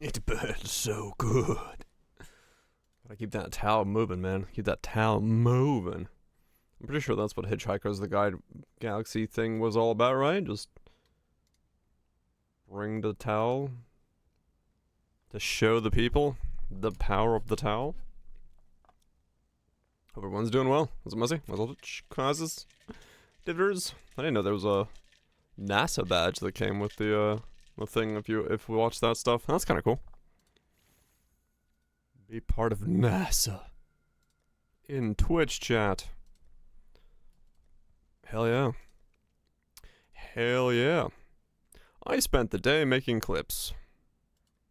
It burns so good. Gotta keep that towel moving, man. Keep that towel moving. I'm pretty sure that's what Hitchhiker's the Guide Galaxy thing was all about, right? Just bring the towel to show the people the power of the towel. Hope everyone's doing well. Was it Muzzy? Was it causes? Divers? I didn't know there was a NASA badge that came with the thing if we watch that stuff. That's kind of cool. Be part of NASA in Twitch chat. Hell yeah. Hell yeah. I spent the day making clips.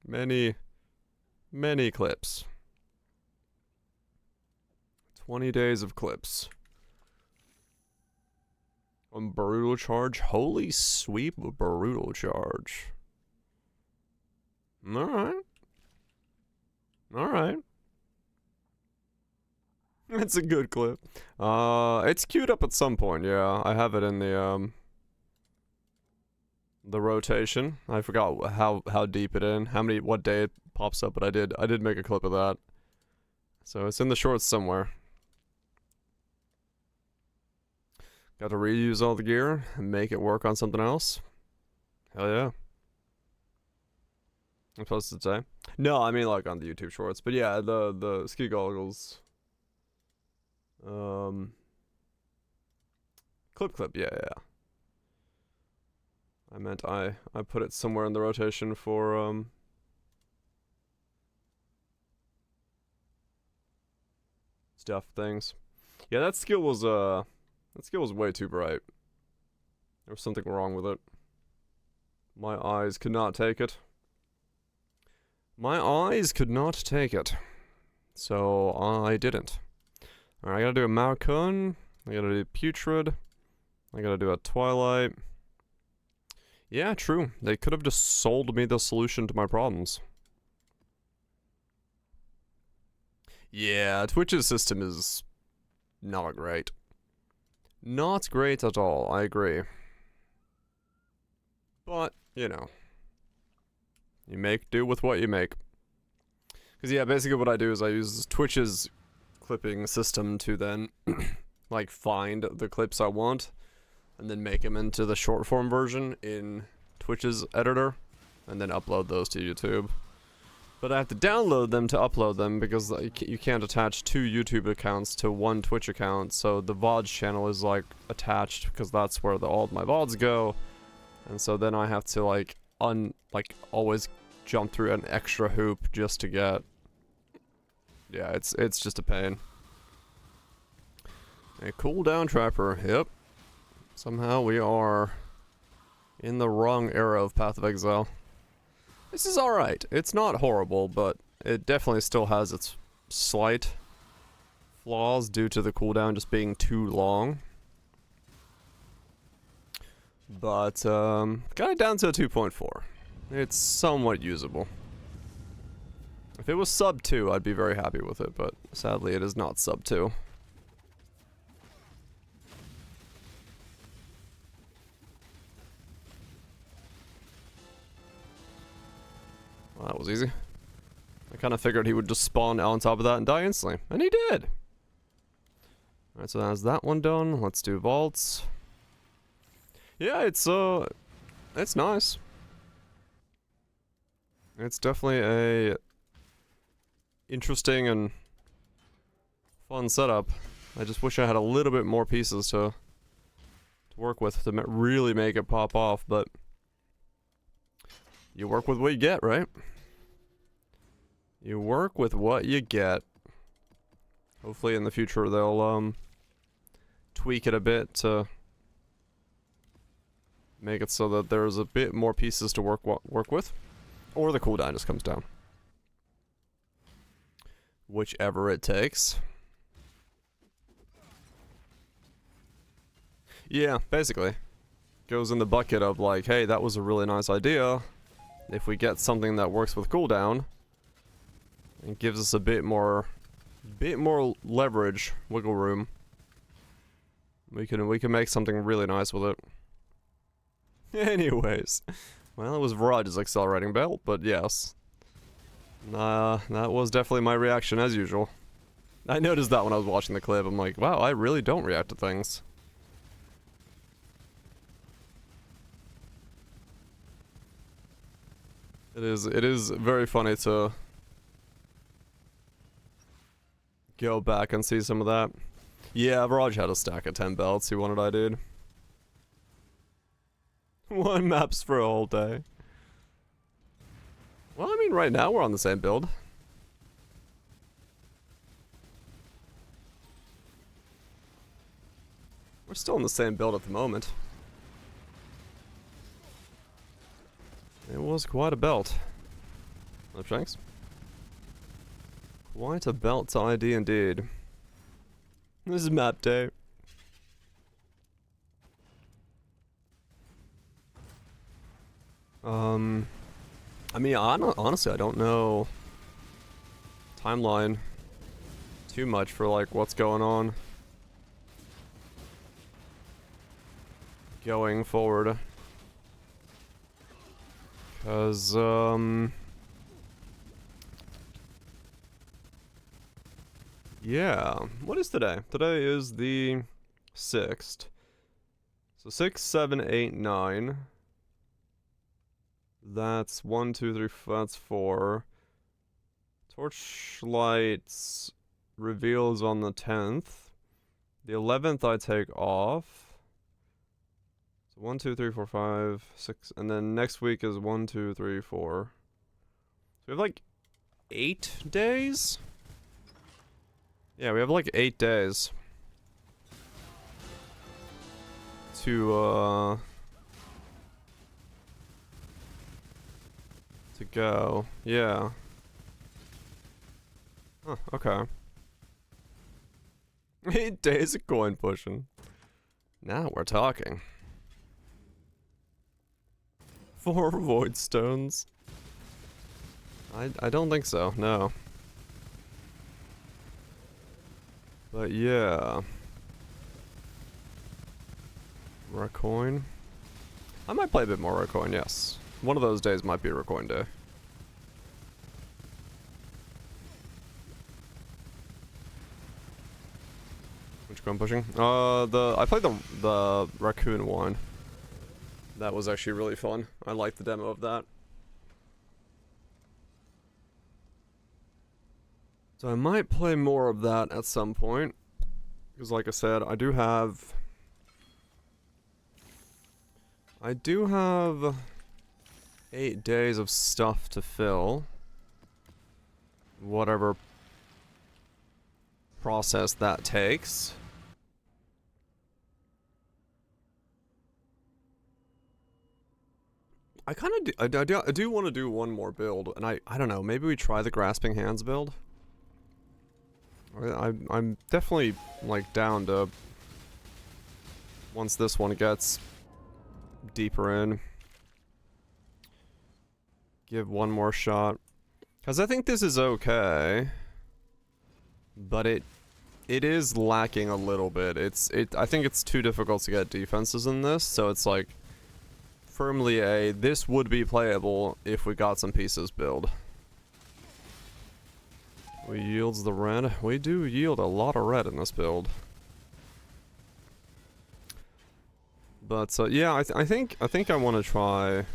Many clips. 20 days of clips. On brutal charge. Holy sweep of brutal charge. Alright. Alright. It's a good clip. It's queued up at some point, yeah. I have it in the rotation. I forgot how deep it in, what day it pops up, but I did make a clip of that. So it's in the shorts somewhere. Got to reuse all the gear and make it work on something else. Hell yeah. I'm supposed to say. No, I mean like on the YouTube shorts. But yeah, the ski goggles. Clip, yeah. I meant I put it somewhere in the rotation for stuff things. Yeah, that skill was way too bright. There was something wrong with it. My eyes could not take it. My eyes could not take it. So I didn't. Alright, I gotta do a Malkun. I gotta do Putrid. I gotta do a Twilight. Yeah, true. They could have just sold me the solution to my problems. Yeah, Twitch's system is not great. Not great at all, I agree. But, you know. You make do with what you make. Because yeah, basically what I do is I use Twitch's clipping system to then, like, find the clips I want. And then make them into the short form version in Twitch's editor. And then upload those to YouTube. But I have to download them to upload them because you can't attach 2 YouTube accounts to 1 Twitch account. So the VODs channel is like attached because that's where all of my VODs go. And so then I have to like always jump through an extra hoop just to get. Yeah, it's just a pain. A cooldown trapper. Yep. Somehow we are in the wrong era of Path of Exile. This is alright. It's not horrible, but it definitely still has its slight flaws due to the cooldown just being too long. But, got it down to a 2.4. It's somewhat usable. If it was sub 2, I'd be very happy with it, but sadly it is not sub 2. Well, that was easy. I kind of figured he would just spawn on top of that and die instantly. And he did! Alright, so that's that one done. Let's do vaults. Yeah, it's nice. It's definitely a interesting and fun setup. I just wish I had a little bit more pieces to work with to really make it pop off, but you work with what you get, right? You work with what you get. Hopefully in the future they'll tweak it a bit to make it so that there's a bit more pieces to work with. Or the cooldown just comes down. Whichever it takes. Yeah, basically. Goes in the bucket of like, hey, that was a really nice idea. If we get something that works with cooldown, it gives us a bit more leverage, wiggle room. We can make something really nice with it. Anyways, well, it was Virage's accelerating belt, but yes, Nah, that was definitely my reaction as usual. I noticed that when I was watching the clip. I'm like, wow, I really don't react to things. It is very funny to go back and see some of that. Yeah, Raj had a stack of 10 belts. He wanted I did. One maps for a whole day. Well, I mean, right now we're on the same build. We're still in the same build at the moment. It was quite a belt. No thanks. Quite a belt to ID indeed. This is map day. I mean, honestly, I don't know timeline too much for like what's going on going forward. Cause yeah, what is today? Today is the 6th. So 6, 7, 8, 9. That's 1, 2, 3, that's 4. Torchlight's reveals on the 10th. The 11th I take off. So 1, 2, 3, 4, 5, 6. And then next week is 1, 2, 3, 4. So we have like 8 days? Yeah, we have like 8 days. To go. Yeah. Huh, okay. 8 days of coin pushing. Now we're talking. 4 void stones. I don't think so, no. But yeah. Recoin. I might play a bit more Recoin, yes. One of those days might be a Recoin day. Which coin pushing? I played the raccoon one. That was actually really fun. I liked the demo of that. So I might play more of that at some point. Because like I said, I do have 8 days of stuff to fill. Whatever process that takes. I kind of I do want to do one more build, and I don't know, maybe we try the Grasping Hands build. I'm definitely like down to, once this one gets deeper in, give one more shot, because I think this is okay, but it is lacking a little bit. I think it's too difficult to get defenses in this, so it's like firmly this would be playable if we got some pieces build. We yields the red. We do yield a lot of red in this build. But yeah, I think I want to try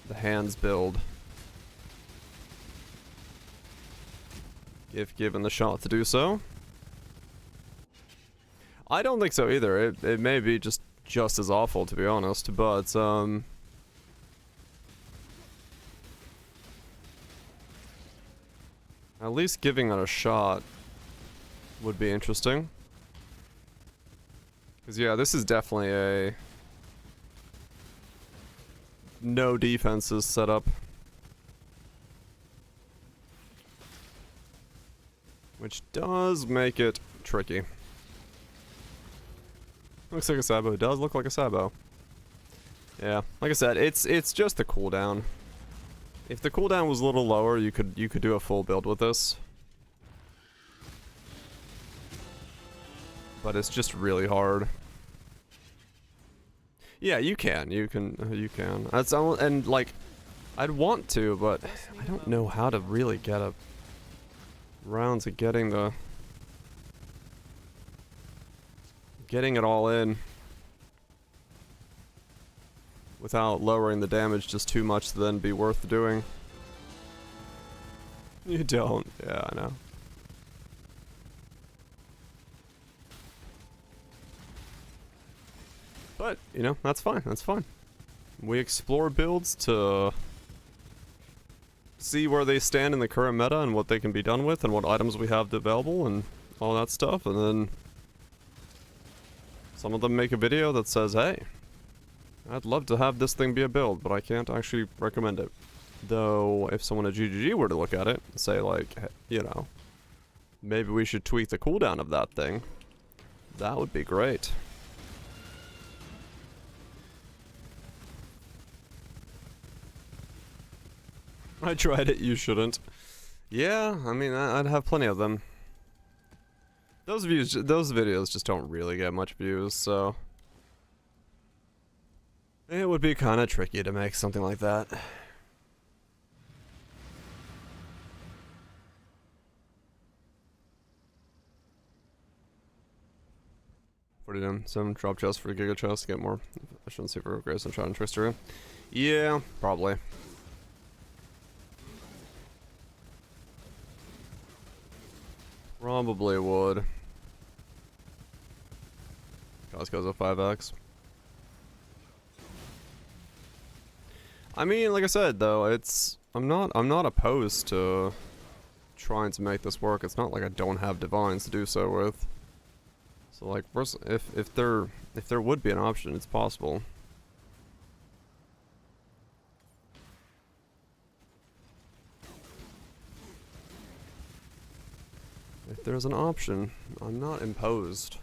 the hands build, if given the shot to do so. I don't think so either. It may be just as awful, to be honest, but at least giving it a shot would be interesting. Because yeah, this is definitely a no defenses setup, which does make it tricky. Looks like a Sabo. It does look like a Sabo. Yeah, like I said, it's just the cooldown. If the cooldown was a little lower, you could do a full build with this. But it's just really hard. Yeah, you can. That's all, and like I'd want to, but I don't know how to really get around to getting it all in without lowering the damage just too much to then be worth doing. You don't. Yeah, I know. But, you know, that's fine. That's fine. We explore builds to see where they stand in the current meta and what they can be done with and what items we have available and all that stuff. And then some of them make a video that says, hey, I'd love to have this thing be a build, but I can't actually recommend it. Though, if someone at GGG were to look at it and say, like, you know, maybe we should tweak the cooldown of that thing, that would be great. I tried it, you shouldn't. Yeah, I mean, I'd have plenty of them. Those videos just don't really get much views, so it would be kind of tricky to make something like that. Put it in some drop chest for Giga chest to get more efficiency for Grace and Shot and Trickster. Yeah, probably. Probably would. Cost goes up 5x. I mean, like I said though, I'm not opposed to trying to make this work. It's not like I don't have divines to do so with. So like, if there would be an option, it's possible. If there's an option, I'm not imposed.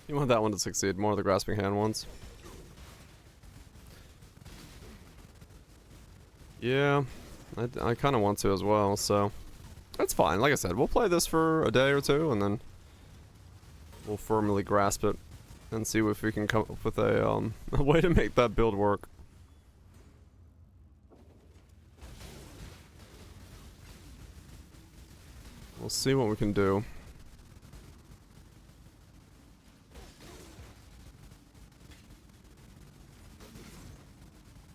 You want that one to succeed, more of the grasping hand ones. Yeah, I kind of want to as well, so that's fine. Like I said, we'll play this for a day or two, and then we'll firmly grasp it and see if we can come up with a way to make that build work. We'll see what we can do.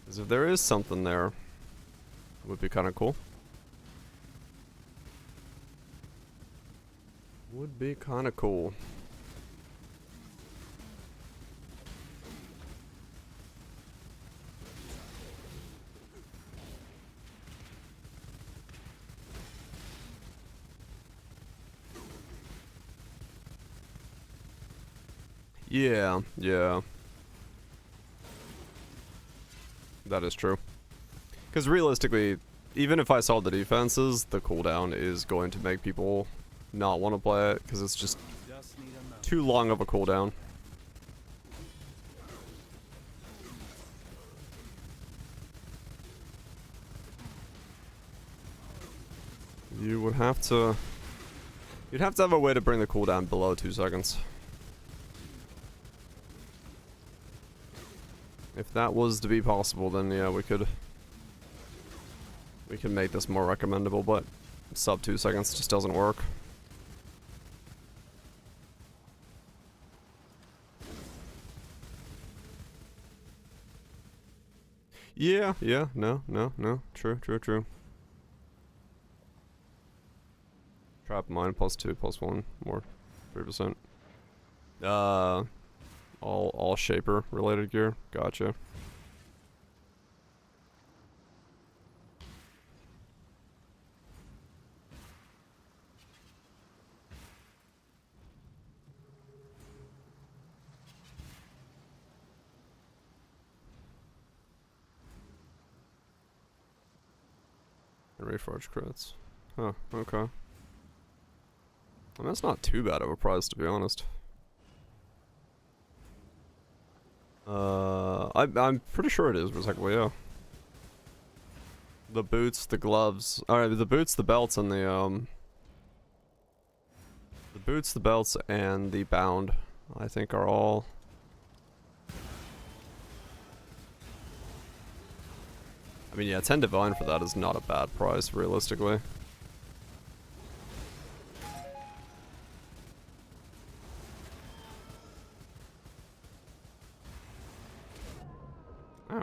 Because if there is something there, it would be kind of cool. Would be kind of cool. Yeah, yeah. That is true. Because realistically, even if I solve the defenses, the cooldown is going to make people not want to play it, because it's just too long of a cooldown. You would have to... You'd have to have a way to bring the cooldown below 2 seconds. If that was to be possible, then yeah, we could make this more recommendable, but sub 2 seconds just doesn't work. Yeah, no, true. Trap mine +2, +1, more 3%. All shaper related gear. Gotcha. Reforged crits. Huh, okay. I mean, that's not too bad of a price, to be honest. I'm pretty sure it is recyclable, yeah. The boots, the gloves. Alright, the boots, the belts, and the boots, the belts, and the bound, I think are all I mean, yeah, 10 divine for that is not a bad price, realistically. Oh.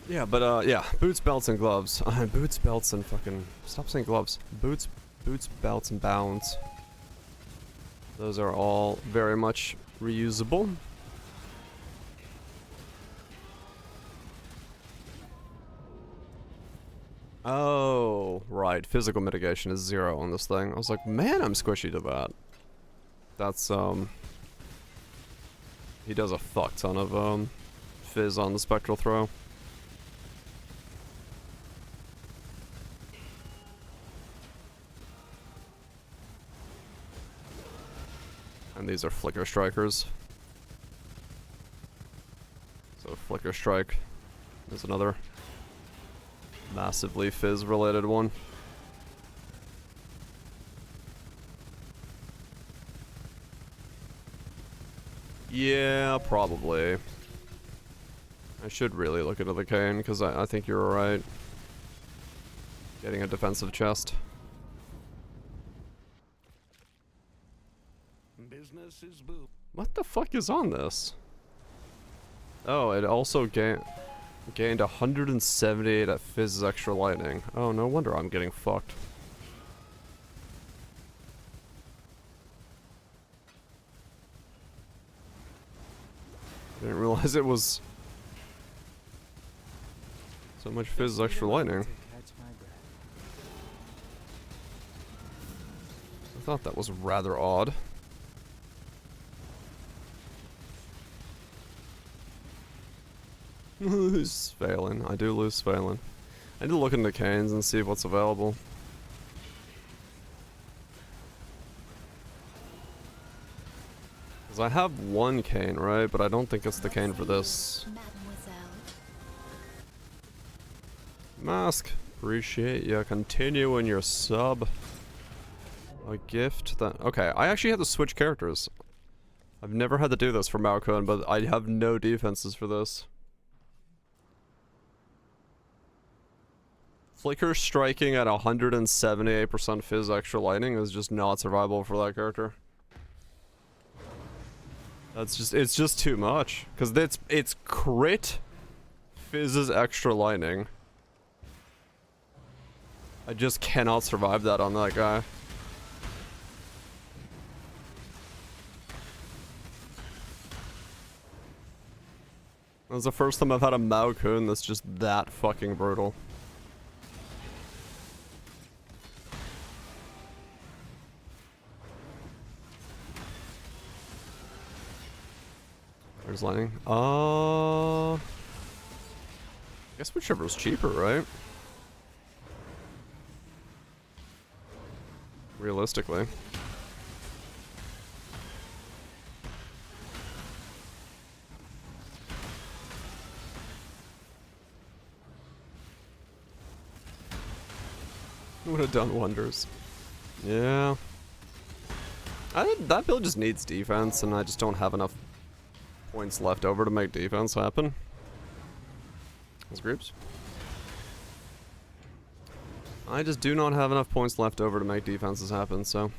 Yeah, but yeah, boots, belts, and gloves. Boots, belts, and fucking... Stop saying gloves. Boots, belts, and bounds. Those are all very much reusable. Oh, right. Physical mitigation is 0 on this thing. I was like, man, I'm squishy to that. That's, he does a fuck ton of, fizz on the spectral throw. And these are flicker strikers. So flicker strike is another massively fizz related one. Yeah, probably. I should really look into the cane because I think you're right. Getting a defensive chest. Business is boom. What the fuck is on this? Oh, it also gained 178 at Fizz's extra lightning. Oh, no wonder I'm getting fucked. Didn't realize it was so much Fizz's extra lightning. I thought that was rather odd. Lose Phelan. I do lose Phelan. I need to look into canes and see what's available. Because I have one cane, right? But I don't think it's the cane for this. Mask. Appreciate ya. Continue in your sub. A gift that... Okay, I actually had to switch characters. I've never had to do this for Maokun, but I have no defenses for this. Flicker striking at 178% fizz extra lightning is just not survivable for that character. That's just, it's just too much. Cause it's crit fizz's extra lightning. I just cannot survive that on that guy. That was the first time I've had a Maokun that's just that fucking brutal. There's lightning. I guess whichever's cheaper, right? Realistically. Would have done wonders. Yeah. That build just needs defense, and I just don't have enough points left over to make defense happen. Those groups. I just do not have enough points left over to make defenses happen, so.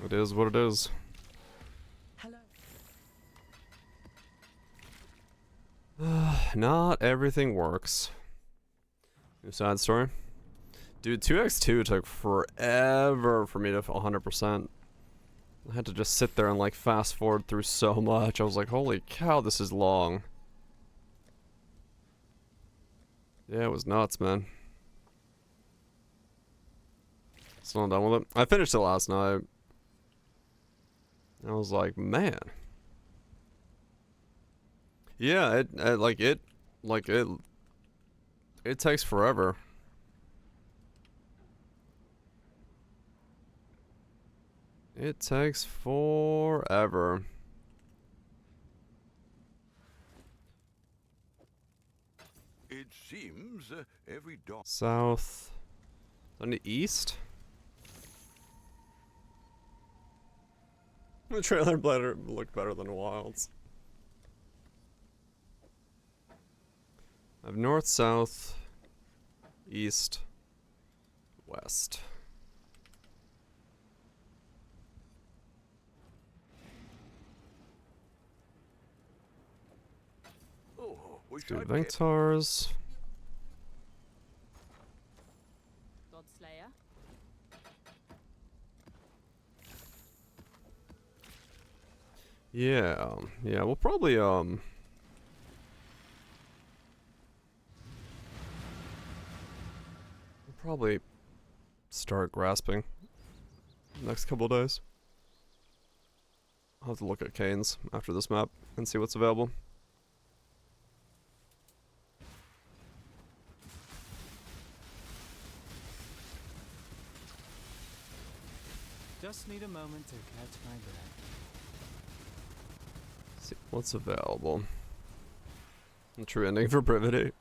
It is what it is. Not everything works. New side story. Dude, 2x2 took forever for me to 100%. I had to just sit there and like fast forward through so much. I was like, holy cow, this is long. Yeah, it was nuts, man. Still not done with it. I finished it last night. I was like, man. Yeah, it takes forever. It takes forever. It's seems every dog. South. On the east? The trailer looked better than Wilds. I have north, south, east, west. Oh, Let's do Ventars. Godslayer. Yeah, we'll probably start grasping next couple days. I'll have to look at Canes after this map and see what's available. Just need a moment to catch my breath. See what's available. The true ending for Brevity.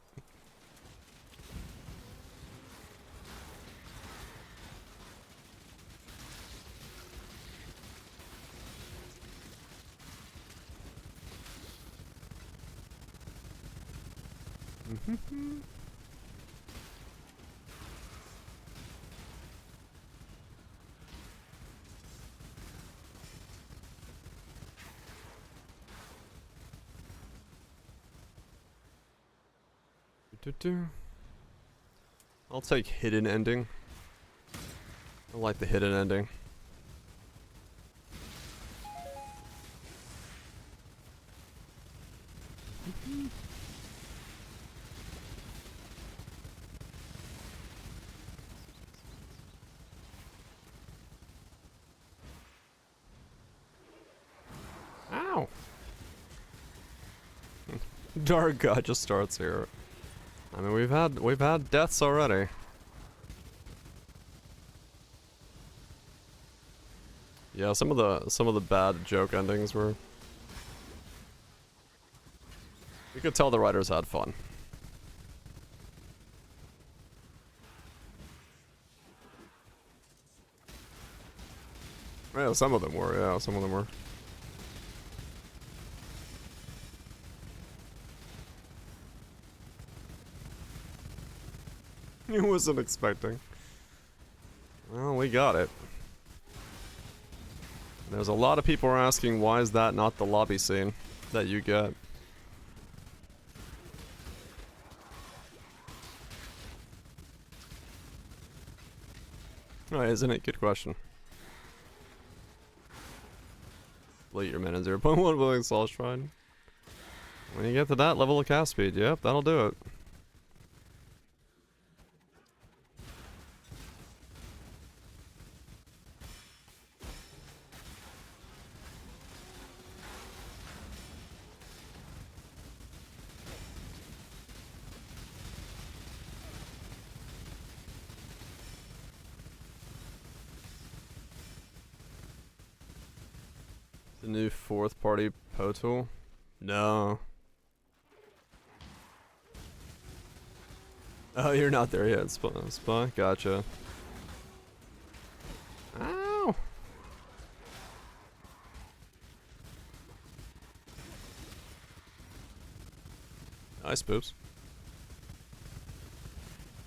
I'll take hidden ending. I like the hidden ending. Ow! Dark God just starts here. I mean, we've had deaths already. Yeah, some of the bad joke endings were. You could tell the writers had fun. Yeah, some of them were. Yeah, some of them were. I wasn't expecting. Well, we got it. There's a lot of people are asking why is that not the lobby scene that you get. Oh, isn't it? Good question. Late your mana 0.1 willing Soul Shrine. When you get to that level of cast speed, yep, that'll do it. The new fourth party Poe tool? No. Oh, you're not there yet, Spy. Gotcha. Ow! Nice boops.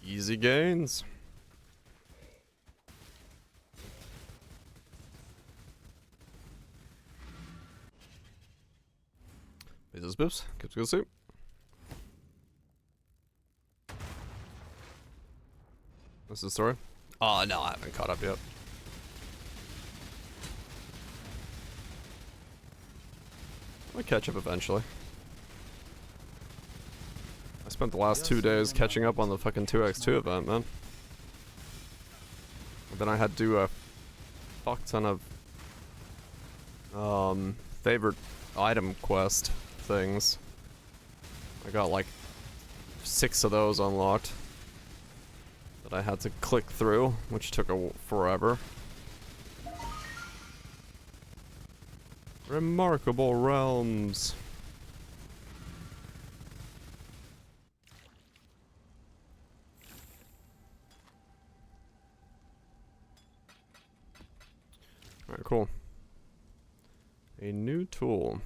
Easy gains. These boops. Good to go see. What's the story? Oh no, I haven't caught up yet. I'll catch up eventually. I spent the last 2 days catching up on the fucking 2x2 event, man. And then I had to do a fuck ton of favorite item quest things. I got like 6 of those unlocked that I had to click through, which took forever. Remarkable Realms. cool. A new tool.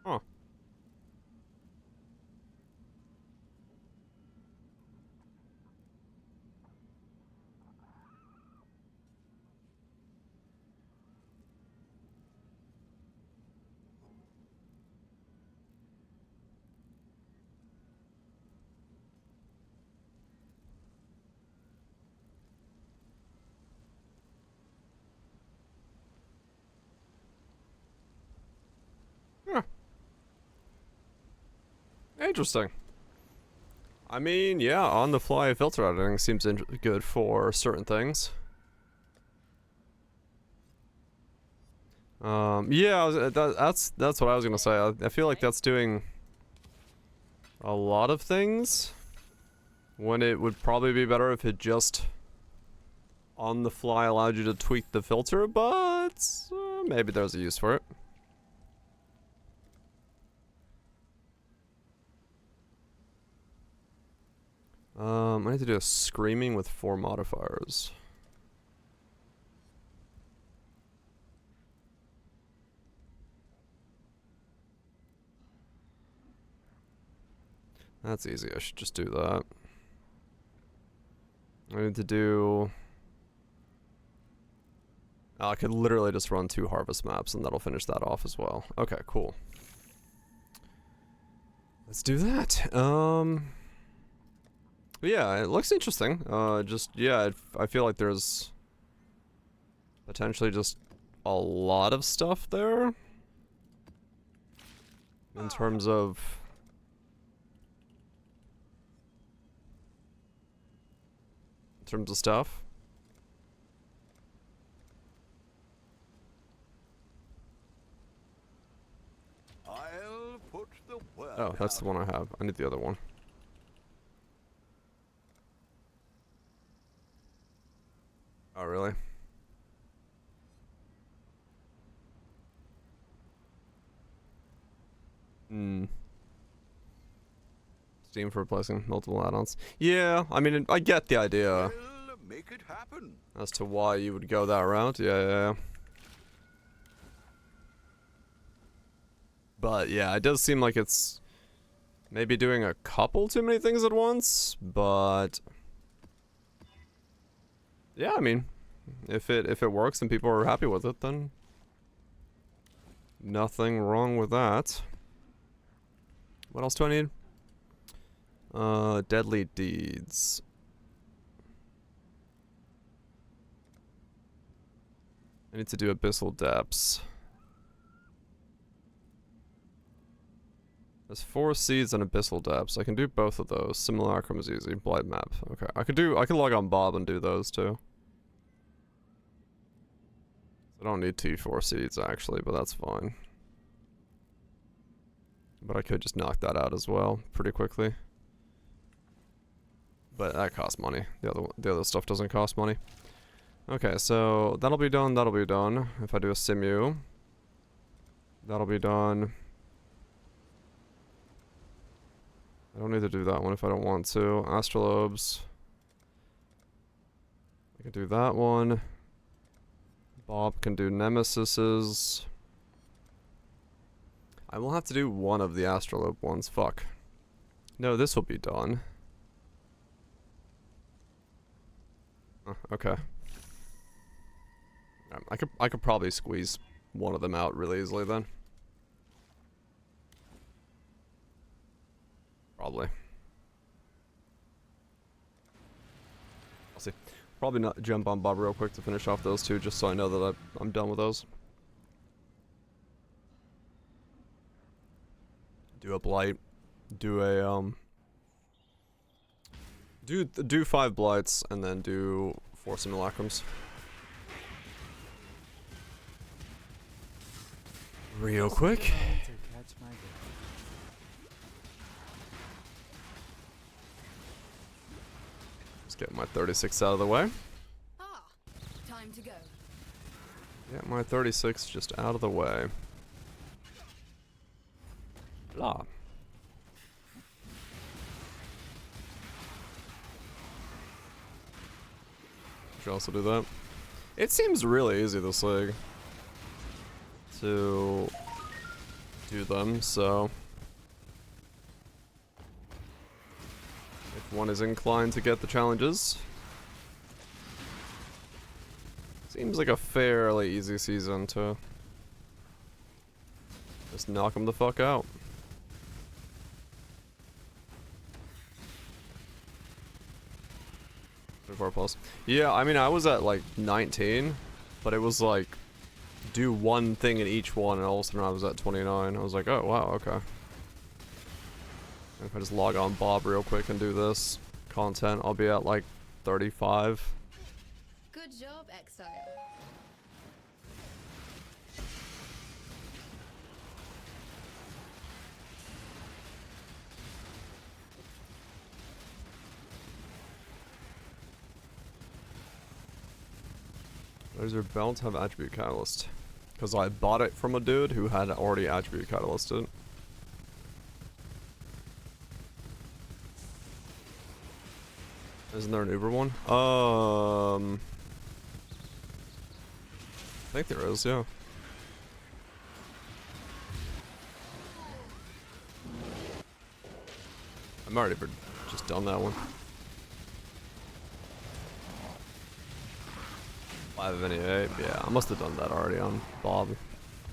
Huh. Huh. Interesting. I mean, yeah, on the fly filter editing seems good for certain things. Yeah, that's what I was gonna say. I feel like that's doing a lot of things when it would probably be better if it just on the fly allowed you to tweak the filter, but maybe there's a use for it. I need to do a screaming with 4 modifiers. That's easy, I should just do that. I need to do... I could literally just run 2 harvest maps and that'll finish that off as well. Okay, cool. Let's do that. Yeah, it looks interesting. Yeah, I feel like there's potentially just a lot of stuff there in terms of stuff. I'll put the word Oh, that's the one I have. I need the other one. Oh, really? Hmm. Steam for replacing multiple add-ons. Yeah, I mean, I get the idea Well, make it happen. as to why you would go that route. Yeah. But yeah, it does seem like it's maybe doing a couple too many things at once, but yeah, I mean, if it works and people are happy with it, then nothing wrong with that. What else do I need? Deadly Deeds. I need to do Abyssal Depths. There's 4 seeds and Abyssal Depths. I can do both of those. Simulacrum is easy. Blight map. Okay. I could log on Bob and do those too. I don't need T4 seeds actually, but that's fine. But I could just knock that out as well pretty quickly. But that costs money. The other stuff doesn't cost money. Okay, so that'll be done, If I do a simu, that'll be done. I don't need to do that one if I don't want to. Astrolobes. I can do that one. Bob can do Nemesises. I will have to do one of the Astrolabe ones. Fuck. No, this will be done. Oh, okay. I could probably squeeze one of them out really easily then. Probably. I'll see. Probably not jump on Bob real quick to finish off those 2, just so I know that I'm done with those. Do a blight. Do a do 5 blights and then do 4 simulacrums. Real Just need a quick. moment to catch my breath. Let's get my 36 out of the way. Ah, time to go. Get my 36 just out of the way. Blah. Should also do that. It seems really easy this league to do them, so if one is inclined to get the challenges, seems like a fairly easy season to just knock them the fuck out. Plus. Yeah, I mean, I was at like 19, but it was like do one thing in each one, and all of a sudden I was at 29. I was like, oh wow, okay. If I just log on Bob real quick and do this content, I'll be at like 35. Good job, Exile. Does your belt have attribute catalyst? Because I bought it from a dude who had already attribute catalysted. Isn't there an Uber one? I think there is, yeah. I'm already just done that one. 5 of any 8, yeah, I must have done that already on Bob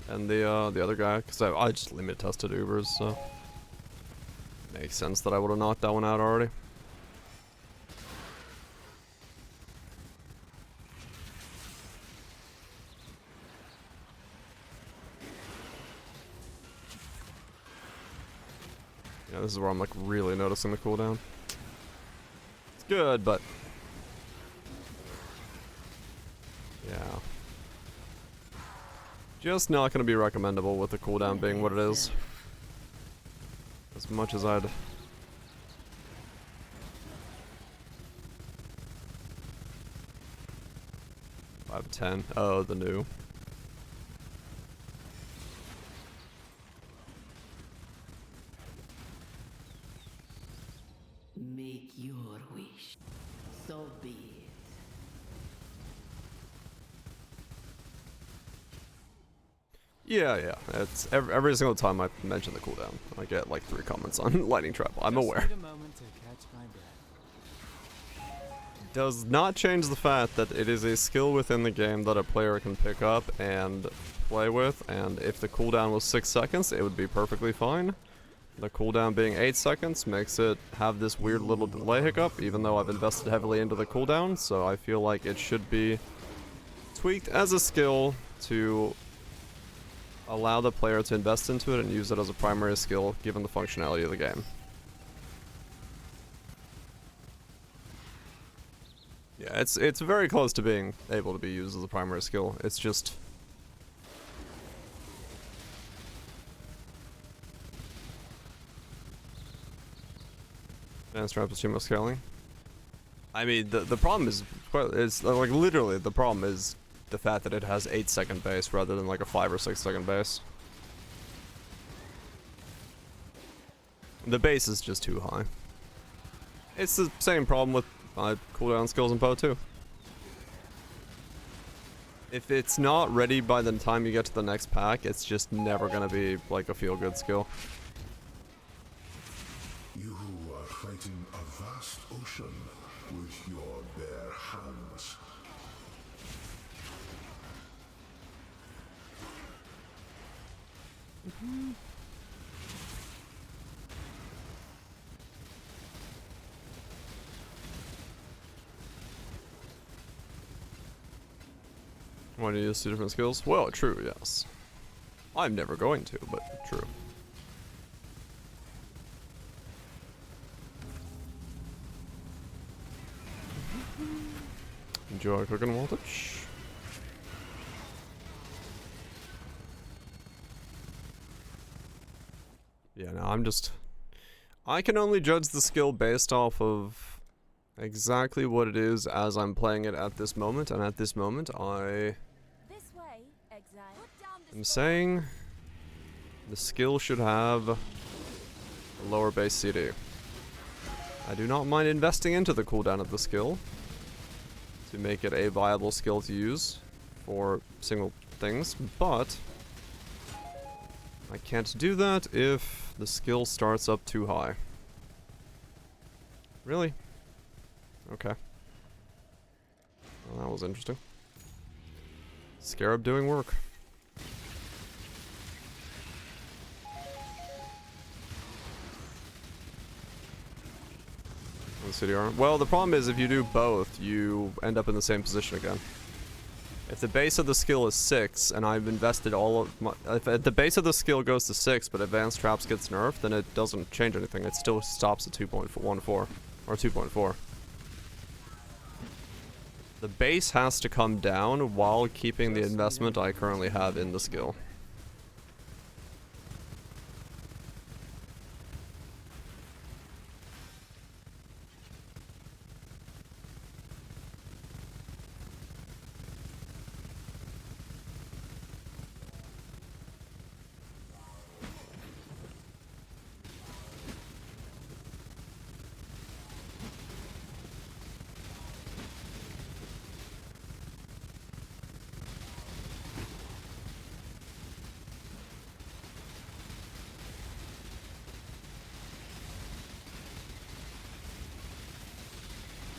and the other guy, because I just limit tested Ubers, so makes sense that I would have knocked that one out already. Yeah, this is where I'm like really noticing the cooldown. It's good, but yeah. Just not gonna be recommendable with the cooldown being what it is. As much as I'd... 5-10. Oh, the new. Make your wish. So be it. Yeah. It's every single time I mention the cooldown, I get like 3 comments on lightning trap. I'm aware. Just need a moment to catch my breath. Does not change the fact that it is a skill within the game that a player can pick up and play with, and if the cooldown was 6 seconds, it would be perfectly fine. The cooldown being 8 seconds makes it have this weird little delay hiccup, even though I've invested heavily into the cooldown, so I feel like it should be tweaked as a skill to allow the player to invest into it and use it as a primary skill, given the functionality of the game. Yeah, it's very close to being able to be used as a primary skill. It's just... Advanced trap with scaling. I mean, the problem is like literally the problem is the fact that it has 8-second base rather than like a 5 or 6 second base. The base is just too high. It's the same problem with cooldown skills in PoE 2. If it's not ready by the time you get to the next pack, it's just never gonna be like a feel-good skill. You are fighting a vast ocean with your bare hands. Want to use 2 different skills? Well, true, yes. I'm never going to, but true. Enjoy cooking voltage. Yeah, no, I can only judge the skill based off of exactly what it is as I'm playing it at this moment, and at this moment I This way, exile. Put down the am sword. saying the skill should have a lower base CD. I do not mind investing into the cooldown of the skill to make it a viable skill to use for single things, but I can't do that if the skill starts up too high. Really? Okay. Well, that was interesting. Scarab doing work. Well, the problem is if you do both, you end up in the same position again. If the base of the skill is 6, and I've invested all of my... If the base of the skill goes to 6, but Advanced Traps gets nerfed, then it doesn't change anything. It still stops at 2.14, or 2.4. The base has to come down while keeping the investment I currently have in the skill.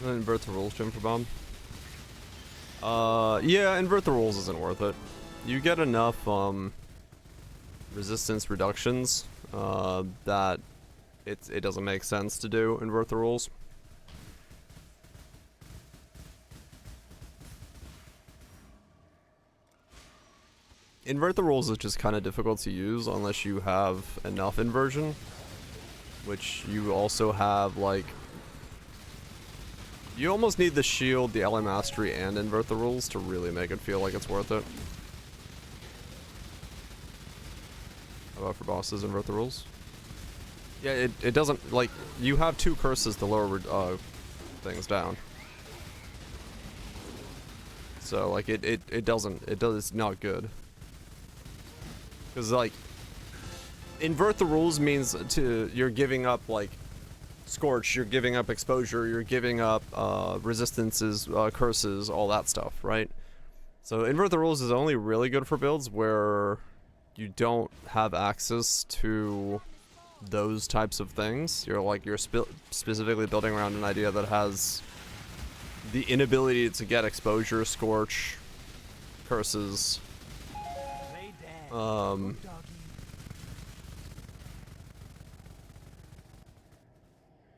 Invert the rules, Jim, for bomb. Yeah, invert the rules isn't worth it. You get enough, resistance reductions, that it doesn't make sense to do invert the rules. Invert the rules is just kind of difficult to use unless you have enough inversion, which you also have, like... You almost need the shield, the ally mastery, and invert the rules to really make it feel like it's worth it. How about for bosses, invert the rules? Yeah, it doesn't, like, you have 2 curses to lower things down. So, like, it's not good. Because, like, invert the rules means you're giving up, like, Scorch, you're giving up exposure, you're giving up resistances, curses, all that stuff, right? So invert the rules is only really good for builds where you don't have access to those types of things. You're specifically building around an idea that has the inability to get exposure, Scorch, curses.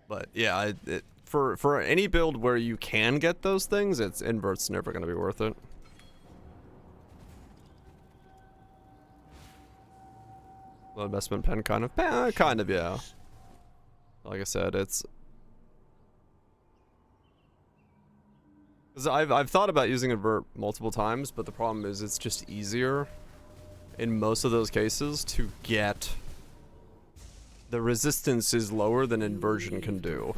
But yeah, for any build where you can get those things, invert's never going to be worth it. Low investment pen, kind of, yeah. Like I said, it's... Cause I've thought about using invert multiple times, but the problem is it's just easier in most of those cases to get... The resistance is lower than inversion can do.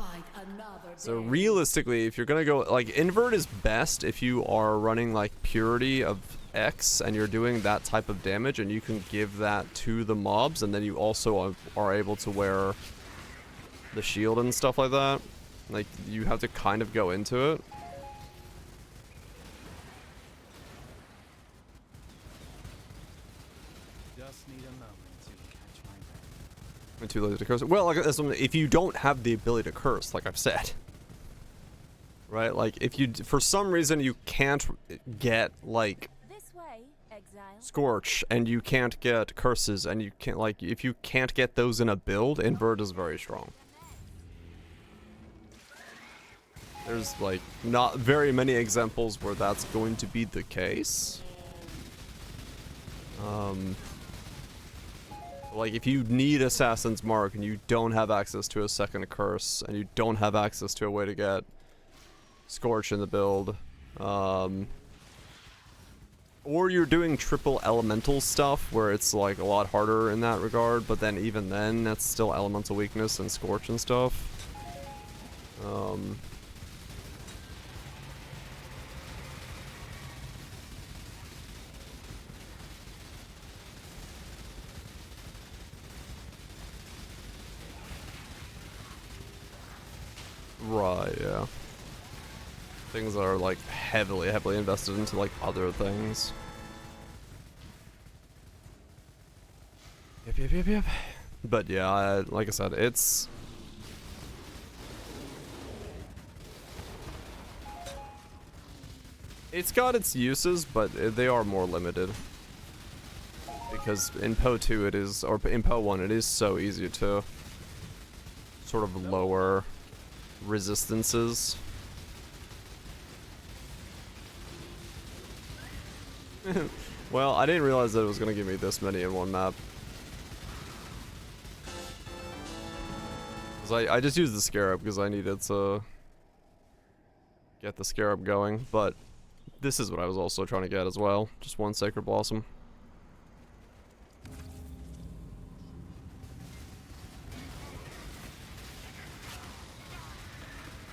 So realistically, if you're gonna go, like, invert is best if you are running, like, purity of X and you're doing that type of damage and you can give that to the mobs, and then you also are able to wear the shield and stuff like that. Like, you have to kind of go into it. Just need a moment to catch my breath. I'm too lazy to curse. Well, like, if you don't have the ability to curse, like I've said. Right? Like, if you, for some reason, you can't get, like, This way, exile. Scorch, and you can't get curses, and you can't, like, if you can't get those in a build, invert is very strong. There's, like, not very many examples where that's going to be the case. Like, if you need Assassin's Mark and you don't have access to a second curse, and you don't have access to a way to get Scorch in the build, Or you're doing triple elemental stuff where it's like a lot harder in that regard, but then even then that's still elemental weakness and scorch and stuff. Right, yeah. Things are like heavily invested into like other things. Yep. But yeah, like I said, it's got its uses, but they are more limited. Because in Po 2 it is, or in Po 1 it is so easy to sort of lower resistances. Well, I didn't realize that it was gonna give me this many in one map. I just used the Scarab because I needed to get the Scarab going, but this is what I was also trying to get as well. Just one Sacred Blossom.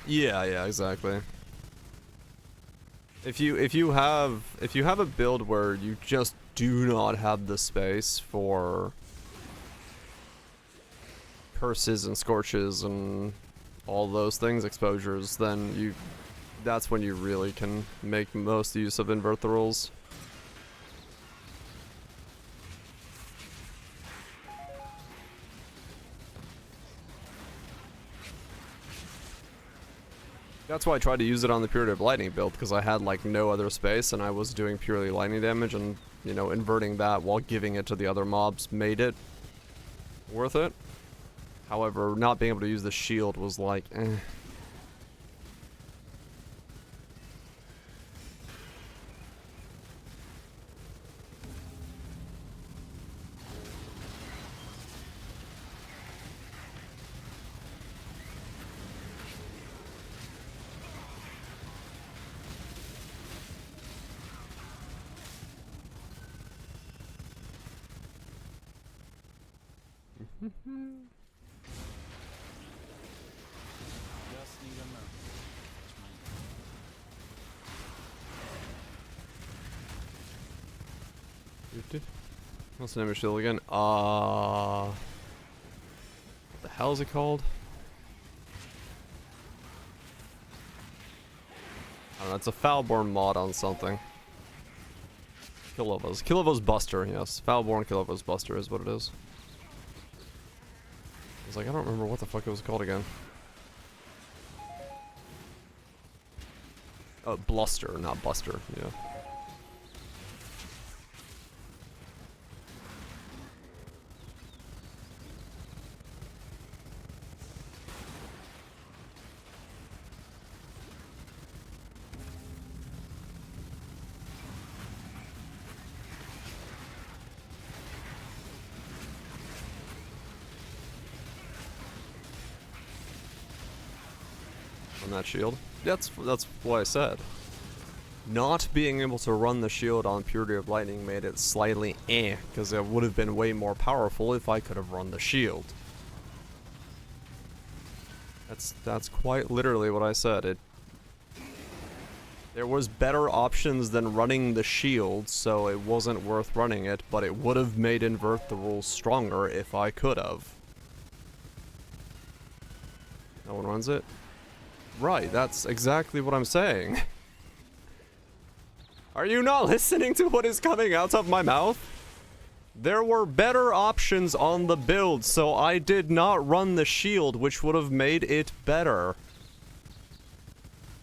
Yeah, exactly. If you have a build where you just do not have the space for curses and scorches and all those things, exposures, then that's when you really can make most use of invert the rules. That's why I tried to use it on the Purity of Lightning build, because I had like no other space and I was doing purely lightning damage, and you know, inverting that while giving it to the other mobs made it worth it. However, not being able to use the shield was like, eh. Just need a moment. What's the name of shield again? What the hell is it called? I don't know, it's a Foulborn mod on something. Kilovo's Buster, yes. Foulborn Kilovo's Buster is what it is. I was like, I don't remember what the fuck it was called again. Oh, Bluster, not Buster, yeah. On that shield. That's what I said. Not being able to run the shield on Purity of Lightning made it slightly because it would have been way more powerful if I could have run the shield. That's quite literally what I said. There was better options than running the shield, so it wasn't worth running it, but it would have made invert the rules stronger if I could have. No one runs it? Right, that's exactly what I'm saying. Are you not listening to what is coming out of my mouth? There were better options on the build, so I did not run the shield, which would have made it better.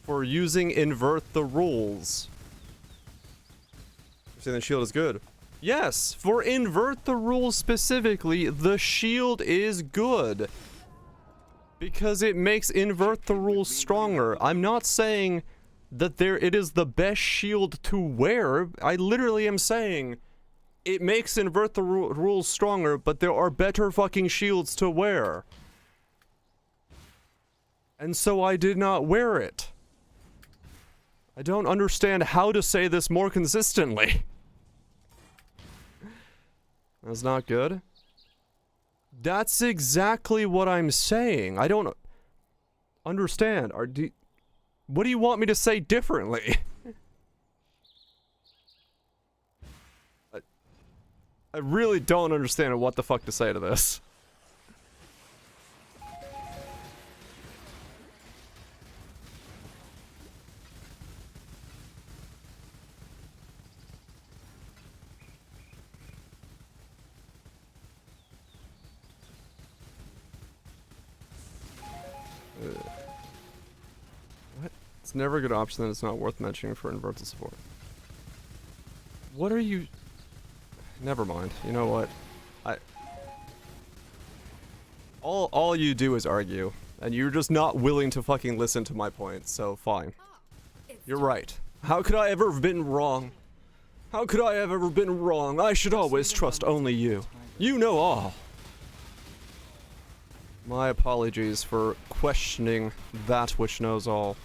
For using invert the rules. You're saying the shield is good? Yes, for invert the rules specifically, the shield is good. Because it makes invert the rules stronger. I'm not saying that it is the best shield to wear. I literally am saying it makes invert the rules stronger, but there are better fucking shields to wear. And so I did not wear it. I don't understand how to say this more consistently. That's not good. That's exactly what I'm saying. I don't understand. What do you want me to say differently? I really don't understand what the fuck to say to this. What? It's never a good option that it's not worth mentioning for inverted support. What are you... Never mind. You know what? All you do is argue, and you're just not willing to fucking listen to my points, so fine. You're right. How could I ever have been wrong? How could I have ever been wrong? I should always trust only you. You know all. My apologies for questioning that which knows all.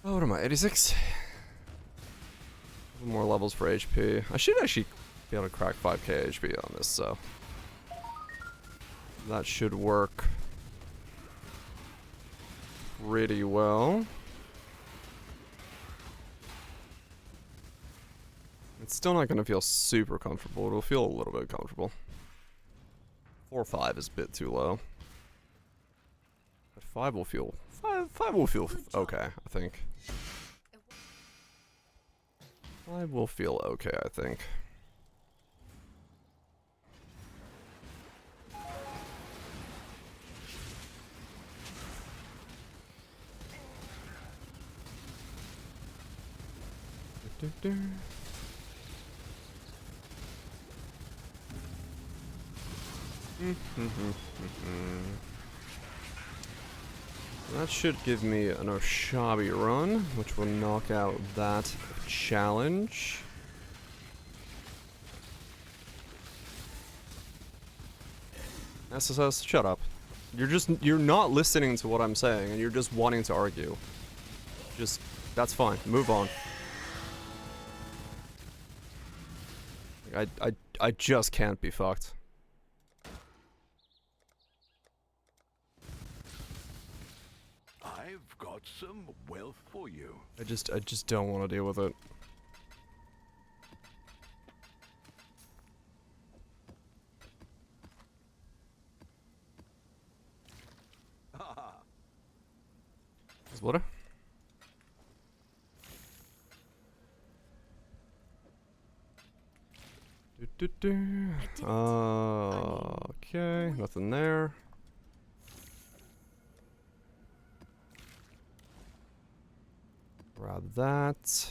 Oh, what am I, 86? More levels for HP. I should actually be able to crack 5k HP on this, so... that should work pretty well. It's still not going to feel super comfortable. It'll feel a little bit comfortable. 4 or 5 is a bit too low. But 5 will feel... 5 will feel okay, I think. 5 will feel okay, I think. That should give me an Oshabi run, which will knock out that challenge. SSS, shut up. You're not listening to what I'm saying, and you're just wanting to argue. That's fine. Move on. I just can't be fucked. I've got some wealth for you. I just don't want to deal with it. Is water? Okay, nothing there. Grab that.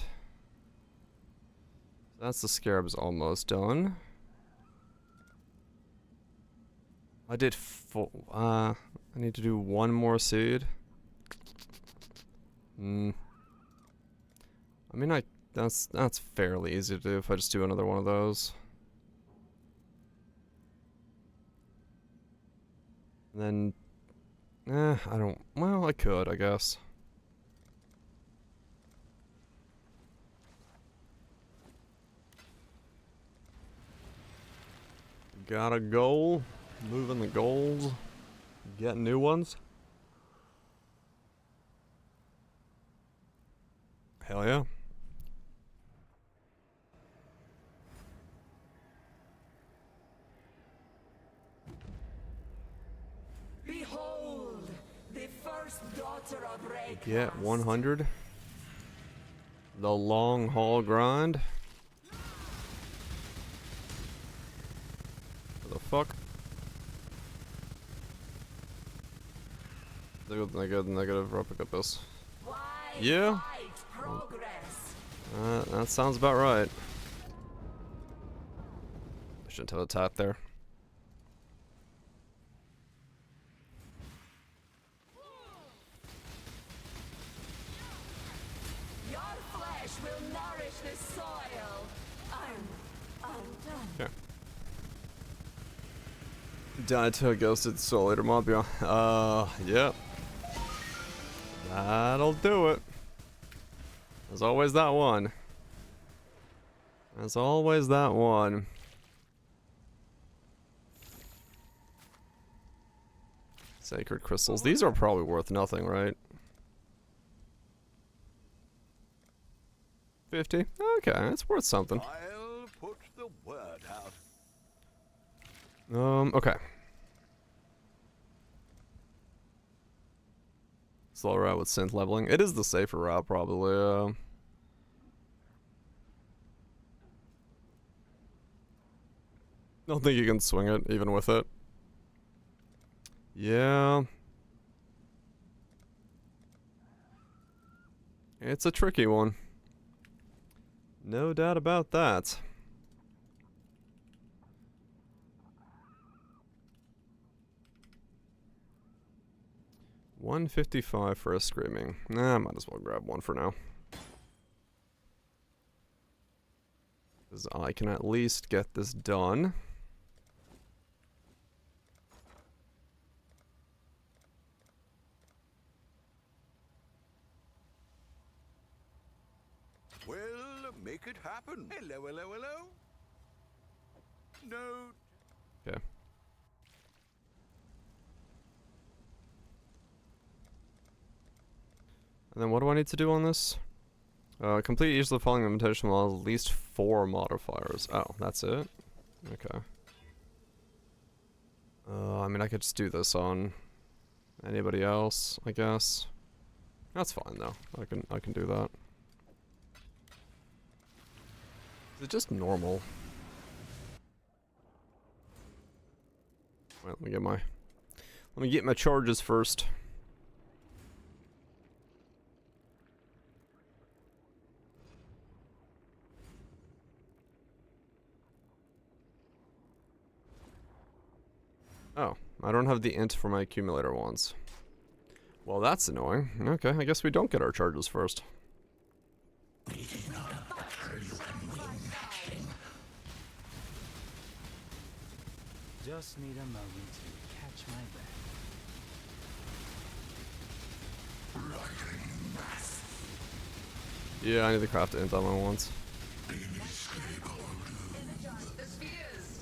That's the scarab's almost done. I did I need to do one more seed. I mean, that's fairly easy to do if I just do another one of those. And then, I don't, well, I could, I guess. Got a goal, moving the goals, getting new ones. Hell yeah. Behold, the first daughter of Ray. Get 100. The long haul grind. What the fuck? Negative replicas. Yeah. That sounds about right. I shouldn't have a tap there. Your flesh will nourish the soil. I'm done. Okay. Died to a ghosted soul eater mob, yeah. That'll do it. There's always that one. There's always that one. Sacred crystals. These are probably worth nothing, right? 50? Okay, that's worth something. I'll put the word out. Okay. Slow route with synth leveling. It is the safer route, probably. Don't think you can swing it, even with it. Yeah. It's a tricky one. No doubt about that. $155 for a screaming. Nah, I might as well grab one for now. Because I can at least get this done. Well, make it happen. Hello, hello, hello. No. Okay. And then what do I need to do on this? Complete each of the following invitation will have at least 4 modifiers. Oh, that's it? Okay. I mean, I could just do this on anybody else, I guess. That's fine though. I can do that. Is it just normal? Wait, let me get my charges first. Oh, I don't have the int for my accumulator ones. Well, that's annoying. Okay, I guess we don't get our charges first. Just need a moment to catch my breath. Yeah, I need to craft int on my ones.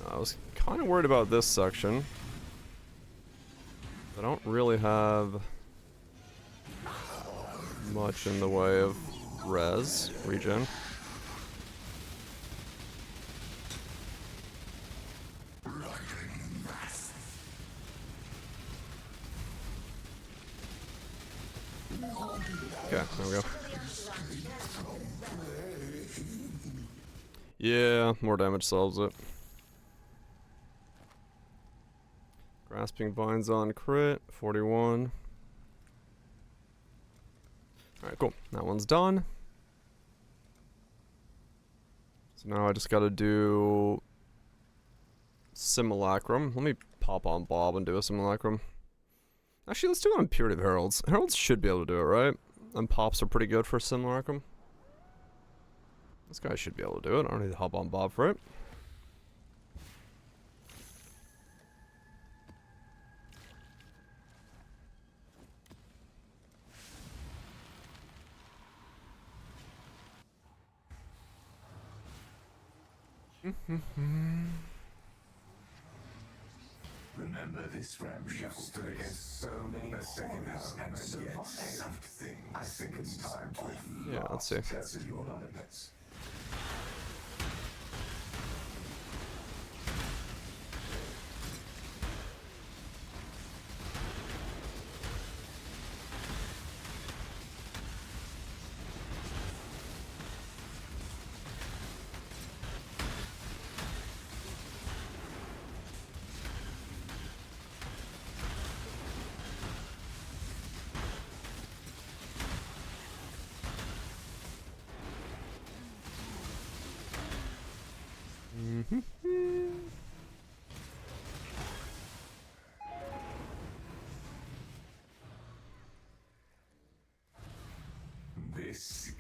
I was kind of worried about this section. I don't really have much in the way of regen. Okay, there we go. Yeah, more damage solves it. Grasping Vines on crit, 41. Alright, cool. That one's done. So now I just gotta do Simulacrum. Let me pop on Bob and do a Simulacrum. Actually, let's do it on Purity of Heralds. Heralds should be able to do it, right? And Pops are pretty good for Simulacrum. This guy should be able to do it. I don't need to hop on Bob for it. Remember this ramshackle stood against so many horrors and yet something. I think it's time to Yeah, let's see. test your limits.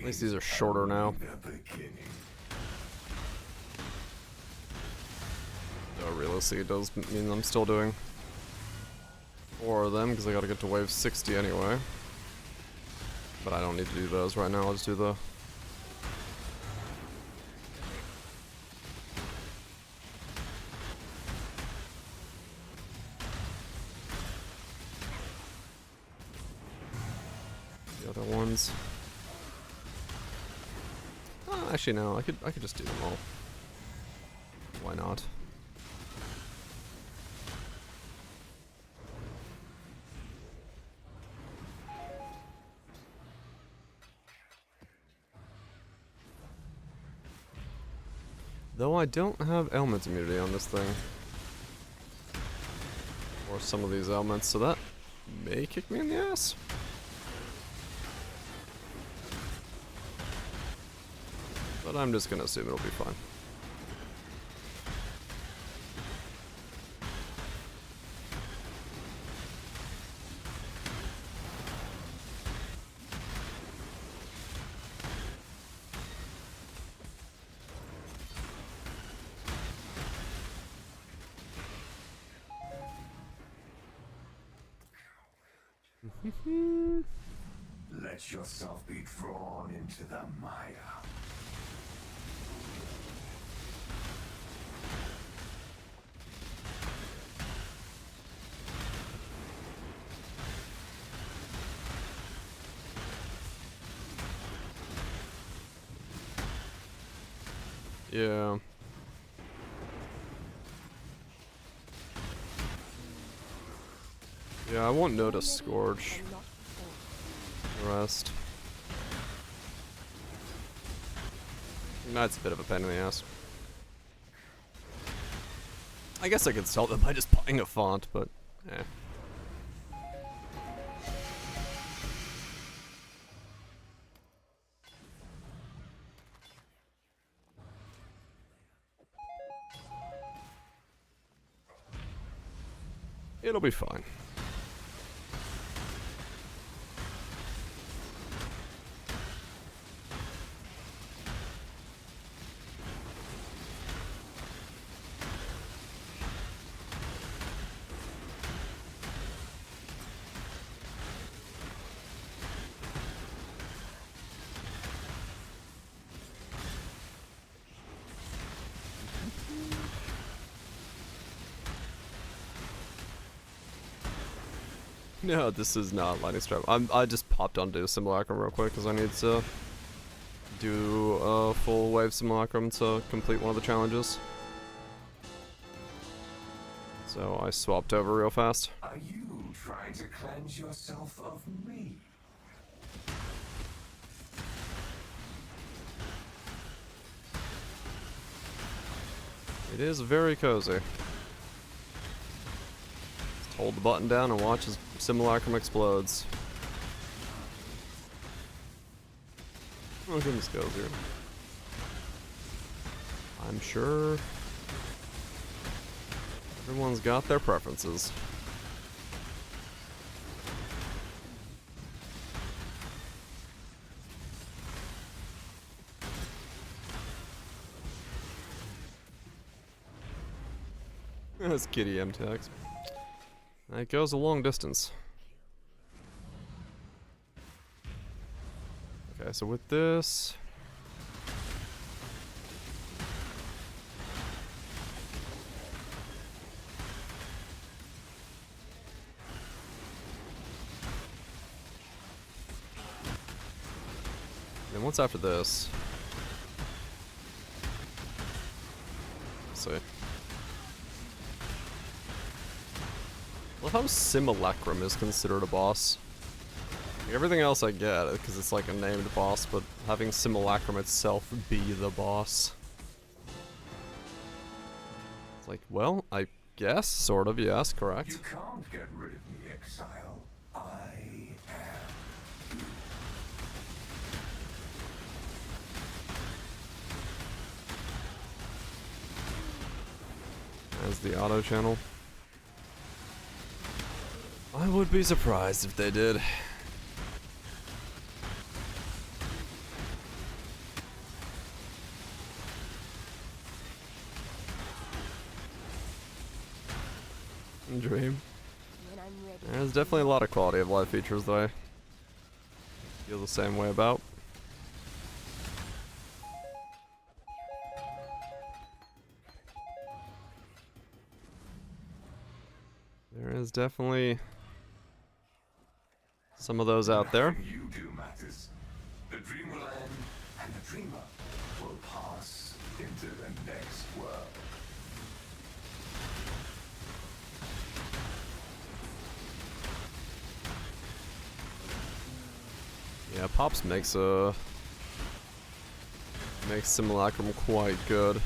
At least these are shorter now. So realistically, it does mean I'm still doing 4 of them because I gotta get to wave 60 anyway. But I don't need to do those right now. I'll just do the The other ones. Oh, actually no, I could just do them all. Why not? Though I don't have element immunity on this thing. Or some of these elements, so that may kick me in the ass. But I'm just gonna assume it'll be fine. Let yourself be drawn into the mire. Yeah. Yeah, I won't notice Scourge. Rest. That's a bit of a pain in the ass. I guess I could solve it by just buying a font, but eh. It'll be fine. No, this is not lightning strike. I just popped onto Simulacrum real quick because I need to do a full wave Simulacrum to complete one of the challenges. So I swapped over real fast. Are you trying to cleanse yourself of me? It is very cozy. Just hold the button down and watch as Simulacrum explodes. Oh goodness, goes here. I'm sure everyone's got their preferences. That's kitty MTX. That goes a long distance. Okay, so with this... Then what's after this? Let's see. Love how Simulacrum is considered a boss. Like, everything else I get, because it's like a named boss, but having Simulacrum itself be the boss. It's like, well, I guess, sort of, yes, correct. You can't get rid of me, exile. I am. As the auto channel. I would be surprised if they did. Dream. When I'm ready. There's definitely a lot of quality of life features that I feel the same way about. There is definitely some of those out there. You do dreamer will pass into the next world. Yeah, Pops makes Simulacrum quite good.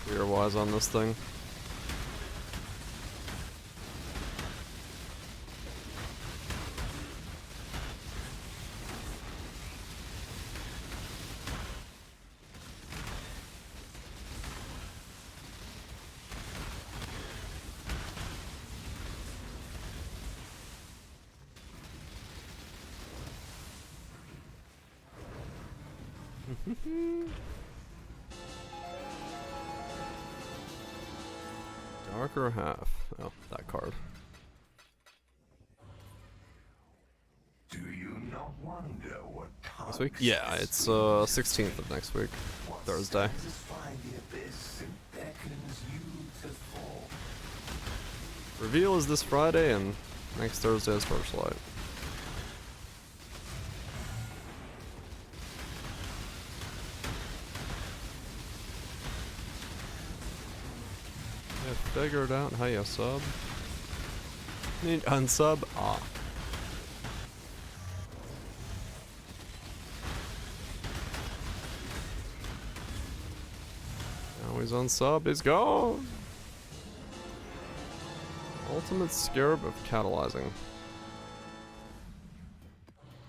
Gear-wise on this thing. Darker half. Oh, that card. Do you not wonder what Next week? Yeah, it's 16th of next week. Thursday. the abyss and beckons you to fall? Reveal is this Friday, and next Thursday is Torchlight. I figured out how you sub. Need unsub? Ah. Now he's unsub, he's gone! Ultimate Scarab of Catalyzing.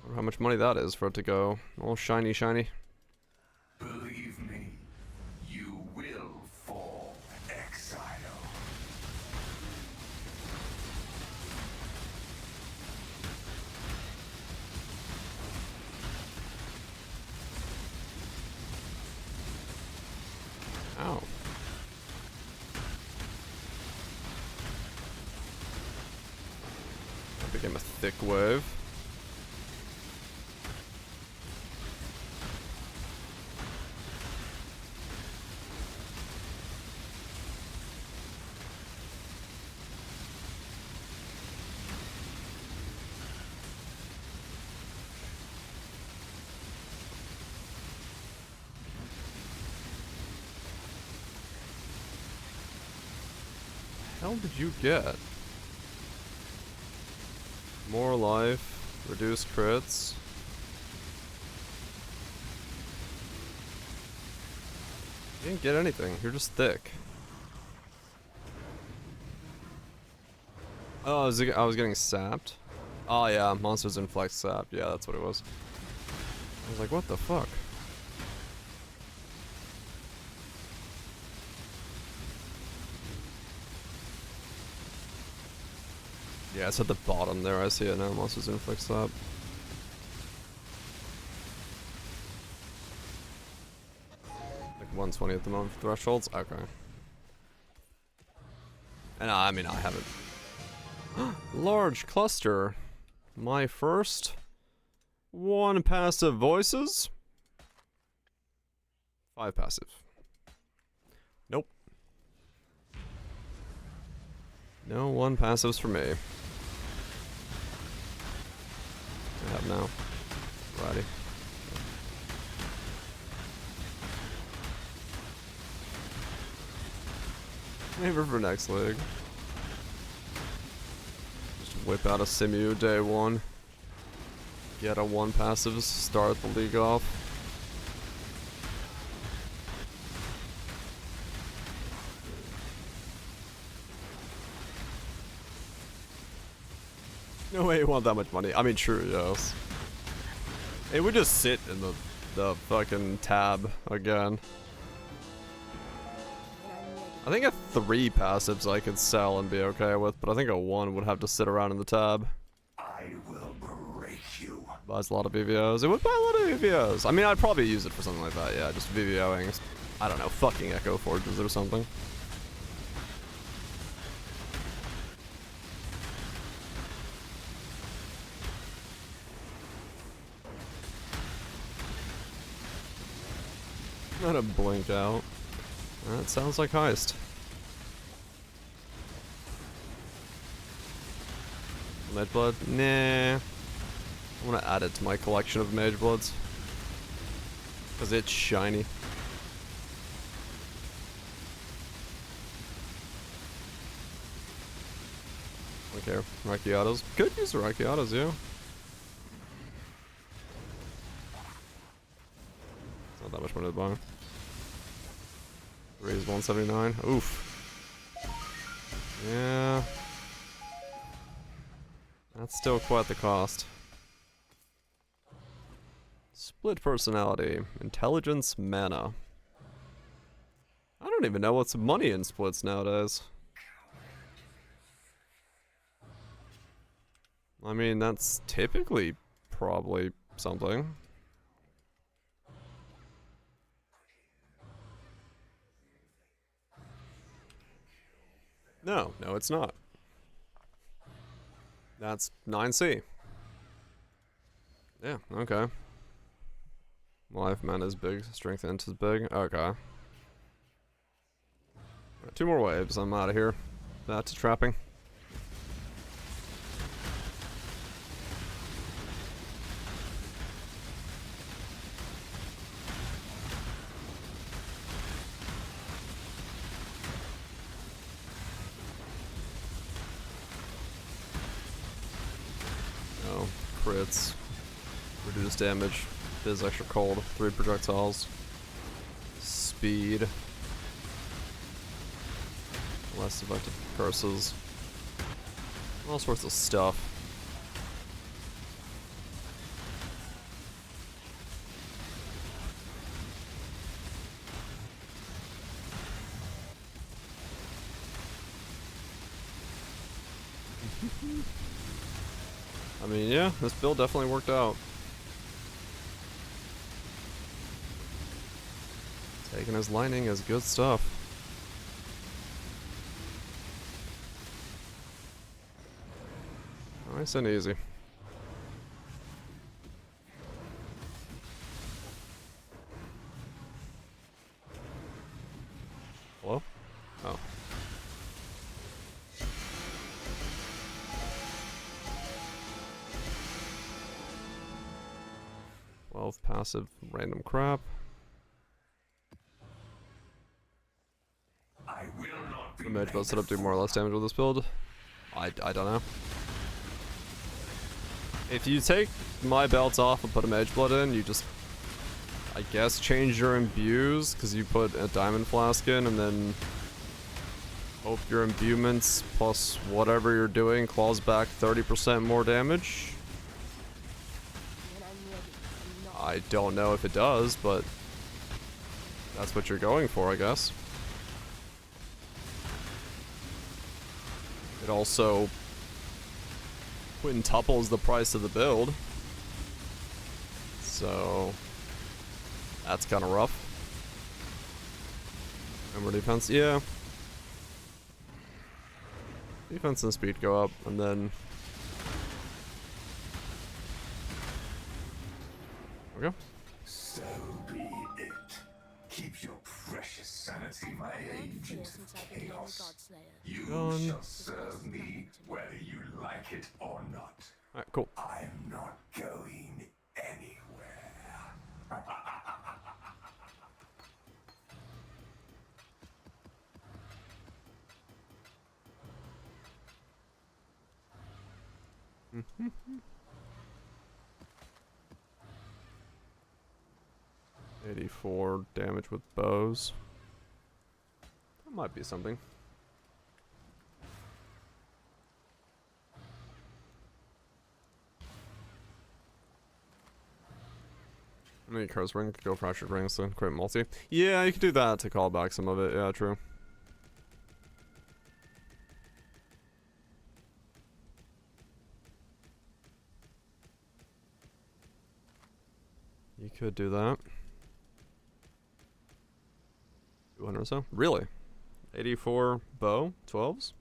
Wonder how much money that is for it to go all shiny shiny. Believe me, you will fall, exile. Ow. That became a thick wave. Hell did you get? More life, reduced crits. You didn't get anything, you're just thick. Oh, I was getting sapped? Oh yeah, monsters inflict sap. Yeah, that's what it was. I was like, what the fuck? Yeah, it's at the bottom there. I see it now. Monsters inflict slap. Like 120 at the moment for thresholds? Okay. And I mean, I haven't. Large cluster. My first 1 passive voices. 5 passive. Nope. No 1 passives for me. I have now. Righty. Maybe for next league. Just whip out a Simu day 1. Get a 1 passives, start the league off. No way you want that much money. I mean, true, yes. It would just sit in the fucking tab again. I think a 3 passives I could sell and be okay with, but I think a 1 would have to sit around in the tab. I will break you. Buys a lot of VVOs. It would buy a lot of VVOs. I mean, I'd probably use it for something like that, yeah. Just VVOing, I don't know, fucking Echo Forges or something. Not a blink out. That sounds like heist. Mage Blood? Nah. I want to add it to my collection of Mage Bloods. Because it's shiny. Okay, Rakiatos. Could use the Rakiatos, yeah. It's not that much money to buy. 3 is 179. Oof. Yeah. That's still quite the cost. Split personality. Intelligence, mana. I don't even know what's money in splits nowadays. I mean, that's typically probably something. No, it's not. That's 9C. Yeah, okay. Life mana is big, strength int is big. Okay. 2 more waves, I'm out of here. Back to trapping. Oh, crits. Reduce damage. Fizz extra cold. 3 projectiles. Speed. Less effective curses. All sorts of stuff. I mean, yeah, this build definitely worked out. Taking his lightning is good stuff. Nice and easy. Hello? Oh. Passive random crap. I will not be The mage build setup do more or less damage with this build? I don't know. If you take my belts off and put a mage blood in, you just, I guess, change your imbues, because you put a diamond flask in and then hope your imbuements plus whatever you're doing claws back 30% more damage. I don't know if it does, but that's what you're going for, I guess. It also quintuples the price of the build. So that's kind of rough. Remember defense? Yeah. Defense and speed go up, and then there we go. So be it. Keep your precious sanity, my agent of chaos. You Gone. shall serve me whether you like it or not. Alright, cool. I'm not going anywhere. Mm-hmm. 84 damage with bows. That might be something. I mean, curse ring could go fractured rings to create multi. Yeah, you could do that to call back some of it. Yeah, true. You could do that. 200 or so? Really? 84 bow? 12s?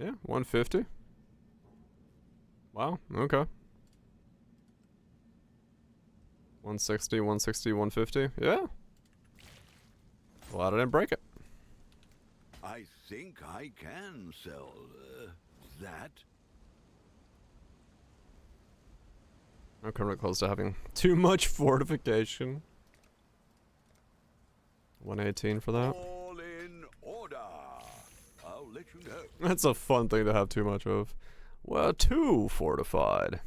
Yeah, 150. Wow, okay. 160, 160, 150. Yeah. Glad I didn't break it. I think I can sell that. I'm currently close to having too much fortification. 118 for that. All in order. I'll let you know. That's a fun thing to have too much of. Well, 2 fortified.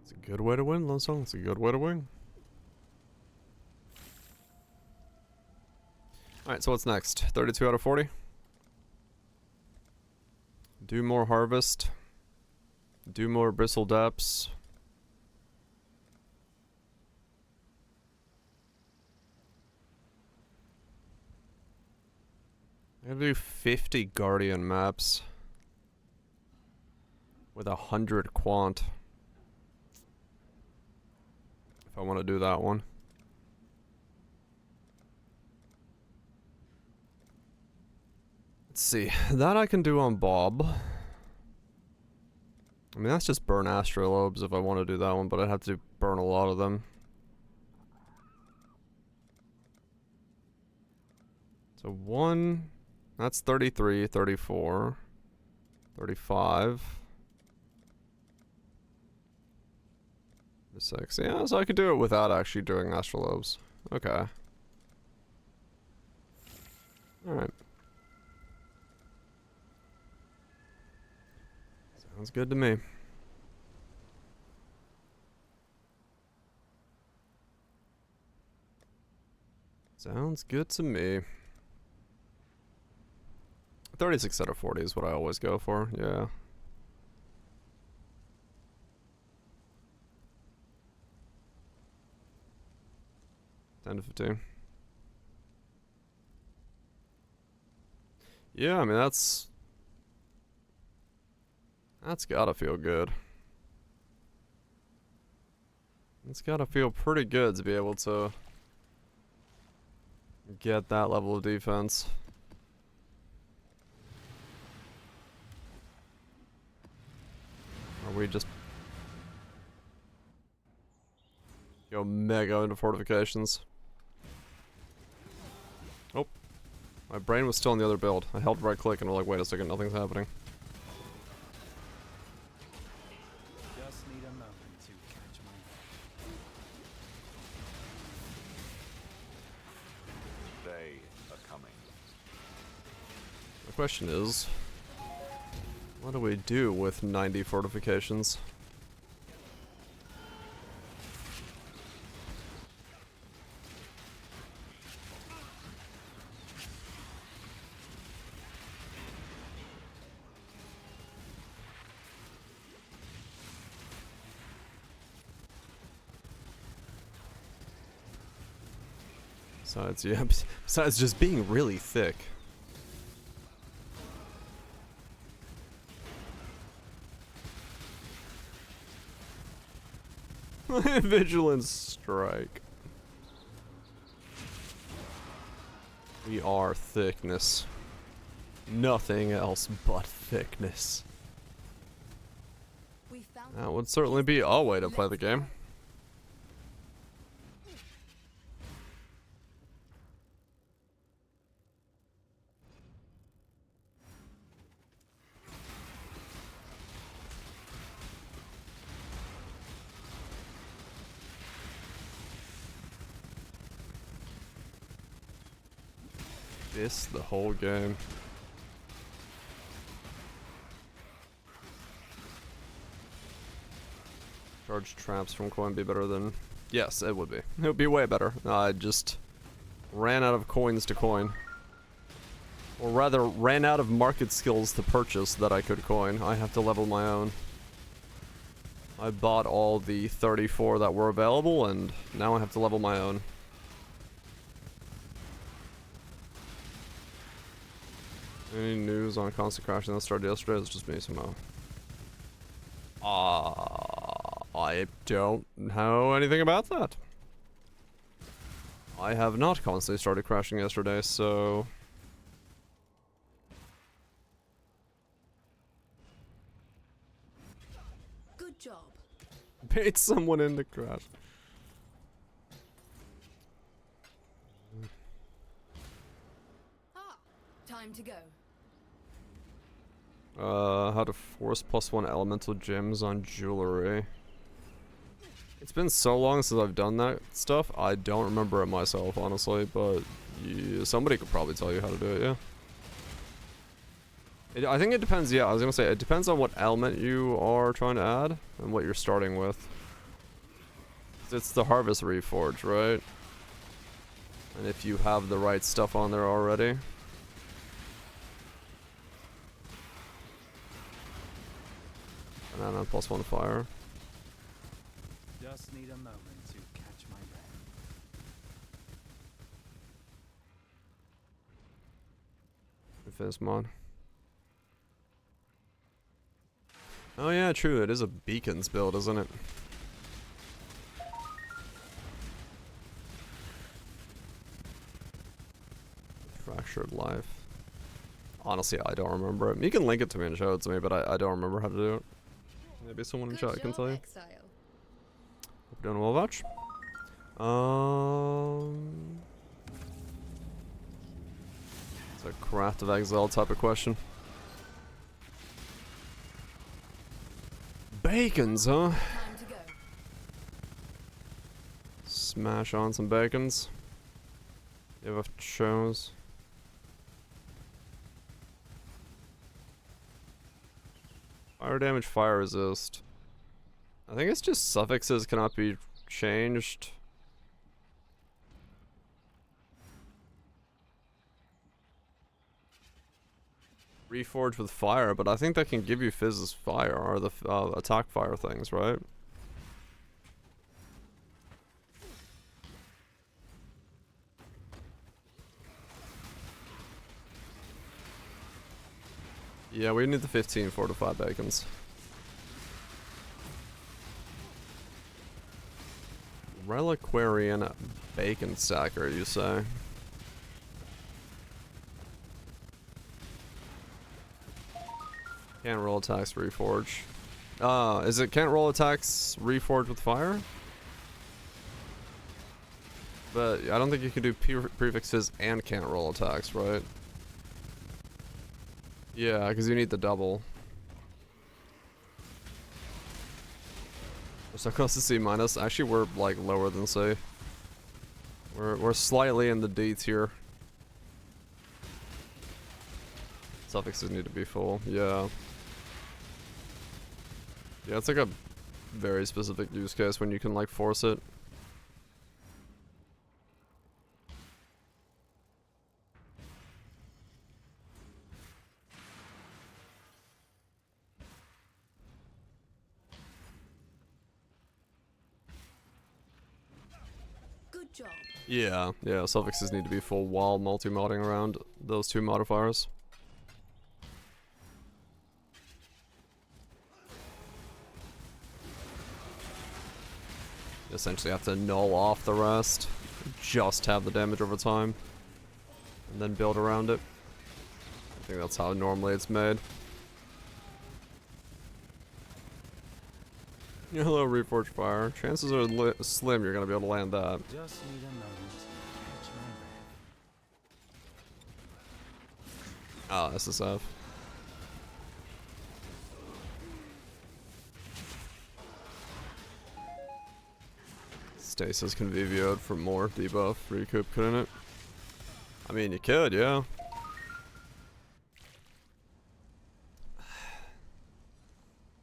It's a good way to win, Lonsong. It's a good way to win. Alright, so what's next? 32 out of 40? Do more harvest. Do more bristle depths. I gotta do 50 guardian maps. With 100 quant. If I want to do that one. Let's see. That I can do on Bob. I mean, that's just burn astrolobes if I want to do that one, but I'd have to burn a lot of them. So 1, that's 33, 34, 35. 6. Yeah, so I could do it without actually doing astrolobes. Okay. Alright. Sounds good to me. Sounds good to me. 36 out of 40 is what I always go for, yeah. $10 to 15. Yeah, I mean that's gotta feel good. It's gotta feel pretty good to be able to get that level of defense. Or we just go mega into fortifications. Oh. My brain was still in the other build. I held right click and was like, wait a second, nothing's happening. Just need a moment to catch my breath. They are coming. The question is, what do we do with 90 fortifications? Besides, yeah, besides just being really thick. Vigilance strike. We are thickness. Nothing else but thickness. We found That would certainly be a way to play the game. This the whole game. Charge traps from coin be better than... Yes, it would be. It would be way better. I just ran out of coins to coin. Or rather, ran out of market skills to purchase that I could coin. I have to level my own. I bought all the 34 that were available, and now I have to level my own. Any news on constant crashing that started yesterday? It's just me somehow. I don't know anything about that. I have not constantly started crashing yesterday, so... Good job. Bait someone into crash. Ah, time to go. How to force +1 elemental gems on jewelry. It's been so long since I've done that stuff, I don't remember it myself, honestly, but yeah, somebody could probably tell you how to do it, yeah. I think it depends, yeah, I was gonna say, it depends on what element you are trying to add, and what you're starting with. It's the Harvest Reforge, right? And if you have the right stuff on there already. Banana +1 fire. Just need a moment to catch my breath. Fizz mod. Oh yeah, true. It is a beacons build, isn't it? Fractured life. Honestly, I don't remember it. You can link it to me and show it to me, but I don't remember how to do it. Maybe someone in Good chat can job, tell you. Exile. Hope you're doing well, Vatch. It's a Craft of Exile type of question. Bacons, huh? Time to go. Smash on some bacons. You have chose. Fire damage, fire resist. I think it's just suffixes cannot be changed. Reforge with fire, but I think that can give you Fizz's fire, or the attack fire things, right? Yeah, we need the 15 fortified bacons. Reliquarian bacon stacker, you say? Can't roll attacks, reforge. Is it can't roll attacks, reforge with fire? But I don't think you can do prefixes and can't roll attacks, right? Yeah, because you need the double. We're so close to C minus. Actually, we're like lower than C. We're slightly in the D tier. Suffixes need to be full. Yeah. Yeah, it's like a very specific use case when you can like force it. Good job. Yeah, suffixes need to be full while multi-modding around those two modifiers. You essentially have to null off the rest, just have the damage over time, and then build around it. I think that's how normally it's made. Hello, Reforged Fire. Chances are slim you're gonna be able to land that. Just need a moment to catch my breath. Ah, SSF. Stasis can be VO'd for more debuff recoup, couldn't it? I mean, you could, yeah.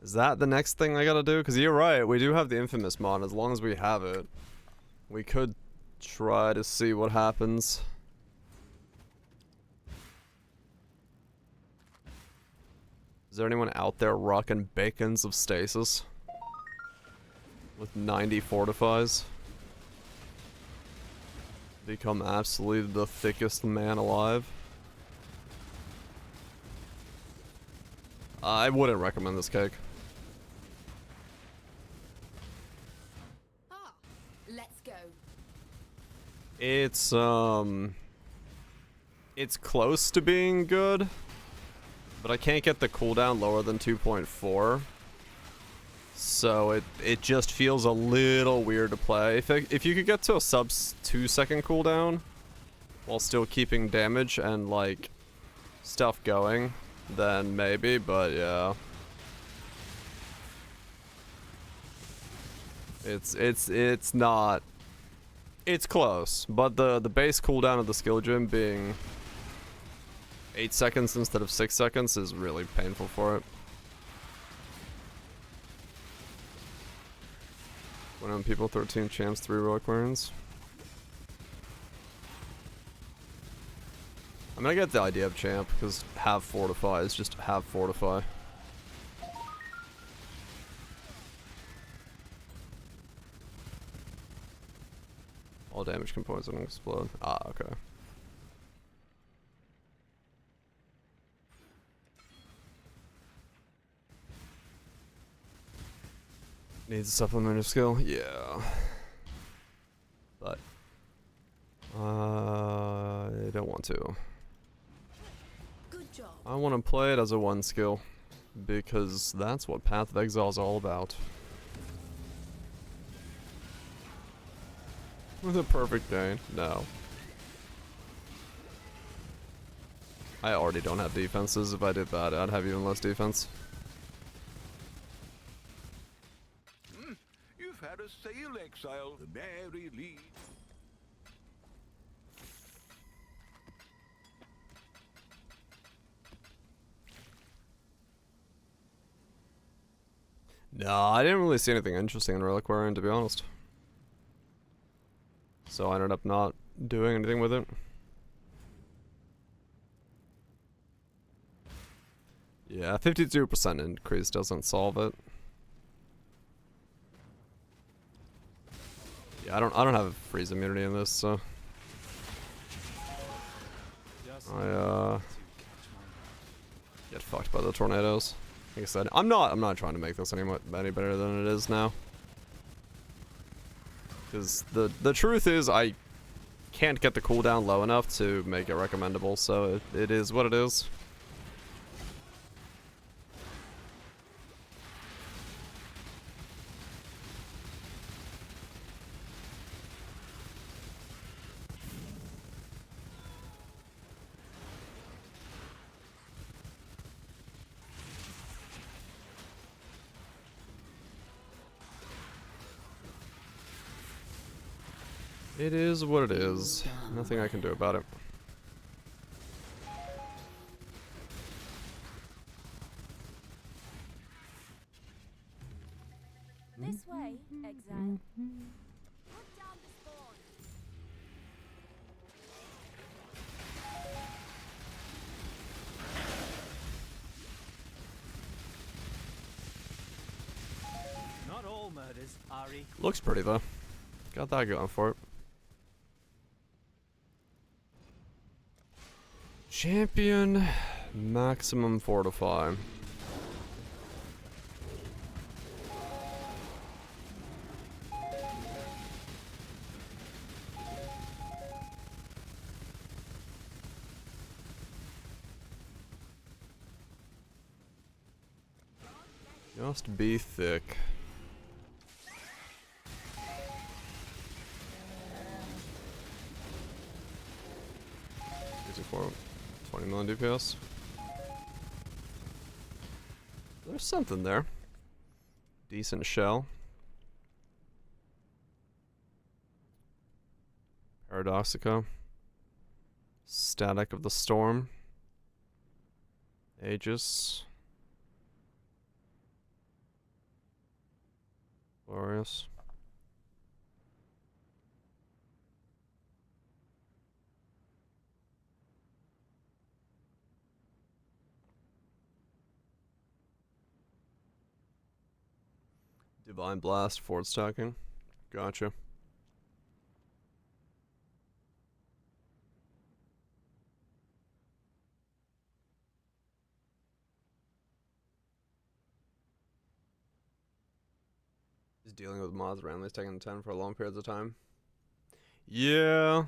Is that the next thing I gotta do? Because you're right, we do have the Infamous mod. As long as we have it, we could try to see what happens. Is there anyone out there rocking bacons of stasis? With 90 fortifies? Become absolutely the thickest man alive? I wouldn't recommend this cake. It's close to being good, but I can't get the cooldown lower than 2.4. So it just feels a little weird to play. If you could get to a sub 2-second cooldown while still keeping damage and like stuff going, then maybe, but yeah. It's not, it's close, but the base cooldown of the skill gem being 8 seconds instead of 6 seconds is really painful for it. When on people 13 champs 3 relic wearings. I mean, I get the idea of champ because have fortify is just have fortify. All damage can poison and explode. Ah, okay. Needs a supplemental skill? Yeah. But I don't want to. Good job. I want to play it as a 1 skill because that's what Path of Exile is all about. With a perfect gain? No. I already don't have defenses. If I did that, I'd have even less defense. You've had a sail, exile. The merry lead. No, I didn't really see anything interesting in Reliquarian, to be honest. So I ended up not doing anything with it. Yeah, 52% increase doesn't solve it. Yeah, I don't have freeze immunity in this, so Just I to catch my get fucked by the tornadoes. Like I said, I'm not trying to make this any better than it is now. Because the truth is I can't get the cooldown low enough to make it recommendable, so it is what it is. It is what it is. Nothing I can do about it. This way, exile. Put down the spawn. Not all murders are equal. Looks pretty though. Got that going for it. Champion maximum fortify. Just be thick. For 20 million DPS. There's something there. Decent shell. Paradoxica. Static of the Storm. Aegis. Glorious. Divine Blast, forward stacking. Gotcha. Is dealing with mods randomly taking 10 for long periods of time. Yeah.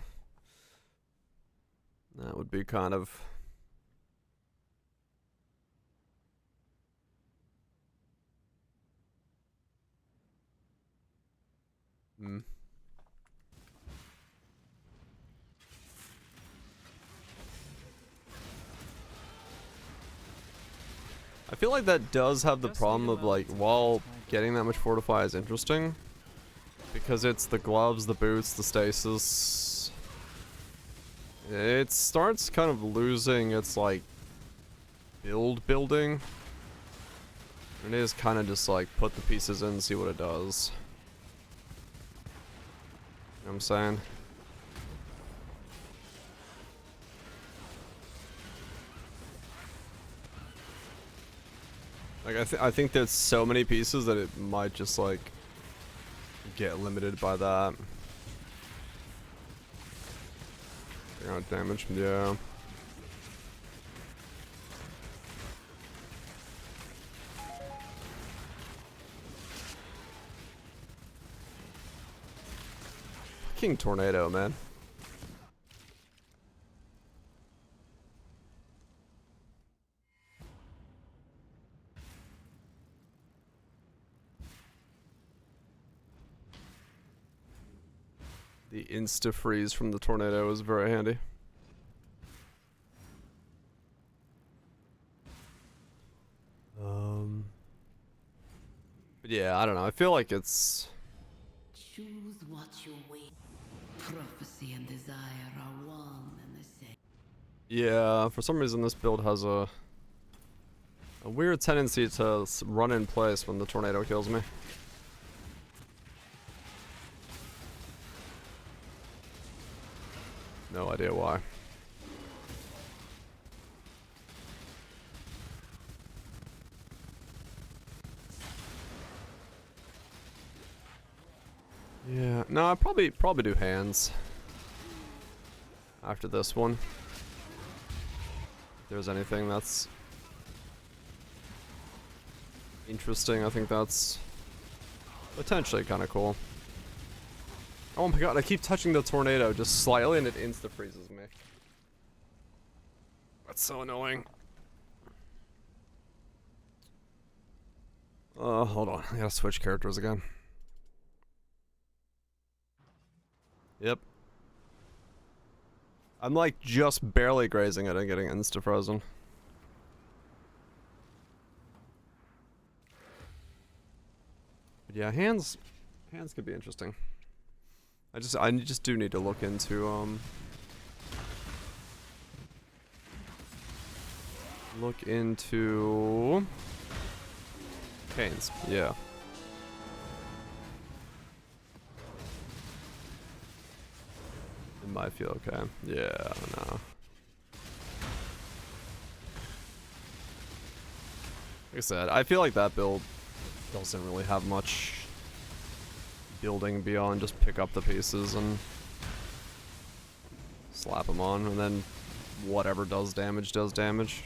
That would be kind of... Hmm. I feel like that does have the Just problem need a of, like, moment to while catch my breath. getting that much fortify is interesting, because it's the gloves, the boots, the stasis, it starts kind of losing its, like, building. It is kind of just, like, put the pieces in and see what it does. You know what I'm saying? Like, I think there's so many pieces that it might just, like, get limited by that. Damage, yeah. Fucking tornado, man. The insta-freeze from the tornado is very handy. But yeah, I don't know. I feel like it's... Choose what you wait. Prophecy and desire are one and the same. Yeah, for some reason this build has a weird tendency to run in place when the tornado kills me. No idea why. Yeah, no, I probably do hands after this one. If there's anything that's interesting, I think that's potentially kind of cool. Oh my god, I keep touching the tornado just slightly and it insta-freezes me. That's so annoying. Hold on. I gotta switch characters again. Yep. I'm like just barely grazing it and getting insta-frozen. But yeah, hands could be interesting. I just do need to look into canes. Yeah. It might feel okay. Yeah, no. Like I said, I feel like that build doesn't really have much building beyond just pick up the pieces and slap them on, and then whatever does damage does damage.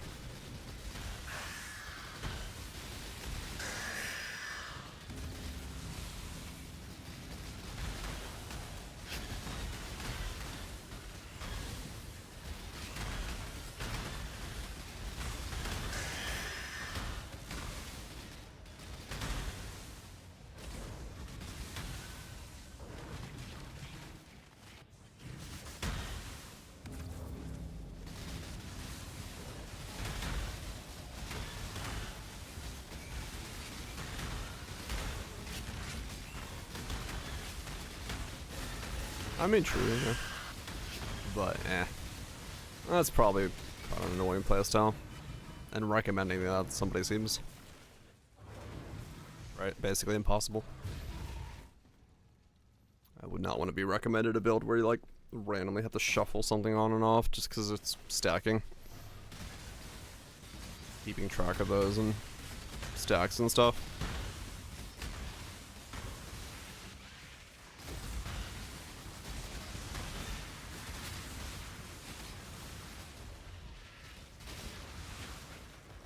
I mean, true, yeah. But, that's probably an annoying playstyle. And recommending that somebody seems... right, basically impossible. I would not want to be recommended a build where you, like, randomly have to shuffle something on and off just because it's stacking. Keeping track of those and stacks and stuff.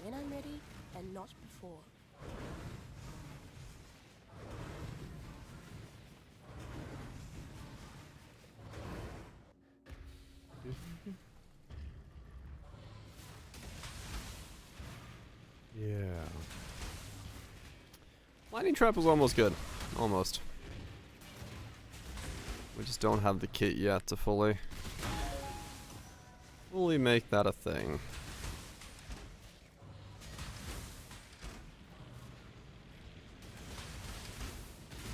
When I'm ready, and not before. Lightning trap was almost good. Almost. We just don't have the kit yet to fully make that a thing.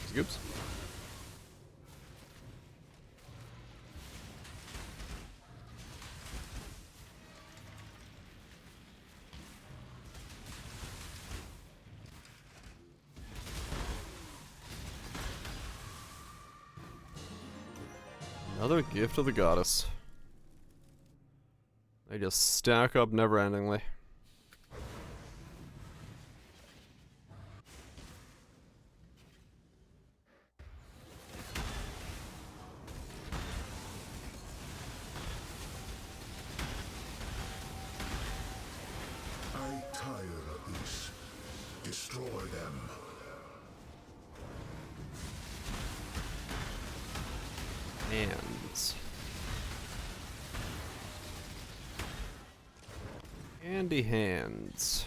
Scoops. Another gift of the goddess. They just stack up never-endingly. I tire of this. Destroy them. Hands. Handy hands.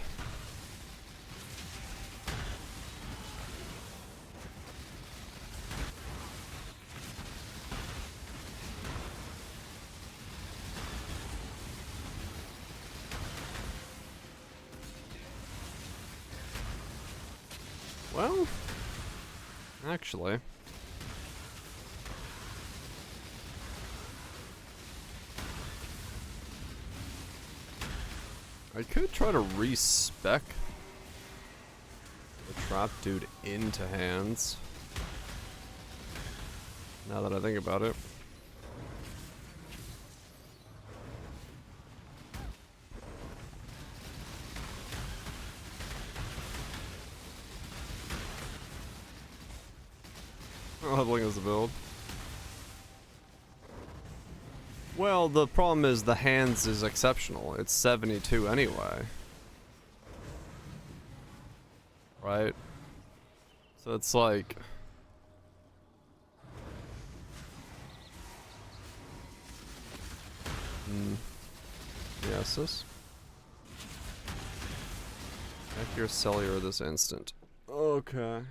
Well, actually, I could try to respec the trap dude into hands. Now that I think about it. Leveling is the build. Well, the problem is the hands is exceptional. It's 72 anyway. Right? So it's like... Yes, this? Check your cellular this instant. Okay.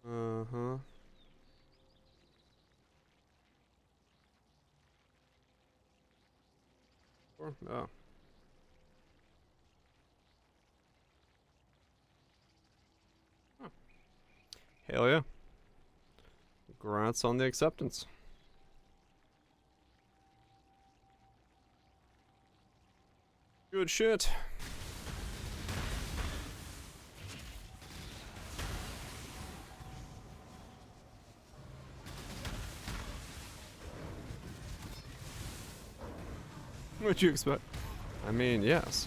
Uh-huh. Oh. Huh. Hell yeah. Congrats on the acceptance. Good shit. What'd you expect? I mean, yes.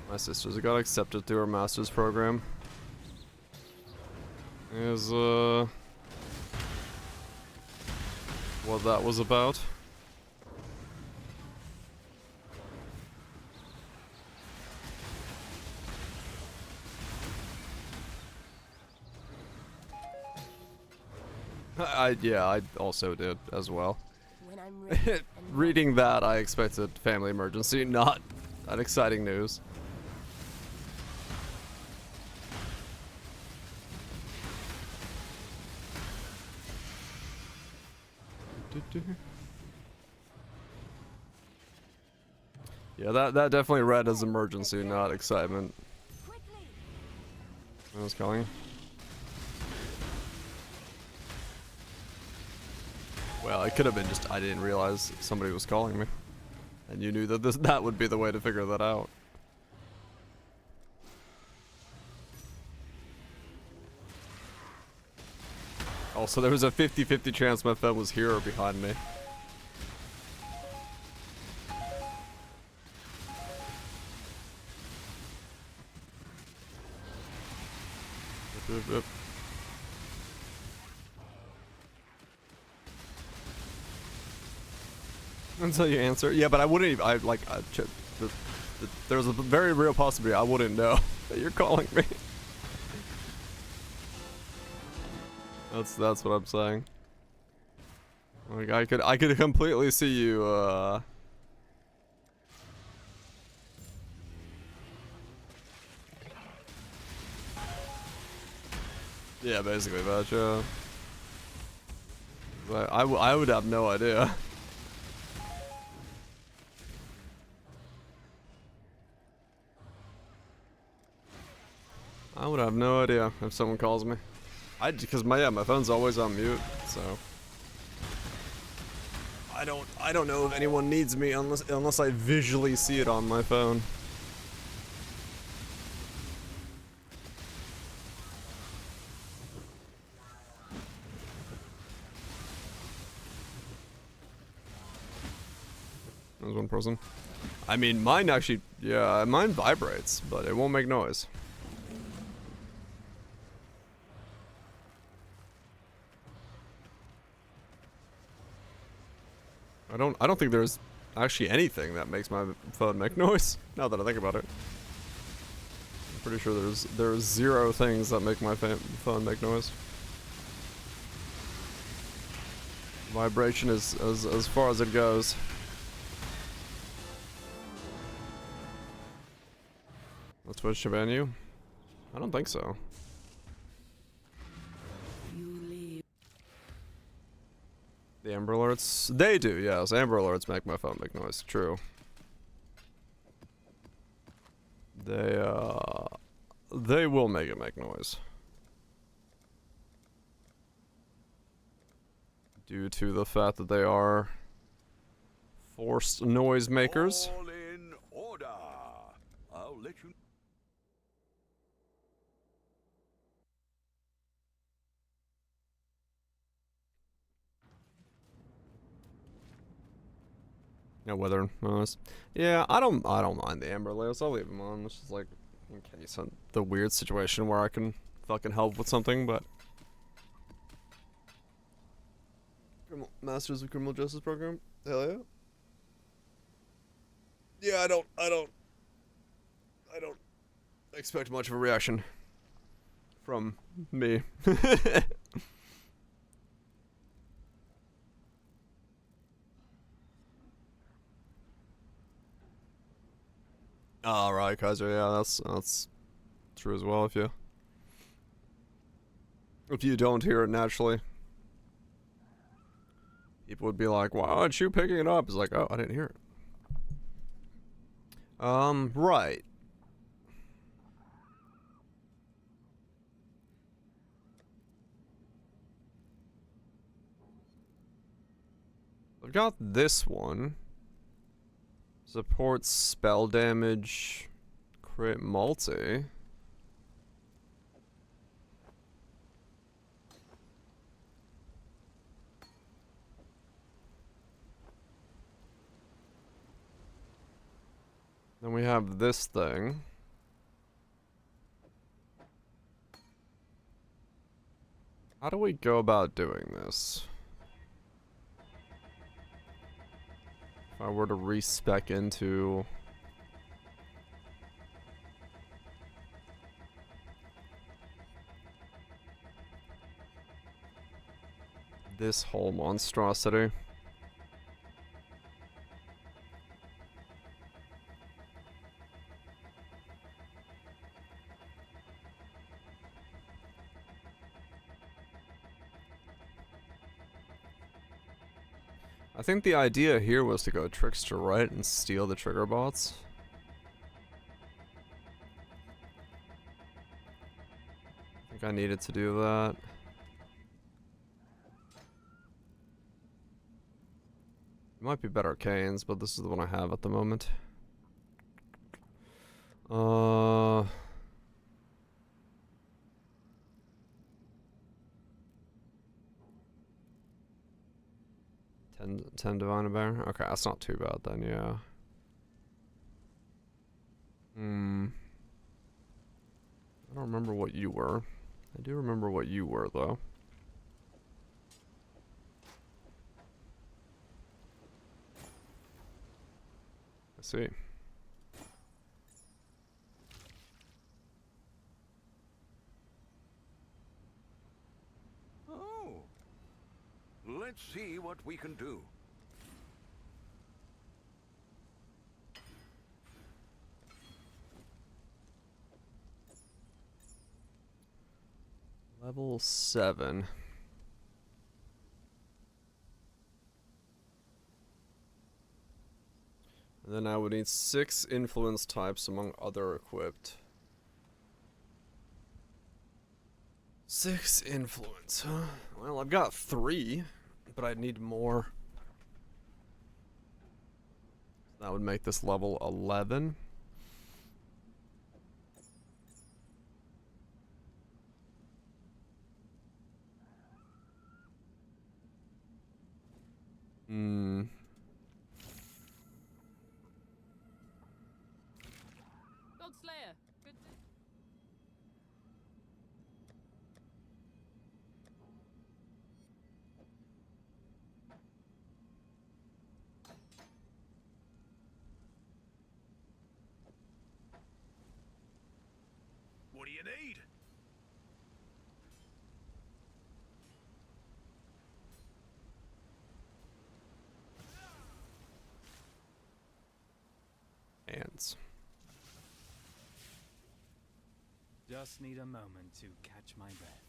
My sisters got accepted through our master's program. Is, what that was about. Yeah, I also did as well. When I'm ready and Reading that, I expected family emergency, not that exciting news. Yeah, that definitely read as emergency, not excitement. Quickly. I was calling. Well, it could have been just I didn't realize somebody was calling me, and you knew that that would be the way to figure that out. Also, there was a 50-50 chance my friend was here or behind me. Yep. Until you answer. Yeah, but I wouldn't even, there's a very real possibility I wouldn't know that you're calling me. That's what I'm saying. Like I could completely see you yeah, basically that, yeah. But I would have no idea. I would have no idea if someone calls me. Because my phone's always on mute, so I don't know if anyone needs me unless I visually see it on my phone. There's one person. I mean, mine actually, yeah, mine vibrates, but it won't make noise. I don't think there's actually anything that makes my phone make noise, now that I think about it. I'm pretty sure there's zero things that make my phone make noise. Vibration is as far as it goes. Let's switch to menu? I don't think so. The Amber Alerts? They do, yes. Amber Alerts make my phone make noise. True. They will make it make noise. Due to the fact that they are forced noise makers. All in order. I'll let you. Yeah, weather noise. Yeah, I don't mind the Amber Alerts. I'll leave them on. It's just like in case of the weird situation where I can fucking help with something, but Masters of Criminal Justice Program? Hell yeah. Yeah, I don't expect much of a reaction from me. Alright, Kaiser, yeah, that's true as well if you don't hear it naturally. People would be like, why aren't you picking it up? It's like, oh, I didn't hear it. Right. I've got this one. Supports spell damage, crit multi. Then we have this thing. How do we go about doing this? If I were to respec into this whole monstrosity. I think the idea here was to go Trickster right and steal the trigger bots. I think I needed to do that. It might be better Canes, but this is the one I have at the moment. 10 Divine Bear? Okay, that's not too bad then, yeah. I don't remember what you were. I do remember what you were, though. I see. Oh. Let's Let's see what we can do. Level 7. And then I would need 6 influence types among other equipped. 6 influence, huh? Well, I've got 3, but I'd need more. That would make this level 11. Godslayer, good day. What do you need? Hands. Just need a moment to catch my breath.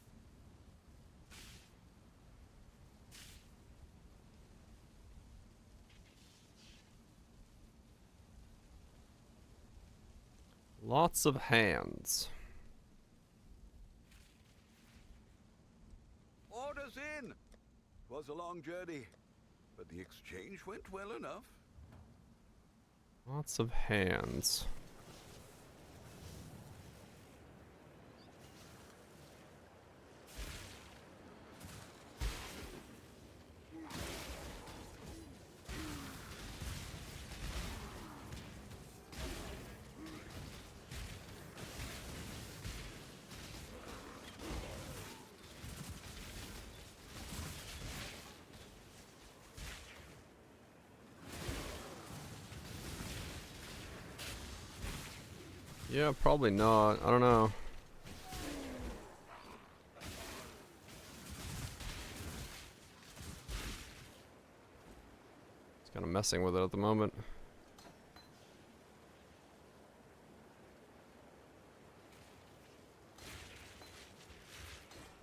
Lots of hands. Orders in! 'Twas a long journey, but the exchange went well enough. Lots of hands. Yeah, probably not. I don't know. It's kind of messing with it at the moment.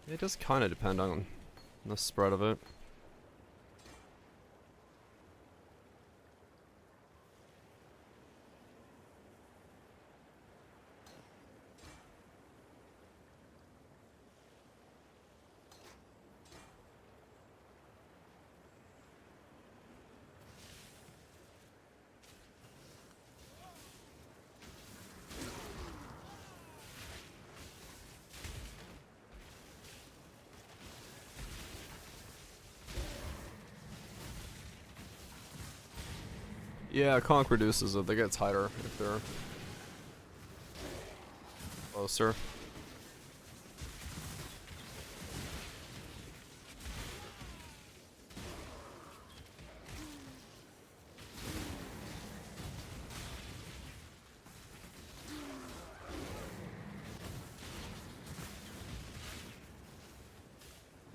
It does kind of depend on the spread of it. Yeah, conch reduces it. They get tighter if they're closer.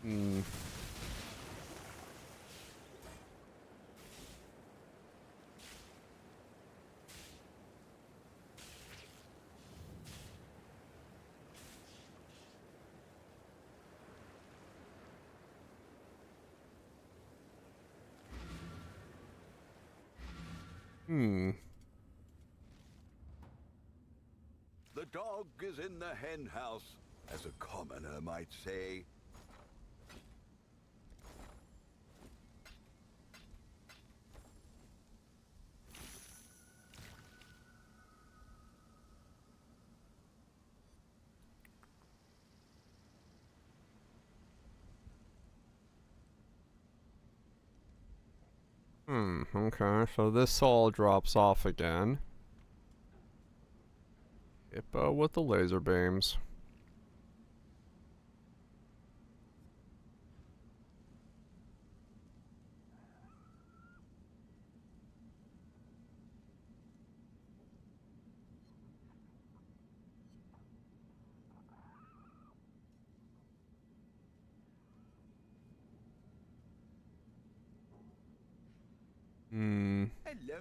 Hmm. Hmm. The dog is in the hen house, as a commoner might say. Okay, so this all drops off again. Hippo with the laser beams. Hmm. Hello.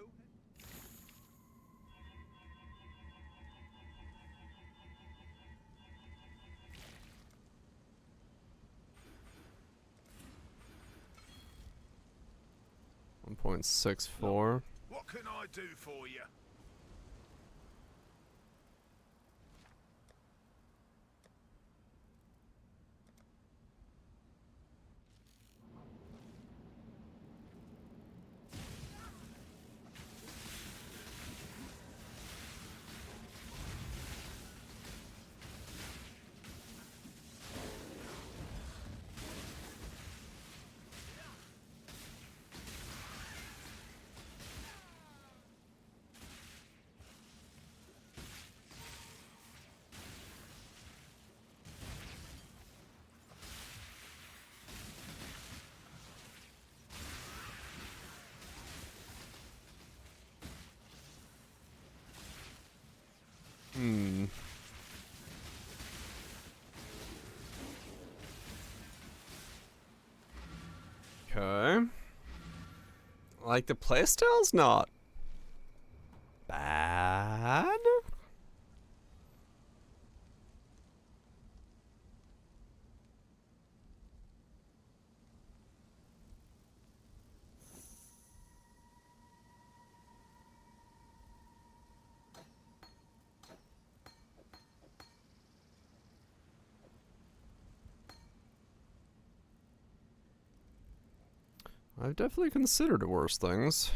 1.64. What can I do for you? Hmm. Okay. Like, the playstyle's not bad. I've definitely considered worse things.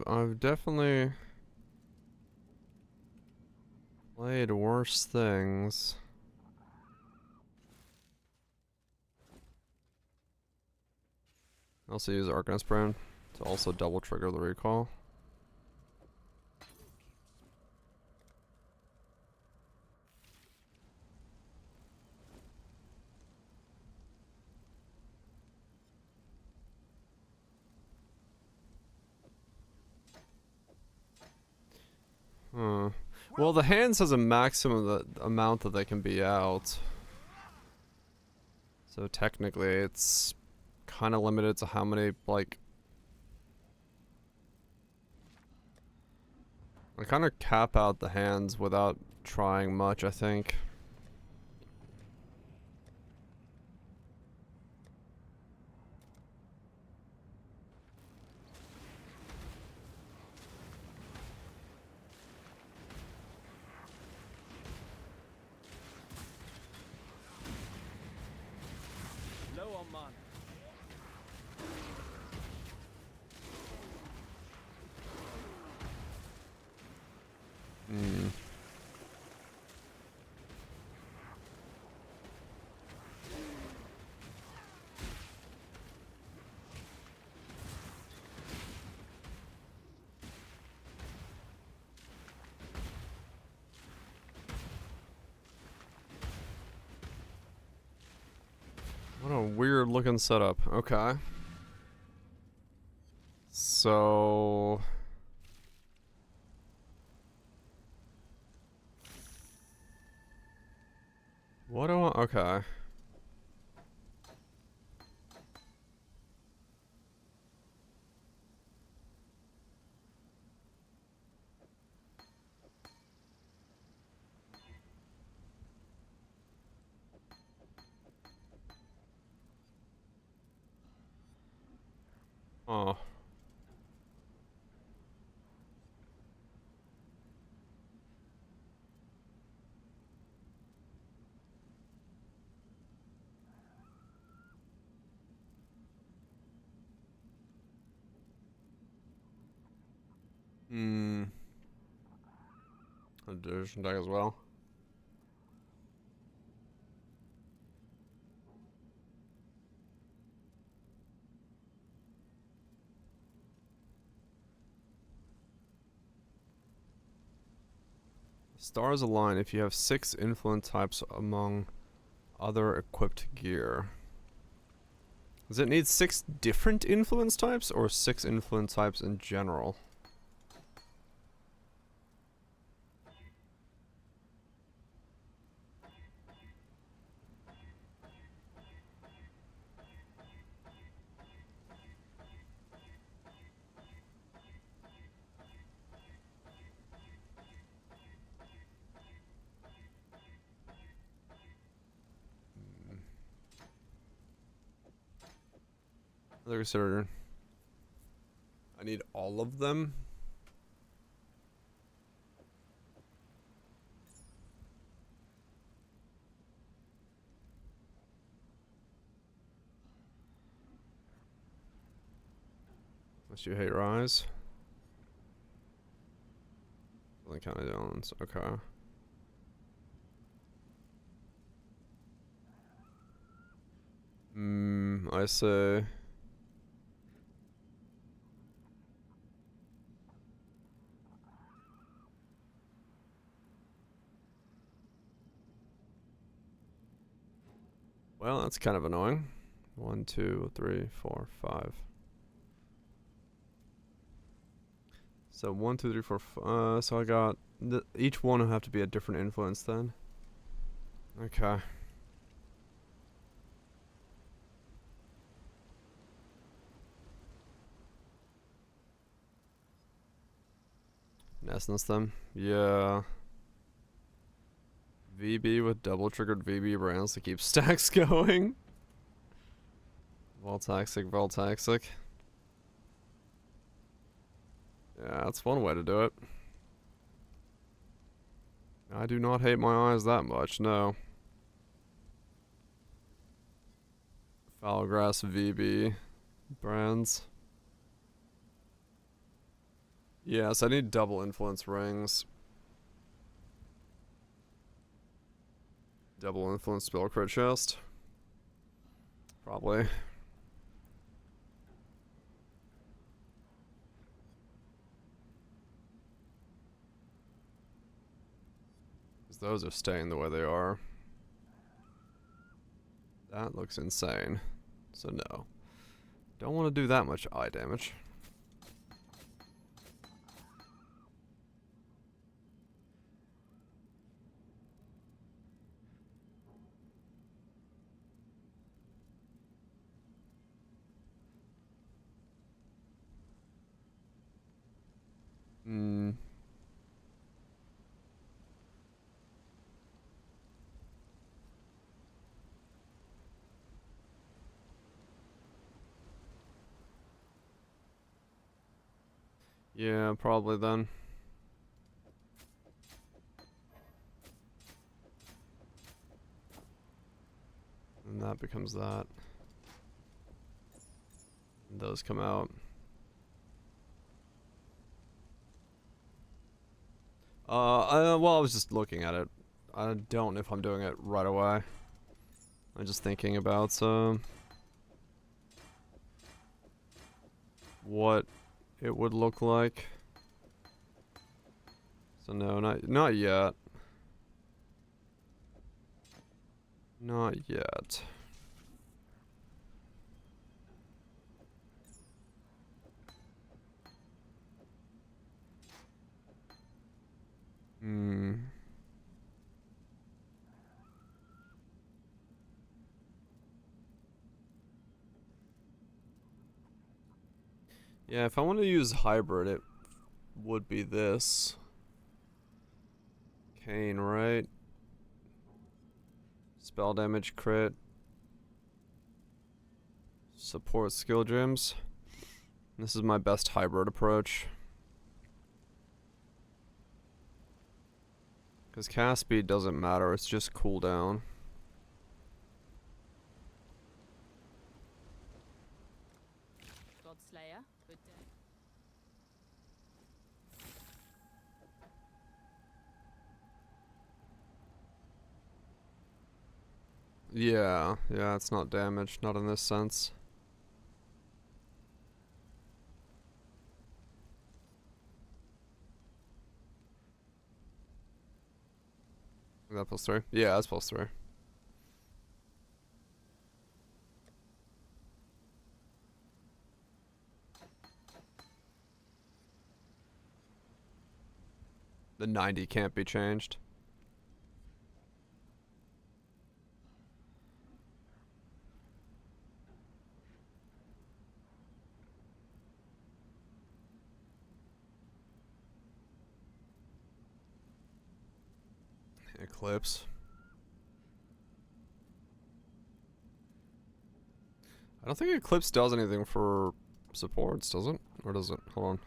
I've definitely played worse things. I also use Arcanist Brand to also double trigger the recall. Huh. Well, the hands has a maximum amount that they can be out. So technically it's kind of limited to how many, like... I kind of cap out the hands without trying much, I think. Low on mana. Hmm. What a weird looking setup. Okay. So... What do I... Okay. Oh. Hmm. A division deck as well. Stars align if you have 6 influence types among other equipped gear. Does it need 6 different influence types or 6 influence types in general? Other consider. I need all of them. Unless you hate Rise. Only kind of don't. Okay. I say. Well, that's kind of annoying. 1, 2, 3, 4, 5. So 1, 2, 3, 4. So I got each one will have to be a different influence then. Okay. Essence them. Yeah. VB with double triggered VB brands to keep stacks going. Voltaxic, Voltaxic. Yeah, that's one way to do it. I do not hate my eyes that much, no. Foulgrass VB brands. Yes, I need double influence rings. Double influence spell crit chest. Probably. Because those are staying the way they are. That looks insane. So no. Don't want to do that much eye damage. Yeah, probably then. And that becomes that. And those come out. Well, I was just looking at it. I don't know if I'm doing it right away. I'm just thinking about, what it would look like. So no, not yet. Not yet. Yeah, if I want to use hybrid, it would be this. Kane, right? Spell damage crit. Support skill gems. This is my best hybrid approach. Because cast speed doesn't matter, it's just cooldown. Godslayer, good day. Yeah, it's not damaged, not in this sense. Is that +3? Yeah, that's +3. The 90 can't be changed. Eclipse. I don't think Eclipse does anything for supports, does it? Or does it? Hold on.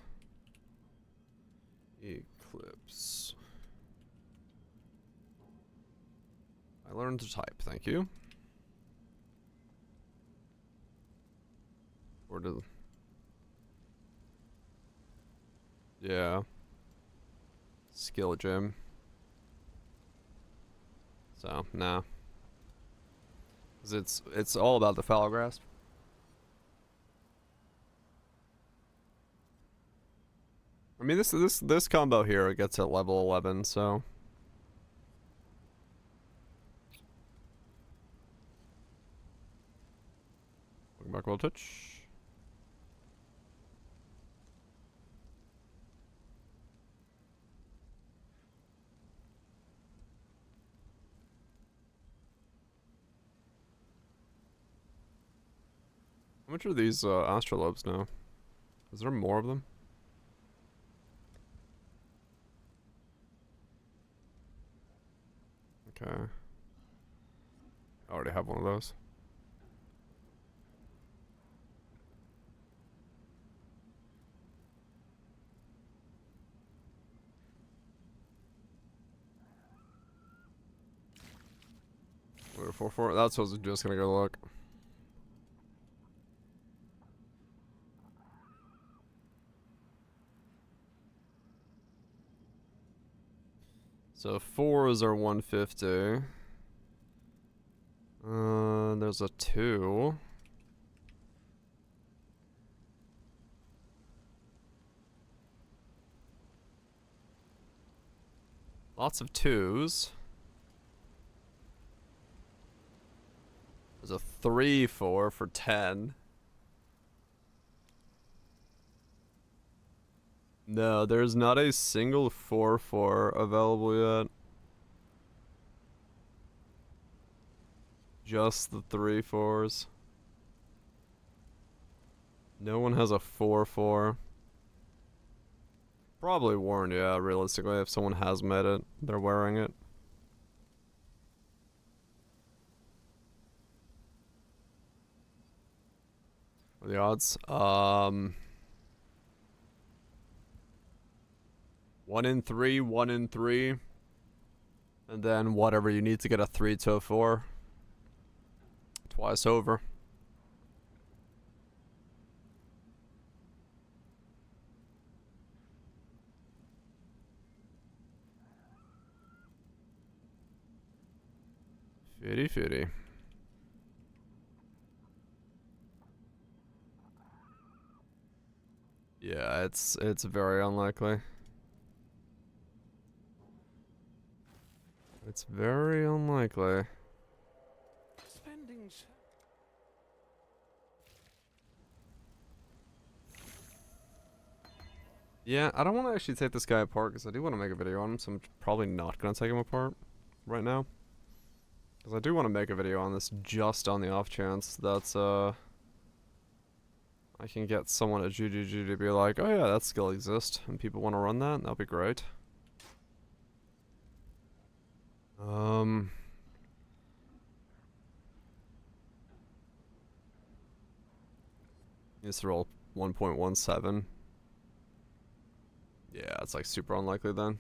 Eclipse. I learned to type, thank you. Or does... Yeah. Skill gem. So, nah. 'Cause it's all about the foul grasp. I mean, this combo here, it gets at level 11, so... Welcome back, World Touch. How much are these astrolobes now? Is there more of them? Okay. I already have one of those. Wait, 4-4. That's what I was just gonna go look. So 4s are 150. There's a 2. Lots of 2s. There's a 3-4 for 10. No, there's not a single 4-4 available yet. Just the 3-4s. No one has a 4-4. Probably worn, yeah, realistically. If someone has made it, they're wearing it. What are the odds? 1 in 3, 1 in 3. And then whatever you need to get a 3 to a 4. Twice over. Fitty. Yeah, it's very unlikely. It's very unlikely. Spending. Yeah, I don't want to actually take this guy apart because I do want to make a video on him, so I'm probably not going to take him apart right now. Because I do want to make a video on this just on the off chance that, I can get someone at GGG to be like, oh yeah, that skill exists, and people want to run that, that'll be great. Needs to roll 1.17. Yeah, it's like super unlikely then.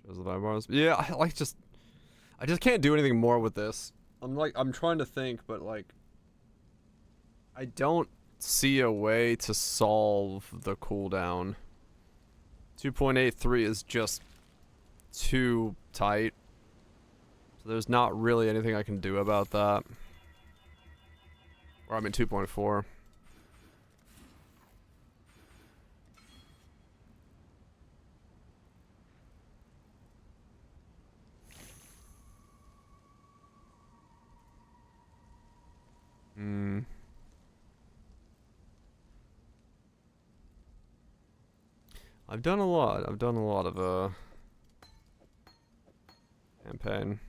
Shows the vibe bars. Yeah, I just can't do anything more with this. I'm trying to think, but like, I don't see a way to solve the cooldown. 2.83 is just too tight. So there's not really anything I can do about that. Or I mean 2.4. I've done a lot. I've done a lot of campaign.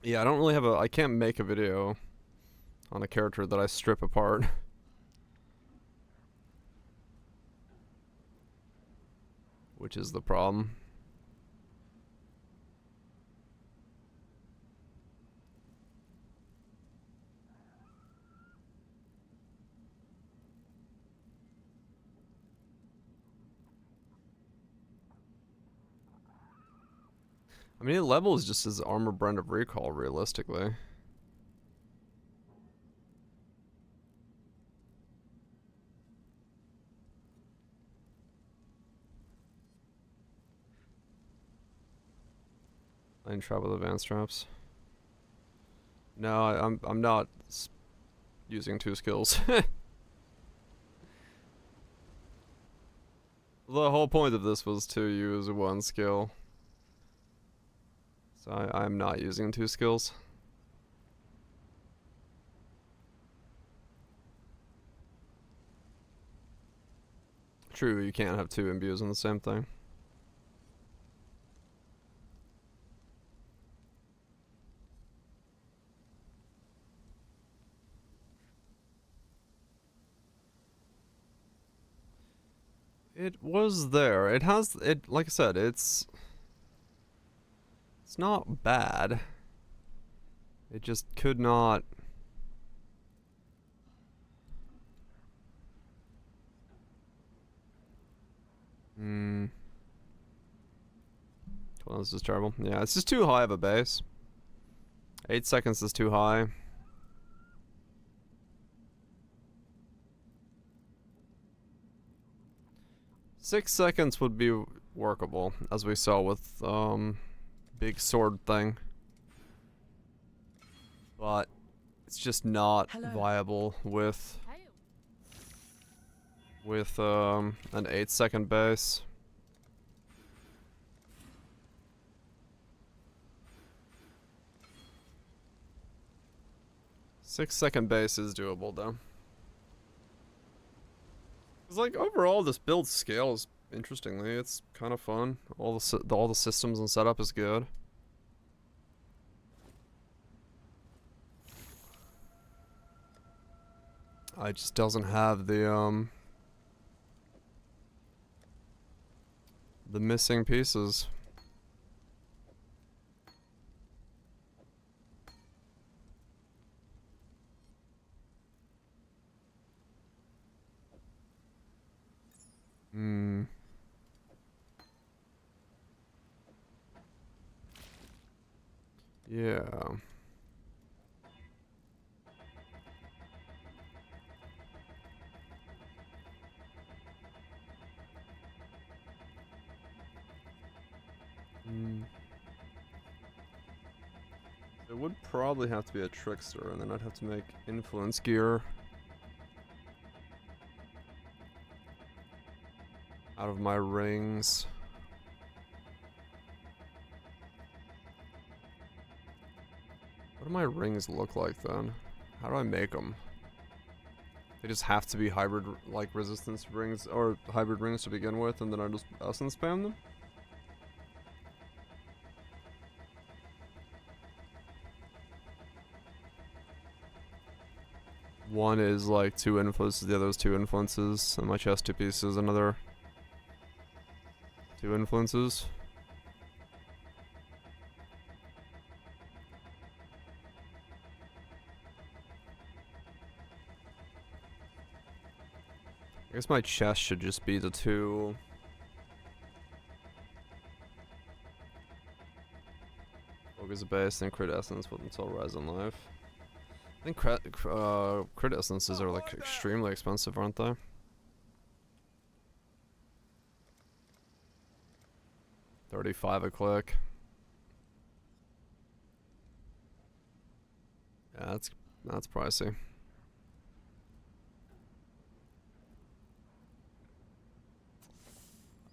Yeah, I don't really have a... I can't make a video on a character that I strip apart. Which is the problem. I mean, it levels just as armor brand of recall, realistically. Lane trap with advanced traps. No, I'm not using 2 skills. The whole point of this was to use 1 skill. So I'm not using 2 skills. True, you can't have 2 imbues on the same thing. It was there. It has it like I said, it's not bad. It just could not. Well, this is terrible. Yeah, it's just too high of a base. 8 seconds is too high. Six seconds would be workable, as we saw with big sword thing. But it's just not viable with an 8-second base. Six-second base is doable though. It's like overall this build scales interestingly. It's kind of fun. All the systems and setup is good. It just doesn't have the missing pieces. Yeah. It would probably have to be a trickster, and then I'd have to make influence gear out of my rings. What do my rings look like then? How do I make them? They just have to be hybrid, like resistance rings, or hybrid rings to begin with, and then I just essence spam them? One is like 2 influences, the other is 2 influences, and my chest 2 pieces, another 2 influences. I guess my chest should just be the 2. Focus base and crit essence with until rise in life. I think crit essences are like extremely expensive, aren't they? $35 a click. Yeah, that's pricey.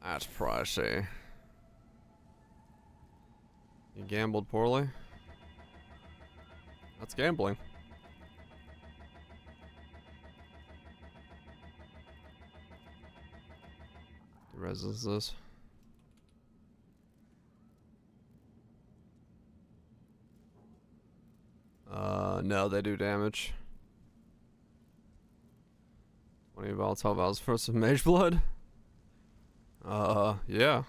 That's pricey. You gambled poorly? That's gambling. Resist this. No, they do damage. 20 volatile vows versus Mage Blood? Yeah.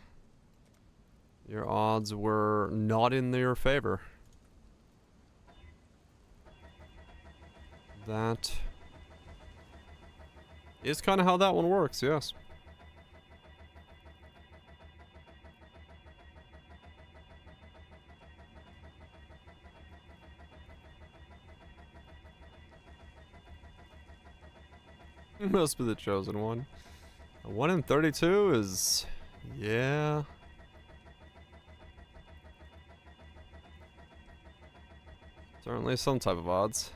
Your odds were not in your favor. That is kind of how that one works, yes. Must be the chosen one. A 1 in 32 is... yeah. Certainly some type of odds.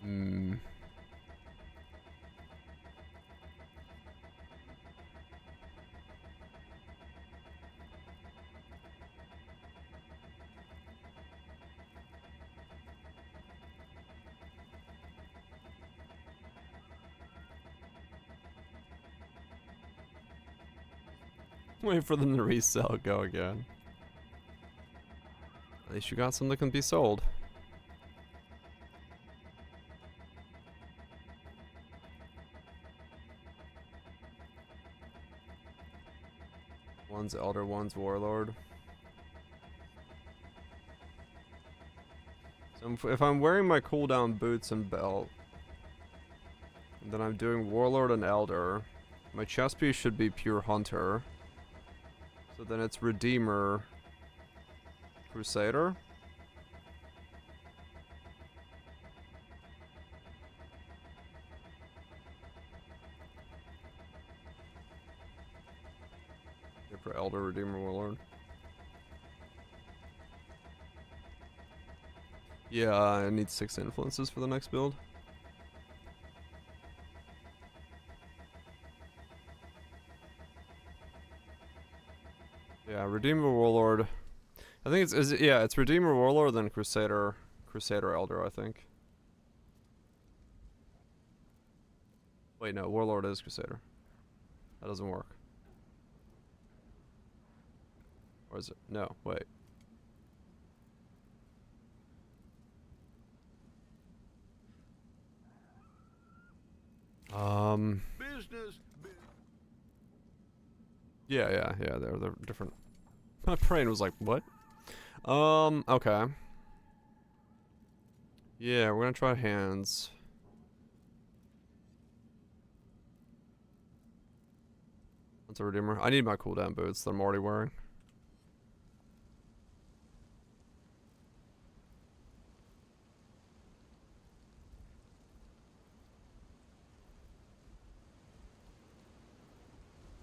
Hmm. Wait for them to resell, go again. At least you got some that can be sold. One's Elder, one's Warlord. So if I'm wearing my cooldown boots and belt, and then I'm doing Warlord and Elder, my chest piece should be pure Hunter. So then it's Redeemer, Crusader. Here for Elder, Redeemer, Warlord. Yeah, I need 6 influences for the next build. Yeah, Redeemer, Warlord. I think it's Redeemer, Warlord, then Crusader, Elder, I think. Wait, no, Warlord is Crusader. That doesn't work. Or is it? No, wait. Business. Yeah, they're different. My brain was like, what? Okay. Yeah, we're gonna try hands. That's a Redeemer. I need my cooldown boots that I'm already wearing.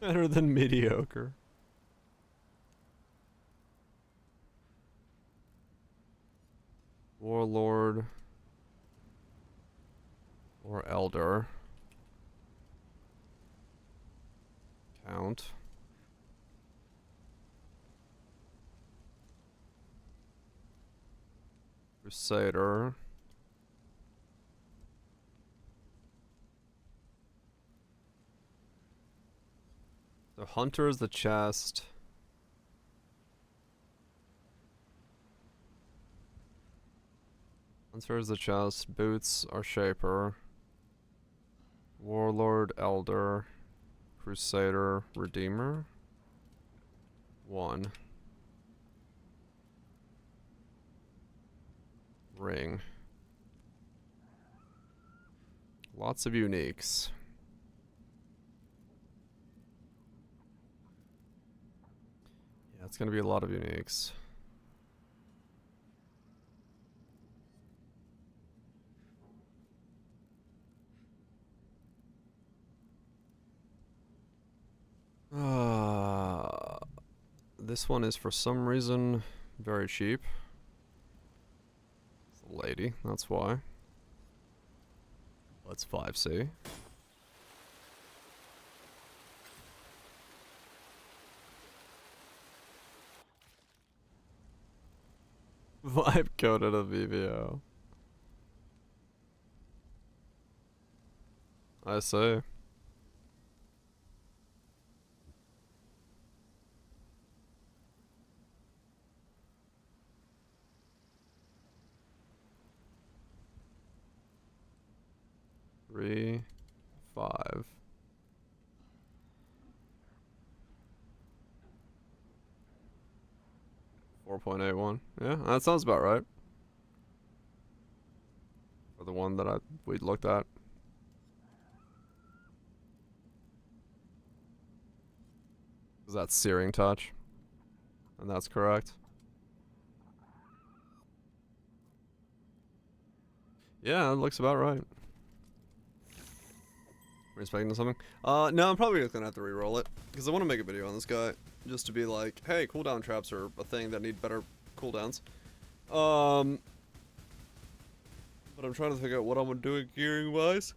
Better than mediocre. Warlord or Elder. Count. Crusader. So Hunter is the chest. Hunter is the chest. Boots are Shaper. Warlord, Elder, Crusader, Redeemer. 1. Ring. Lots of uniques. Yeah, it's gonna be a lot of uniques. This one is for some reason very cheap. It's a lady, that's why. Let's 5C. Vibe coded a VVO. I see. 3, 5. $4.81. Yeah, that sounds about right. For the one that we looked at. Is that Searing Touch? And that's correct. Yeah, it looks about right. Were you expecting something? No, I'm probably just gonna have to re-roll it. Because I want to make a video on this guy. Just to be like, hey, cooldown traps are a thing that need better cooldowns. But I'm trying to figure out what I'm doing gearing-wise.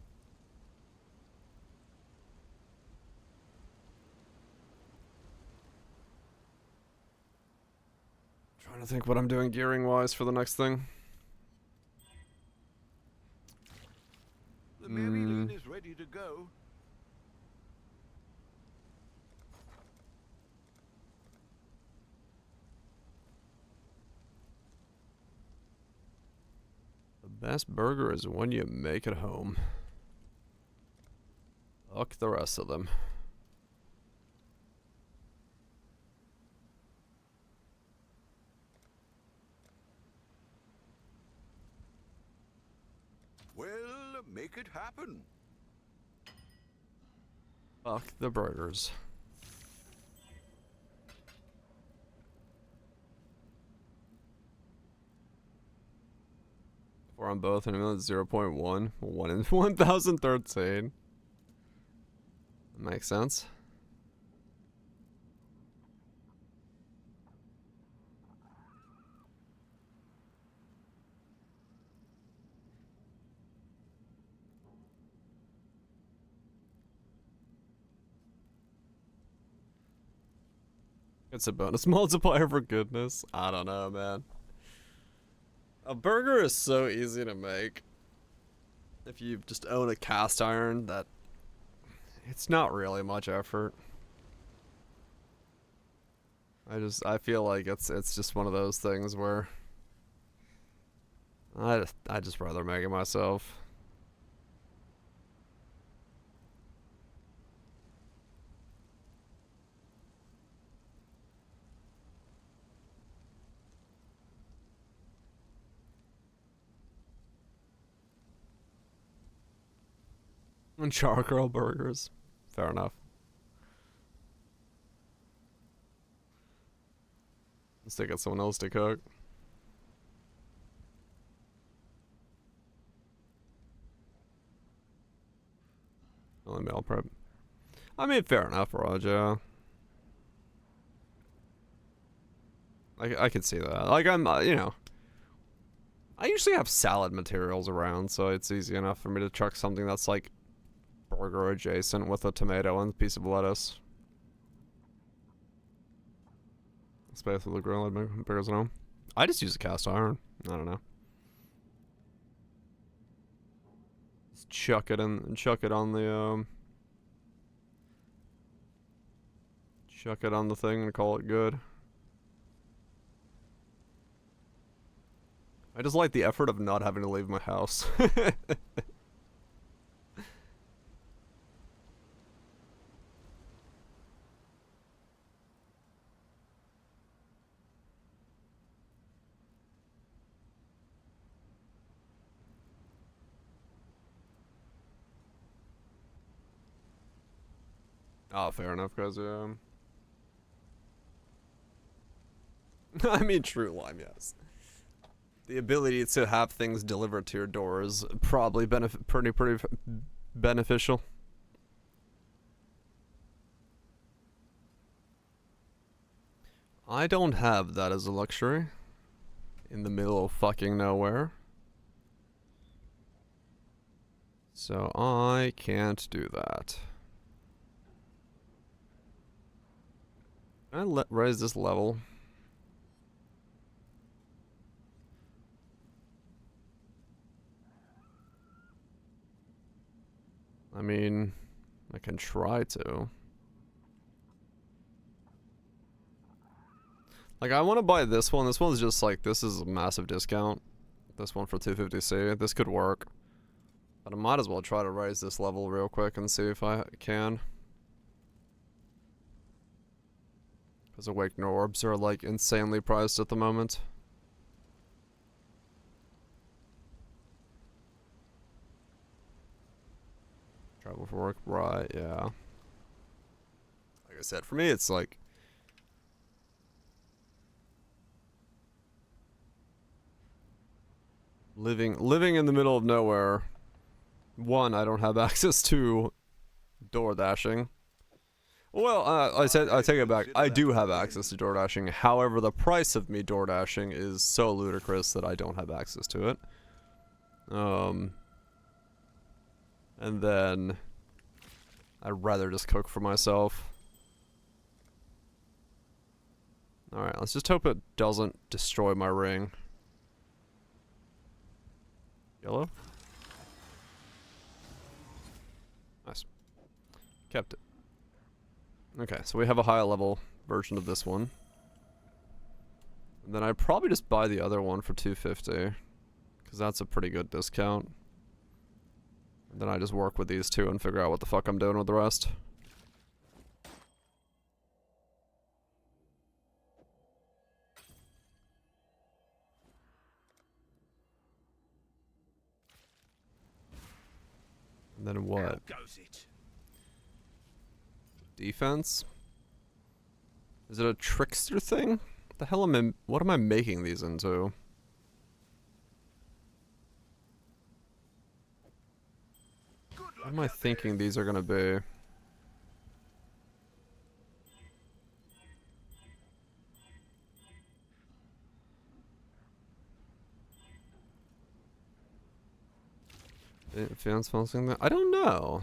Trying to think what I'm doing gearing-wise for the next thing. The Maryland is ready to go. The best burger is when you make it home. Fuck the rest of them. Well, make it happen. Fuck the burgers. Four on both, and another 0.1. 1 in 1013. That makes sense. It's a bonus multiplier for goodness. I don't know, man. A burger is so easy to make. If you just own a cast iron, that it's not really much effort. I feel like it's just one of those things where I just rather make it myself. And charcoal burgers. Fair enough. Let's take out someone else to cook. Only meal prep. I mean, fair enough, Roger. I could see that. Like, I'm, you know. I usually have salad materials around, so it's easy enough for me to chuck something that's like burger adjacent with a tomato and a piece of lettuce. Space with the grill, burgers at home. I just use a cast iron. I don't know. Just chuck it in, chuck it on the chuck it on the thing and call it good. I just like the effort of not having to leave my house. Oh, fair enough, guys. I mean, true lime, yes. The ability to have things delivered to your door is probably pretty beneficial. I don't have that as a luxury. In the middle of fucking nowhere. So I can't do that. Can I raise this level? I mean, I can try to. Like, I want to buy this one. This one's just like, this is a massive discount. This one for 250C. This could work. But I might as well try to raise this level real quick and see if I can. Because awakened orbs are like insanely priced at the moment. Travel for work, right, yeah. Like I said, for me it's like living in the middle of nowhere. One, I don't have access to door dashing. Well, I take it back. I do have access to door dashing. However, the price of me door dashing is so ludicrous that I don't have access to it. And then I'd rather just cook for myself. Alright, let's just hope it doesn't destroy my ring. Yellow? Nice. Kept it. Okay, so we have a high level version of this one. And then I'd probably just buy the other one for $250. Because that's a pretty good discount. And then I just work with these two and figure out what the fuck I'm doing with the rest. And then what? How goes it? Defense? Is it a trickster thing? What the hell what am I making these into? What am I thinking these are gonna be? Advanced something that I don't know.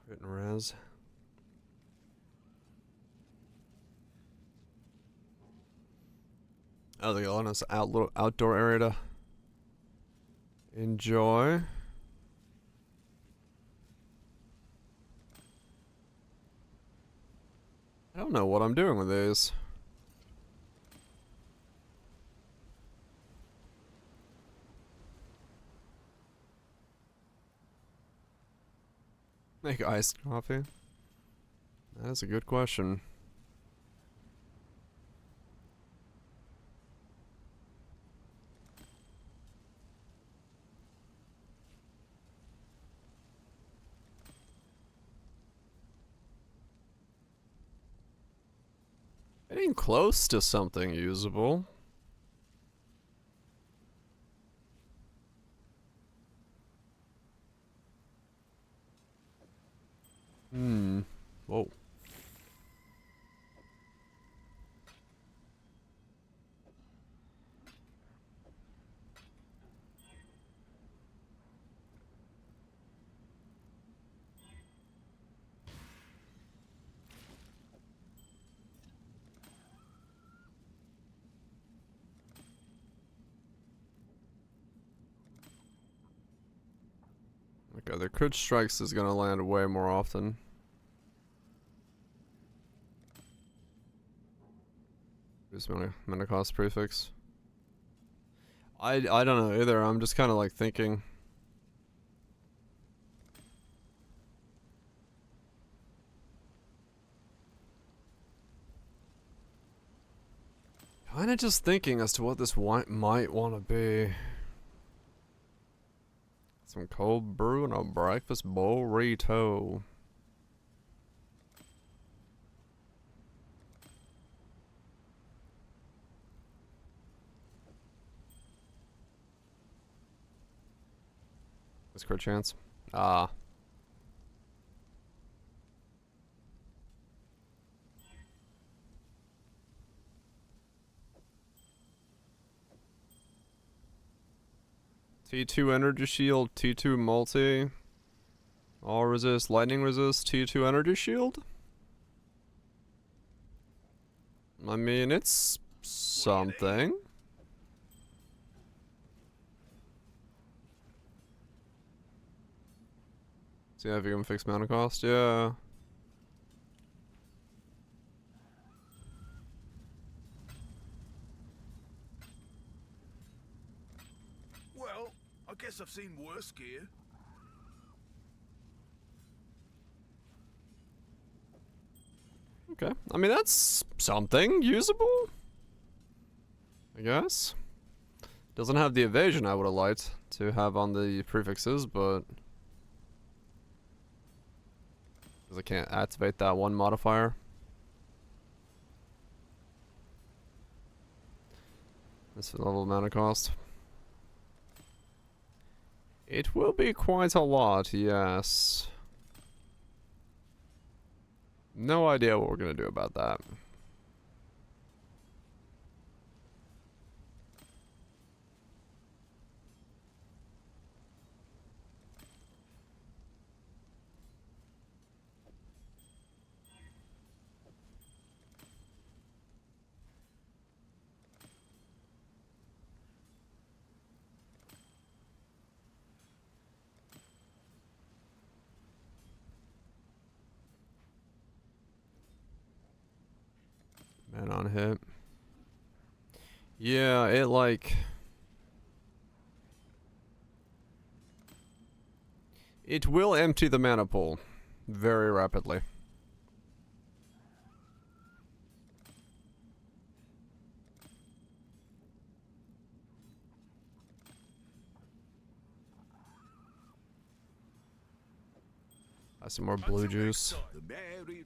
Crit and res. Oh, they got us outdoor area to enjoy. I don't know what I'm doing with these. Make iced coffee? That is a good question. Getting close to something usable. Whoa. Okay, the crit strikes is gonna land way more often. Just mana cost prefix. I don't know either. I'm just kind of like thinking. Kind of just thinking as to what this might want to be. Some cold brew and a breakfast burrito. What's crit chance? Ah. T2 energy shield, T2 multi. All resist, lightning resist, T2 energy shield? I mean, it's something. See if you can fix mana cost. Yeah. Well, I guess I've seen worse gear. Okay. I mean, that's something usable, I guess. Doesn't have the evasion I would have liked to have on the prefixes, but because I can't activate that one modifier. That's the level of mana cost. It will be quite a lot, yes. No idea what we're gonna do about that. Man on hit. Yeah, it like... It will empty the mana pool very rapidly. Some more blue juice. The merry...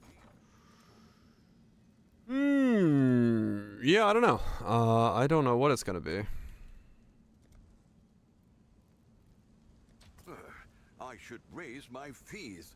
Yeah, I don't know. I don't know what it's gonna be. I should raise my fees.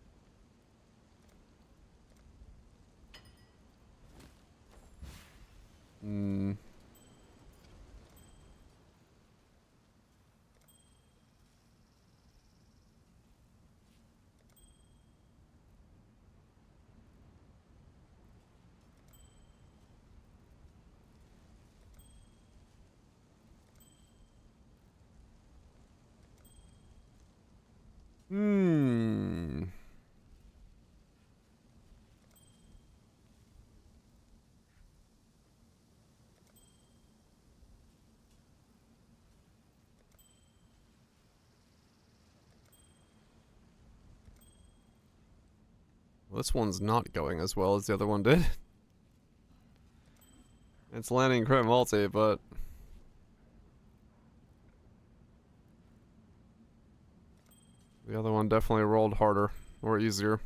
Well, this one's not going as well as the other one did. It's landing crit multi, but... The other one definitely rolled harder, or easier.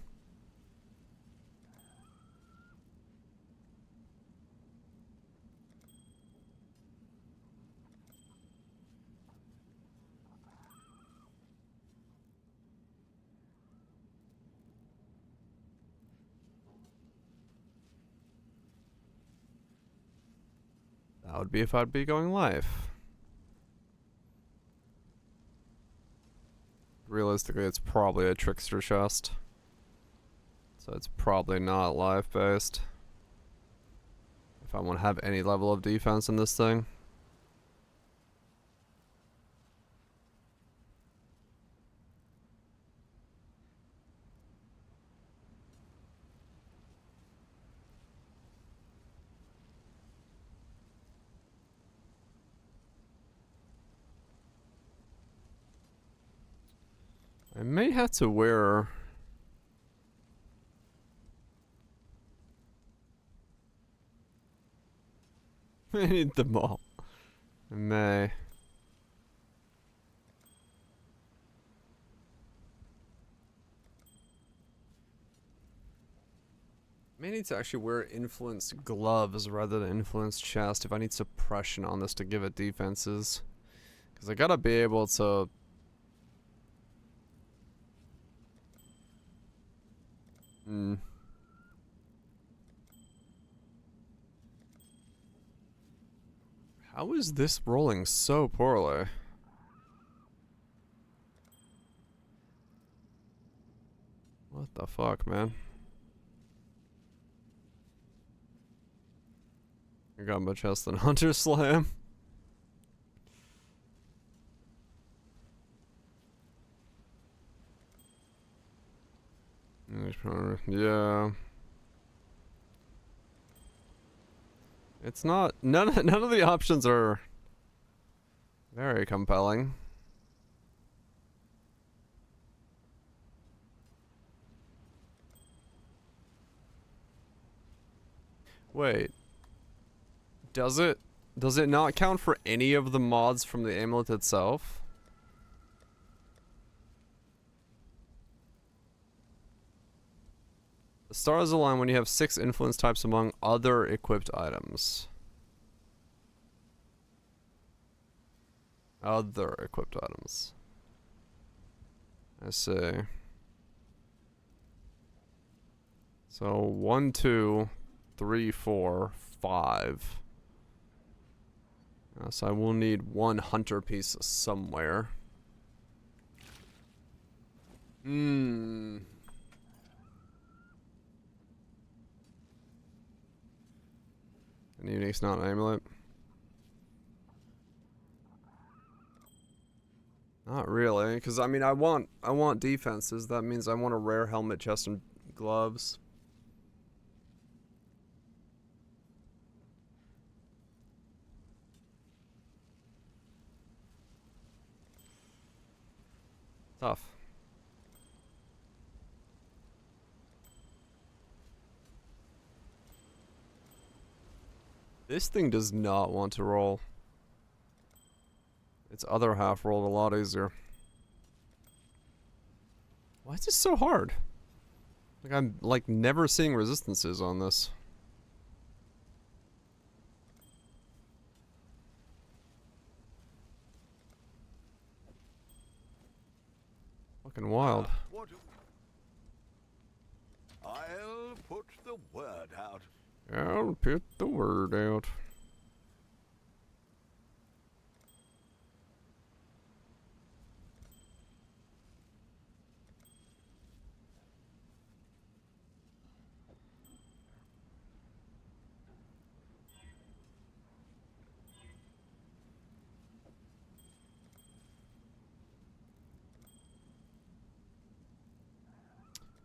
That would be if I'd be going live. Realistically, it's probably a trickster chest. So it's probably not live based. If I want to have any level of defense in this thing. I may have to wear... I need them all. I may. May need to actually wear influence gloves rather than influence chest if I need suppression on this to give it defenses. Because I gotta be able to... How is this rolling so poorly? What the fuck, man? I got my chest and Hunter Slam. Yeah. It's not none of the options are very compelling. Wait. Does it not count for any of the mods from the amulet itself? The stars align when you have 6 influence types among other equipped items. Other equipped items. I see. So 1, 2, 3, 4, 5. So I will need 1 hunter piece somewhere. Hmm. An unique's not an amulet. Not really, because I mean I want defenses. That means I want a rare helmet, chest, and gloves. Tough. This thing does not want to roll. Its other half rolled a lot easier. Why is this so hard? Like I'm like never seeing resistances on this. Fucking wild. I'll put the word out. I'll put the word out.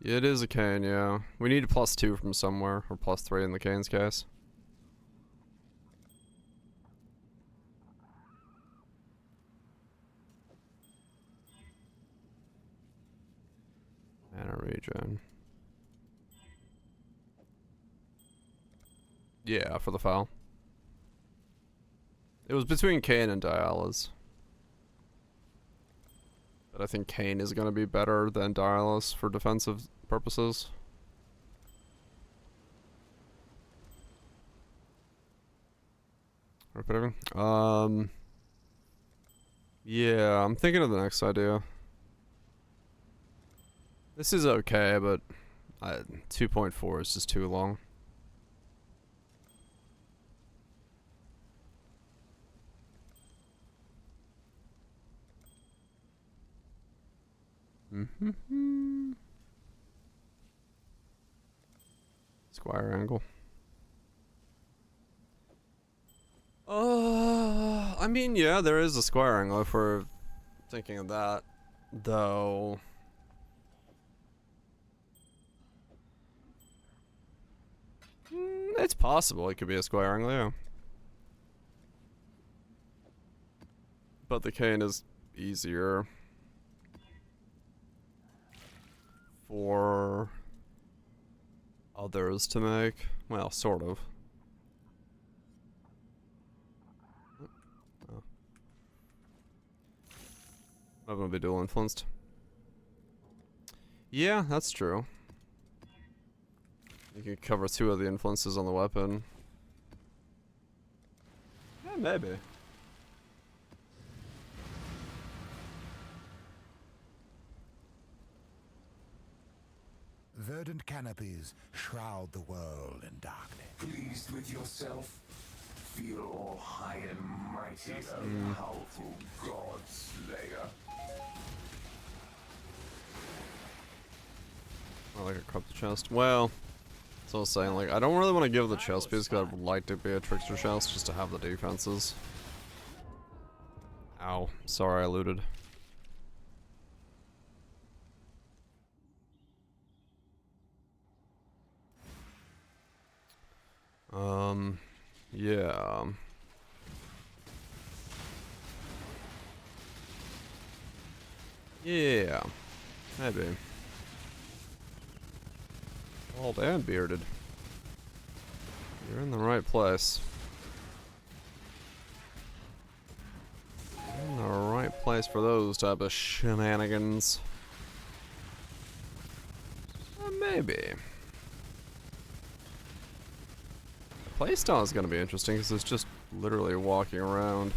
It is a cane, yeah. We need a +2 from somewhere, or +3 in the cane's case. Mana regen. Yeah, for the foul. It was between Kane and Dialis. But I think Kane is going to be better than Dialis for defensive purposes. Repeating. Yeah, I'm thinking of the next idea. This is okay, but 2.4 is just too long. Squire angle. I mean, yeah, there is a square angle if we're thinking of that, though. It's possible it could be a square angle, yeah. But the cane is easier for others to make. Well, sort of. Oh. I'm gonna be dual influenced. Yeah, that's true. You can cover 2 of the influences on the weapon. Yeah, maybe. Verdant canopies shroud the world in darkness. Pleased with yourself? Feel all high and mighty, a powerful god slayer. I like a corrupt chest. Well, so I was saying, like, I don't really want to give the chest piece because I'd like to be a trickster chest just to have the defenses. Ow. Sorry, I looted. Yeah. Yeah. Maybe. Bald and bearded. You're in the right place. You're in the right place for those type of shenanigans. Maybe. Playstyle is gonna be interesting because it's just literally walking around.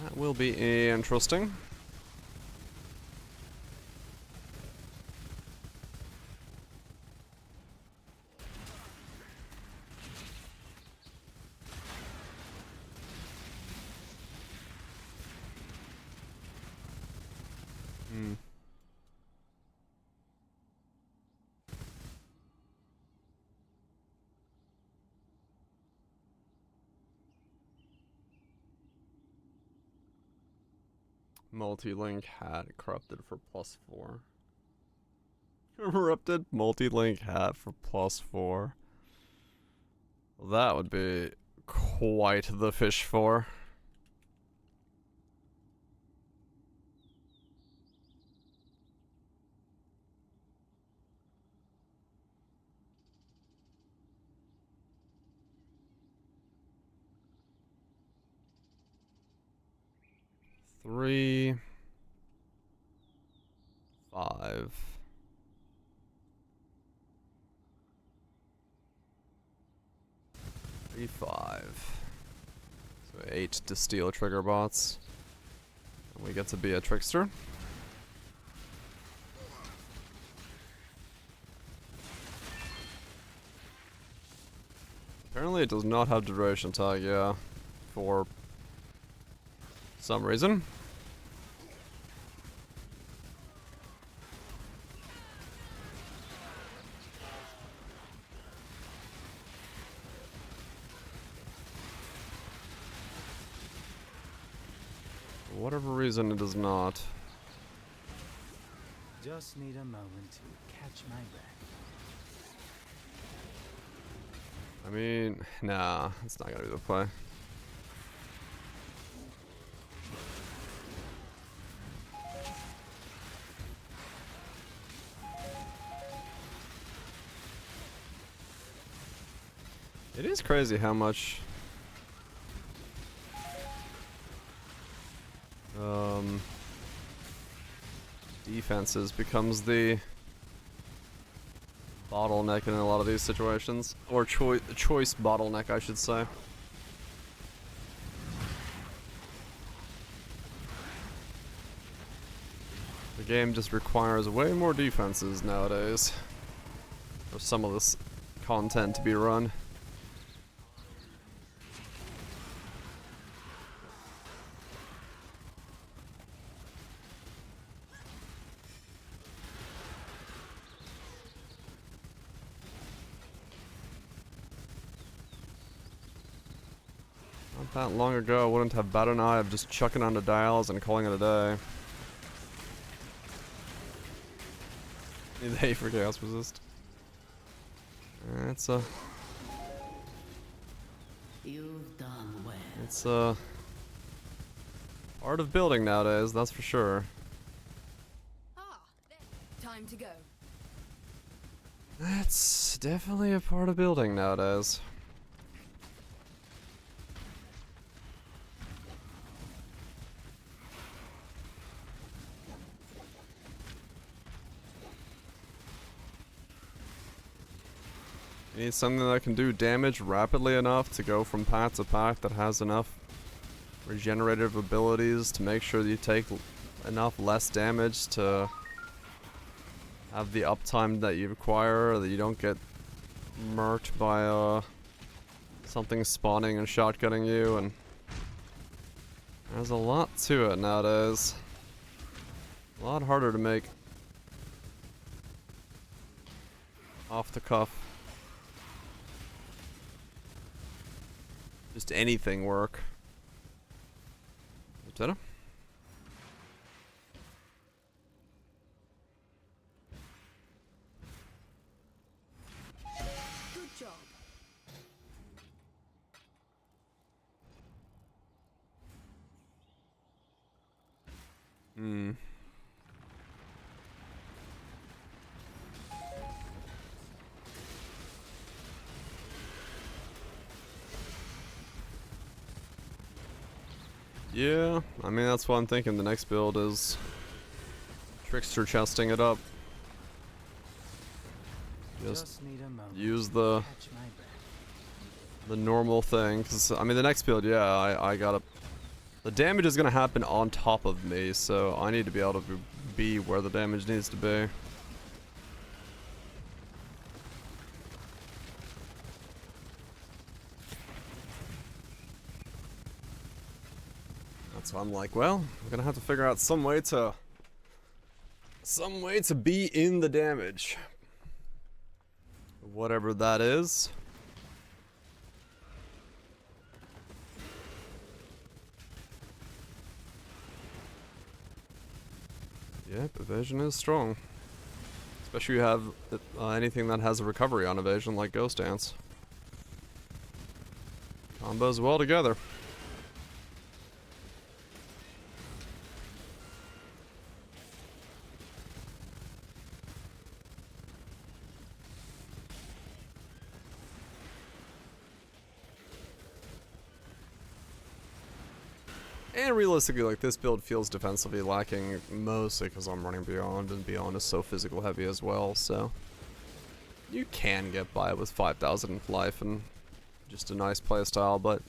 That will be interesting. Multi-link hat corrupted for +4. Corrupted multi-link hat for +4. Well, that would be quite the fish for. Three, 5. Three, 5. So 8 to steal trigger bots. And we get to be a trickster. Apparently it does not have duration tag, yeah. For some reason. For whatever reason it does not. Just need a moment to catch my breath. I mean, nah, it's not gonna be the play. It is crazy how much defenses becomes the bottleneck in a lot of these situations, or choice bottleneck, I should say. The game just requires way more defenses nowadays for some of this content to be run. Not that long ago, I wouldn't have batted an eye of just chucking onto dials and calling it a day. Need the A for chaos resist. It's You've done well. it's art of building nowadays, that's for sure. Ah, time to go. That's definitely a part of building nowadays. You need something that can do damage rapidly enough to go from pack to pack that has enough regenerative abilities to make sure that you take enough less damage to have the uptime that you require, or that you don't get murked by something spawning and shotgunning you, and there's a lot to it nowadays. A lot harder to make off the cuff. Just anything work. Dinner? Good job. Hmm. Yeah, I mean that's what I'm thinking. The next build is trickster chesting it up. Just Need a moment use to the catch my breath. normal thing, cause I mean the next build, yeah, I gotta. The damage is gonna happen on top of me, so I need to be able to be where the damage needs to be. So I'm like, well, I'm gonna have to figure out some way to be in the damage. Whatever that is. Yep, evasion is strong. Especially you have anything that has a recovery on evasion like Ghost Dance. Combos well together. And realistically, like, this build feels defensively lacking mostly because I'm running Beyond, and Beyond is so physical heavy as well, so you can get by with 5,000 life and just a nice playstyle, but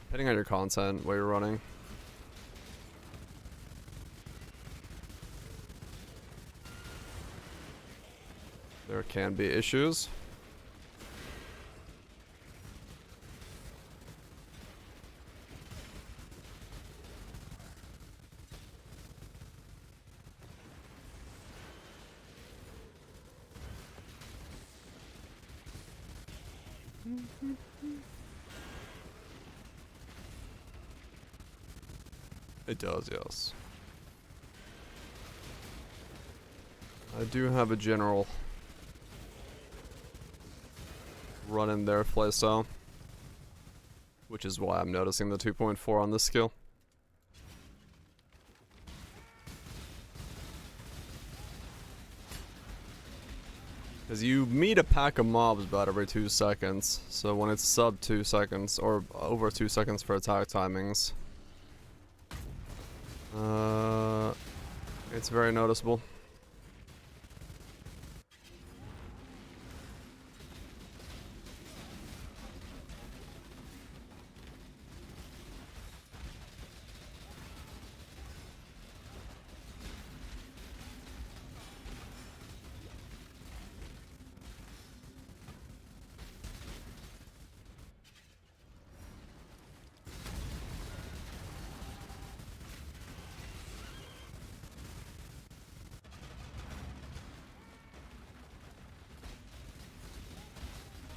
depending on your content, what you're running. There can be issues. It does, yes. I do have a general run in their playstyle, which is why I'm noticing the 2.4 on this skill. Because you meet a pack of mobs about every 2 seconds, so when it's sub 2 seconds, or over 2 seconds for attack timings, it's very noticeable.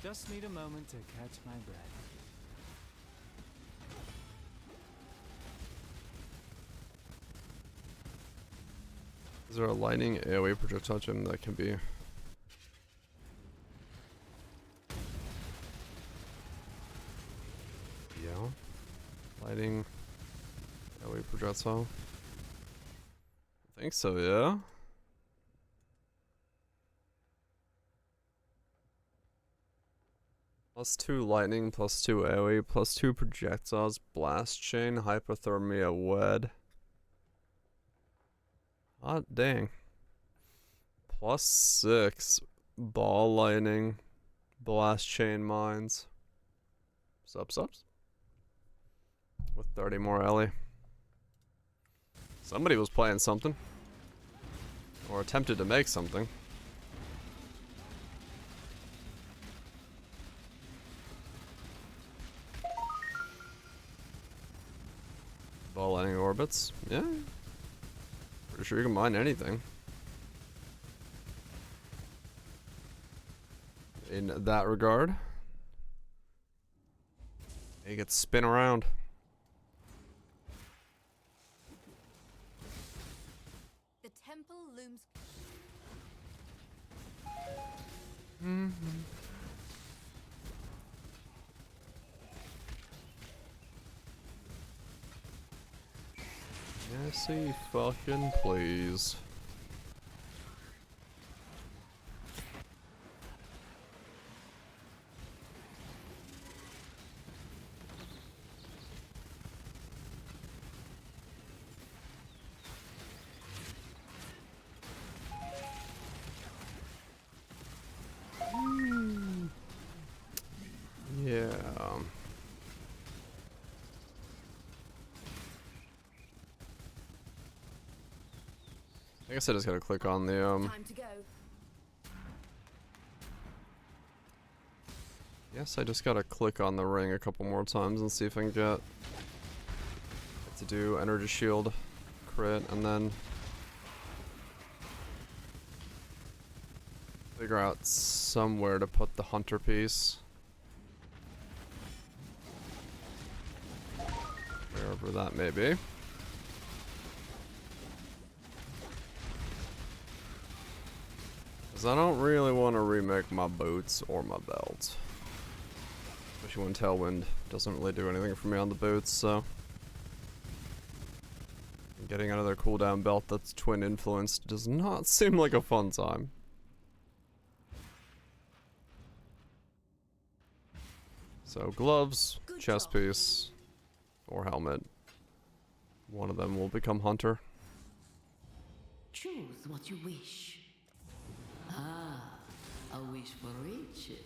Just need a moment to catch my breath. Is there a lightning AoE projectile gem that can be... Yeah. Lighting AoE projectile. I think so, yeah. +2 lightning, +2 AoE, +2 projectiles, blast chain, hypothermia, wed. Hot dang. +6 ball lightning, blast chain mines. Subs. With 30 more Ellie. Somebody was playing something. Or attempted to make something. Ball lightning orbits. Yeah. Pretty sure you can mine anything. In that regard. Make it spin around. blooms. Yesy fucking please. Yeah. I guess I just gotta click on the Time to go. Yes, I just gotta click on the ring a couple more times and see if I can get it to do energy shield crit, and then figure out somewhere to put the hunter piece. Wherever that may be. Because I don't really want to remake my boots or my belt. Especially when Tailwind doesn't really do anything for me on the boots, so. Getting another cooldown belt that's twin influenced does not seem like a fun time. So gloves, Good chest job. piece, or helmet. One of them will become hunter. Choose what you wish. Ah, a wish for riches.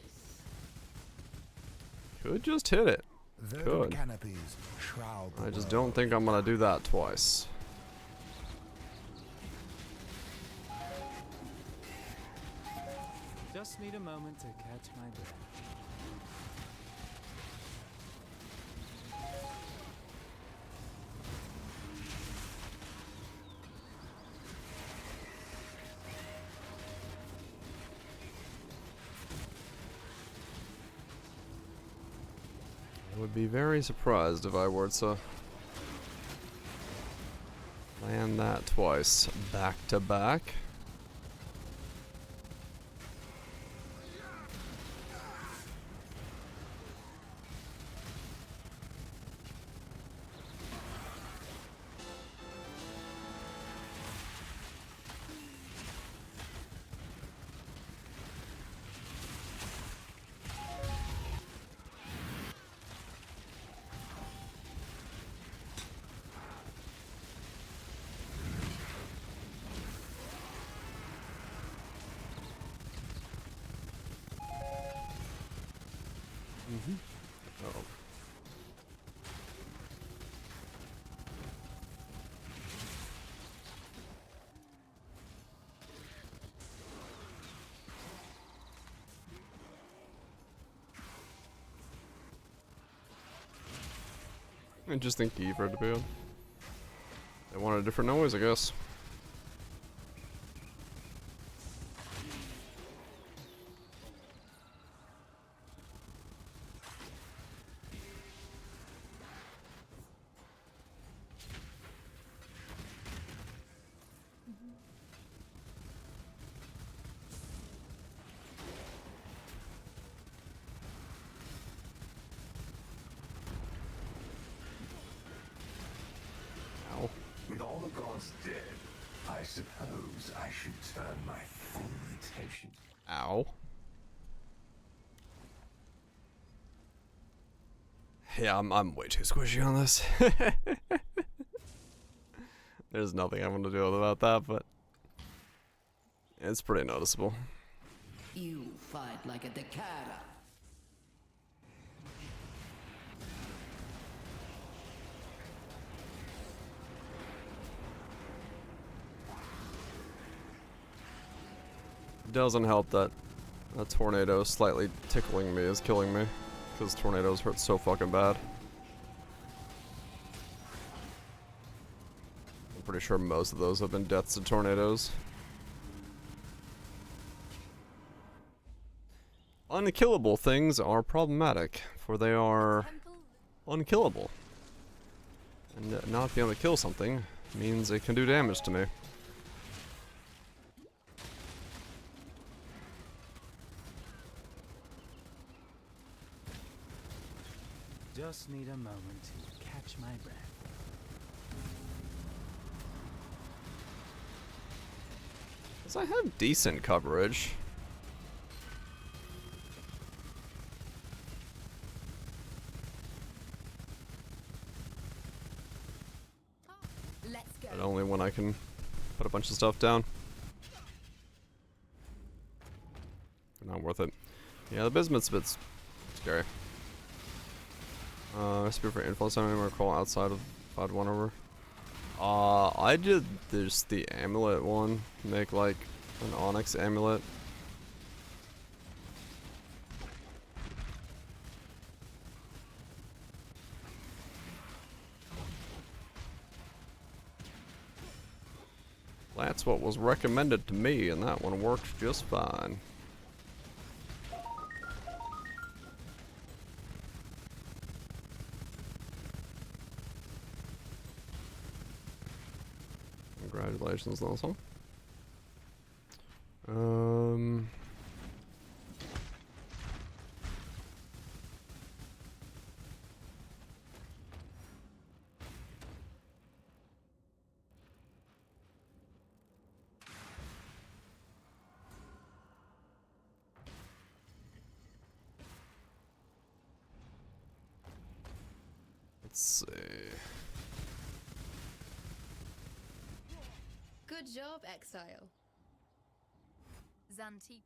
Could just hit it. Verdant Could. canopies shroud the I just world. don't think I'm gonna do that twice. Just need a moment to catch my breath. I would be very surprised if I were to land that twice back to back. Oh. Interesting key for it to be on. They want a different noise, I guess. Ow. With all the gods dead, I suppose I should turn my full attention. Ow. Yeah, I'm way too squishy on this. There's nothing I'm gonna do about that, but it's pretty noticeable. You fight like a Dakara. It doesn't help that a tornado slightly tickling me is killing me, because tornadoes hurt so fucking bad. I'm pretty sure most of those have been deaths to tornadoes. Unkillable things are problematic, for they are Temple. unkillable. And not being able to kill something means it can do damage to me. Just need a moment to catch my breath. Cause I have decent coverage. Let's go. But only when I can put a bunch of stuff down. Not worth it. Yeah, the Bismuth's a bit scary. Recipe for influence on anywhere call outside of VOD 1 over. I did this the amulet one. Make like an onyx amulet. That's what was recommended to me, and that one worked just fine. Congratulations, Nelson. Let's see. Good job, Exile. Zanti.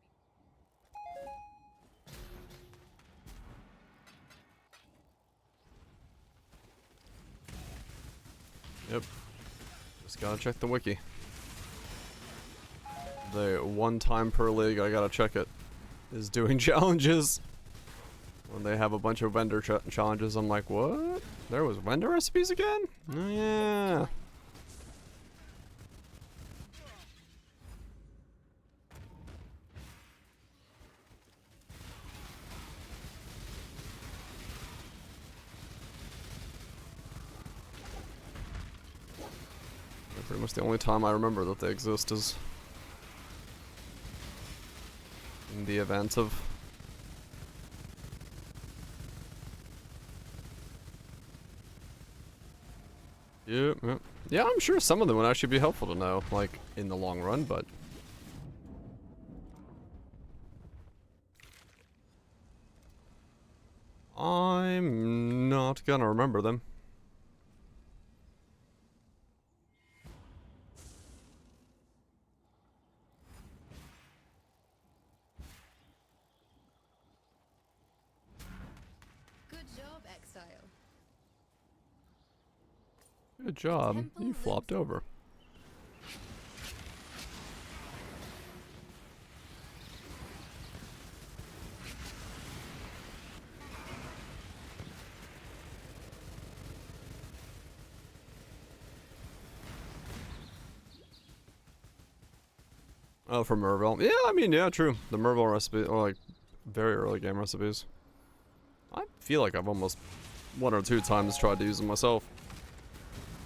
Yep. Just gotta check the wiki. The one time per league I gotta check it is doing challenges. When they have a bunch of vendor challenges, I'm like, what? There was vendor recipes again? Oh yeah. Pretty much the only time I remember that they exist is in the event of yeah, I'm sure some of them would actually be helpful to know, like, in the long run, but I'm not gonna remember them. Good job, Exile. Good job. Temple You flopped over. Oh, from Merville. Yeah, I mean, yeah, true. The Merville recipe, or like very early game recipes. I feel like I've almost one or two times tried to use them myself.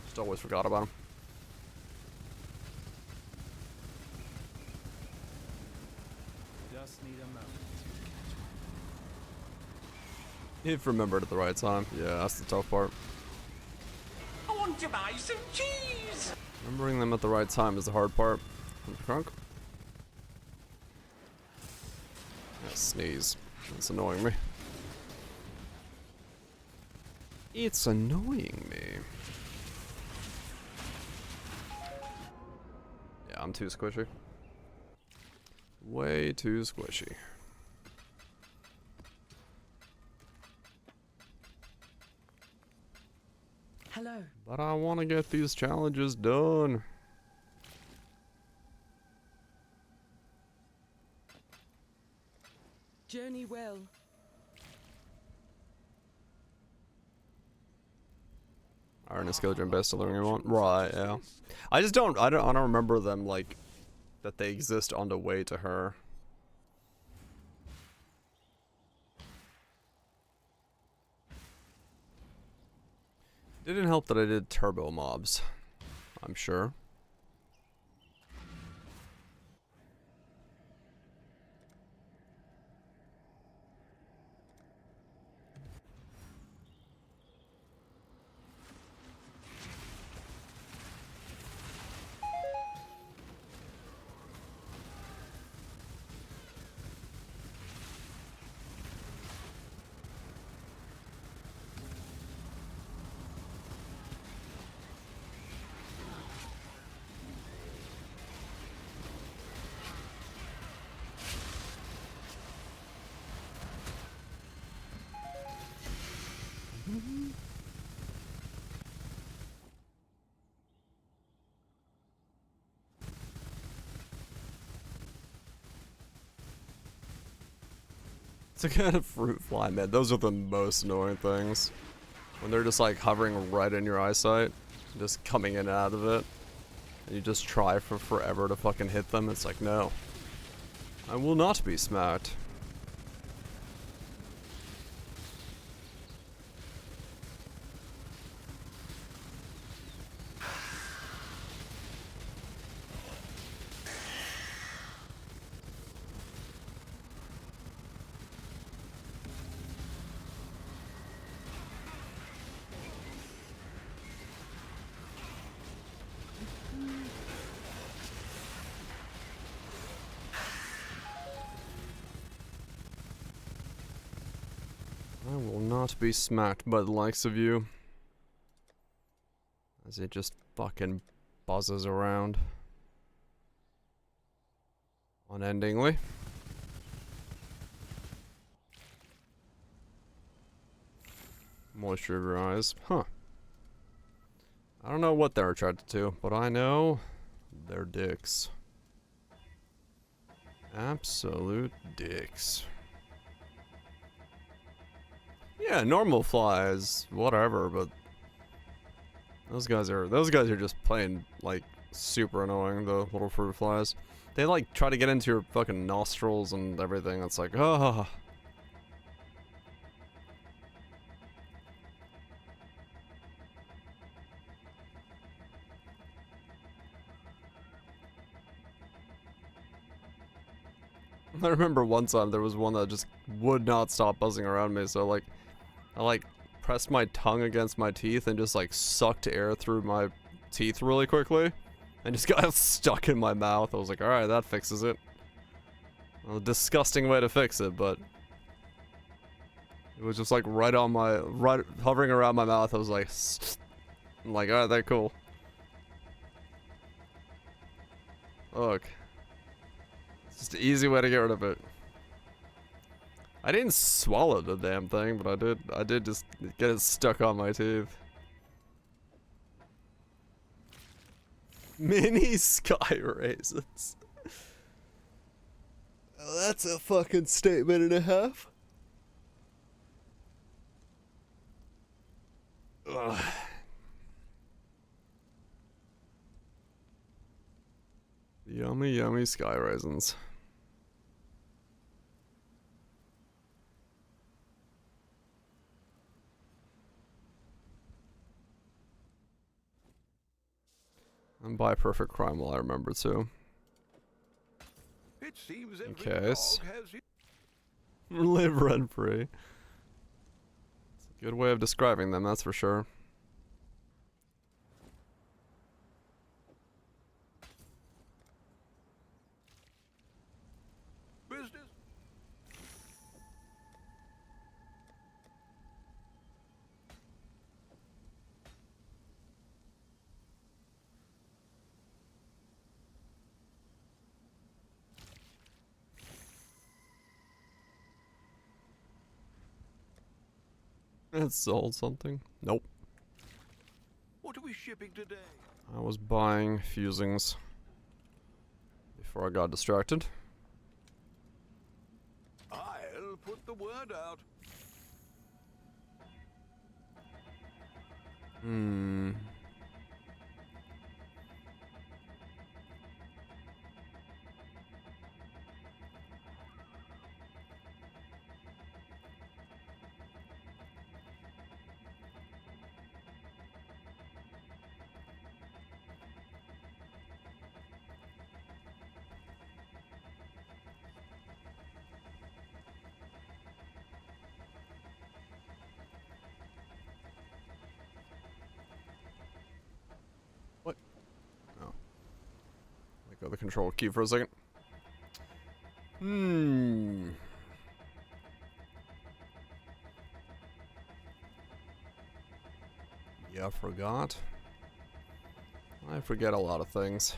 Just always forgot about them. Just need a moment. If remembered at the right time. Yeah, that's the tough part. I want to buy some cheese! Remembering them at the right time is the hard part. Crunk. Sneeze. It's annoying me. It's annoying me. Yeah, I'm too squishy. Way too squishy. Hello. But I want to get these challenges done. Journey well. Iron is skill gem best to learn you want. Right, yeah. I don't remember them like that they exist on the way to her. Didn't help that I did turbo mobs, I'm sure. To get a fruit fly, man, those are the most annoying things. When they're just like hovering right in your eyesight, just coming in and out of it. And you just try for forever to fucking hit them. It's like, no. I will not be smart. I will not be smacked by the likes of you. As it just fucking buzzes around. Unendingly. Moisture of your eyes. Huh. I don't know what they're attracted to, but I know they're dicks. Absolute dicks. Yeah, normal flies, whatever, but those guys are just plain like super annoying, the little fruit flies. They like try to get into your fucking nostrils and everything. It's like, oh. I remember one time there was one that just would not stop buzzing around me, so like I like pressed my tongue against my teeth and just like sucked air through my teeth really quickly and just got stuck in my mouth. I was like, alright, that fixes it. A disgusting way to fix it, but it was just like right hovering around my mouth. I was like, I'm like, alright, that's cool. Look. It's just an easy way to get rid of it. I didn't swallow the damn thing, but I did just get it stuck on my teeth. Mini sky raisins. Oh, that's a fucking statement and a half. Ugh. Yummy, yummy sky raisins. And by perfect crime will I remember too. It seems In every case. dog has Live rent free. It's a good way of describing them, that's for sure. business. It sold something. Nope. What are we shipping today? I was buying fusings before I got distracted. I'll put the word out. Hmm. What? Oh. Let go of the control key for a second. Hmm. Yeah, forgot. I forget a lot of things.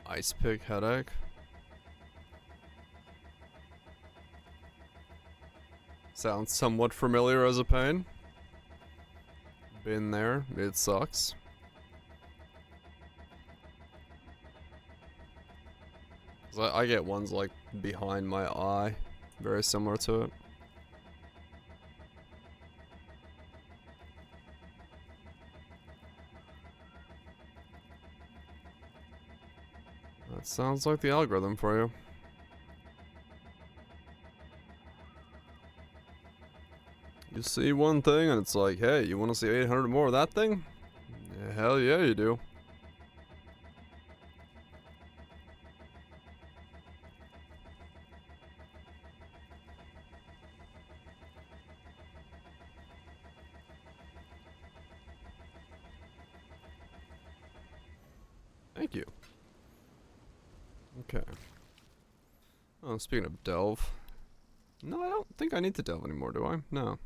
Ice pick headache. Sounds somewhat familiar as a pain. Been there. It sucks. 'Cause I get ones like behind my eye. Very similar to it. That sounds like the algorithm for you. You see one thing and it's like, hey, you want to see 800 more of that thing? Yeah, hell yeah, you do. Thank you. Okay. Oh, speaking of delve. No, I don't think I need to delve anymore, do I? No.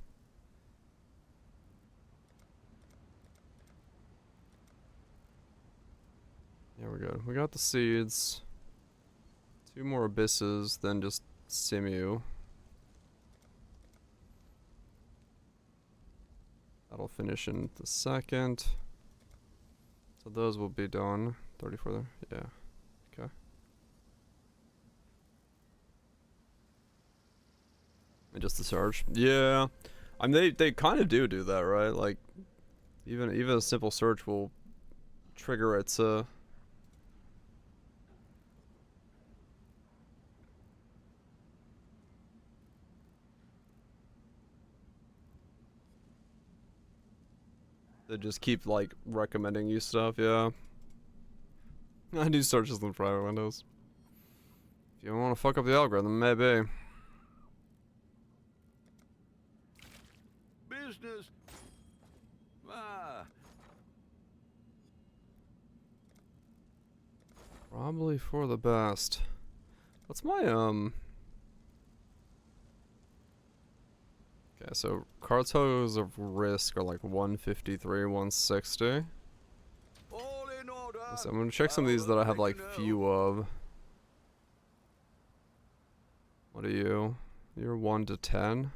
Yeah, we're good. We got the seeds. 2 more abysses, then just Simu. That'll finish in the second. So those will be done. 34 there? Yeah. Okay. And just the search. Yeah. I mean, they kind of do that, right? Like, even a simple search will trigger its, They just keep, like, recommending you stuff, yeah. I do searches in private windows. If you want to fuck up the algorithm, maybe. Business. Probably for the best. What's my, Okay, so cartels of risk are like 153, 160. All in order. So I'm gonna check some of these that I have like few of. What are you? You're 1 to 10.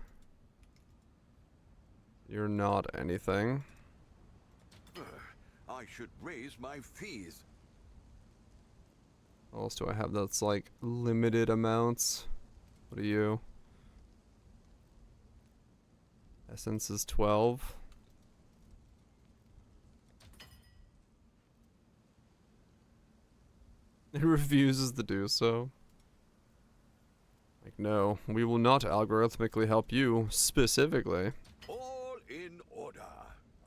You're not anything. I should raise my fees. What else do I have that's like limited amounts? What are you? Essence is 12. It refuses to do so. Like, no, we will not algorithmically help you specifically. All in order.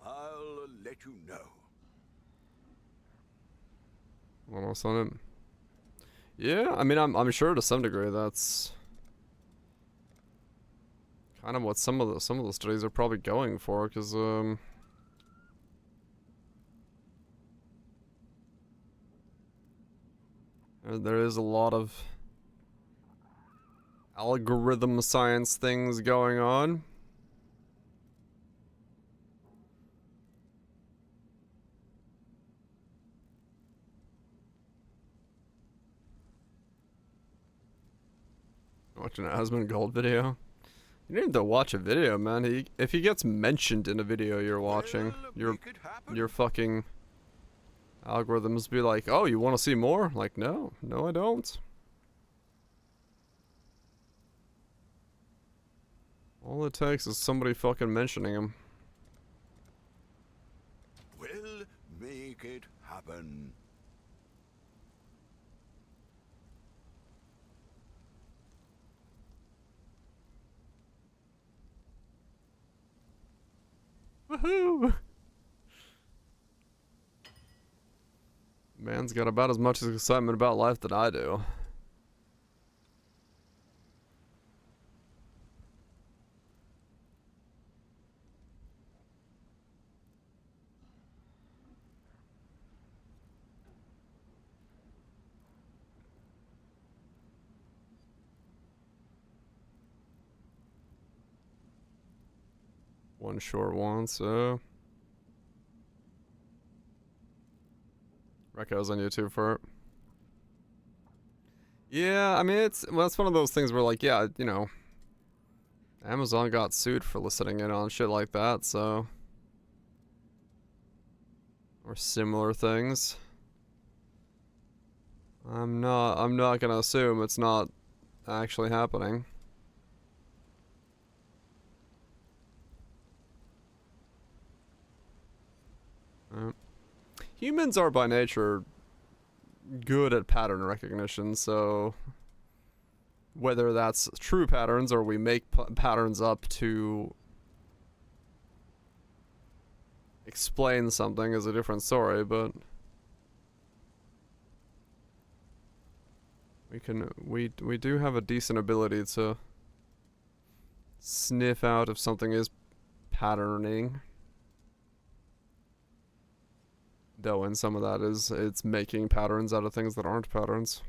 I'll let you know. What else on it? Yeah, I mean, I'm sure to some degree that's kind of what some of the studies are probably going for, because there is a lot of algorithm science things going on. Watching an Asmongold video. You don't need to watch a video, man. If he gets mentioned in a video you're watching, your fucking algorithms be like, oh, you want to see more? Like, no, I don't. All it takes is somebody fucking mentioning him. We'll make it happen. Woohoo! Man's got about as much excitement about life that I do. One short one, so Recco's on YouTube for it. Yeah, I mean it's one of those things where, like, yeah, you know, Amazon got sued for listening in on shit like that, so. Or similar things. I'm not gonna assume it's not actually happening. Humans are by nature good at pattern recognition, so whether that's true patterns or we make patterns up to explain something is a different story, but we do have a decent ability to sniff out if something is patterning. Though in some of that it's making patterns out of things that aren't patterns.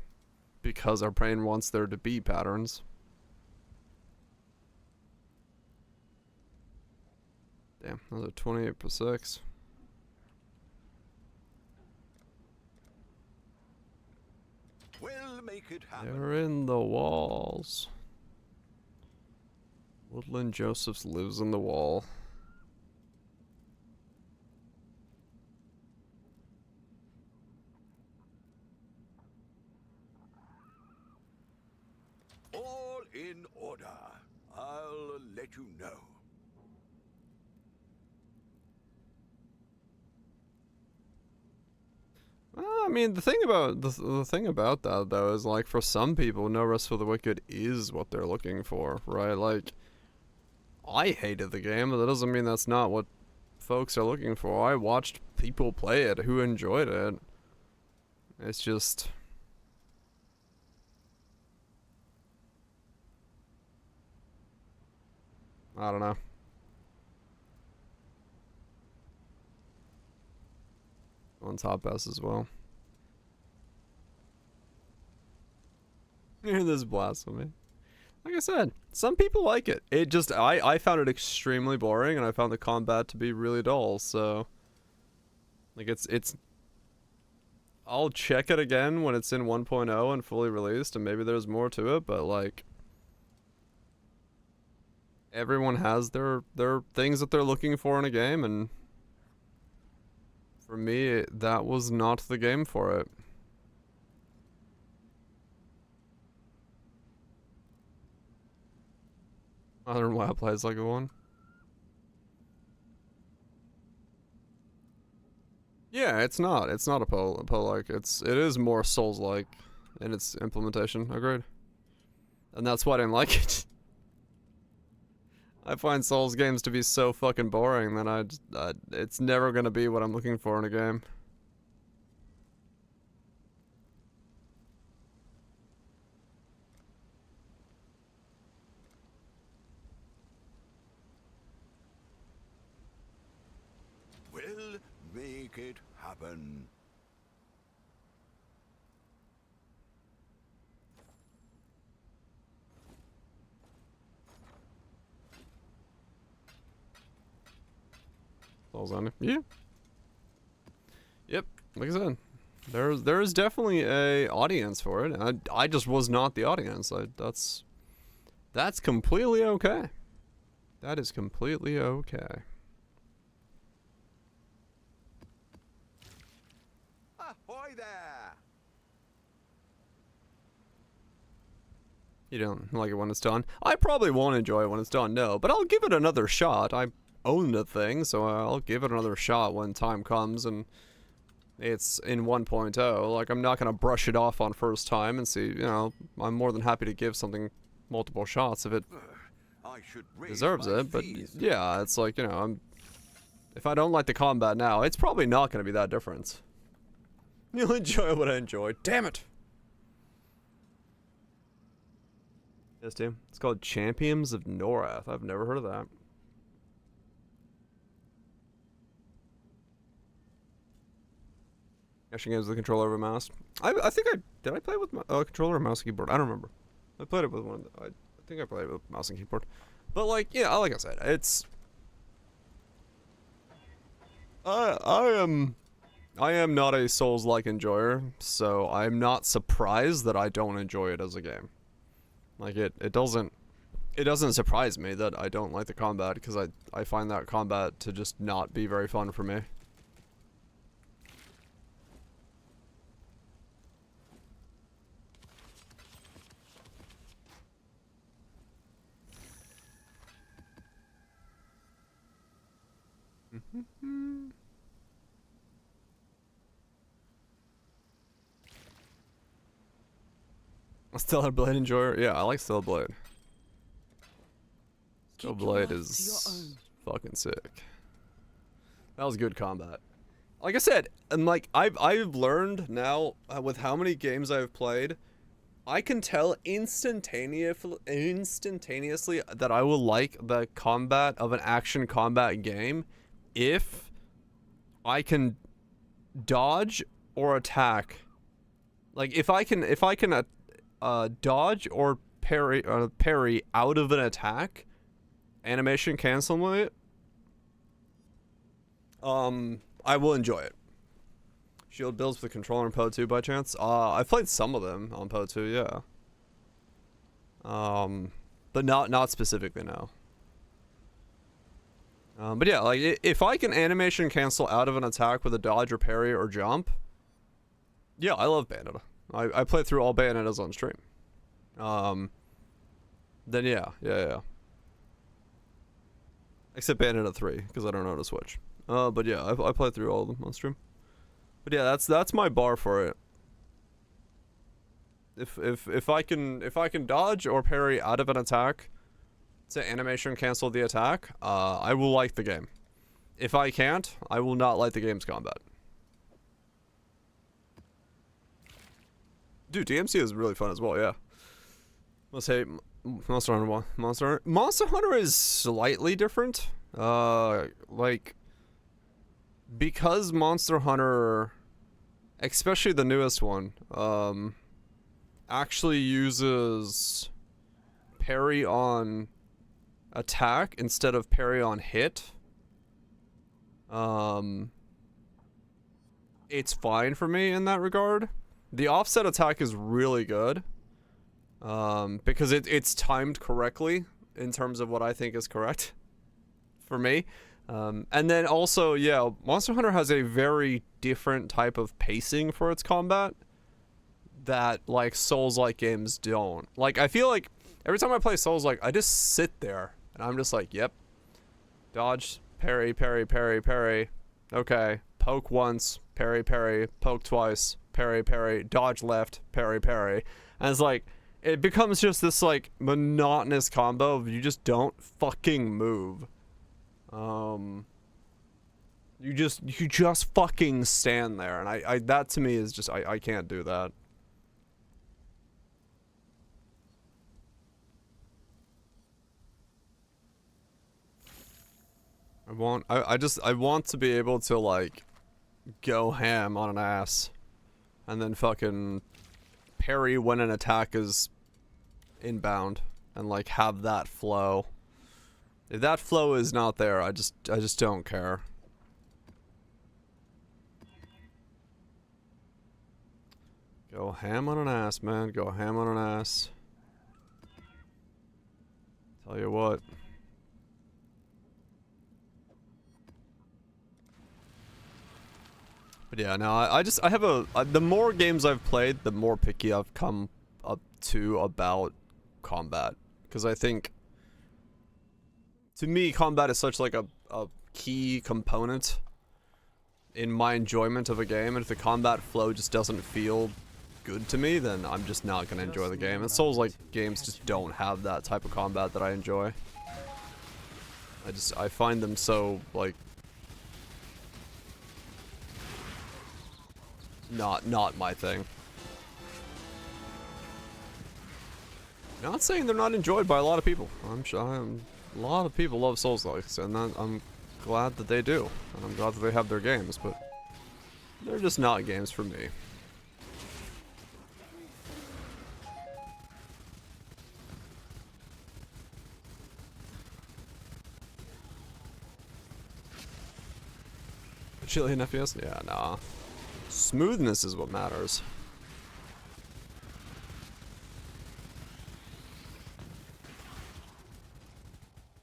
Because our brain wants there to be patterns. Damn, another 28 per 6. We'll make it happen. They're in the walls. Woodland Josephs lives in the wall. All in order. I'll let you know. I mean, the thing about the thing about that though is like for some people, No Rest for the Wicked is what they're looking for, right? Like, I hated the game, but that doesn't mean that's not what folks are looking for. I watched people play it who enjoyed it. It's just. I don't know. On top S as well. Hear this blasphemy. Like I said, some people like it. It just I found it extremely boring, and I found the combat to be really dull. So, like it's. I'll check it again when it's in 1.0 and fully released, and maybe there's more to it. But like, everyone has their things that they're looking for in a game, and for me, that was not the game for it. Modern WoW plays like a one. Yeah, it's not a PO-like. It is more Souls-like in its implementation. Agreed. And that's why I didn't like it. I find Souls games to be so fucking boring that it's never gonna be what I'm looking for in a game. We'll make it happen. Souls on it. Yeah. Yep. Like I said, there is definitely a audience for it, and I just was not the audience. That's completely okay. That is completely okay. Ahoy there! You don't like it when it's done? I probably won't enjoy it when it's done, no, but I'll give it another shot. I own the thing, so I'll give it another shot when time comes and it's in 1.0. Like, I'm not gonna brush it off on first time and see, you know, I'm more than happy to give something multiple shots if it deserves it, but yeah, it's like, you know, if I don't like the combat now, it's probably not gonna be that different. You'll enjoy what I enjoy. Damn it! Yes, team. It's called Champions of Norath. I've never heard of that. Action games with a controller over a mouse. I think did I play with a controller or mouse and keyboard? I don't remember. I played it with one. I think I played it with mouse and keyboard. But like, yeah, like I said, it's. I am not a Souls-like enjoyer, so I'm not surprised that I don't enjoy it as a game. Like it doesn't it doesn't surprise me that I don't like the combat, because I find that combat to just not be very fun for me. Stellar Blade enjoyer? Yeah, I like Stellar Blade. Stellar Blade is fucking sick. That was good combat. Like I said, and like I've learned now with how many games I've played, I can tell instantaneously that I will like the combat of an action combat game if I can dodge or attack. Like if I can dodge or parry out of an attack, animation canceling it, I will enjoy it. Shield builds with the controller in PO 2 by chance? I've played some of them on PO 2, yeah. But not specifically, no. But yeah, like if I can animation cancel out of an attack with a dodge or parry or jump, yeah, I love Bayonetta. I played through all Bayonettas on stream. Then yeah. Except Bayonetta 3, because I don't know how to switch. But yeah, I played through all of them on stream. But yeah, that's my bar for it. If I can dodge or parry out of an attack to animation cancel the attack, I will like the game. If I can't, I will not like the game's combat. Dude, DMC is really fun as well, yeah. Let's say Monster Hunter 1. Monster Hunter is slightly different. Like, because Monster Hunter, especially the newest one, actually uses parry on attack instead of parry on hit. It's fine for me in that regard. The offset attack is really good, because it's timed correctly in terms of what I think is correct for me. And then also, yeah, Monster Hunter has a very different type of pacing for its combat that, like, Souls-like games don't. Like, I feel like every time I play Souls-like, I just sit there, and I'm just like, yep. Dodge, parry, parry, parry, parry. Okay. Poke once, parry, parry, poke twice, parry, parry, dodge left, parry, parry. And it's like, it becomes just this, like, monotonous combo of you just don't fucking move. You just fucking stand there, and I that to me is just, I can't do that. I want to be able to, like, go ham on an ass and then fucking parry when an attack is inbound and, like, have that flow. If that flow is not there, I just don't care. Go ham on an ass, man. Go ham on an ass. Tell you what. But yeah, no, I have the more games I've played, the more picky I've come up to about combat. Because I think, to me, combat is such like a key component in my enjoyment of a game, and if the combat flow just doesn't feel good to me, then I'm just not gonna enjoy the game. And Souls-like games just don't have that type of combat that I enjoy. I find them so, like, not my thing. Not saying they're not enjoyed by a lot of people. I'm sure a lot of people love Souls-likes, and I'm glad that they do, and I'm glad that they have their games, but they're just not games for me. Chili and FPS? Yeah, nah. Smoothness is what matters.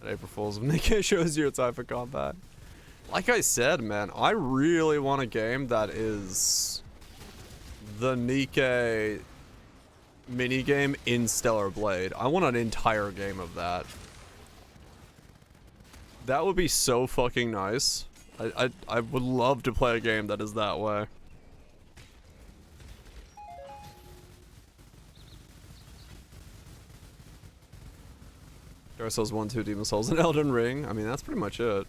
April Fool's of Nikkei shows you a type of combat. Like I said, man, I really want a game that is the Nikkei minigame in Stellar Blade. I want an entire game of that. That would be so fucking nice. I would love to play a game that is that way. Dark Souls 1, 2, Demon Souls, and Elden Ring. I mean, that's pretty much it.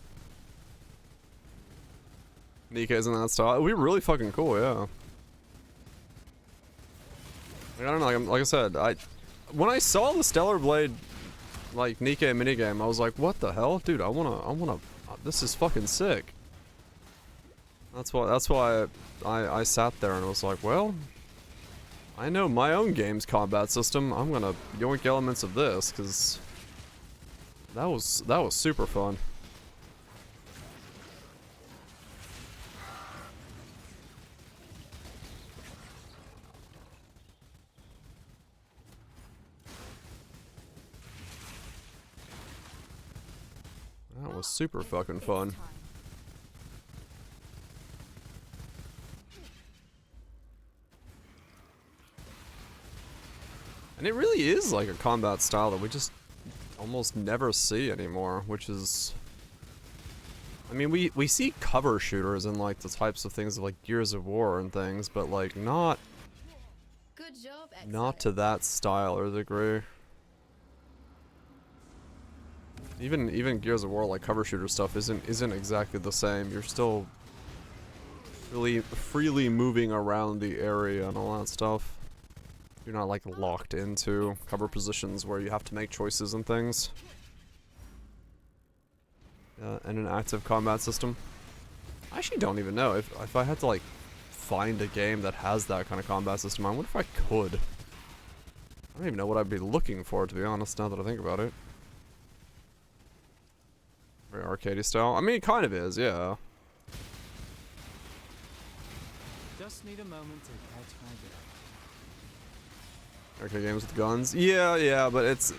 Nikkei's in that style. It would be really fucking cool, yeah. Like, I don't know, like I said, when I saw the Stellar Blade, like, Nikkei minigame, I was like, what the hell? Dude, I wanna, this is fucking sick. That's why I sat there and was like, well, I know my own game's combat system. I'm gonna yoink elements of this, because that was super fun. That was super fucking fun. And it really is like a combat style that we just almost never see anymore, which is... I mean, we see cover shooters and like the types of things of like Gears of War and things, but like not to that style or degree. Even Gears of War, like cover shooter stuff isn't exactly the same. You're still really freely moving around the area and all that stuff. You're not like locked into cover positions where you have to make choices and things. And an active combat system. I actually don't even know if I had to like find a game that has that kind of combat system. I wonder if I could. I don't even know what I'd be looking for, to be honest, now that I think about it. Very arcadey style. I mean, it kind of is, yeah. Just need a moment to catch my breath. Arcade games with guns? Yeah, but it's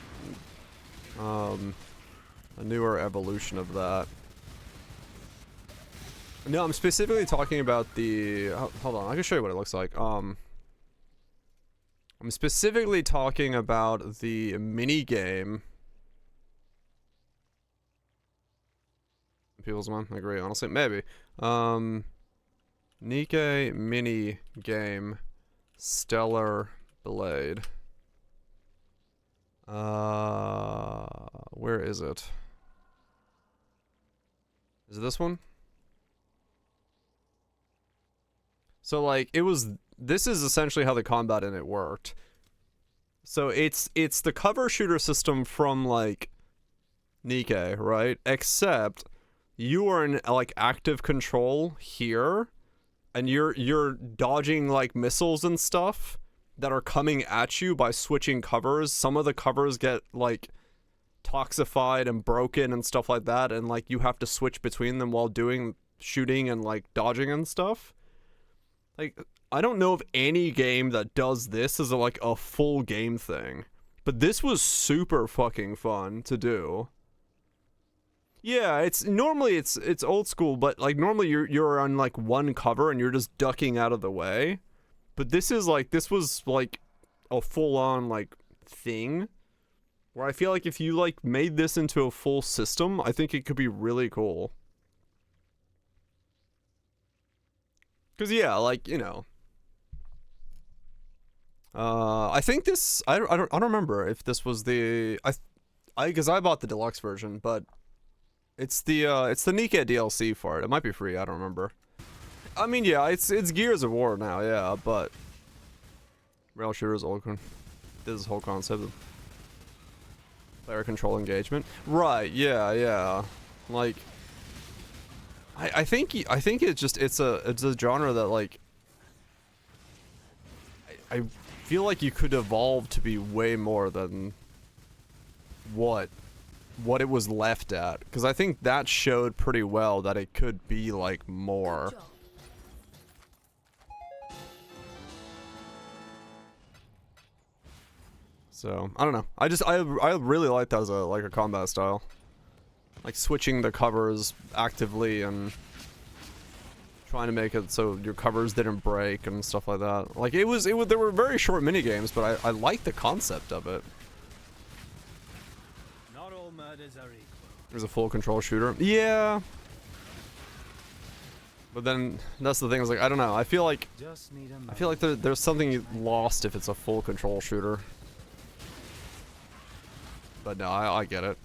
a newer evolution of that. No, I'm specifically talking about the... hold on, I can show you what it looks like. I'm specifically talking about the mini game. People's mind, I agree, honestly, maybe. Nikkei mini game Stellar Blade. Where is it? Is it this one? So like this is essentially how the combat in it worked. So it's the cover shooter system from like Nikkei, right? Except you are in like active control here, and you're dodging like missiles and stuff that are coming at you by switching covers. Some of the covers get like toxified and broken and stuff like that, and like you have to switch between them while doing shooting and like dodging and stuff. Like, I don't know of any game that does this as like a full game thing, but this was super fucking fun to do. Yeah, it's normally it's old school, but like normally you're on like one cover and you're just ducking out of the way. But this was like a full on like thing where I feel like if you like made this into a full system, I think it could be really cool. Cause yeah, like, you know, I think this I don't remember if this was the because I bought the deluxe version, but it's the Nikkei DLC for it. It might be free, I don't remember. I mean, yeah, it's Gears of War now, yeah, but rail shooters, old one. This is the whole concept of player control engagement. Right, yeah. Like I think it's a genre that like I feel like you could evolve to be way more than what it was left at, because I think that showed pretty well that it could be like more. So I don't know. I really like that as a combat style. like switching the covers actively and trying to make it so your covers didn't break and stuff like that. Like it was there were very short mini games, but I like the concept of it. Not all murders are equal. There's a full control shooter. Yeah. But then that's the thing, is like I don't know. I feel like Just need a there's something you lost if it's a full control shooter. But no, I get it.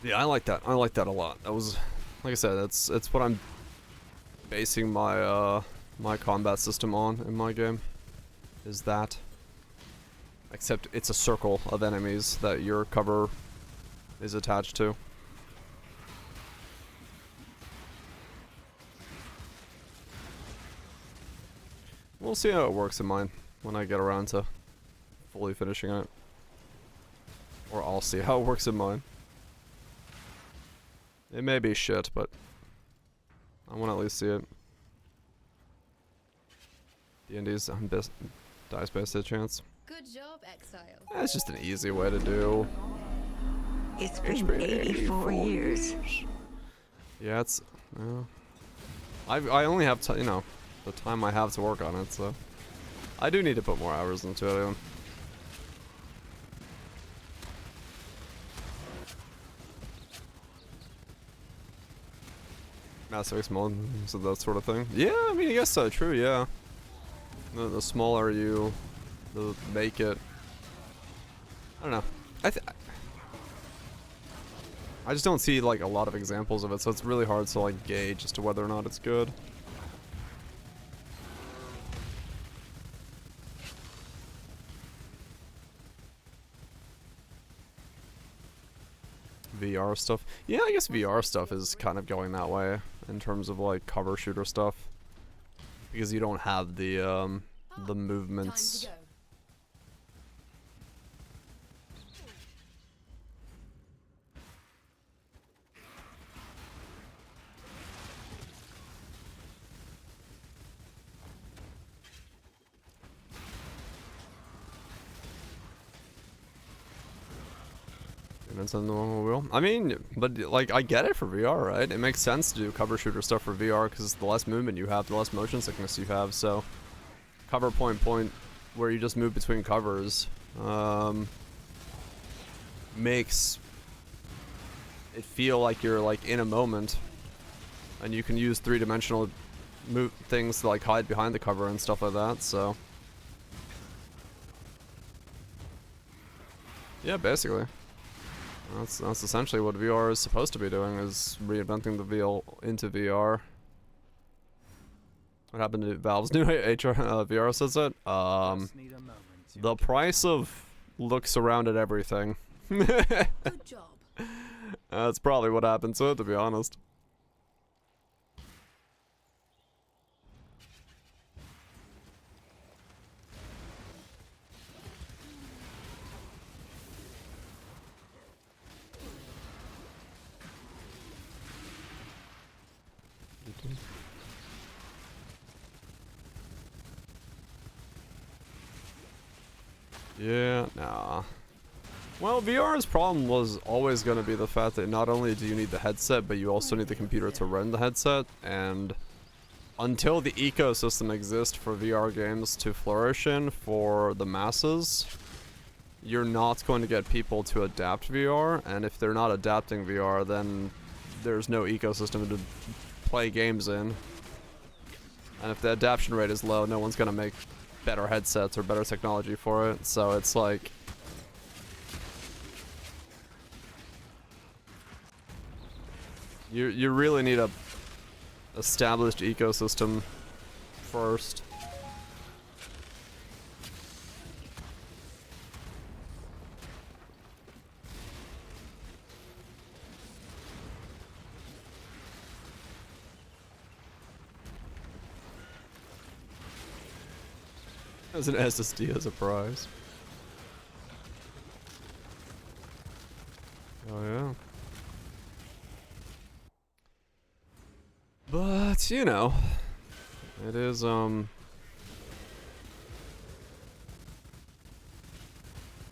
Yeah, I like that. I like that a lot. That was, like I said, it's what I'm basing my my combat system on in my game. Is that? Except it's a circle of enemies that your cover is attached to. We'll see how it works in mine when I get around to fully finishing it. Or I'll see how it works in mine. It may be shit, but I want to at least see it. D&D's on dice-based hit chance. Good job, Exile. That's just an easy way to do. It's been 84 years. Yeah, it's. I only have you know, the time I have to work on it, so I do need to put more hours into it. Mass Effect mode, so that sort of thing. Yeah, I mean, I guess so. True, yeah. The smaller you make it. I don't know. I just don't see like a lot of examples of it, so it's really hard to like gauge as to whether or not it's good. VR stuff. Yeah, I guess VR stuff is kind of going that way in terms of like cover shooter stuff, because you don't have the movements. Time to go. It's on the normal wheel. I mean, but like I get it for VR, right? It makes sense to do cover shooter stuff for VR because the less movement you have, the less motion sickness you have. So, cover point where you just move between covers makes it feel like you're like in a moment, and you can use three-dimensional things to like hide behind the cover and stuff like that. So, yeah, basically. That's essentially what VR is supposed to be doing, is reinventing the VL into VR. What happened to Valve's new VR headset? The price of looks around at everything. Good job. That's probably what happened to it, to be honest. Yeah, nah. Well, VR's problem was always going to be the fact that not only do you need the headset, but you also need the computer to run the headset, and until the ecosystem exists for VR games to flourish in for the masses, you're not going to get people to adapt VR, and if they're not adapting VR, then there's no ecosystem to play games in. And if the adaption rate is low, no one's going to make better headsets or better technology for it, so it's like you really need a established ecosystem first. As an SSD as a prize. Oh yeah. But, you know, it is,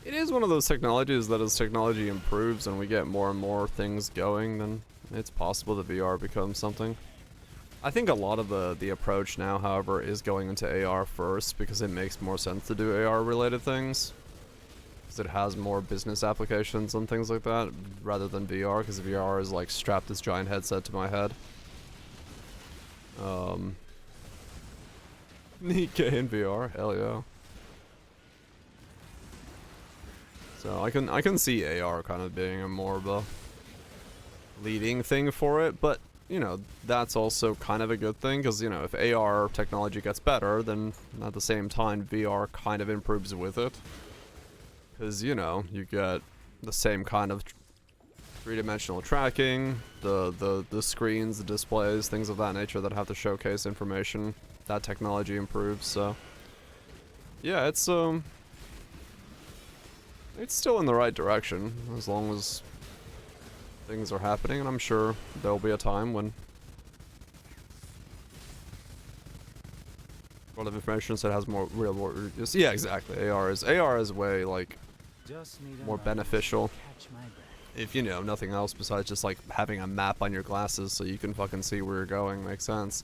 it is one of those technologies that as technology improves and we get more and more things going, then it's possible that VR becomes something. I think a lot of the approach now, however, is going into AR first because it makes more sense to do AR related things. Because it has more business applications and things like that, rather than VR, because VR is like strap this giant headset to my head. Nikkei in VR, hell yeah. So I can see AR kind of being a more of a leading thing for it, but you know, that's also kind of a good thing, because you know, if AR technology gets better, then at the same time VR kind of improves with it. Because, you know, you get the same kind of three-dimensional tracking, the screens, the displays, things of that nature that have to showcase information. That technology improves, so yeah, it's still in the right direction as long as things are happening, and I'm sure there'll be a time when a lot of information set has more real world. Yeah, exactly. AR is way like more beneficial. If you know nothing else besides just like having a map on your glasses so you can fucking see where you're going makes sense.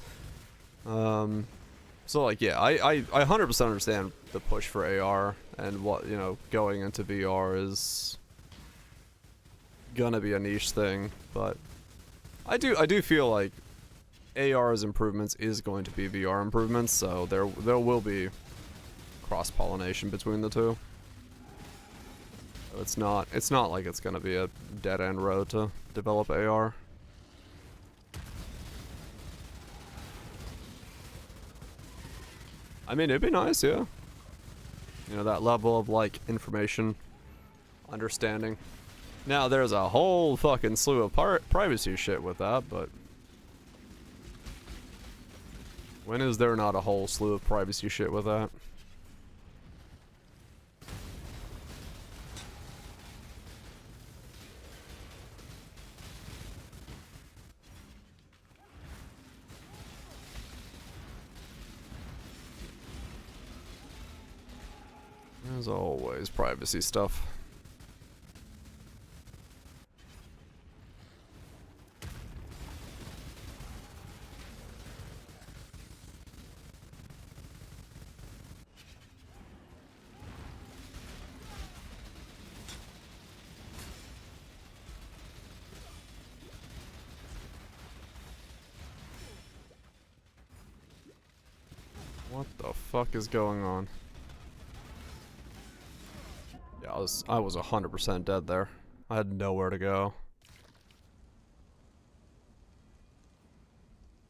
So like yeah, I 100% understand the push for AR and what, you know, going into VR is gonna be a niche thing, but I do feel like AR's improvements is going to be VR improvements, so there will be cross-pollination between the two. It's not like it's gonna be a dead-end road to develop AR. I mean, it'd be nice, yeah. You know, that level of like information understanding. Now there's a whole fucking slew of privacy shit with that, but when is there not a whole slew of privacy shit with that? There's always privacy stuff. What the fuck is going on? Yeah, I was 100% dead there. I had nowhere to go.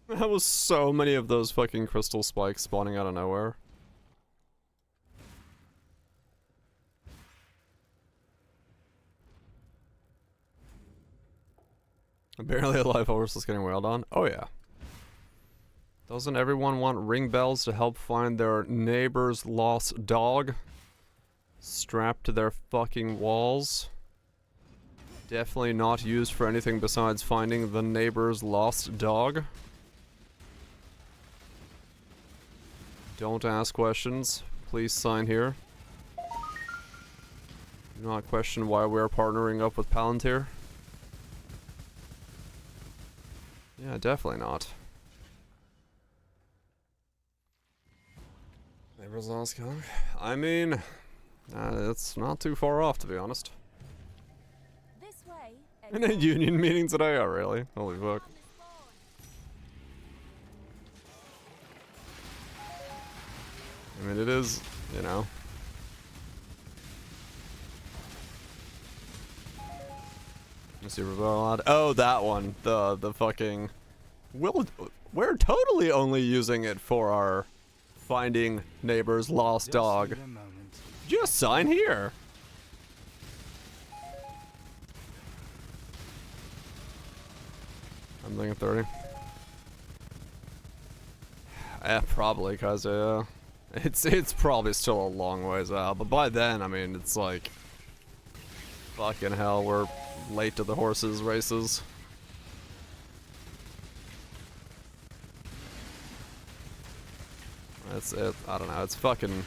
That was so many of those fucking crystal spikes spawning out of nowhere. Barely alive horse is getting wailed on. Oh yeah. Doesn't everyone want ring bells to help find their neighbor's lost dog? Strapped to their fucking walls. Definitely not used for anything besides finding the neighbor's lost dog. Don't ask questions. Please sign here. Do not question why we're partnering up with Palantir. Yeah, definitely not. Neighbor's lost dog? I mean, it's not too far off, to be honest. This way. In a union meeting today? Oh, really? Holy fuck. I mean, it is, you know. Let's see, oh, that one. The fucking... We're totally only using it for our finding neighbor's lost dog. Just sign here. I'm thinking 30. Yeah, probably, cause it's probably still a long ways out, but by then, I mean, it's like fucking hell, we're late to the horses races. That's it. I don't know. It's fucking.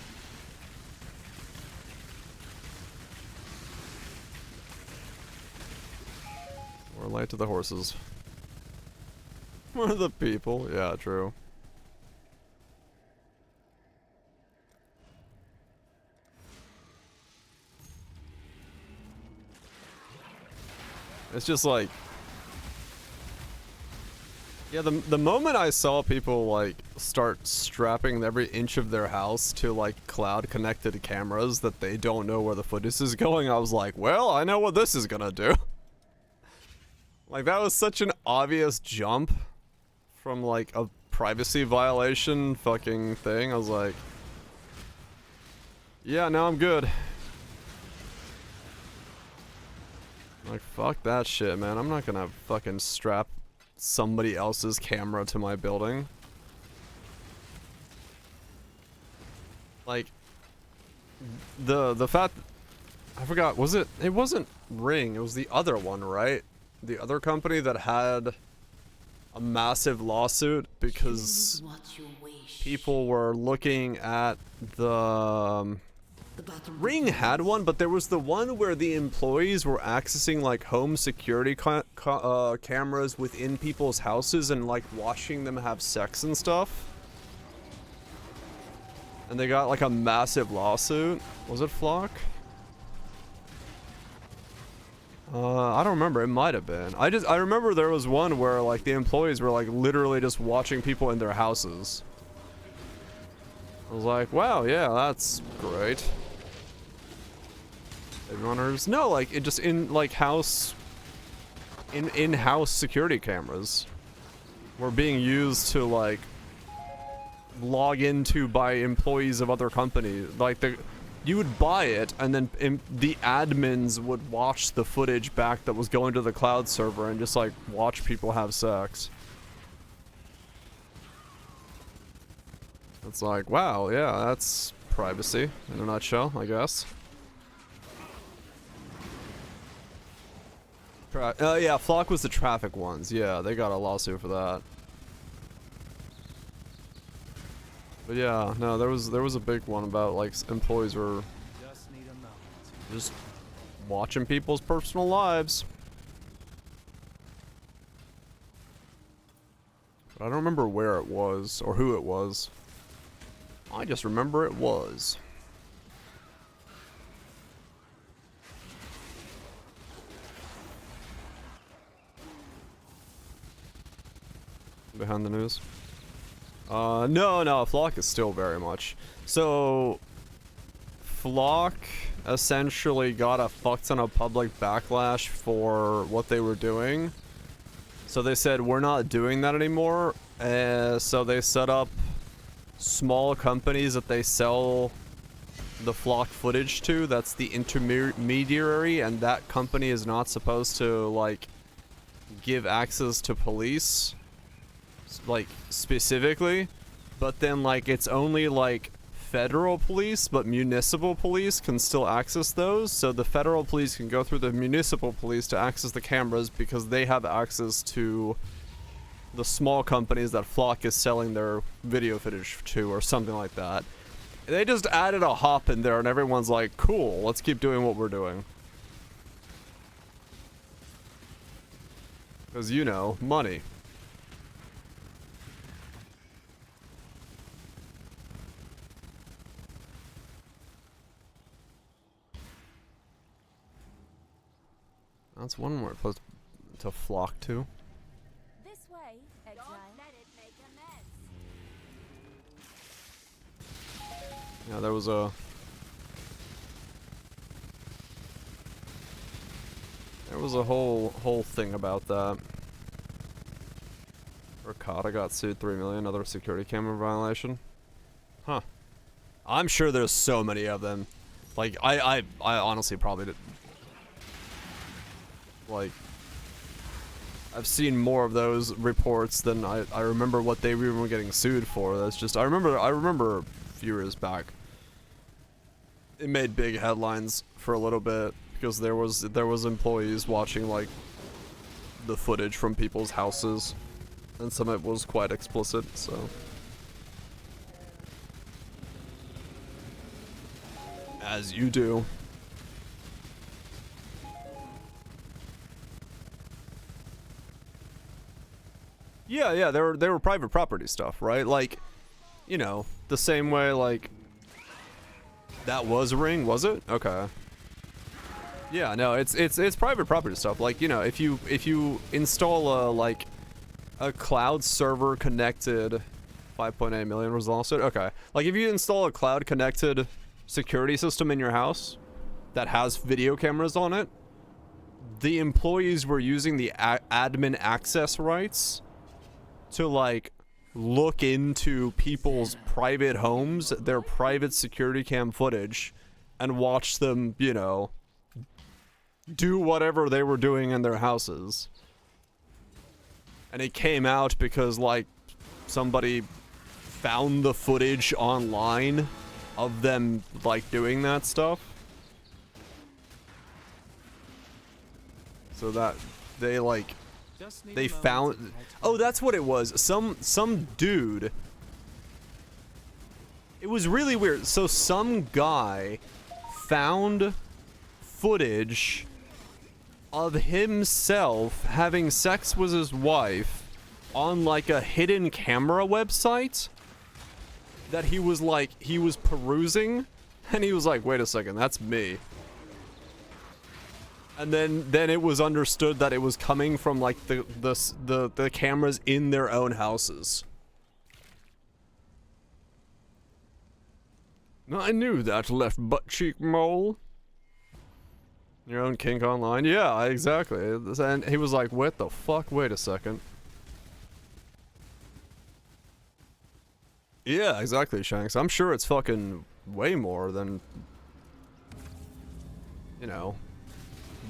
We're late to the horses. We're the people. Yeah, true. It's just like, yeah, the moment I saw people like start strapping every inch of their house to like cloud connected cameras that they don't know where the footage is going, I was like, well, I know what this is gonna do. Like, that was such an obvious jump from like a privacy violation fucking thing. I was like, yeah, no, I'm good. Like, fuck that shit, man. I'm not gonna fucking strap somebody else's camera to my building. Like, the fact, I forgot, was it wasn't Ring, it was the other one, right? The other company that had a massive lawsuit because people were looking at the Ring had one, but there was the one where the employees were accessing like home security cameras within people's houses and like watching them have sex and stuff. And they got like a massive lawsuit. Was it Flock? I don't remember. It might have been. I remember there was one where like the employees were like literally just watching people in their houses. I was like, wow, yeah, that's great. Runners? No, like it just in like in-house security cameras were being used to like log into by employees of other companies. Like you would buy it and then the admins would watch the footage back that was going to the cloud server and just like watch people have sex. It's like, wow, yeah, that's privacy in a nutshell, I guess. Yeah, Flock was the traffic ones. Yeah, they got a lawsuit for that. But yeah, no, there was a big one about like employees were just watching people's personal lives. But I don't remember where it was or who it was. I just remember it was. Behind the news. No, Flock is still very much. So, Flock essentially got a fuck ton of public backlash for what they were doing. So they said, we're not doing that anymore. So they set up small companies that they sell the Flock footage to. That's the intermediary, and that company is not supposed to, like, give access to police. Like, specifically, but then like it's only like federal police, but municipal police can still access those. So the federal police can go through the municipal police to access the cameras because they have access to the small companies that Flock is selling their video footage to, or something like that. They just added a hop in there and everyone's like, cool, let's keep doing what we're doing. Because, you know, money. That's one more place to flock to. This way, exile. Don't let it make a mess. Yeah, there was a whole thing about that. Ricotta got sued 3 million, another security camera violation. Huh. I'm sure there's so many of them. Like I honestly probably did. Like, I've seen more of those reports than I remember what they were getting sued for. That's just, I remember a few years back. It made big headlines for a little bit because there was employees watching like the footage from people's houses, and some of it was quite explicit, so. As you do. Yeah, they were private property stuff, right? Like, you know, the same way, like, that was a ring, was it? Okay. Yeah, no, it's private property stuff. Like, you know, if you install a cloud server connected 5.8 million was also okay. Like, if you install a cloud connected security system in your house that has video cameras on it, the employees were using the admin access rights to, like, look into people's private homes, their private security cam footage, and watch them, you know, do whatever they were doing in their houses. And it came out because, like, somebody found the footage online of them, like, doing that stuff. So that they, like, they found... Oh, that's what it was. Some dude... It was really weird. So some guy found footage of himself having sex with his wife on, like, a hidden camera website that he was perusing, and he was like, wait a second, that's me. And then it was understood that it was coming from, like, the cameras in their own houses. I knew that left butt cheek mole. Your own kink online? Yeah, exactly. And he was like, what the fuck? Wait a second. Yeah, exactly, Shanks. I'm sure it's fucking way more than, you know,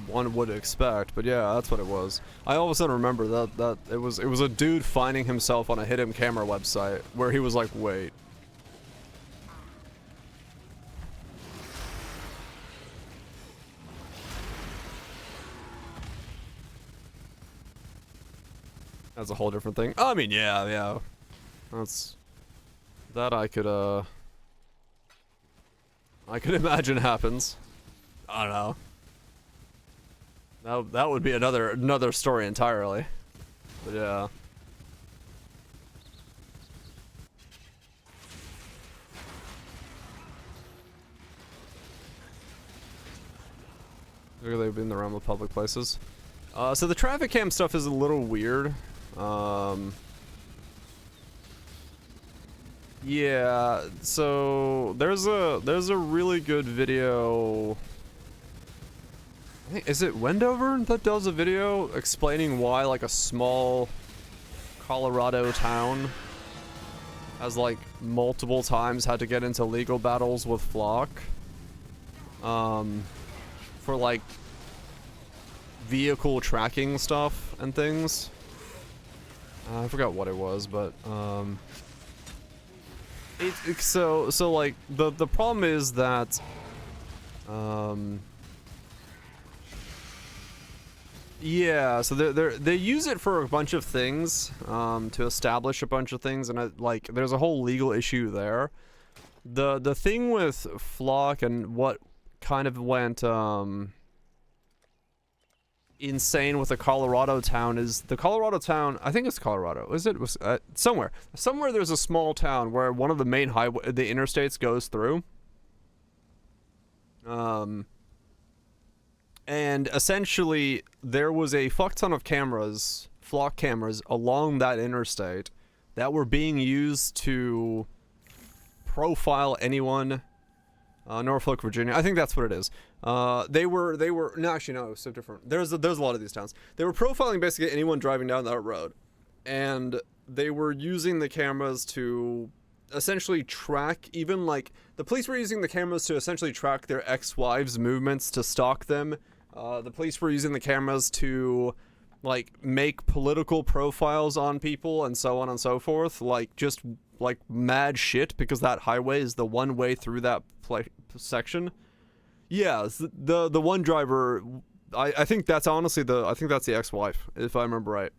one would expect. But yeah, that's what it was. I all of a sudden remember that it was a dude finding himself on a hidden camera website where he was like, wait. That's a whole different thing. I mean, yeah. That's... That I could imagine happens. I don't know. That would be another story entirely. But yeah. They've been in the realm of public places. So the traffic cam stuff is a little weird. Yeah, so there's a really good video. I think, is it Wendover that does a video explaining why, like, a small Colorado town has, like, multiple times had to get into legal battles with Flock for, like, vehicle tracking stuff and things. I forgot what it was, but so like the problem is that yeah, so they use it for a bunch of things to establish a bunch of things, and like there's a whole legal issue there. The thing with Flock and what kind of went insane with the Colorado town is the Colorado town, I think it's Colorado, is it? Somewhere there's a small town where one of the main the interstates goes through. And essentially there was a fuck ton of cameras, Flock cameras, along that interstate that were being used to profile anyone. Norfolk, Virginia. I think that's what it is. They were no, actually no, it was so different. There's a lot of these towns. They were profiling basically anyone driving down that road, and they were using the cameras to essentially track, even like the police were using the cameras to essentially track their ex-wives' movements to stalk them. The police were using the cameras to like make political profiles on people and so on and so forth, like just like mad shit, because that highway is the one way through that section. Yeah, the one driver, I think that's honestly I think that's the ex-wife, if I remember right.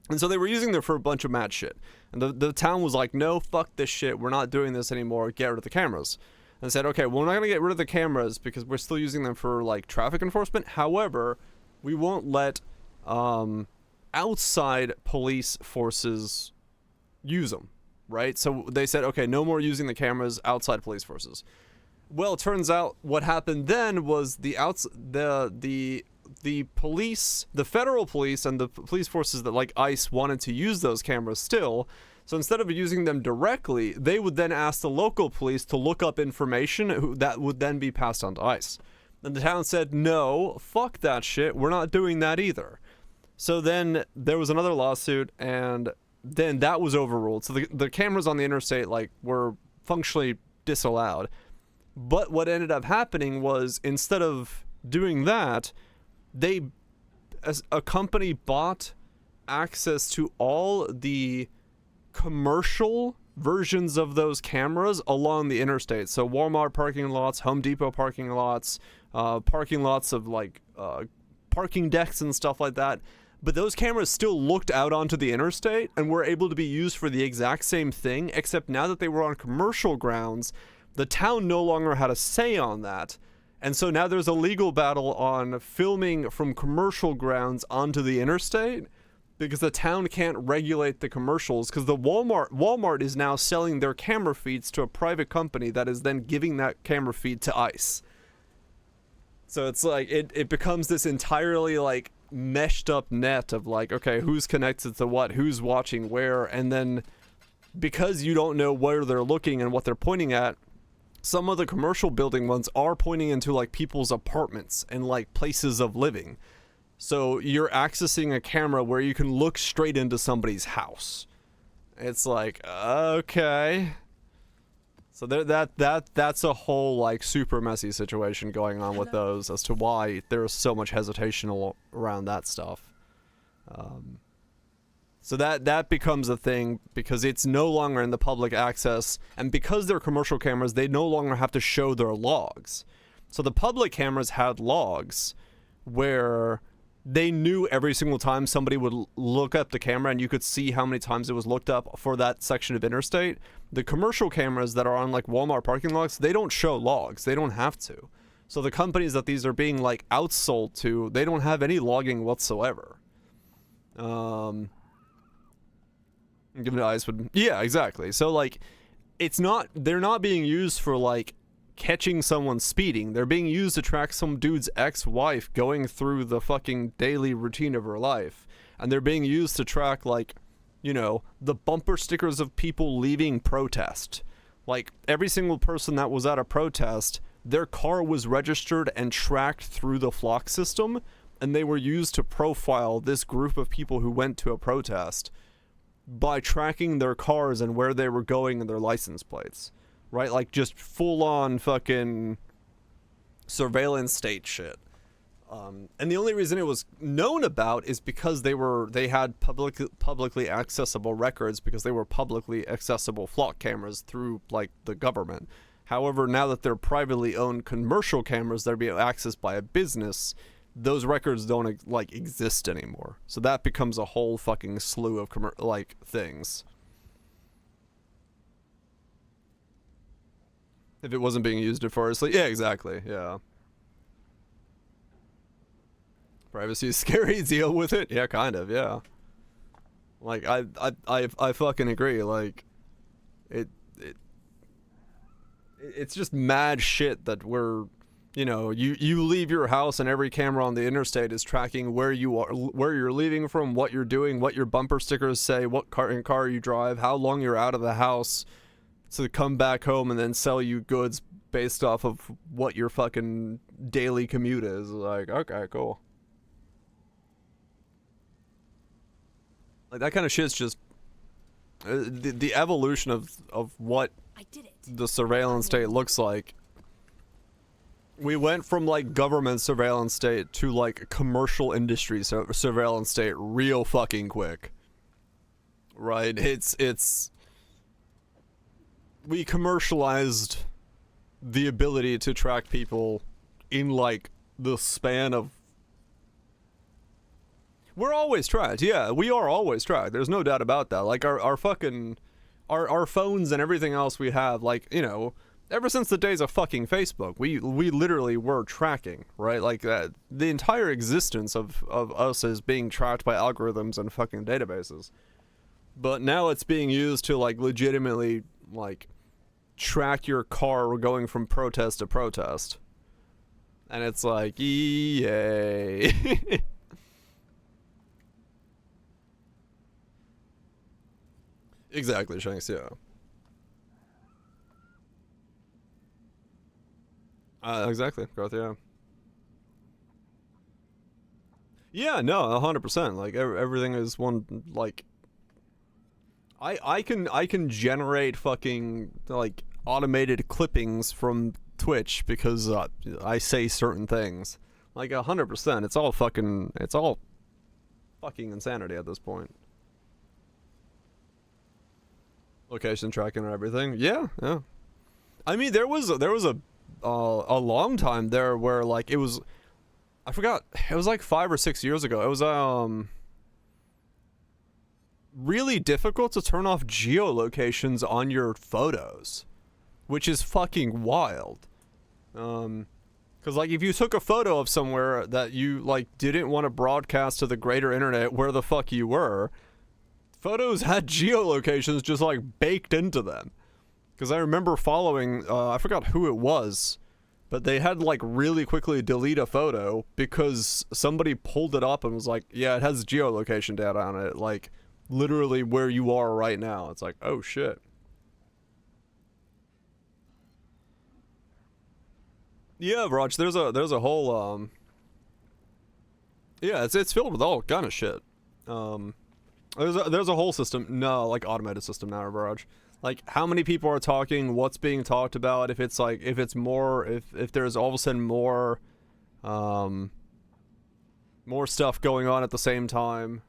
And so they were using there for a bunch of mad shit. And the town was like, no, fuck this shit, we're not doing this anymore, get rid of the cameras. and said, okay, we're not going to get rid of the cameras because we're still using them for like traffic enforcement. However, we won't let outside police forces use them, right? So they said, okay, no more using the cameras outside police forces. Well, it turns out what happened then was the police, the federal police and the police forces that like ICE wanted to use those cameras still. So instead of using them directly, they would then ask the local police to look up information that would then be passed on to ICE. And the town said, no, fuck that shit. We're not doing that either. So then there was another lawsuit, and then that was overruled. So the cameras on the interstate like were functionally disallowed. But what ended up happening was instead of doing that, a company bought access to all the commercial versions of those cameras along the interstate. So Walmart parking lots, Home Depot parking lots of like parking decks and stuff like that. But those cameras still looked out onto the interstate and were able to be used for the exact same thing, except now that they were on commercial grounds, the town no longer had a say on that. And so now there's a legal battle on filming from commercial grounds onto the interstate because the town can't regulate the commercials because the Walmart is now selling their camera feeds to a private company that is then giving that camera feed to ICE. So it's like it becomes this entirely like meshed up net of like, okay, who's connected to what, who's watching where, and then because you don't know where they're looking and what they're pointing at, some of the commercial building ones are pointing into like people's apartments and like places of living. So you're accessing a camera where you can look straight into somebody's house. It's like, okay. So that's a whole like super messy situation going on with those as to why there's so much hesitation around that stuff. So that becomes a thing because it's no longer in the public access, and because they're commercial cameras, they no longer have to show their logs. So the public cameras had logs where they knew every single time somebody would look up the camera and you could see how many times it was looked up for that section of interstate. The commercial cameras that are on like Walmart parking lots, they don't show logs. They don't have to. So the companies that these are being like outsold to, they don't have any logging whatsoever. Given eyes would, yeah, exactly. So like, they're not being used for like catching someone speeding. They're being used to track some dude's ex-wife going through the fucking daily routine of her life. And they're being used to track like, you know, the bumper stickers of people leaving protest. Like every single person that was at a protest, their car was registered and tracked through the flock system, and they were used to profile this group of people who went to a protest by tracking their cars and where they were going and their license plates. Right? Like just full on fucking surveillance state shit. And the only reason it was known about is because they had publicly accessible records because they were publicly accessible flock cameras through like the government. However, now that they're privately owned commercial cameras that are being accessed by a business, those records don't like exist anymore. So that becomes a whole fucking slew of like things. If it wasn't being used adversely. Yeah, exactly. Yeah. Privacy is scary. Deal with it. Yeah, kind of. Yeah. Like I fucking agree. Like it's just mad shit that we're, you know, you leave your house and every camera on the interstate is tracking where you are, where you're leaving from, what you're doing, what your bumper stickers say, what car you drive, how long you're out of the house, to come back home and then sell you goods based off of what your fucking daily commute is. Like, okay, cool. Like that kind of shit's just the evolution of what the surveillance state looks like. We went from like government surveillance state to like commercial industry surveillance state real fucking quick. Right? It's we commercialized the ability to track people in like the span of. We're always tracked. Yeah, we are always tracked. There's no doubt about that. Like our fucking our phones and everything else we have, like, you know, ever since the days of fucking Facebook, we literally were tracking, right? Like that, the entire existence of us is being tracked by algorithms and fucking databases. But now it's being used to like legitimately like track your car going from protest to protest. And it's like, yay. Exactly, Shanks, yeah. Exactly, growth, yeah. Yeah, no, 100%. Like everything is one like I can generate fucking like automated clippings from Twitch because I say certain things. Like 100%. It's all fucking insanity at this point. Location tracking and everything. Yeah, yeah. I mean, there was a long time there where like it was, I forgot, it was like 5 or 6 years ago. It was really difficult to turn off geolocations on your photos, which is fucking wild. Cause like if you took a photo of somewhere that you like didn't want to broadcast to the greater internet where the fuck you were, photos had geolocations just like baked into them. Because I remember following, I forgot who it was, but they had like really quickly delete a photo because somebody pulled it up and was like, yeah, it has geolocation data on it, like literally where you are right now. It's like, oh shit. Yeah, Raj, there's a whole yeah, it's filled with all kind of shit. There's a whole system, no, like automated system now, Raj. Like how many people are talking, what's being talked about, if it's like if there's all of a sudden more stuff going on at the same time.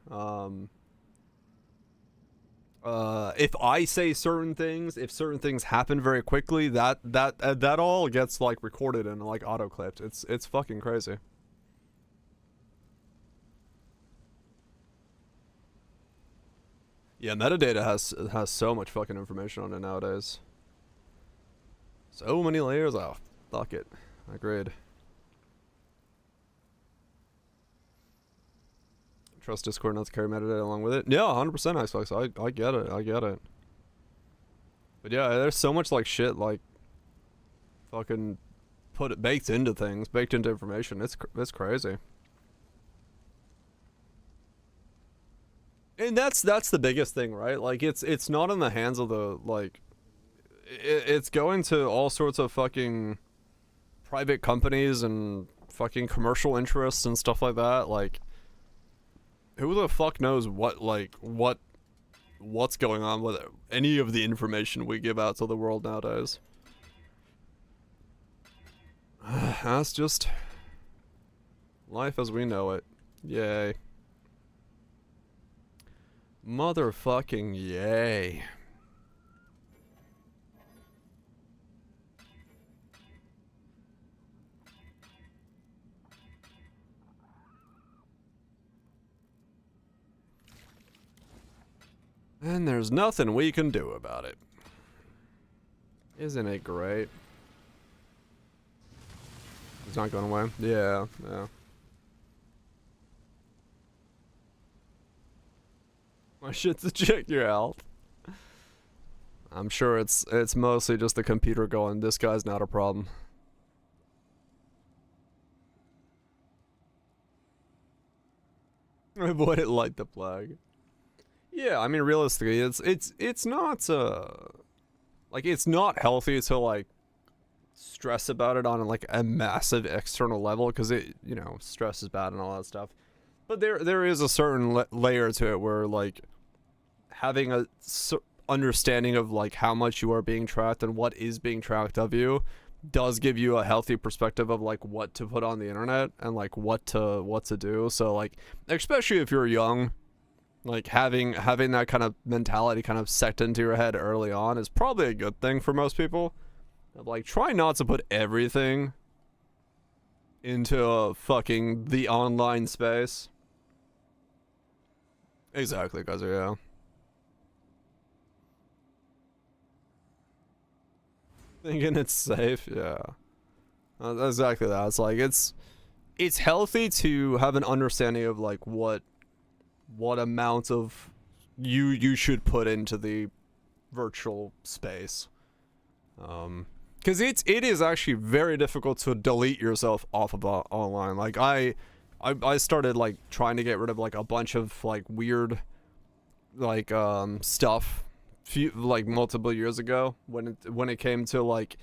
If I say certain things, if certain things happen very quickly, that all gets like recorded and like auto clipped. It's fucking crazy. Yeah, metadata has so much fucking information on it nowadays. So many layers. Oh, fuck it. Agreed. Trust Discord not to carry metadata along with it. Yeah, 100% Icebox. I get it. I get it. But yeah, there's so much like shit like fucking baked into things, baked into information. It's crazy. And that's the biggest thing, right? Like it's not in the hands of the like it's going to all sorts of fucking private companies and fucking commercial interests and stuff like that. Like who the fuck knows what's going on with any of the information we give out to the world nowadays. That's just life as we know it. Yay. Motherfucking yay. And there's nothing we can do about it. Isn't it great? It's not going away. Yeah, yeah. My shit to check your health. I'm sure it's mostly just the computer going, this guy's not a problem. Avoid it like the plague. Yeah, I mean realistically, it's not like it's not healthy to like stress about it on like a massive external level because it, you know, stress is bad and all that stuff. But there is a certain layer to it where like having a understanding of like how much you are being tracked and what is being tracked of you does give you a healthy perspective of like what to put on the internet and like what to do. So like especially if you're young, like having that kind of mentality kind of set into your head early on is probably a good thing for most people. Like try not to put everything into fucking the online space. Exactly, guys. Yeah. Thinking it's safe, yeah. Exactly that. It's like it's healthy to have an understanding of like what amount of you should put into the virtual space. Because it is actually very difficult to delete yourself off of online. Like I started like trying to get rid of like a bunch of like weird like stuff like multiple years ago when it came to like,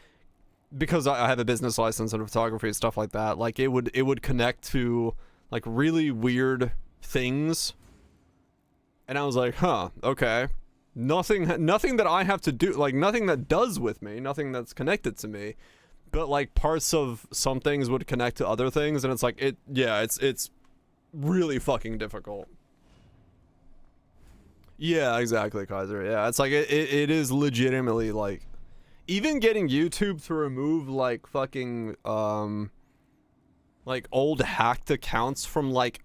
because I have a business license and photography and stuff like that. Like it would connect to like really weird things, and I was like, huh, okay. Nothing that I have to do, like nothing that does with me, nothing that's connected to me, but like parts of some things would connect to other things, and it's like it's really fucking difficult. Yeah, exactly, Kaiser. Yeah, it's like it is legitimately like, even getting YouTube to remove like fucking like old hacked accounts from like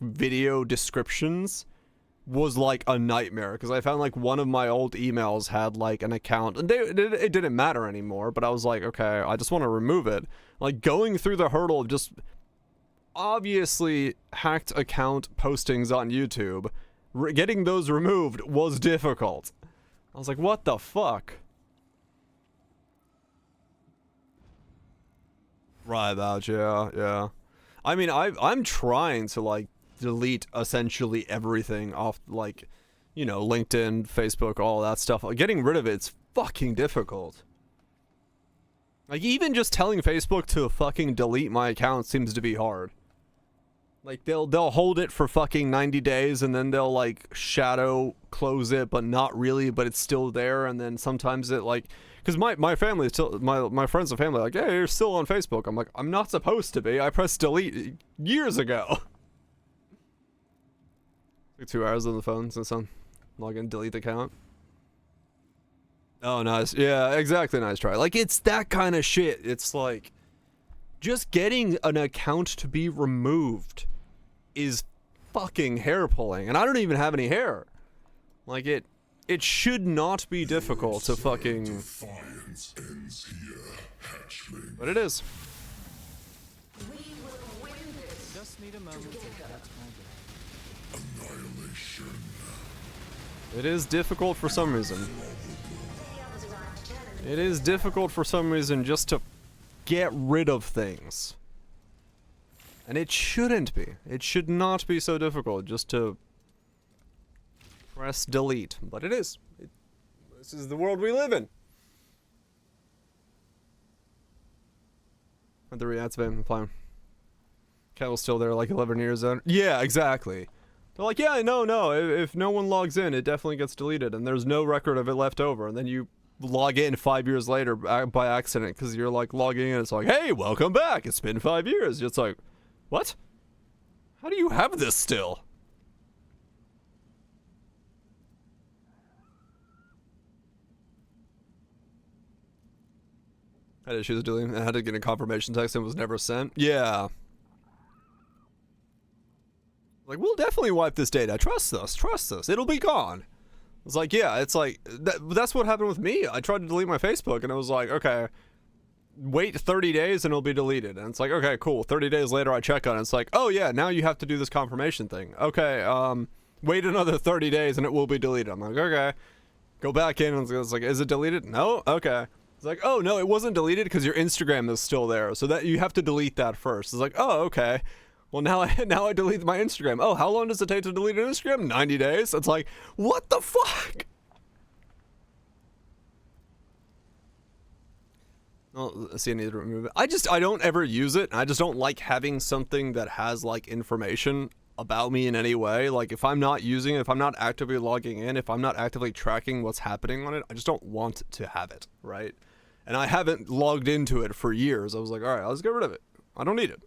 video descriptions was like a nightmare, because I found like one of my old emails had like an account, and it didn't matter anymore, but I was like, okay, I just want to remove it. Like going through the hurdle of just obviously hacked account postings on YouTube, getting those removed was difficult. I was like, what the fuck? Right about, yeah. I mean, I'm trying to like delete essentially everything off, like, you know, LinkedIn, Facebook, all that stuff. Getting rid of it's fucking difficult. Like even just telling Facebook to fucking delete my account seems to be hard. Like they'll hold it for fucking 90 days and then they'll like shadow close it, but not really, but it's still there. And then sometimes it like, because my family is still, my friends and family are like, yeah, you're still on Facebook. I'm like, I'm not supposed to be. I pressed delete years ago. Like 2 hours on the phone since I'm log in, delete the account. Oh, nice. Yeah, exactly. Nice try. Like it's that kind of shit. It's like just getting an account to be removed is fucking hair pulling, and I don't even have any hair. Like it should not be difficult to fucking. But it is. Just need a moment to catch my breath. It is difficult for some reason. It is difficult for some reason just to get rid of things. And it shouldn't be. It should not be so difficult just to press delete. But it is. This is the world we live in. Had to reactivate the fine. Kettle's still there like 11 years in. Yeah, exactly. They're like, yeah, no. If no one logs in, it definitely gets deleted, and there's no record of it left over. And then you log in 5 years later by accident because you're like logging in. It's like, hey, welcome back. It's been 5 years. It's like, what? How do you have this still? I had issues deleting. I had to get a confirmation text and it was never sent. Yeah. Like, we'll definitely wipe this data. Trust us. It'll be gone. It's like, yeah, it's like, that's what happened with me. I tried to delete my Facebook and it was like, okay, wait 30 days and it'll be deleted. And it's like, okay, cool. 30 days later, I check on it. It's like, oh yeah, now you have to do this confirmation thing. Okay, wait another 30 days and it will be deleted. I'm like, okay. Go back in and it's like, is it deleted? No? Okay. It's like, oh no, it wasn't deleted because your Instagram is still there. So that you have to delete that first. It's like, oh, okay. Well, now I delete my Instagram. Oh, how long does it take to delete an Instagram? 90 days? It's like, what the fuck? Oh, see, I need to remove it. I don't ever use it. I just don't like having something that has, like, information about me in any way. Like, if I'm not using it, if I'm not actively logging in, if I'm not actively tracking what's happening on it, I just don't want to have it, right? And I haven't logged into it for years. I was like, all right, let's get rid of it. I don't need it.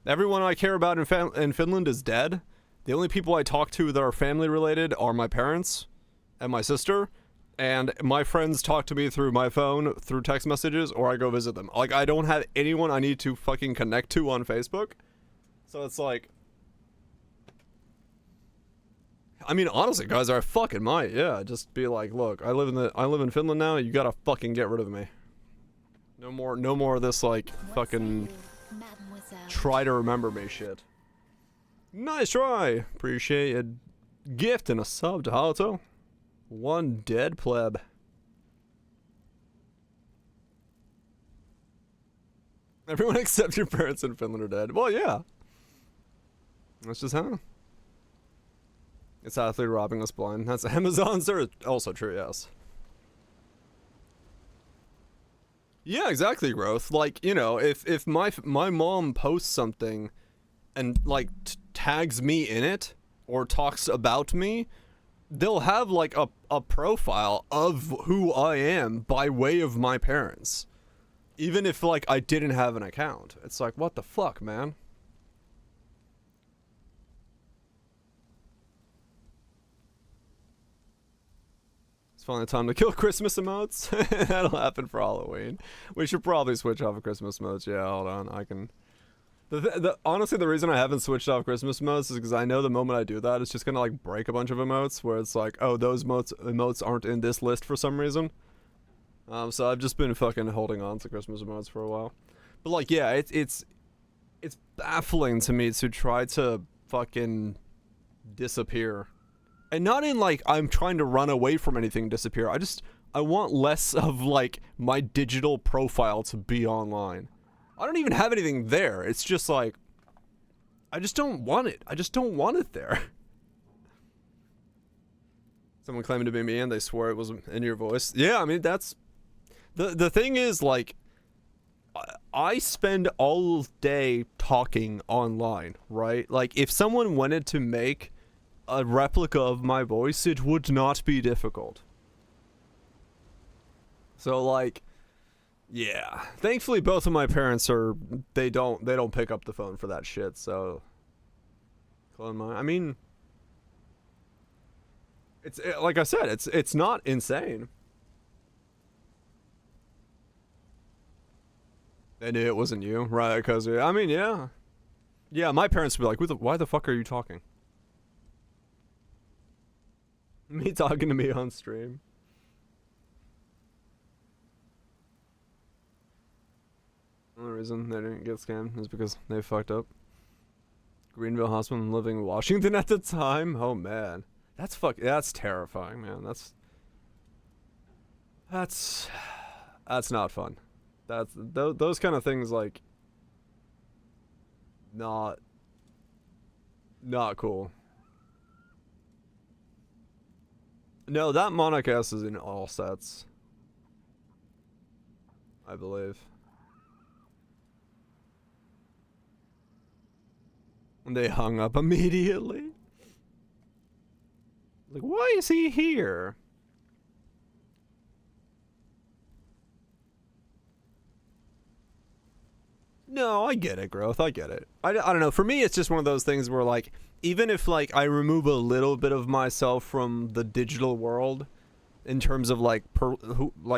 Everyone I care about in Finland is dead. The only people I talk to that are family related are my parents and my sister. And my friends talk to me through my phone, through text messages, or I go visit them. Like, I don't have anyone I need to fucking connect to on Facebook. So it's like, I mean, honestly, guys, I fucking might. Yeah, just be like, look, I live in Finland now. You gotta fucking get rid of me. No more of this like fucking try to remember me shit. Nice try. Appreciate a gift and a sub to Hato. One dead pleb. Everyone except your parents in Finland are dead. Well, yeah. That's just how. It's athlete robbing us blind. That's Amazon's are also true, yes. Yeah, exactly, growth. Like, you know, if my mom posts something and like tags me in it or talks about me, they'll have like a profile of who I am by way of my parents. Even if like I didn't have an account. It's like, what the fuck, man? It's finally time to kill Christmas emotes. That'll happen for Halloween. We should probably switch off of Christmas emotes. Yeah, hold on. I can... honestly, the reason I haven't switched off Christmas emotes is because I know the moment I do that, it's just gonna like break a bunch of emotes where it's like, oh, those emotes aren't in this list for some reason. So I've just been fucking holding on to Christmas emotes for a while. But like, yeah, it's baffling to me to try to fucking disappear. And not in like I'm trying to run away from anything disappear. I want less of like my digital profile to be online. I don't even have anything there. It's just like I just don't want it. I just don't want it there. Someone claiming to be me and they swore it was in your voice. Yeah, I mean that's the thing is like I spend all day talking online, right? Like if someone wanted to make a replica of my voice, it would not be difficult. So like, yeah. Thankfully, both of my parents are they don't pick up the phone for that shit. So, I mean, it's like I said, it's not insane. They knew it wasn't you, right? Because I mean, yeah, my parents would be like, why the fuck are you talking? Me talking to me on stream. The only reason they didn't get scammed is because they fucked up. Greenville Hospital living in Washington at the time. Oh man, that's terrifying, man. That's not fun. Those kind of things like not cool. No, that Monarch S is in all sets, I believe. And they hung up immediately. Like, why is he here? No, I get it, growth. I get it. I don't know. For me, it's just one of those things where, like, even if, like, I remove a little bit of myself from the digital world in terms of, like,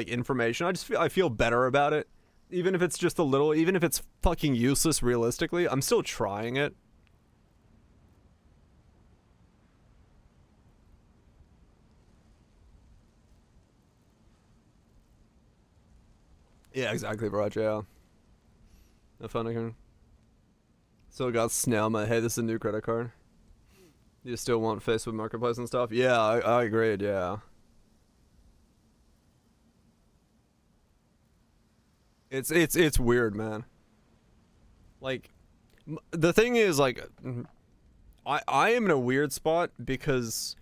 information, I feel better about it. Even if it's just a little, even if it's fucking useless realistically, I'm still trying it. Yeah, exactly, bro. Yeah. No fun again. Still got snail mail. Hey, this is a new credit card. You still want Facebook Marketplace and stuff? Yeah, I agreed, yeah. It's weird, man. Like, the thing is, like, I am in a weird spot because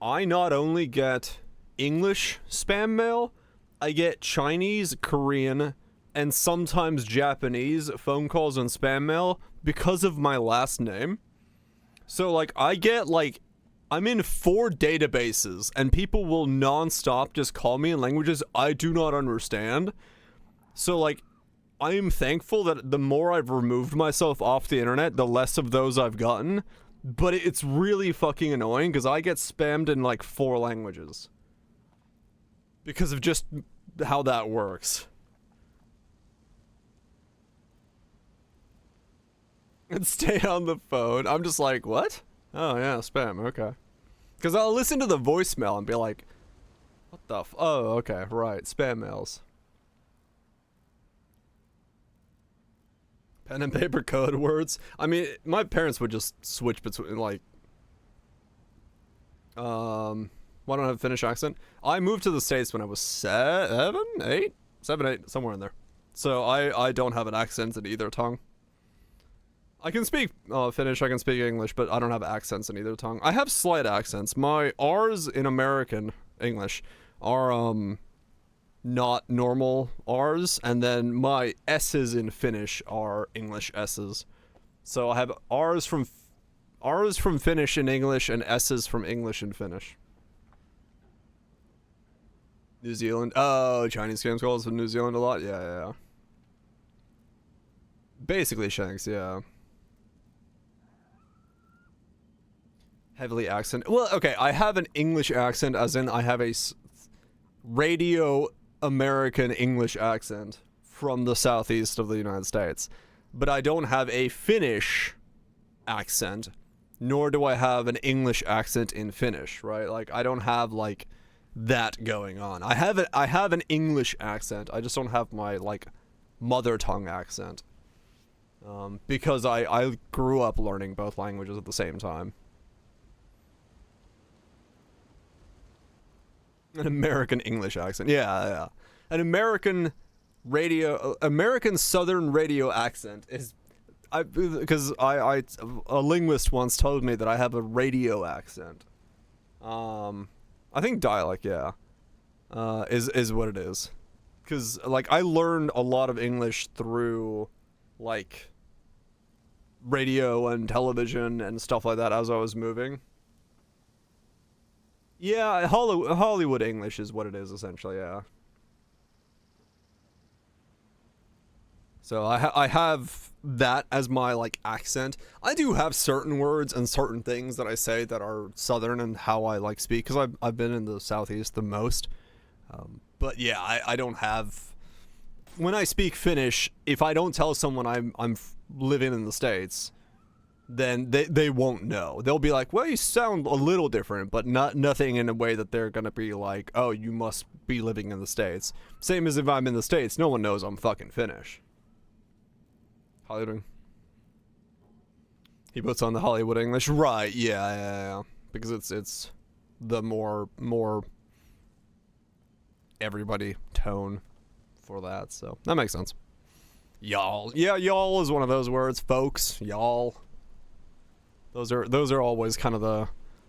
I not only get English spam mail, I get Chinese, Korean, and sometimes Japanese phone calls and spam mail because of my last name. So, like, I get, like, I'm in 4 databases, and people will non-stop just call me in languages I do not understand. So, like, I am thankful that the more I've removed myself off the internet, the less of those I've gotten. But it's really fucking annoying, because I get spammed in, like, 4 languages. Because of just how that works. And stay on the phone. I'm just like, what? Oh yeah, spam, okay. Because I'll listen to the voicemail and be like, what the oh, okay, right, spam mails. Pen and paper code words. I mean, my parents would just switch between, like, why don't I have a Finnish accent? I moved to the States when I was 7, 8, somewhere in there. So I don't have an accent in either tongue. I can speak Finnish, I can speak English, but I don't have accents in either tongue. I have slight accents. My R's in American English are not normal R's, and then my S's in Finnish are English S's. So I have R's from Finnish in English and S's from English in Finnish. New Zealand. Oh, Chinese games calls in New Zealand a lot. Yeah. Basically Shanks, yeah. Heavily accent. Well, okay, I have an English accent, as in I have a radio American English accent from the southeast of the United States. But I don't have a Finnish accent, nor do I have an English accent in Finnish, right? Like, I don't have, like, that going on. I have an English accent, I just don't have my, like, mother tongue accent. Because I grew up learning both languages at the same time. An American English accent. Yeah. An American Southern radio accent is, because a linguist once told me that I have a radio accent. I think dialect, yeah, is what it is. Because, like, I learned a lot of English through, like, radio and television and stuff like that as I was moving. Yeah, Hollywood English is what it is, essentially, yeah. So I have that as my, like, accent. I do have certain words and certain things that I say that are Southern and how I, like, speak, because I've been in the Southeast the most. But yeah, I don't have... When I speak Finnish, if I don't tell someone I'm living in the States, then they won't know. They'll be like, well, you sound a little different, but nothing in a way that they're gonna be like, oh, you must be living in the States. Same as if I'm in the States, no one knows I'm fucking Finnish. Hollywood. He puts on the Hollywood English, right? Yeah. Because it's the more everybody tone for that, so that makes sense. Y'all, yeah, y'all is one of those words, folks. Y'all. Those are always kind of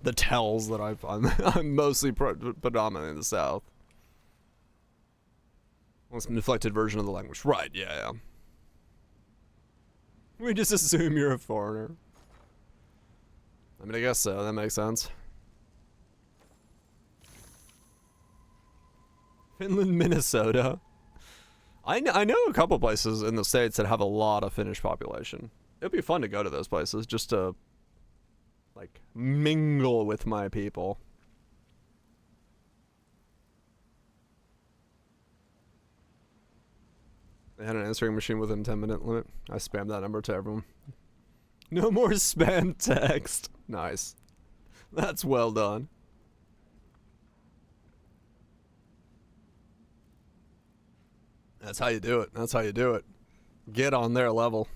the tells that I'm mostly predominant in the South. It's an inflected version of the language, right? Yeah. We just assume you're a foreigner. I mean, I guess so. That makes sense. Finland, Minnesota. I know a couple places in the States that have a lot of Finnish population. It'd be fun to go to those places just to, like, mingle with my people. They had an answering machine within 10-minute limit. I spammed that number to everyone. No more spam text. Nice. That's well done. That's how you do it. That's how you do it. Get on their level.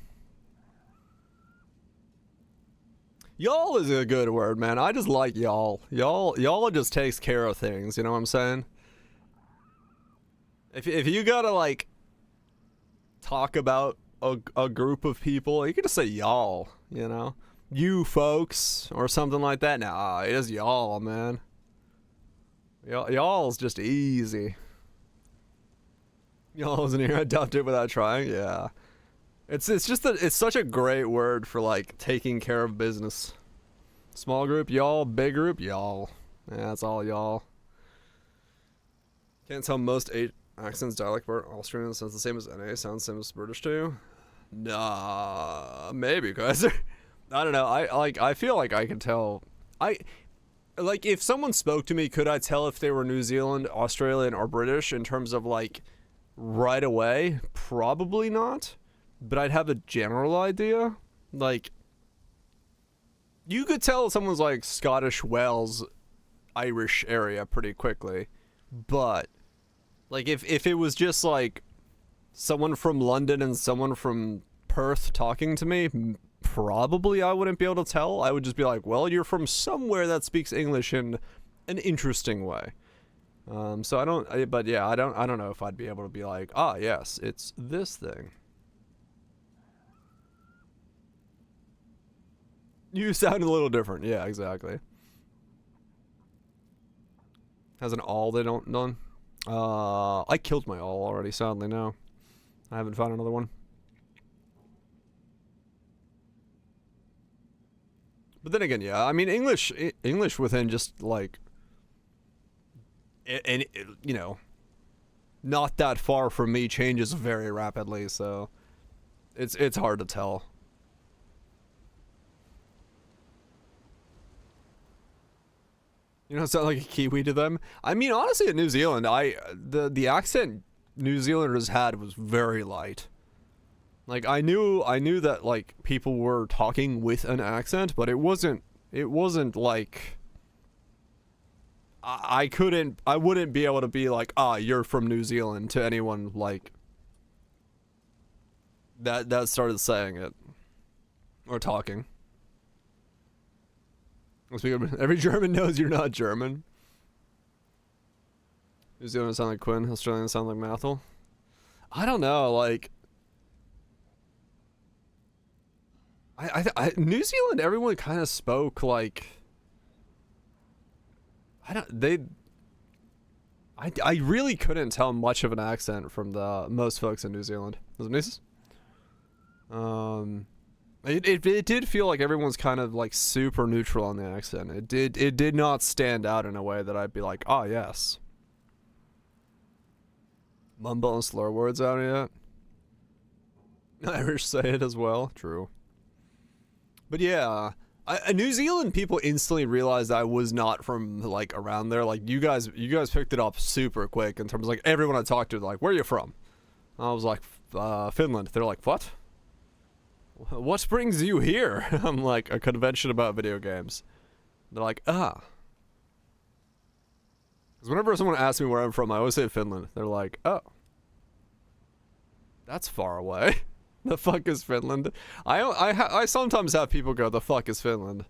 Y'all is a good word, man. I just like y'all. Y'all just takes care of things, you know what I'm saying? If you gotta, like, talk about a group of people, you can just say y'all, you know? You folks, or something like that. Nah, it is y'all, man. Y'all's just easy. Y'all wasn't here, adopt it without trying, yeah. It's just that it's such a great word for, like, taking care of business. Small group, y'all. Big group, y'all. Yeah, that's all y'all. Can't tell most 8 accents dialect part Austrian sounds the same as NA, sounds the same as British too. Nah, maybe, guys. I don't know. I feel like I can tell. Like, if someone spoke to me, could I tell if they were New Zealand, Australian, or British in terms of, like, right away? Probably not. But I'd have a general idea. Like, you could tell someone's, like, Scottish Wales Irish area pretty quickly. But like if it was just like someone from London and someone from Perth talking to me, probably I wouldn't be able to tell. I would just be like, well, you're from somewhere that speaks English in an interesting way. So I don't, but yeah, I don't know if I'd be able to be like, ah, yes, it's this thing. You sound a little different. Yeah, exactly. Has an all they don't done. I killed my all already, sadly, no. I haven't found another one. But then again, yeah, I mean, English within just, like, and you know, not that far from me changes very rapidly, so it's hard to tell. You know, sound like a Kiwi to them. I mean, honestly, in New Zealand, the accent New Zealanders had was very light. Like I knew that like people were talking with an accent, but it wasn't like I wouldn't be able to be like, ah, you're from New Zealand to anyone like that started saying it or talking. Every German knows you're not German. New Zealand sound like Quinn, Australian sound like Mathel. I don't know, like I New Zealand, everyone kind of spoke like I really couldn't tell much of an accent from the most folks in New Zealand. Was it Nice? It did feel like everyone's kind of like super neutral on the accent. It did not stand out in a way that I'd be like, oh yes. Mumble and slur words out yet? Irish say it as well. True. But yeah, New Zealand people instantly realized I was not from like around there. Like you guys picked it up super quick in terms of like everyone I talked to, like, where are you from? I was like, Finland. They're like, what? What brings you here? I'm like, a convention about video games. They're like, ah. Because whenever someone asks me where I'm from, I always say Finland. They're like, oh. That's far away. The fuck is Finland? I sometimes have people go, the fuck is Finland?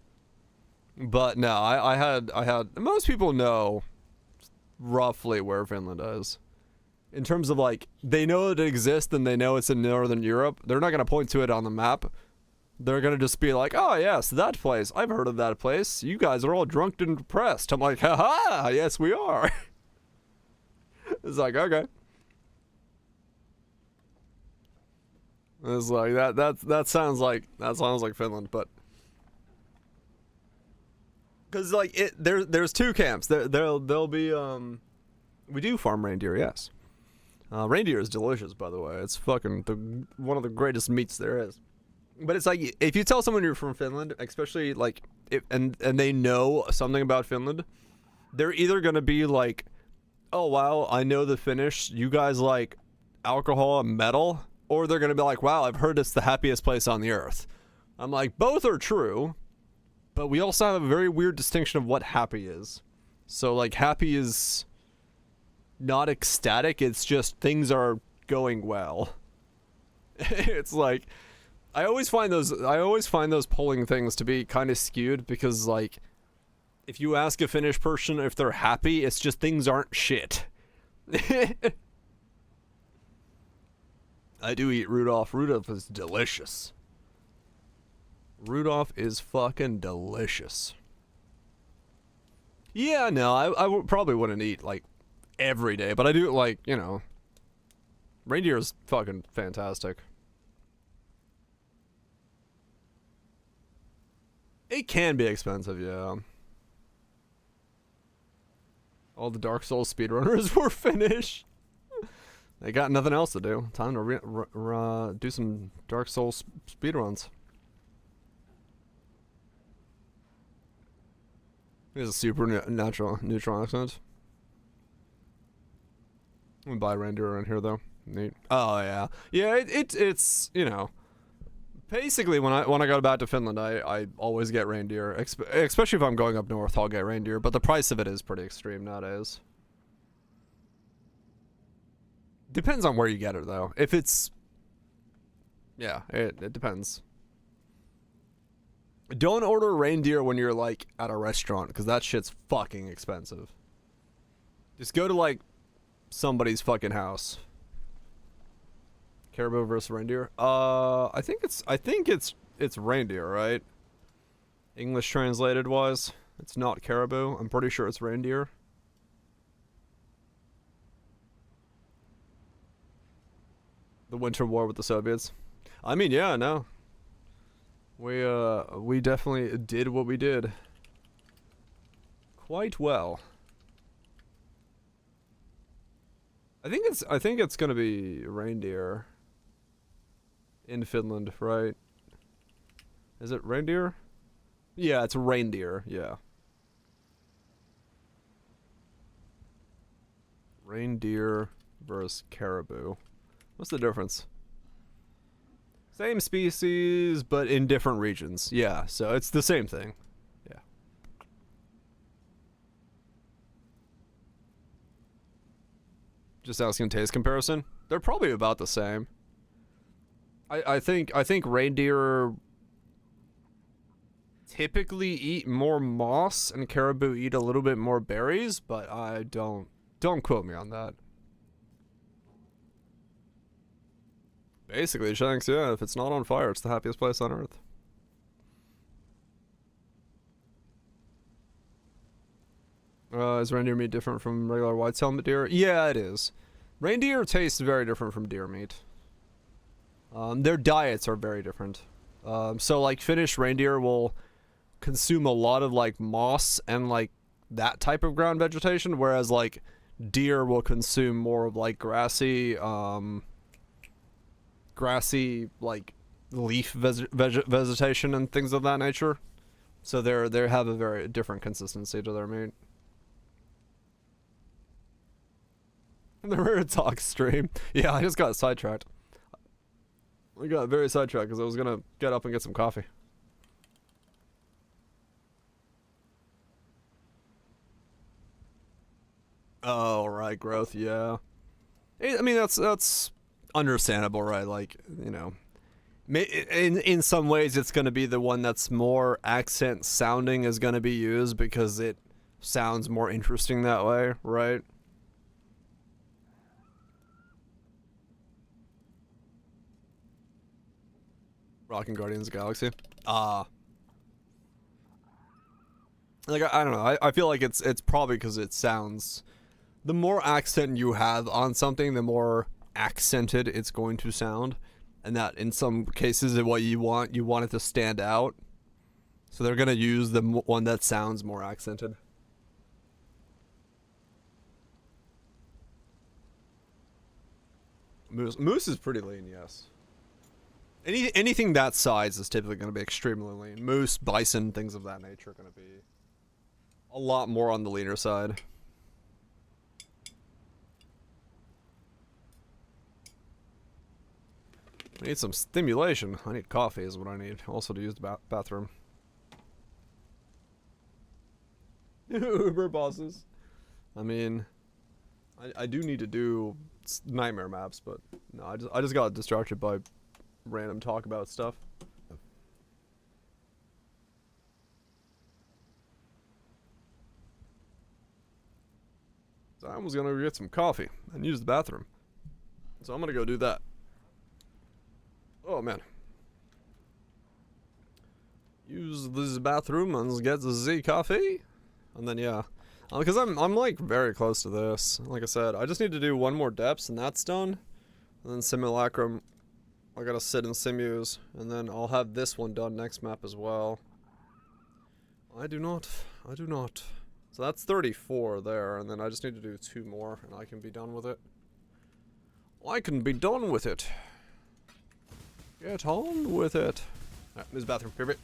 But no, I had most people know roughly where Finland is. In terms of like, they know it exists and they know it's in Northern Europe. They're not going to point to it on the map. They're going to just be like, oh yes, that place. I've heard of that place. You guys are all drunk and depressed. I'm like, haha, yes we are. It's like, okay. It's like that sounds like Finland, but because like there's two camps. There'll be we do farm reindeer, yes. Reindeer is delicious, by the way. It's fucking one of the greatest meats there is. But it's like if you tell someone you're from Finland, especially like and they know something about Finland, they're either gonna be like, oh wow, I know the Finnish. You guys like alcohol and metal. Or they're going to be like, wow, I've heard it's the happiest place on the earth. I'm like, both are true, but we also have a very weird distinction of what happy is. So, like, happy is not ecstatic, it's just things are going well. It's like, I always find those polling things to be kind of skewed because, like, if you ask a Finnish person if they're happy, it's just things aren't shit. I do eat Rudolph. Rudolph is delicious. Rudolph is fucking delicious. Yeah, no, I probably wouldn't eat, like, every day, but I do, like, you know, reindeer is fucking fantastic. It can be expensive, yeah. All the Dark Souls speedrunners were Finnish. They got nothing else to do. Time to do some Dark Souls speedruns. It's a super neutral accent. I'm gonna buy reindeer around here though. Neat. Oh yeah, yeah. It's you know, Basically, when I go back to Finland, I always get reindeer. Especially if I'm going up north, I'll get reindeer. But the price of it is pretty extreme nowadays. Depends on where you get it, though. If it's... Yeah, it depends. Don't order reindeer when you're, like, at a restaurant, because that shit's fucking expensive. Just go to, like, somebody's fucking house. Caribou versus reindeer? I think it's reindeer, right? English translated wise. It's not caribou. I'm pretty sure it's reindeer. The Winter War with the Soviets. I mean, yeah, no. We definitely did what we did. Quite well. I think it's gonna be reindeer. In Finland, right? Is it reindeer? Yeah, it's reindeer, yeah. Reindeer versus caribou. What's the difference? Same species, but in different regions. Yeah, so it's the same thing. Yeah. Just asking taste comparison. They're probably about the same. I think reindeer typically eat more moss and caribou eat a little bit more berries, but I don't quote me on that. Basically, Shanks, yeah, if it's not on fire, it's the happiest place on earth. Is reindeer meat different from regular white-tailed deer? Yeah, it is. Reindeer tastes very different from deer meat. Their diets are very different. So like Finnish reindeer will consume a lot of like moss and like that type of ground vegetation, whereas like deer will consume more of like grassy like leaf vegetation and things of that nature. So they have a very different consistency to their meat. The Rare Talk stream. Yeah, I just got sidetracked. I got very sidetracked because I was gonna get up and get some coffee. Oh, right, growth, yeah. I mean, that's understandable, right? Like, you know, in some ways it's gonna be the one that's more accent sounding is gonna be used because it sounds more interesting that way, right? Rockin' Guardians of the Galaxy. Like I don't know. I feel like it's probably because it sounds. The more accent you have on something, the more accented it's going to sound, and that in some cases, what you want it to stand out. So they're gonna use the one that sounds more accented. Moose is pretty lean, yes. Anything that size is typically going to be extremely lean. Moose, bison, things of that nature are going to be a lot more on the leaner side. I need some stimulation. I need coffee is what I need. Also to use the bathroom. Uber bosses. I mean, I do need to do nightmare maps, but no, I just got distracted by random talk about stuff. So I was gonna get some coffee and use the bathroom. So I'm gonna go do that. Oh man. Use this bathroom and get the coffee. And then yeah. Because I'm like very close to this. Like I said, I just need to do one more depths and that's done. And then simulacrum. I gotta sit in simus, and then I'll have this one done next map as well. I do not. So that's 34 there, and then I just need to do 2 more, and I can be done with it. I can be done with it. Get on with it. Alright, this bathroom, perfect.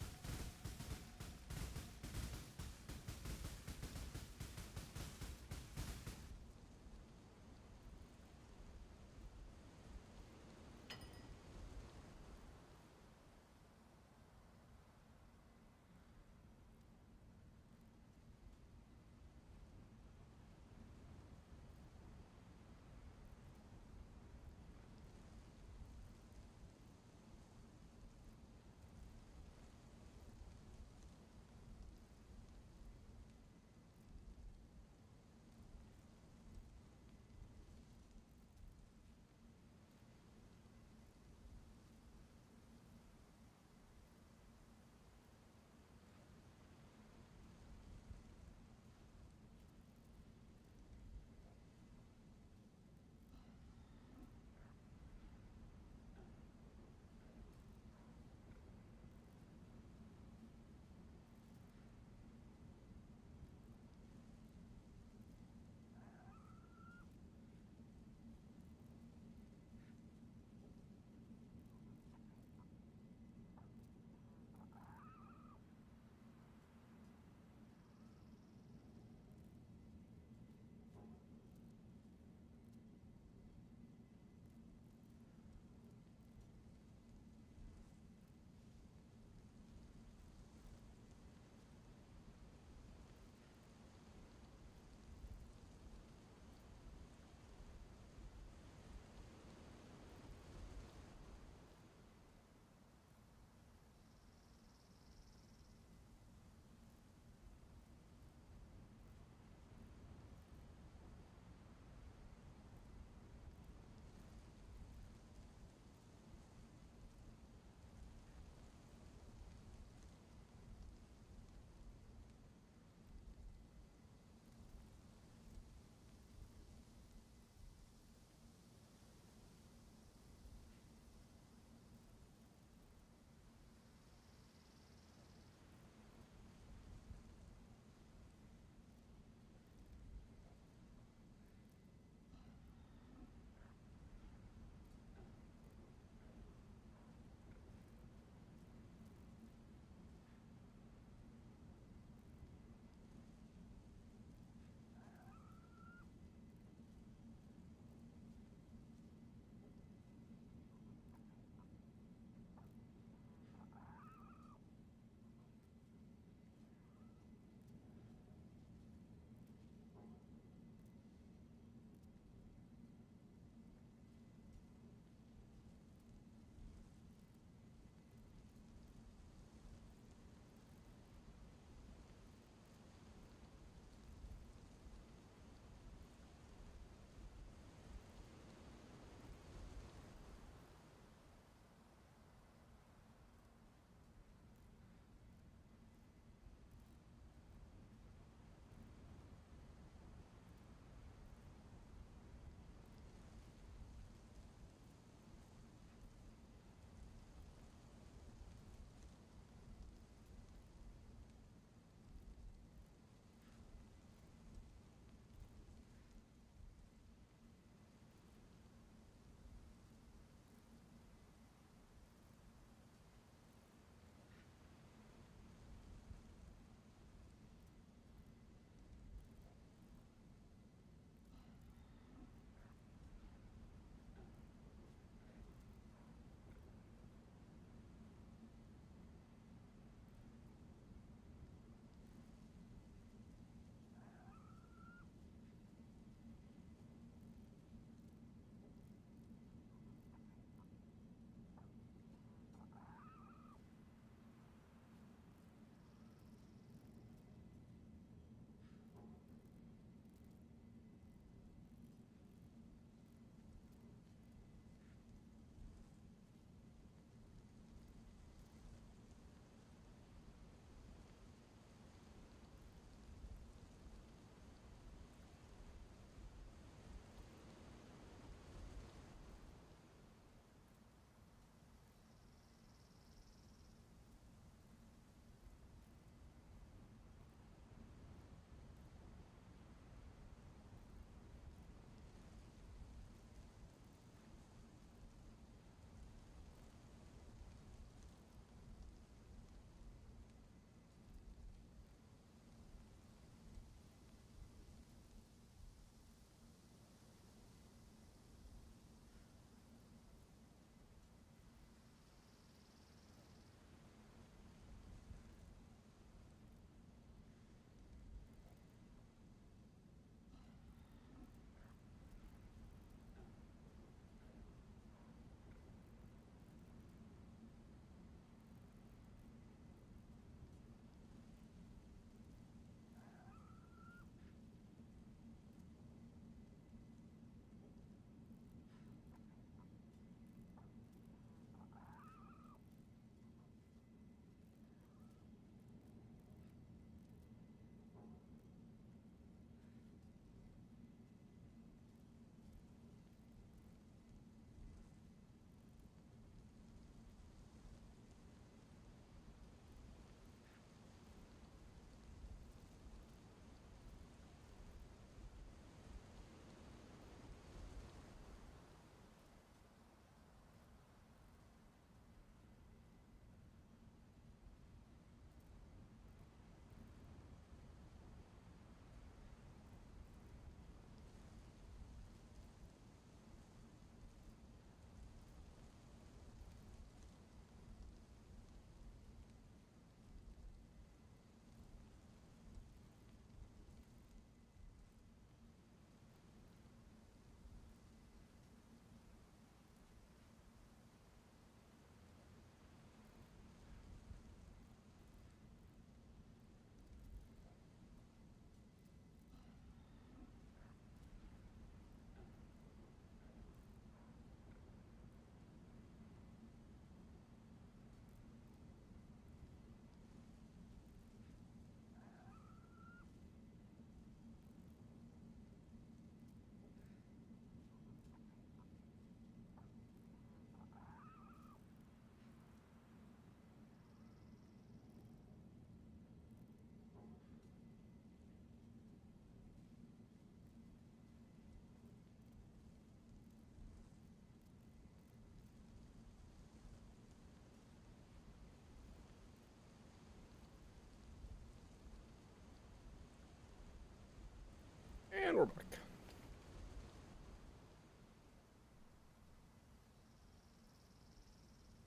we're back.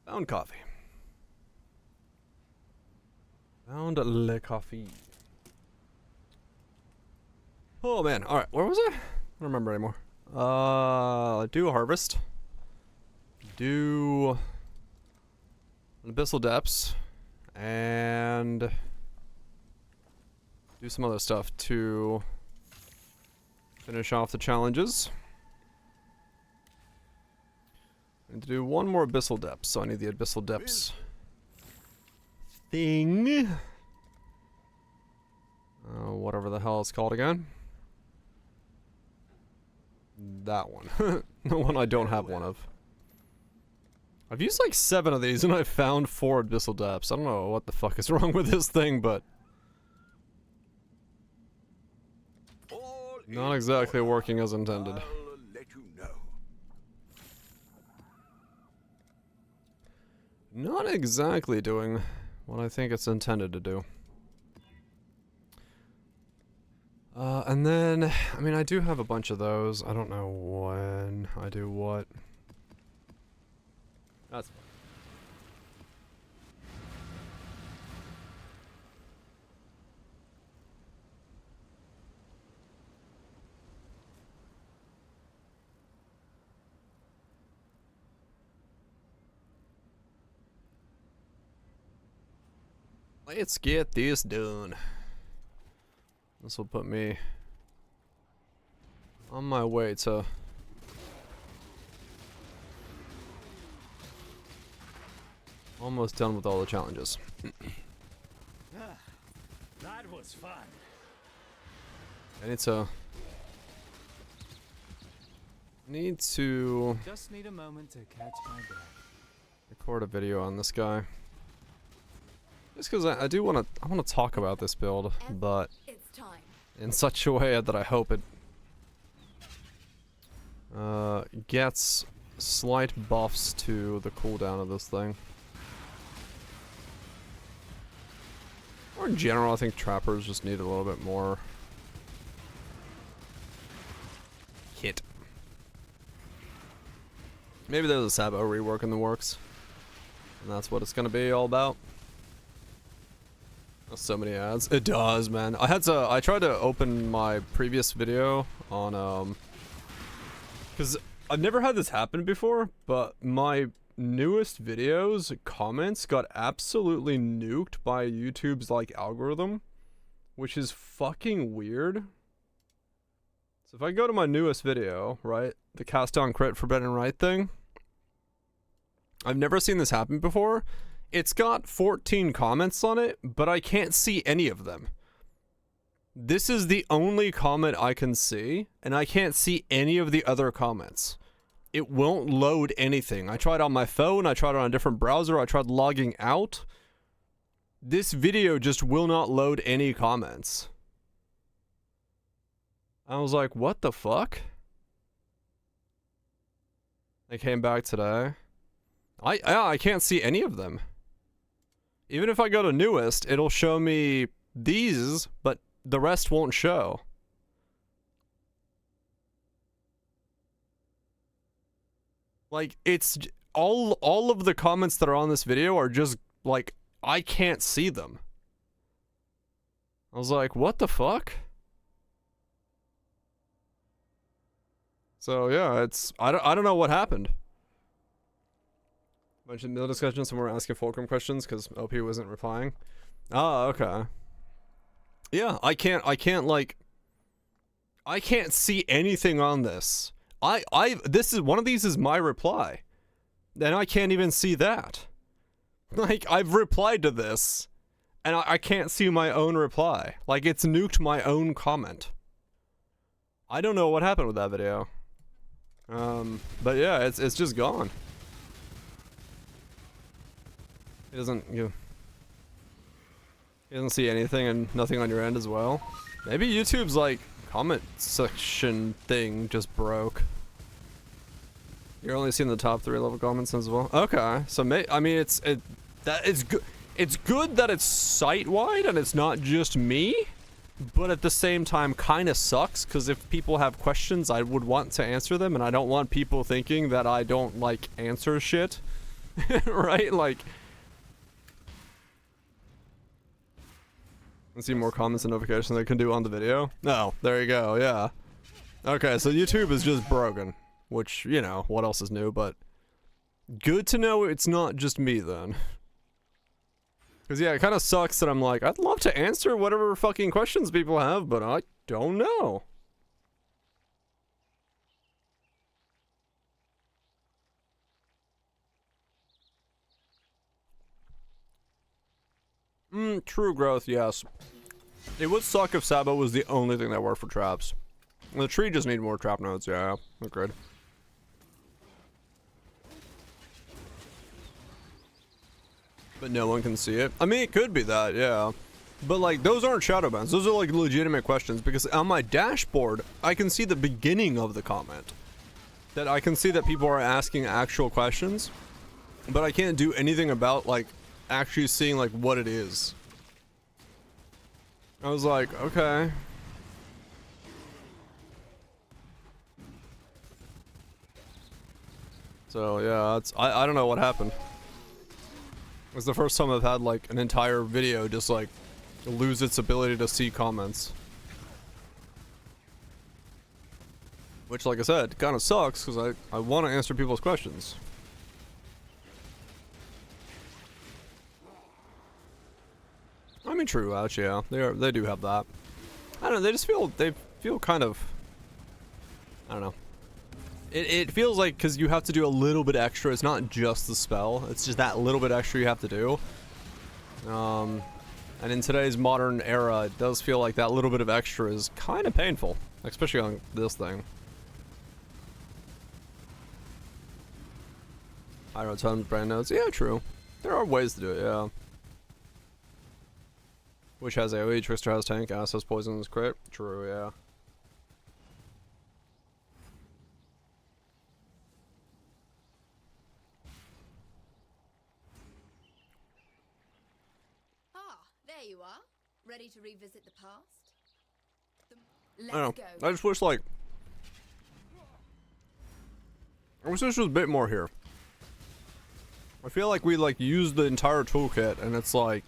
Found coffee. Found le coffee. Oh man, alright, where was I? I don't remember anymore. Do a harvest. Do an abyssal depths. And do some other stuff to finish off the challenges. I need to do one more abyssal depths, so I need the abyssal depths thing. Whatever the hell it's called again. That one. The one I don't have one of. I've used like 7 of these and I found 4 abyssal depths. I don't know what the fuck is wrong with this thing, but not exactly working as intended. Not exactly doing what I think it's intended to do. And then, I mean, I do have a bunch of those. I don't know when I do what. That's fine. Let's get this done. This will put me on my way to almost done with all the challenges. That was fun. I need to Just need a moment to catch my breath. record a video on this guy. Just because I want to talk about this build, but It's time. in such a way that I hope it gets slight buffs to the cooldown of this thing. Or in general, I think trappers just need a little bit more hit. Maybe there's a Sabo rework in the works, and that's what it's gonna be all about. So many ads. It does, man. I tried to open my previous video on because I've never had this happen before, but my newest videos comments got absolutely nuked by YouTube's like algorithm, which is fucking weird. So if I go to my newest video, right, the cast on crit forbidden right thing, I've never seen this happen before. It's got 14 comments on it, but I can't see any of them. This is the only comment I can see, and I can't see any of the other comments. It won't load anything. I tried on my phone, I tried on a different browser, I tried logging out. This video just will not load any comments. I was like, what the fuck? I came back today. I can't see any of them. Even if I go to newest, it'll show me these, but the rest won't show. Like, it's all of the comments that are on this video are just like, I can't see them. I was like, what the fuck? So yeah, I don't know what happened. Bunch of middle discussion, some were asking Fulcrum questions because OP wasn't replying. Oh, okay. Yeah, I can't see anything on this. This is one of these is my reply. And I can't even see that. Like, I've replied to this and I can't see my own reply. Like, it's nuked my own comment. I don't know what happened with that video. But yeah, it's just gone. It doesn't see anything and nothing on your end as well. Maybe YouTube's like comment section thing just broke. You're only seeing the top 3 level comments as well. Okay, so I mean it's good. It's good that it's site wide and it's not just me. but at the same time kind of sucks, because if people have questions, I would want to answer them, and I don't want people thinking that I don't, like, answer shit. Right? Like... Let's see more comments and notifications I can do on the video. No, there you go, yeah. Okay, so YouTube is just broken. Which, you know, what else is new, but... Good to know it's not just me, then. Because, yeah, it kind of sucks that I'm like, I'd love to answer whatever fucking questions people have, but I don't know. True growth, yes. It would suck if Sabo was the only thing that worked for traps. The tree just need more trap nodes, yeah, agreed. But no one can see it. I mean, it could be that, yeah. But, like, those aren't shadow bans. Those are, like, legitimate questions. Because on my dashboard, I can see the beginning of the comment. That I can see that people are asking actual questions. But I can't do anything about, like, actually seeing, like, what it is. I was like, okay. So, yeah, it's... I don't know what happened. It was the first time I've had, like, an entire video just, like, lose its ability to see comments. Which, like I said, kind of sucks, because I want to answer people's questions. I mean, true, actually, yeah. They do have that. I don't know, they feel kind of... I don't know. It feels like, because you have to do a little bit extra, it's not just the spell, it's just that little bit extra you have to do. And in today's modern era, it does feel like that little bit of extra is kind of painful, especially on this thing. Higher times, brand nodes, yeah, true. There are ways to do it, yeah. Which has AoE, Trickster has tank, Ass has poison, is crit. True, yeah. There you are. Ready to revisit the past? I don't Let's know. go. I just wish, like... I wish there was a bit more here. I feel like we, like, used the entire toolkit, and it's, like...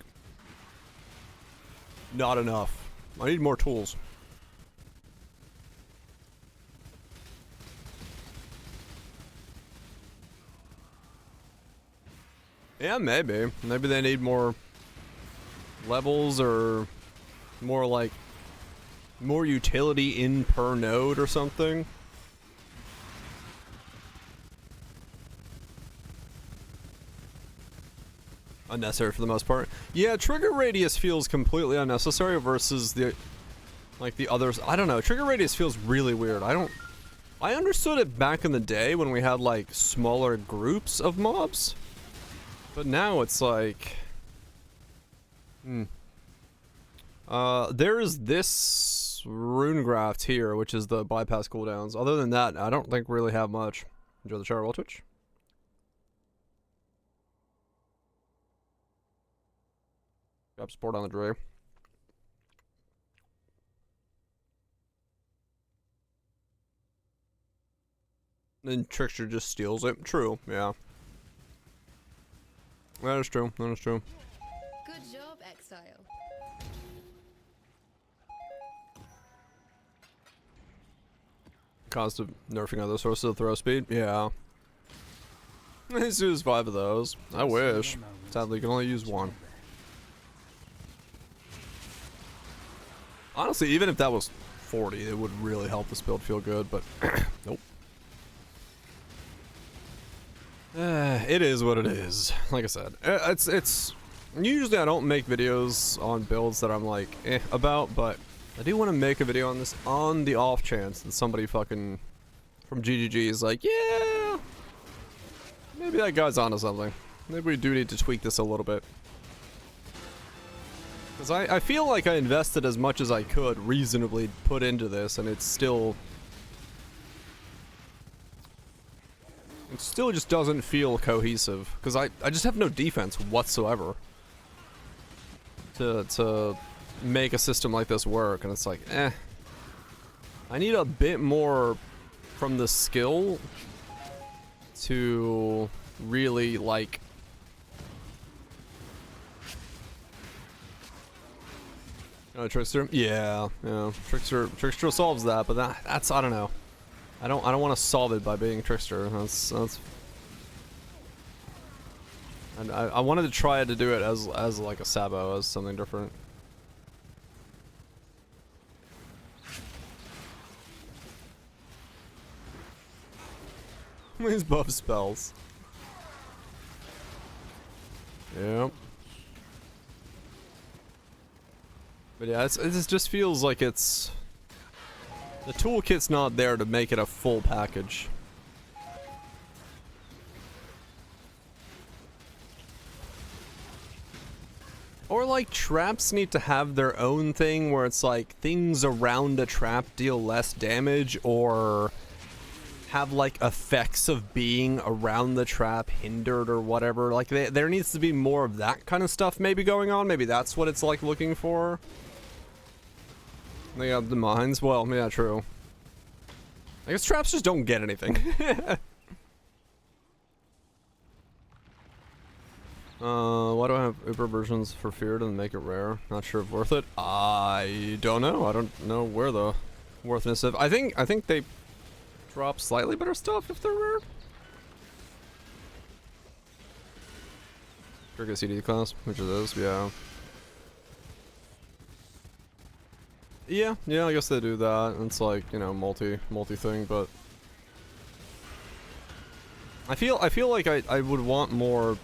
not enough. I need more tools. Yeah, maybe. Maybe they need more... levels, or more like more utility in per node or something. Unnecessary for the most part. Yeah, trigger radius feels completely unnecessary versus the like the others. I don't know, trigger radius feels really weird. I understood it back in the day when we had like smaller groups of mobs, but now it's like there is this rune graft here, which is the bypass cooldowns. Other than that, I don't think we really have much. Enjoy the shower while Twitch. Got support on the Dre. Then Trickster just steals it. True, yeah. That is true, that is true. Good job, Exile. Cost of nerfing other sources of throw speed? Yeah. Let's use 5 of those. I wish. Sadly, you can only use 1. Honestly, even if that was 40, it would really help this build feel good, but nope. It is what it is. Like I said, it's usually I don't make videos on builds that I'm like about, but I do want to make a video on this on the off chance that somebody fucking from GGG is like, yeah, maybe that guy's onto something. Maybe we do need to tweak this a little bit. Because I feel like I invested as much as I could reasonably put into this, and it still just doesn't feel cohesive. Because I just have no defense whatsoever to make a system like this work, and it's like, eh. I need a bit more from the skill to really, like... Trickster? Yeah, yeah. Trickster solves that, but that's I don't know. I don't want to solve it by being Trickster. That's and I wanted to try to do it as like a Sabo, as something different. These buff spells. Yep. But yeah, it just feels like it's... The toolkit's not there to make it a full package. Or like traps need to have their own thing where it's like things around a trap deal less damage, or have like effects of being around the trap hindered or whatever. Like there needs to be more of that kind of stuff maybe going on. Maybe that's what it's like looking for. They got the mines. Well, yeah, true. I guess traps just don't get anything. Why do I have Uber versions for Feared and make it rare? Not sure if worth it. I don't know. I don't know where the worthiness of. I think they drop slightly better stuff if they're rare. Trigger CD class, which it is, yeah. Yeah, I guess they do that. It's like, you know, multi thing, but I feel like I would want more.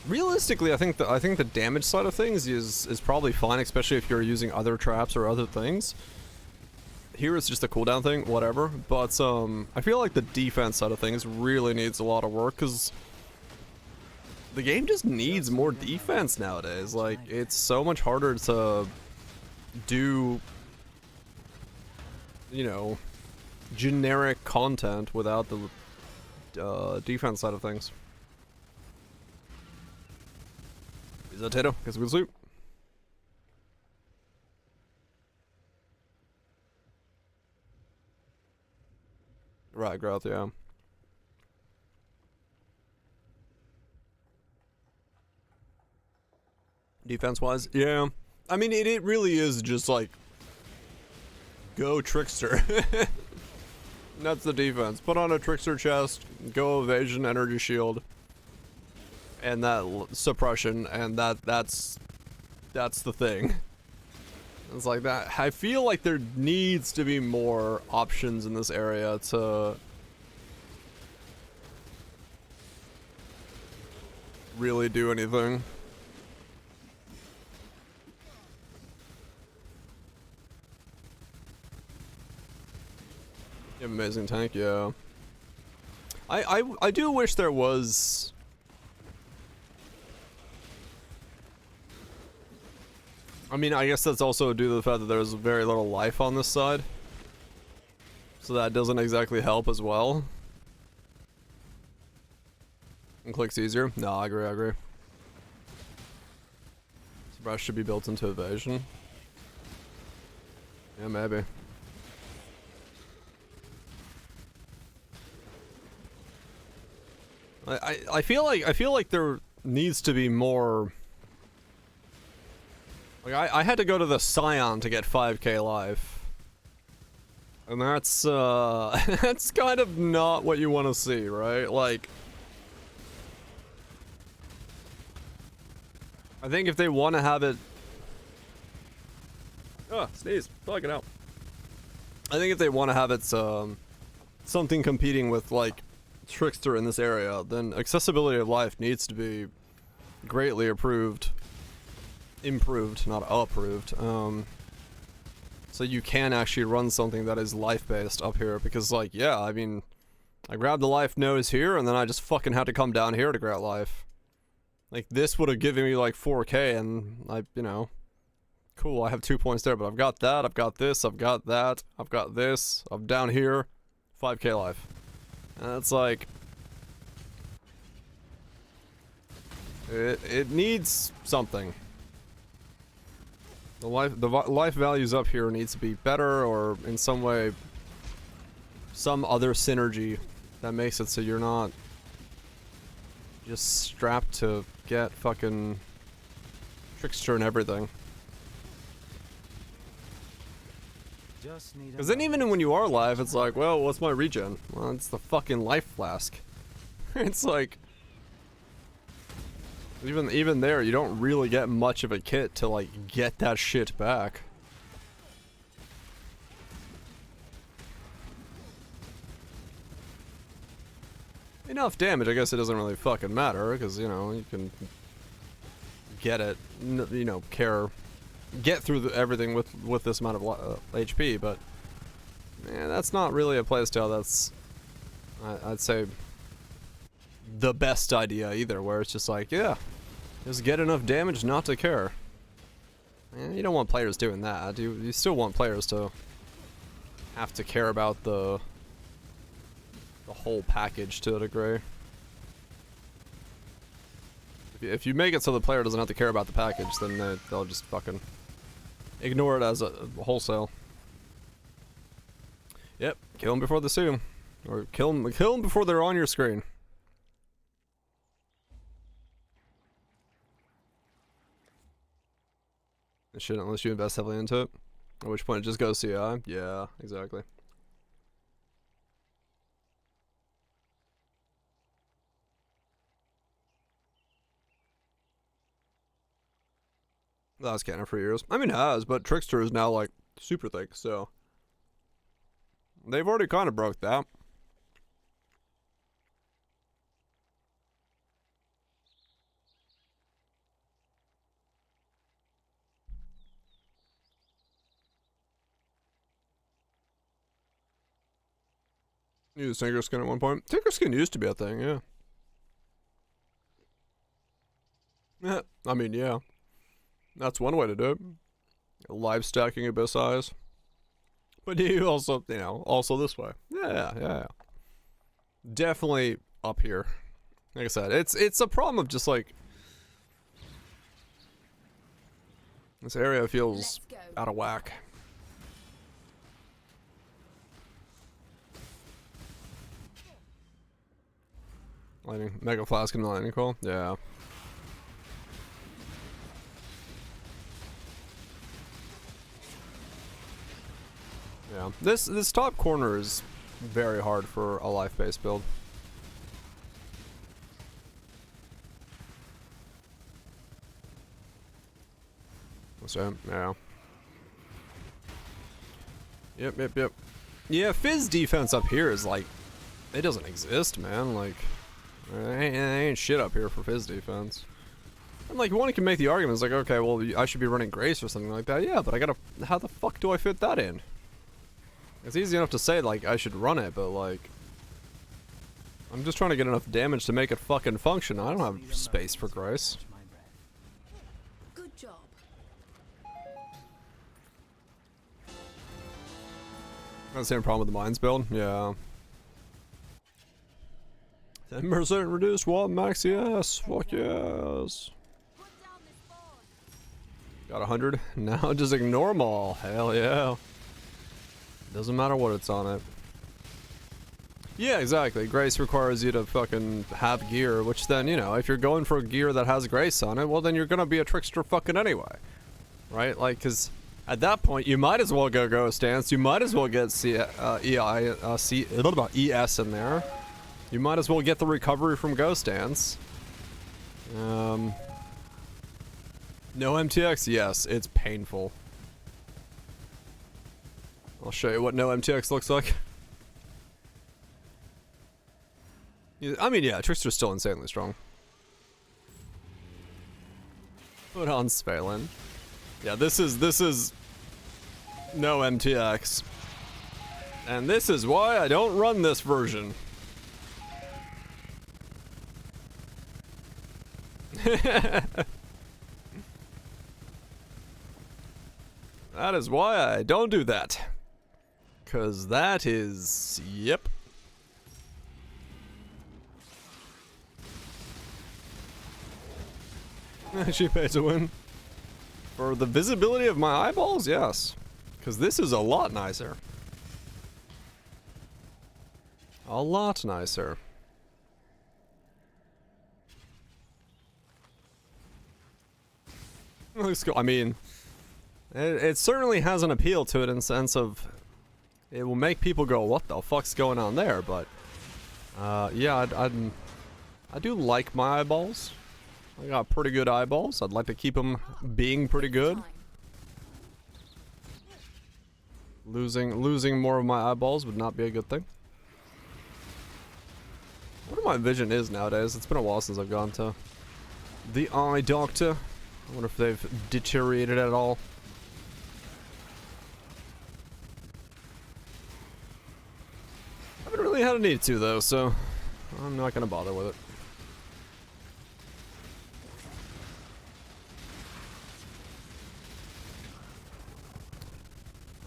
Realistically, I think the damage side of things is probably fine, especially if you're using other traps or other things. Here it's just a cooldown thing, whatever. But I feel like the defense side of things really needs a lot of work, because the game just needs more defense nowadays. Like, it's so much harder to do, you know, generic content without the defense side of things. Is that Tato? Guess we can sleep. Right, growth, yeah. Defense-wise, yeah. I mean, it really is just like, go Trickster. That's the defense. Put on a Trickster chest, go evasion, energy shield, and that suppression, and that's the thing. It's like that. I feel like there needs to be more options in this area to really do anything. Amazing tank, yeah. I do wish there was. I mean, I guess that's also due to the fact that there's very little life on this side, so that doesn't exactly help as well. And clicks easier. No, I agree. Suppress should be built into evasion. Yeah, maybe. I feel like there needs to be more. Like I had to go to the Scion to get 5k life, and that's that's kind of not what you want to see, right? Like, I think if they want to have it, sneeze, fuck it out. I think if they want to have it something competing with like Trickster in this area, then accessibility of life needs to be greatly improved, not approved, so you can actually run something that is life-based up here, because like, yeah, I mean, I grabbed the life nose here, and then I just fucking had to come down here to grab life. Like, this would have given me like 4k, and I, you know, cool, I have 2 points there, but I've got that, I've got this, I've got that, I've got this, I'm down here, 5k life. And it's like, it needs something. The life values up here needs to be better, or in some way, some other synergy that makes it so you're not just strapped to get fucking trickster and everything. Because then even when you are live, it's like, well, what's my regen? Well, it's the fucking life flask. It's like, even there, you don't really get much of a kit to like get that shit back. Enough damage, I guess it doesn't really fucking matter, because, you know, you can get it, you know, get through everything with this amount of HP, but man, that's not really a playstyle that's, I'd say, the best idea either, where it's just like, yeah, just get enough damage not to care. Man, you don't want players doing that. You still want players to have to care about the whole package to a degree. If you make it so the player doesn't have to care about the package, then they'll just fucking ignore it as a wholesale. Yep, kill them before they see them, or kill them before they're on your screen. It shouldn't unless you invest heavily into it. At which point it just goes CI. Yeah, exactly. That was canon for years. I mean, it has, but Trickster is now like super thick, so they've already kind of broke that. Used Tinker Skin at one point. Tinker Skin used to be a thing, yeah. Yeah, I mean, yeah. That's one way to do it. Live stacking Abyss Eyes. But you also, you know, also this way. Yeah. Definitely up here. Like I said, it's a problem of just like, this area feels out of whack. Lightning, Mega Flask and Lightning Coil? Yeah. Yeah, this top corner is very hard for a life-based build. So, yeah. Yep. Yeah, Fizz defense up here is like, it doesn't exist, man. Like, ain't shit up here for Fizz defense. And like, one can make the argument, it's like, okay, well, I should be running Grace or something like that. Yeah, but I gotta, how the fuck do I fit that in? It's easy enough to say, like, I should run it, but, like, I'm just trying to get enough damage to make it fucking function. I don't have space for Grace. Good job. That's the same problem with the Mines build? Yeah. 10% reduced wall max, yes. Fuck yes. Got 100. Now just ignore them all. Hell yeah. Doesn't matter what it's on it. Yeah, exactly. Grace requires you to fucking have gear, which then, you know, if you're going for a gear that has Grace on it, well then you're gonna be a trickster fucking anyway. Right? Like, cause at that point, you might as well go Ghost Dance, you might as well get ES in there. You might as well get the recovery from Ghost Dance. No MTX? Yes, it's painful. I'll show you what no MTX looks like. I mean, yeah, Trickster's still insanely strong. Put on Spalen. Yeah, this is no MTX. And this is why I don't run this version. That is why I don't do that. 'Cause that is... yep. She pays to win. For the visibility of my eyeballs, yes. Because this is a lot nicer. A lot nicer. Looks cool. I mean, it certainly has an appeal to it in the sense of it will make people go, what the fuck's going on there? But, yeah, I do like my eyeballs. I got pretty good eyeballs. I'd like to keep them being pretty good. Losing more of my eyeballs would not be a good thing. I wonder what my vision is nowadays. It's been a while since I've gone to the eye doctor. I wonder if they've deteriorated at all. I haven't really had a need to though, so I'm not gonna bother with it.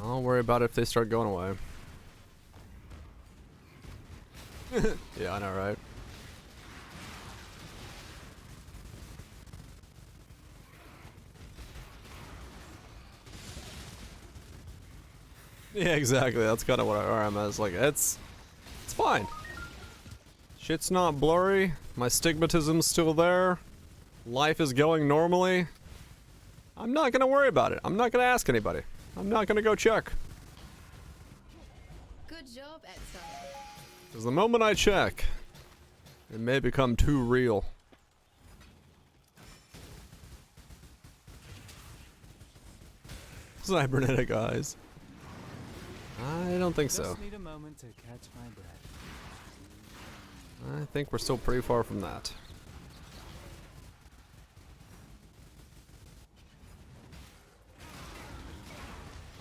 I'll worry about it if they start going away. Yeah, I know, right? Yeah, exactly. That's kind of what I'm at. It's like, it's fine. Shit's not blurry. My stigmatism's still there. Life is going normally. I'm not gonna worry about it. I'm not gonna ask anybody. I'm not gonna go check. Good job, Edson. Because the moment I check, it may become too real. Cybernetic eyes. I don't think so. Just need a moment to catch my breath. I think we're still pretty far from that.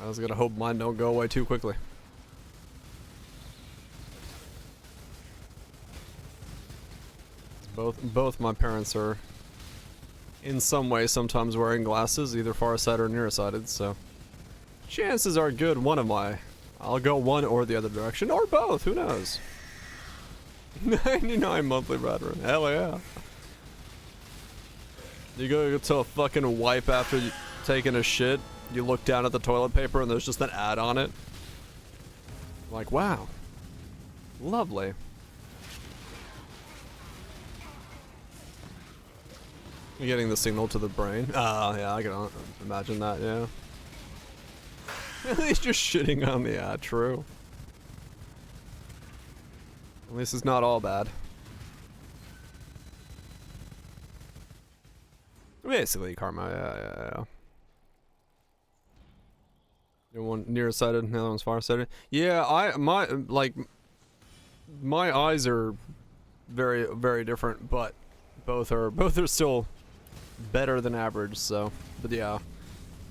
I was gonna hope mine don't go away too quickly. Both my parents are in some way sometimes wearing glasses, either farsighted or nearsighted, so chances are good I'll go one or the other direction, or both, who knows? 99 monthly veteran, hell yeah. You go to a fucking wipe after taking a shit, you look down at the toilet paper and there's just an ad on it. Like, wow. Lovely. You're getting the signal to the brain. Yeah, I can imagine that, yeah. He's just shitting on the ad, true. At least it's not all bad. Basically, karma, yeah. One nearsighted, the other one's farsighted. Yeah, my eyes are very, very different, but both are still better than average. So, but yeah,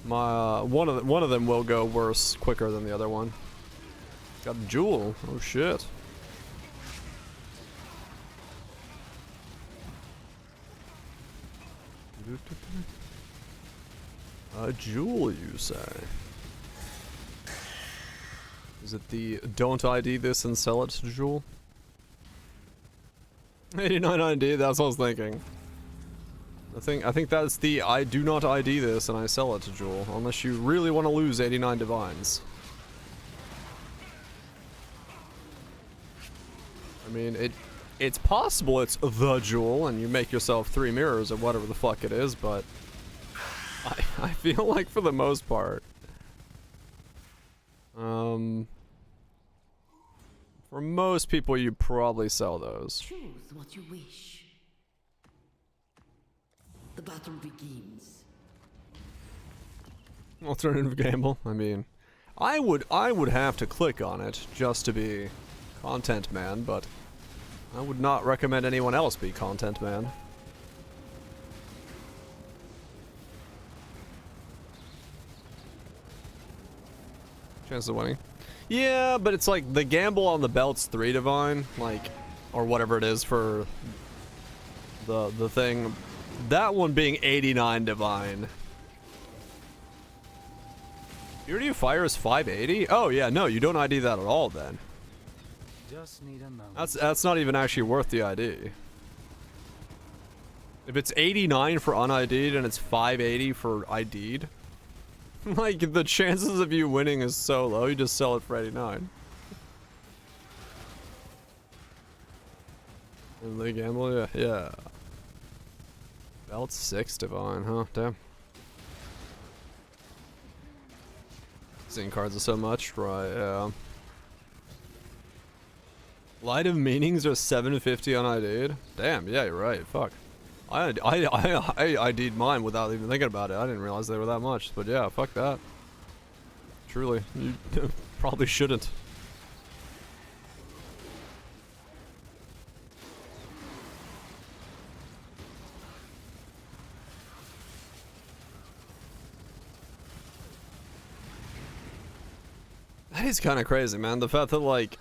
my one of them will go worse quicker than the other one. Got a jewel. Oh shit. A jewel, you say? Is it the don't ID this and sell it jewel? 89 ID, that's what I was thinking. I think that's the I do not ID this and I sell it to jewel, unless you really want to lose 89 divines. I mean, it's possible it's the jewel and you make yourself 3 mirrors or whatever the fuck it is, but I feel like for the most part, for most people, you probably sell those. Choose what you wish. The battle begins. Alternative gamble. I mean, I would have to click on it just to be content man, but I would not recommend anyone else be content man. Chance of winning. Yeah, but it's like the gamble on the belt's 3 divine, like, or whatever it is for the thing. That one being 89 divine. Purity of Fire is 580? Oh yeah, no, you don't ID that at all then. Just need a moment. That's not even actually worth the ID. If it's 89 for un-ID'd and it's 580 for ID'd, like, the chances of you winning is so low, you just sell it for 89. And the gamble, yeah, yeah. Belt 6 divine, huh? Damn. Seeing cards are so much, right? Yeah. Light of Meanings are 750 on ID'd. Damn, yeah, you're right. Fuck. I ID'd mine without even thinking about it. I didn't realize they were that much. But yeah, fuck that. Truly, you probably shouldn't. That is kind of crazy, man. The fact that, like,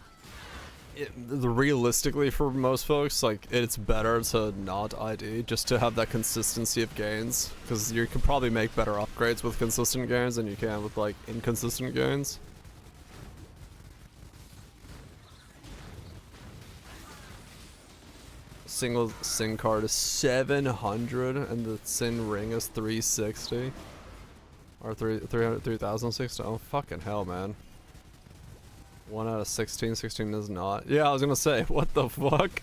realistically for most folks, like, it's better to not ID just to have that consistency of gains, because you can probably make better upgrades with consistent gains than you can with, like, inconsistent gains. Single Sin card is 700 and the Sin ring is 360 or 3060. Oh fucking hell, man. 1 out of 16. 16 is not. Yeah, I was gonna say, what the fuck?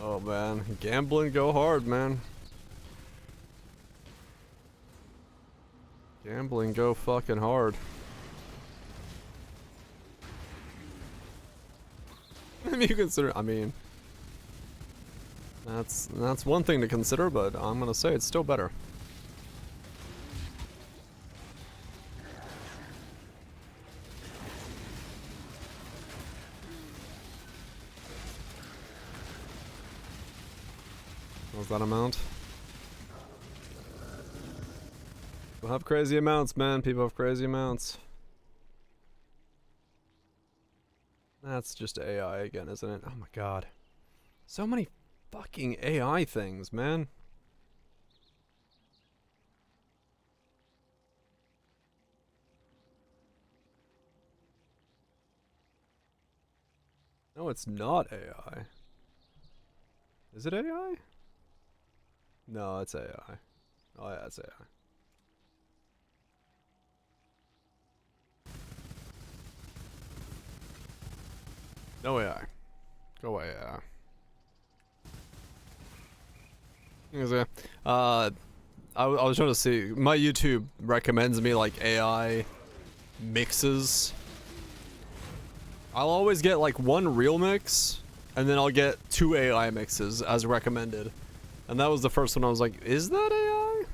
Oh man, gambling go hard, man. Gambling go fucking hard. I mean, you consider, I mean, that's one thing to consider, but I'm gonna say it's still better. What's that amount? People have crazy amounts, man. People have crazy amounts. That's just AI again, isn't it? Oh my god. So many fucking AI things, man. No, it's not AI. Is it AI? No, it's AI. Oh yeah, it's AI. No AI. Go away, AI. I was trying to see. My YouTube recommends me like AI mixes. I'll always get like one real mix, and then I'll get 2 AI mixes as recommended. And that was the first one I was like, is that AI?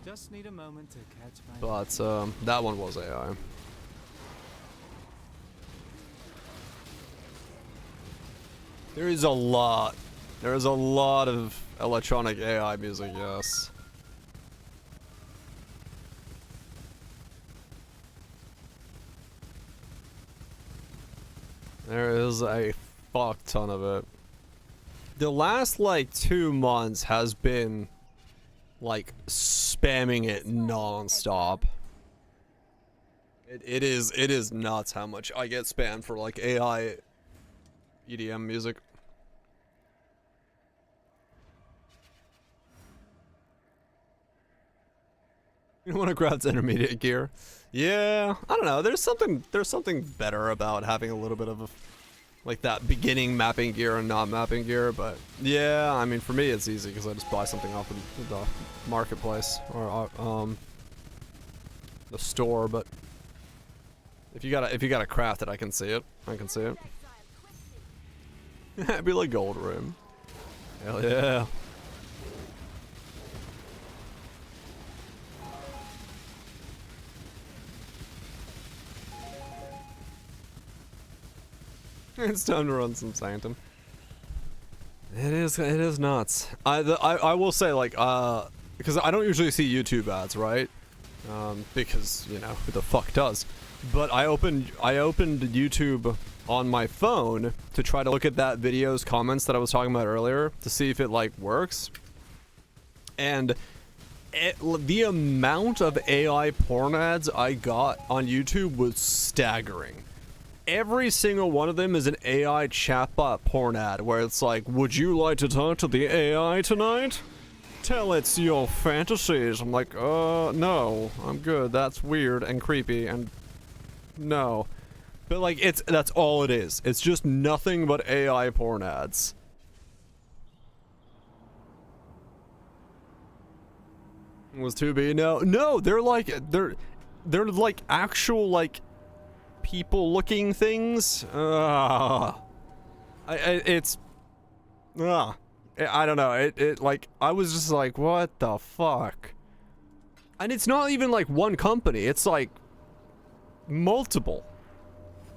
Just need a moment to catch my But that one was AI. There is a lot of electronic AI music, yes. There is a fuck ton of it. The last like 2 months has been like spamming it non-stop. It is nuts how much I get spammed for like AI EDM music. You want to grab intermediate gear? Yeah, I don't know. There's something better about having a little bit of a, like that beginning mapping gear and not mapping gear. But yeah, I mean for me it's easy because I just buy something off of the marketplace or the store. But if you gotta craft it, I can see it. I can see it. It'd be like Gold Room. Hell yeah. It's time to run some Sanctum. It is nuts. I will say like because I don't usually see YouTube ads, right? Because you know who the fuck does. But I opened YouTube on my phone to try to look at that video's comments that I was talking about earlier to see if it like works. And the amount of AI porn ads I got on YouTube was staggering. every single one of them is an AI chatbot porn ad where it's like, would you like to talk to the AI tonight? Tell it your fantasies. I'm like, no, I'm good. That's weird and creepy and no. But like, that's all it is. It's just nothing but AI porn ads. Was 2B? No, they're like actual like people looking things. I don't know. It like, I was just like, what the fuck? And it's not even like one company. It's like multiple.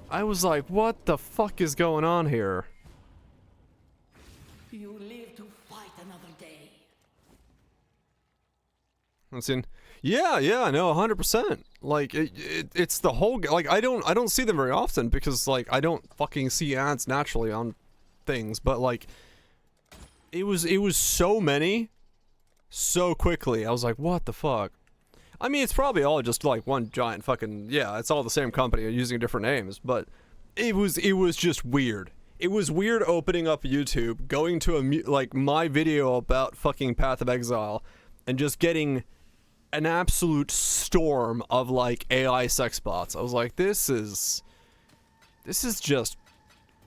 I was like, what the fuck is going on here? You live to fight another day. Let's see. Yeah, no, 100%. Like it's the whole like I don't see them very often because like I don't fucking see ads naturally on things, but like it was so many so quickly. I was like, what the fuck? I mean, it's probably all just like one giant fucking, yeah, it's all the same company using different names, but it was just weird. It was weird opening up YouTube, going to like my video about fucking Path of Exile and just getting an absolute storm of like AI sex bots. I was like, this is just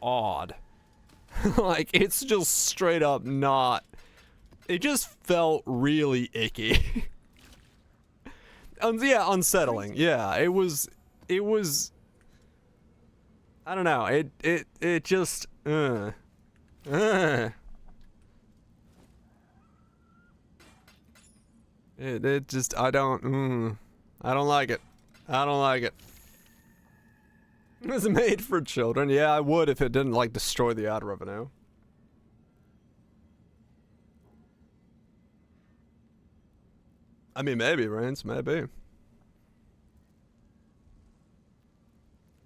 odd. Like, it's just straight up not. It just felt really icky. Yeah, unsettling. Yeah, it was. I don't know. It just. It just. I don't like it. I don't like it. It's made for children. Yeah, I would if it didn't like destroy the ad revenue. I mean, maybe, Reigns, maybe.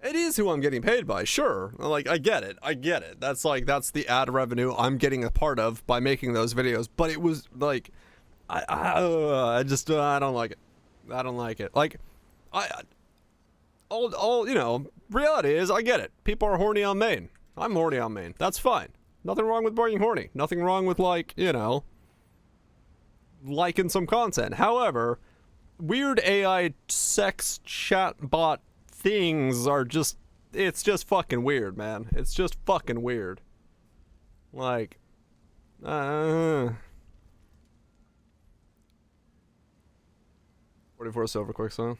It is who I'm getting paid by, sure. Like, I get it. That's the ad revenue I'm getting a part of by making those videos. But it was like, I don't like it. I don't like it. Like, you know, reality is, I get it. People are horny on main. I'm horny on main. That's fine. Nothing wrong with being horny. Nothing wrong with, like, you know, liking some content. However, weird AI sex chatbot things are just, it's just fucking weird, man. It's just fucking weird. Like, 44 silver quick song.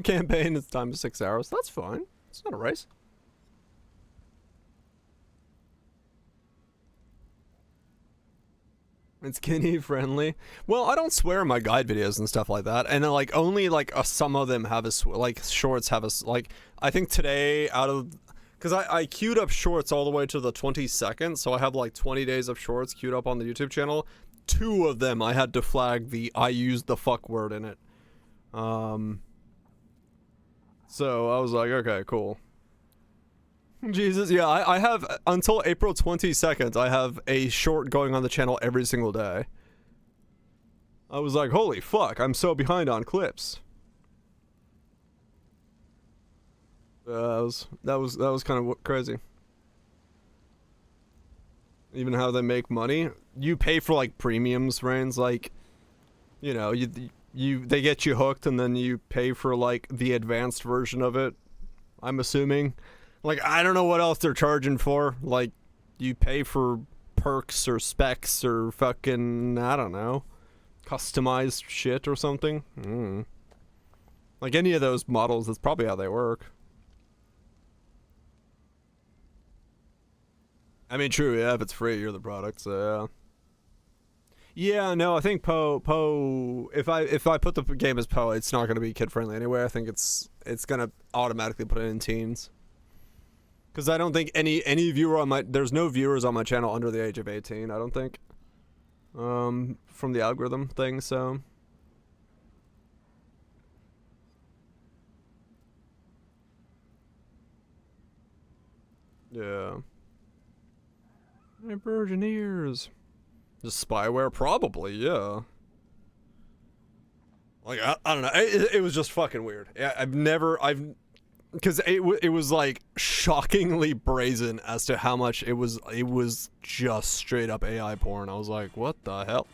Campaign is time to 6 hours. That's fine. It's not a race. It's skinny friendly. Well, I don't swear in my guide videos and stuff like that, and like only like some of them have a like shorts have a like. I think today out of, because I queued up shorts all the way to the 22nd, so I have like 20 days of shorts queued up on the YouTube channel. 2 of them I had to flag the I used the fuck word in it. So I was like, okay, cool. Jesus, yeah, I have, until April 22nd, I have a short going on the channel every single day. I was like, holy fuck, I'm so behind on clips. That was kind of crazy. Even how they make money. You pay for, like, premiums, Reigns, like, you know, they get you hooked and then you pay for, like, the advanced version of it, I'm assuming. Like, I don't know what else they're charging for. Like, you pay for perks or specs or fucking, I don't know, customized shit or something. Like, any of those models, that's probably how they work. I mean, true, yeah, if it's free, you're the product, so yeah. Yeah, no, I think Poe, if I put the game as Poe, it's not going to be kid-friendly anyway. I think it's going to automatically put it in teens. Because I don't think any viewer on there's no viewers on my channel under the age of 18, I don't think. From the algorithm thing, so. Yeah. My virgin ears. Just spyware? Probably, yeah. Like, I don't know. It was just fucking weird. I've because it was like shockingly brazen as to how much it was just straight up AI porn. I was like, what the hell?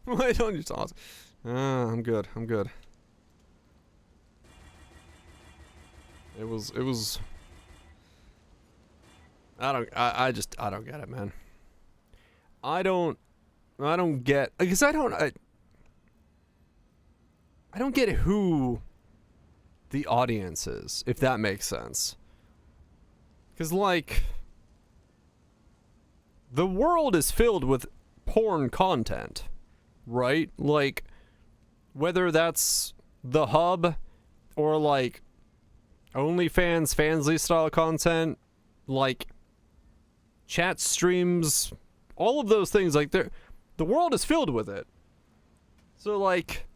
Why don't you talk? I'm good. I'm good. It was. I don't get it, man. I don't get, because I don't get who the audience is, if that makes sense. Because, like, the world is filled with porn content, right? Like, whether that's the hub or, like, OnlyFans, Fansly style content, like, chat streams, all of those things, like, the world is filled with it. So, like,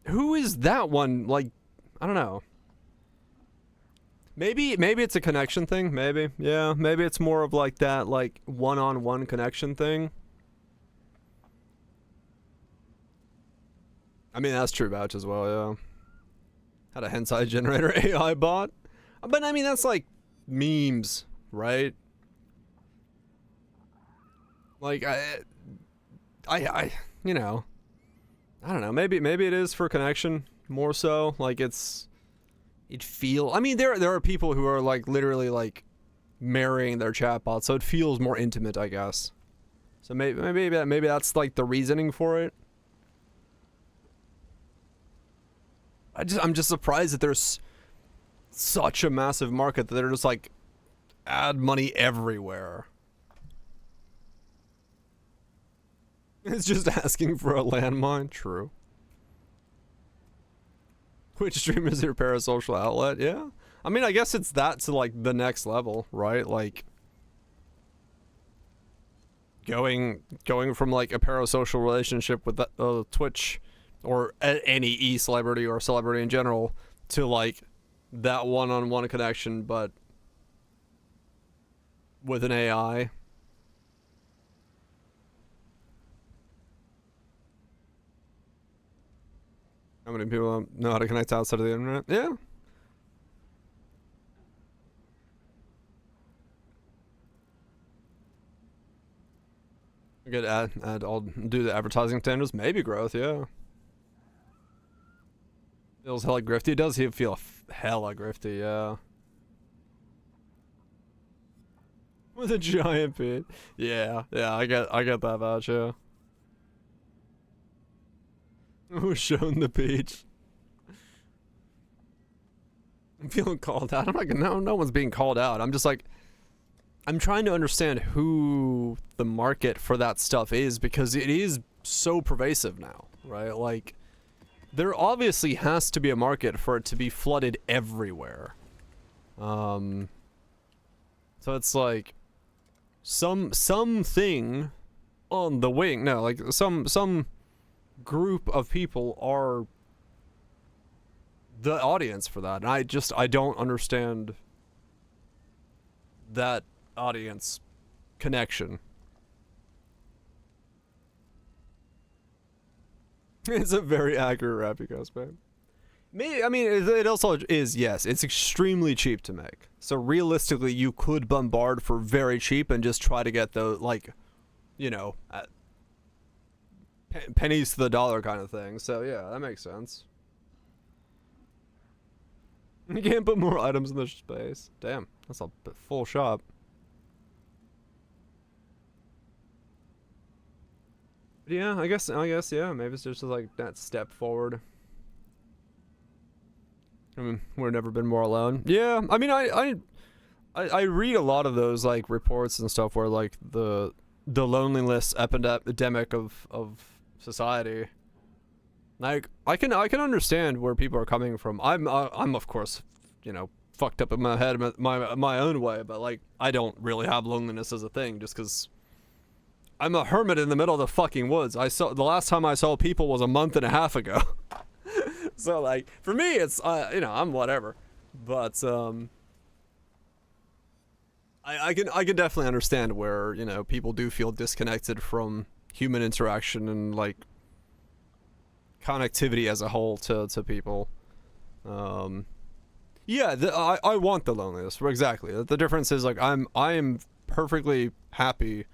who is that one? Like, I don't know. Maybe it's a connection thing. Maybe, yeah. Maybe it's more of like that, like, one-on-one connection thing. I mean, that's true Batch as well, yeah. Had a hentai generator AI bot. But, I mean, that's like memes, right? Like, I you know, I don't know. Maybe it is for connection more so. Like, it feel. I mean, there are people who are like literally like marrying their chatbot, so it feels more intimate, I guess. So maybe that's like the reasoning for it. I'm just surprised that there's such a massive market that they're just like ad money everywhere. It's just asking for a landmine. True. Which stream is your parasocial outlet? Yeah. I mean, I guess it's that to like the next level, right? Like going from like a parasocial relationship with Twitch or any e-celebrity or celebrity in general to like that one-on-one connection, but with an AI. How many people know how to connect outside of the internet? Yeah. Good I'll do the advertising standards. Maybe growth, yeah. Feels hella grifty. Does he feel hella grifty, yeah. With a giant pit. Yeah, I get that vouch, yeah. Who's shown the page? I'm feeling called out. I'm like, no one's being called out. I'm just like, I'm trying to understand who the market for that stuff is, because it is so pervasive now, right? Like, there obviously has to be a market for it to be flooded everywhere. So it's like something on the wing. No, like some group of people are the audience for that, and I don't understand that audience connection. It's a very accurate Rappy cosplay. I mean, it also is, yes, it's extremely cheap to make. So realistically, you could bombard for very cheap and just try to get the, like, you know, pennies to the dollar kind of thing. So yeah, that makes sense. You can't put more items in the space. Damn, that's a full shop. But yeah, I guess yeah, maybe it's just like that step forward. I mean, we've never been more alone. Yeah, I mean, I read a lot of those like reports and stuff where like the loneliness epidemic of society. Like, I can understand where people are coming from. I'm of course, you know, fucked up in my head my own way, but like I don't really have loneliness as a thing just because I'm a hermit in the middle of the fucking woods. The last time I saw people was a month and a half ago. So like for me it's you know, I'm whatever. But I can definitely understand where, you know, people do feel disconnected from human interaction and like connectivity as a whole to people. Yeah, I want the loneliness. Exactly. The difference is like I am perfectly happy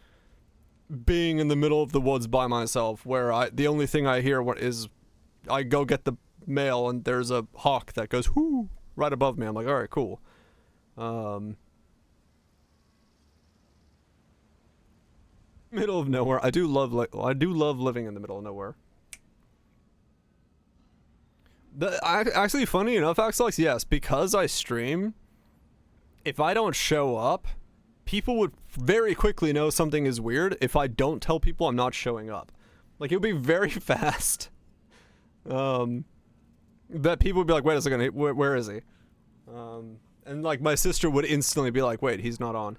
being in the middle of the woods by myself, where the only thing I hear is I go get the mail and there's a hawk that goes whoo right above me. I'm like, all right, cool. Middle of nowhere. I do love living in the middle of nowhere. Actually, funny enough, Axelix, yes, because I stream, if I don't show up, people would very quickly know something is weird if I don't tell people I'm not showing up. Like, it would be very fast. That people would be like, wait a second, where is he? And like my sister would instantly be like, wait, he's not on.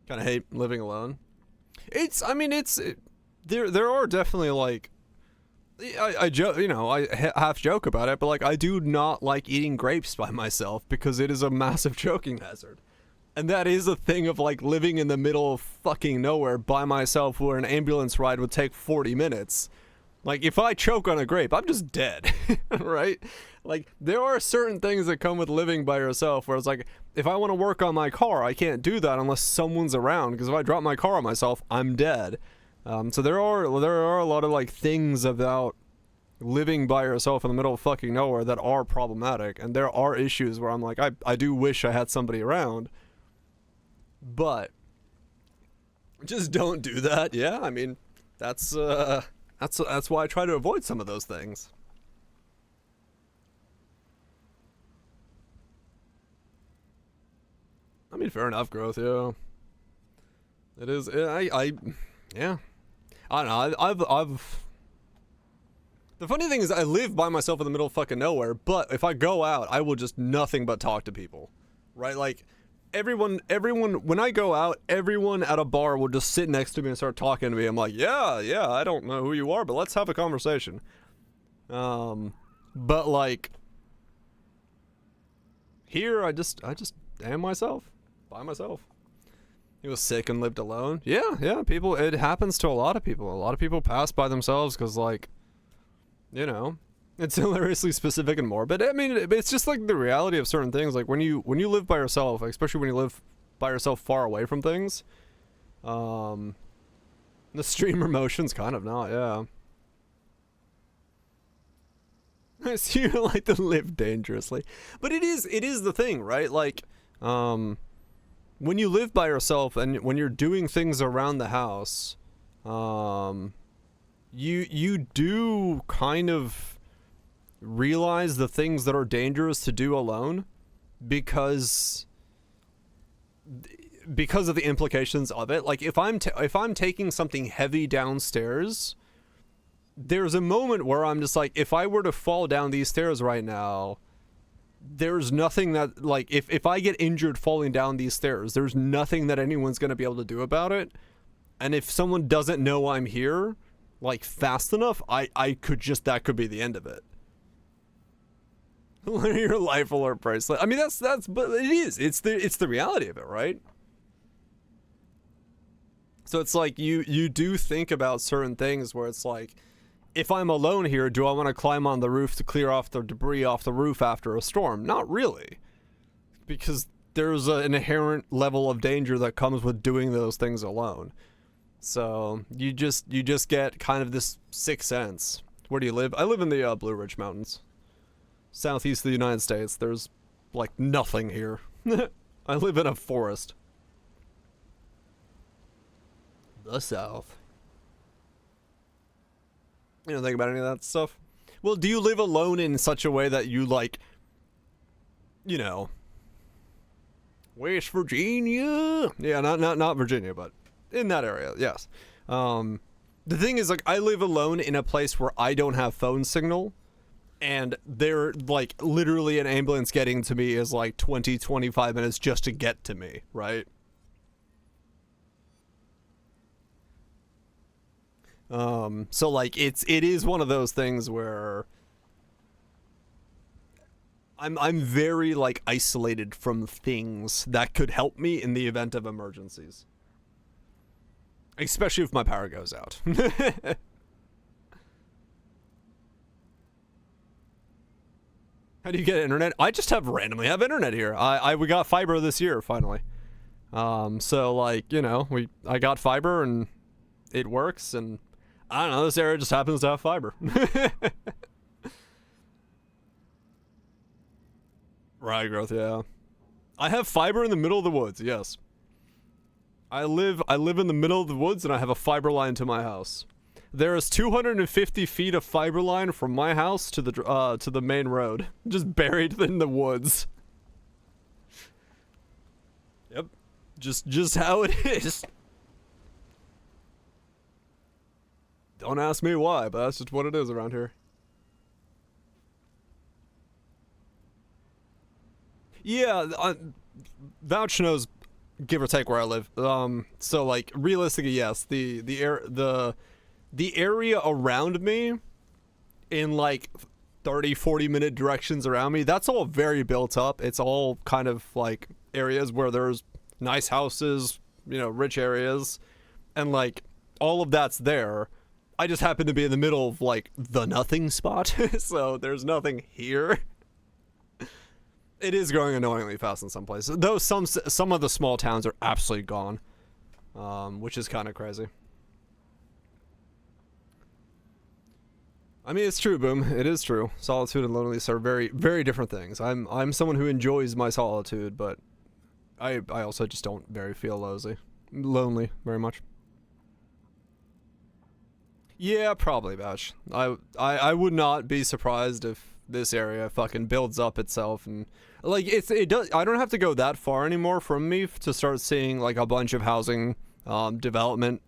Kind of hate living alone. There are definitely like, I joke, you know, I half joke about it, but like I do not like eating grapes by myself because it is a massive choking hazard. And that is a thing of like living in the middle of fucking nowhere by myself where an ambulance ride would take 40 minutes. Like if I choke on a grape, I'm just dead, right? Like there are certain things that come with living by yourself where it's like, if I want to work on my car, I can't do that unless someone's around, because if I drop my car on myself, I'm dead. So there are a lot of like things about living by yourself in the middle of fucking nowhere that are problematic, and there are issues where I'm like, I do wish I had somebody around, but just don't do that. Yeah, I mean, that's why I try to avoid some of those things. I mean, fair enough, growth, yeah. It is, yeah. I don't know, I've... The funny thing is, I live by myself in the middle of fucking nowhere, but if I go out, I will just nothing but talk to people. Right? Like, everyone, when I go out, everyone at a bar will just sit next to me and start talking to me. I'm like, yeah, I don't know who you are, but let's have a conversation. But like, here, I just am myself. By myself. He was sick and lived alone. Yeah, people, it happens to a lot of people. A lot of people pass by themselves because, like, you know, it's hilariously specific and morbid. I mean, it's just like the reality of certain things. Like when you live by yourself, especially when you live by yourself far away from things, the streamer motion's kind of not, yeah. So you like to live dangerously. But it is the thing, right? Like, when you live by yourself and when you're doing things around the house, you do kind of realize the things that are dangerous to do alone because of the implications of it. Like if I'm taking something heavy downstairs, there's a moment where I'm just like, if I were to fall down these stairs right now, there's nothing that, like, if I get injured falling down these stairs, there's nothing that anyone's going to be able to do about it. And if someone doesn't know I'm here, like, fast enough, that could be the end of it. Your life alert bracelet. I mean, but it is. It's the reality of it, right? So it's like, you do think about certain things where it's like, if I'm alone here, do I want to climb on the roof to clear off the debris off the roof after a storm? Not really. Because there's an inherent level of danger that comes with doing those things alone. So you just get kind of this sixth sense. Where do you live? I live in the Blue Ridge Mountains. Southeast of the United States. There's like nothing here. I live in a forest. The South. You don't think about any of that stuff? Well, do you live alone in such a way that you, like, you know, West Virginia? Yeah, not Virginia, but in that area, yes. The thing is, like, I live alone in a place where I don't have phone signal, and they're, like, literally an ambulance getting to me is, like, 20-25 minutes just to get to me, right? So like it is one of those things where I'm very like isolated from things that could help me in the event of emergencies. Especially if my power goes out. How do you get internet? I just randomly have internet here. We got fiber this year finally. So like, you know, I got fiber and it works, and I don't know, this area just happens to have fiber. Rye growth, yeah. I have fiber in the middle of the woods, yes. I live in the middle of the woods and I have a fiber line to my house. There is 250 feet of fiber line from my house to the main road, just buried in the woods. Yep, just how it is. Don't ask me why, but that's just what it is around here. Yeah, Vouch knows, give or take, where I live. So like realistically, yes, the area around me, in like 30-40 minute directions around me, that's all very built up. It's all kind of like areas where there's nice houses, you know, rich areas, and like all of that's there. I just happen to be in the middle of like the nothing spot, so there's nothing here. It is growing annoyingly fast in some places, though some of the small towns are absolutely gone, which is kind of crazy. I mean, it's true, Boom. It is true. Solitude and loneliness are very, very different things. I'm someone who enjoys my solitude, but I also just don't feel lonely very much. Yeah, probably, Batch. I would not be surprised if this area fucking builds up itself, and like it does. I don't have to go that far anymore from me to start seeing like a bunch of housing development.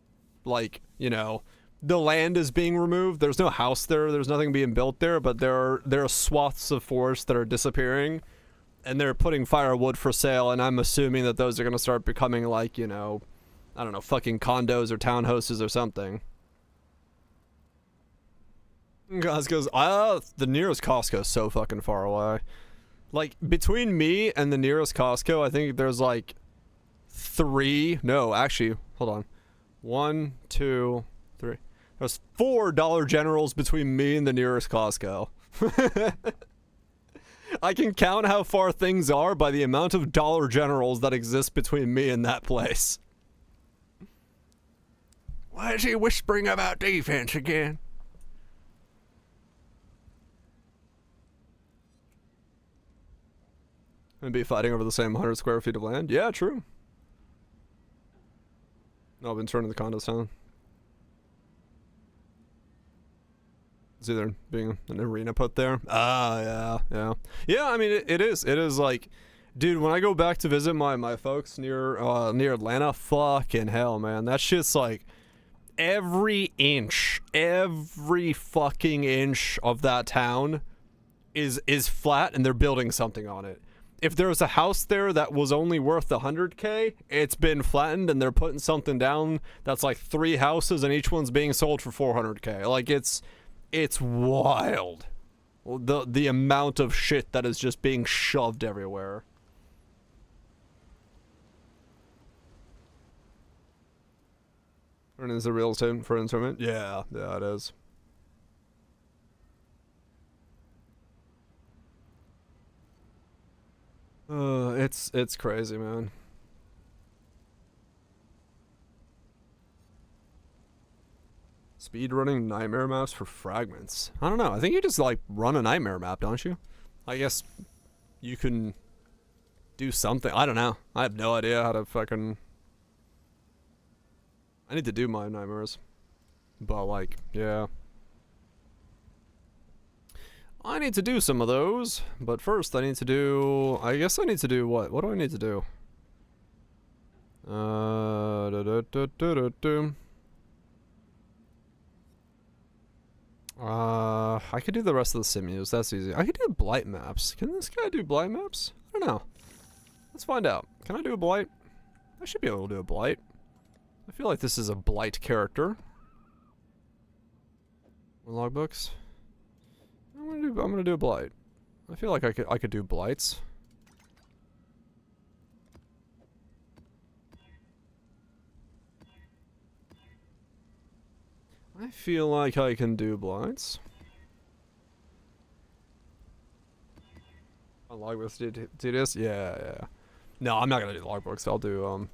Like, you know, the land is being removed. There's no house there. There's nothing being built there, but there are swaths of forest that are disappearing, and they're putting firewood for sale. And I'm assuming that those are gonna start becoming like, you know, I don't know, fucking condos or townhouses or something. Costco's, the nearest Costco is so fucking far away. Like, between me and the nearest Costco, I think there's like actually, hold on. 1, 2, 3. There's 4 Dollar Generals between me and the nearest Costco. I can count how far things are by the amount of Dollar Generals that exist between me and that place. Why is he whispering about defense again? And be fighting over the same 100 square feet of land? Yeah, true. No, I've been turning the condos down. It's either being an arena put there. Yeah. Yeah, I mean, it is like, dude, when I go back to visit my folks near Atlanta, fucking hell, man. That shit's like, every fucking inch of that town is flat, and they're building something on it. If there was a house there that was only worth 100K, it's been flattened and they're putting something down that's like 3 houses and each one's being sold for 400K. Like, it's wild. The amount of shit that is just being shoved everywhere. And is it real estate for instrument? Yeah, it is. It's crazy, man. Speedrunning nightmare maps for fragments. I don't know. I think you just like run a nightmare map, don't you? I guess you can do something. I don't know. I have no idea how to fucking. I need to do my nightmares, but like, yeah. I need to do some of those, but first I need to do, I guess I need to do what? What do I need to do? I could do the rest of the simus, that's easy. I could do blight maps. Can this guy do blight maps? I don't know. Let's find out. Can I do a blight? I should be able to do a blight. I feel like this is a blight character. Logbooks. I'm gonna do a blight. I feel like I could do blights. I feel like I can do blights. On logbooks, do this? Yeah. No, I'm not gonna do logbooks. I'll do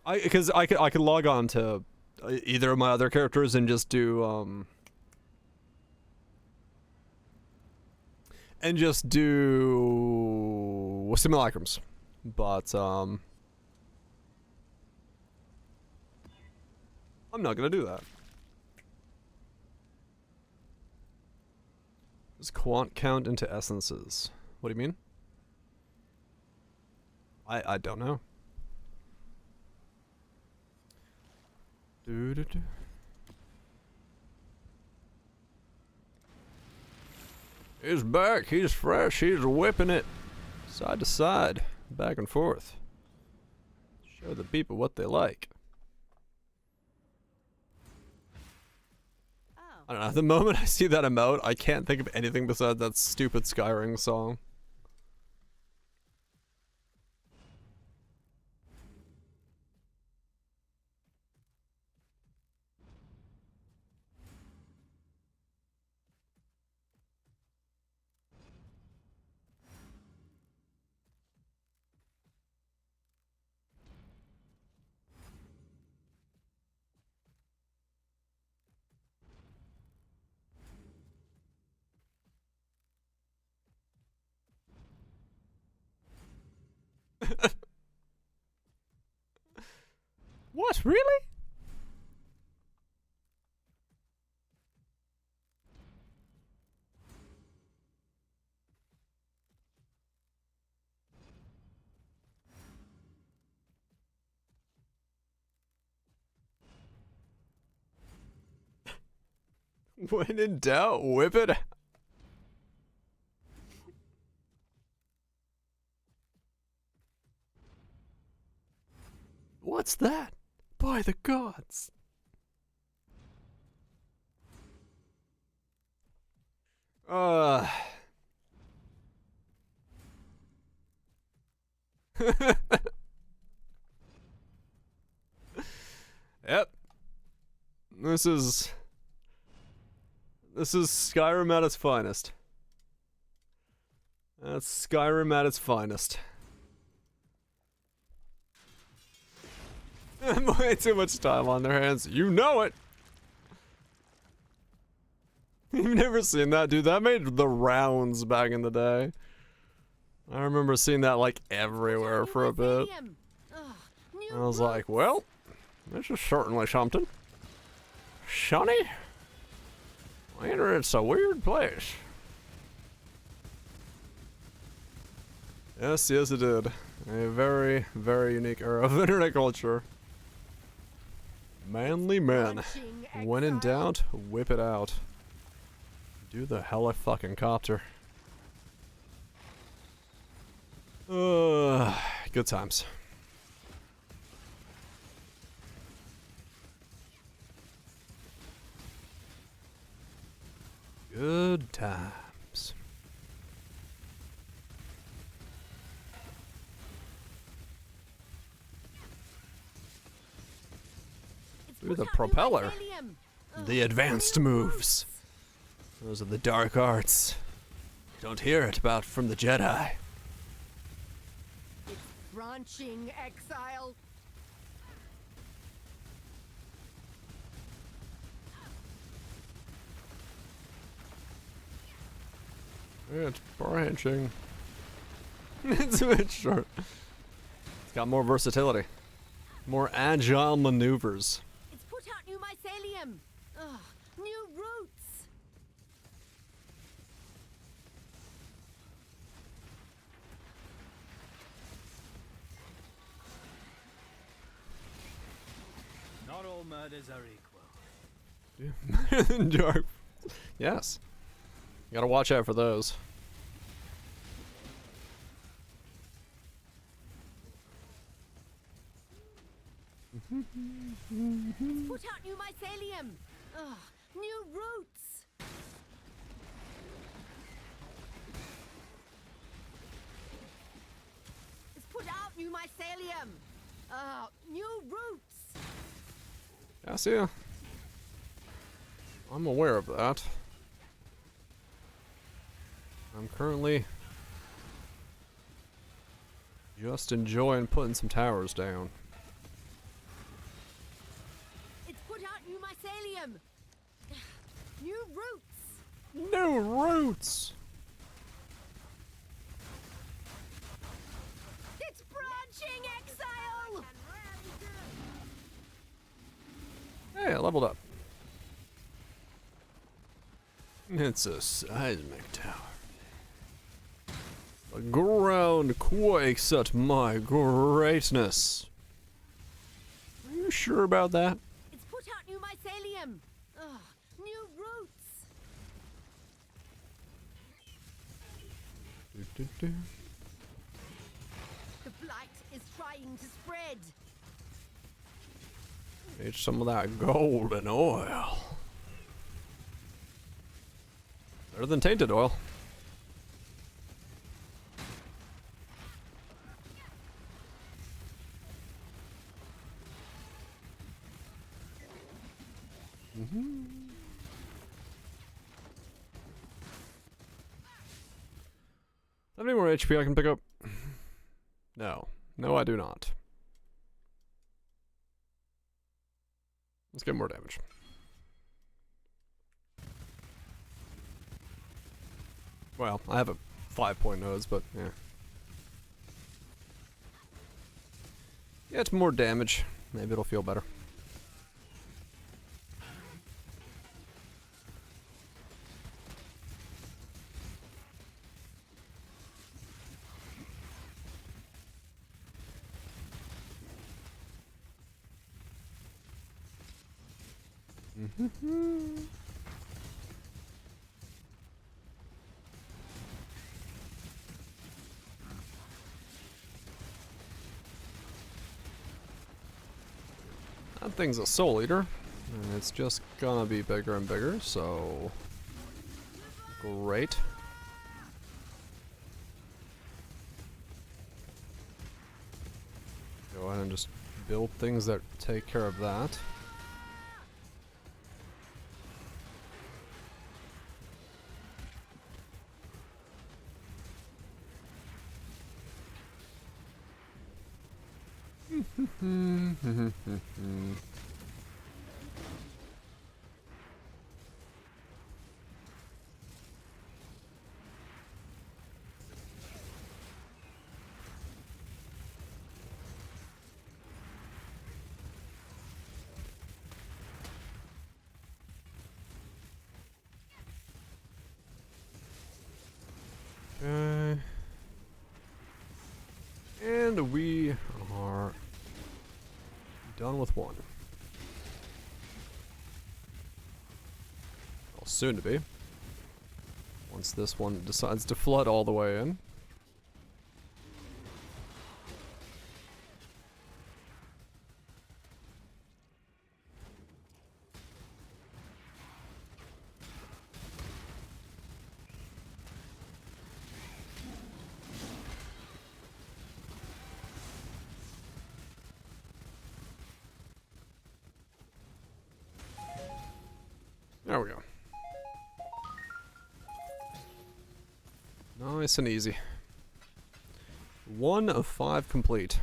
because I could log on to either of my other characters and just do simulacrums, but I'm not gonna do that. Does quant count into essences? What do you mean? I don't know. He's back, he's fresh, he's whipping it side to side, back and forth. Show the people what they like. I don't know, the moment I see that emote, I can't think of anything besides that stupid Skyrim song. What, really? When in doubt, whip it. What's that? By the gods. Yep. This is Skyrim at its finest. That's Skyrim at its finest. Way too much time on their hands. You know it! You've never seen that, dude. That made the rounds back in the day. I remember seeing that like everywhere for a bit. I was like, well, this is certainly something. Sonny? It's a weird place. Yes, it did. A very, very unique era of internet culture. Manly men. When in doubt, whip it out. Do the hella fucking copter. Good times. Good times. Ooh, the propeller. The advanced moves. Those are the dark arts. You don't hear it about from the Jedi. It's branching exile. It's branching. It's a bit short. It's got more versatility. More agile maneuvers. It's put out new mycelium. Ugh, new roots. Not all murders are equal. Dark. Yes. You gotta watch out for those. It's put out new mycelium. Ugh, new roots. out new mycelium. New roots. Yeah, see ya. I'm aware of that. I'm currently just enjoying putting some towers down. It's put out new mycelium. New roots. New roots! It's branching, exile. Hey, I leveled up. It's a seismic tower. The ground quakes at my greatness. Are you sure about that? It's put out new mycelium. New roots. The blight is trying to spread. Need some of that golden oil. Better than tainted oil. Have any more HP I can pick up? No. No, I do not. Let's get more damage. Well, I have a 5-point nose, but yeah. Yeah, it's more damage. Maybe it'll feel better. That thing's a soul eater, and it's just gonna be bigger and bigger, so great. Go ahead and just build things that take care of that. Okay. And we are done with one. Well, soon to be. Once this one decides to flood all the way in. There we go. Nice and easy. 1 of 5 complete.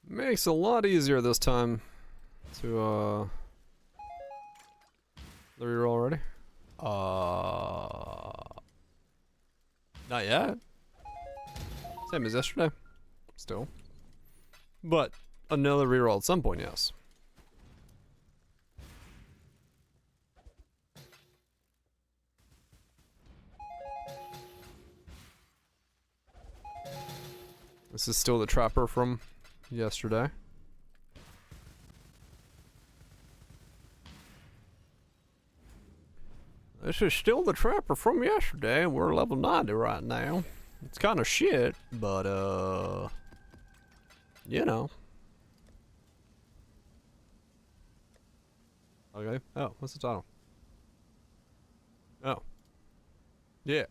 Makes it a lot easier this time to the reroll already. Not yet. Same as yesterday. Still. But another reroll at some point, yes. This is still the trapper from yesterday. This is still the Trapper from yesterday, and we're level 90 right now. It's kind of shit, but, you know. Okay. Oh, what's the title? Oh. Yeah.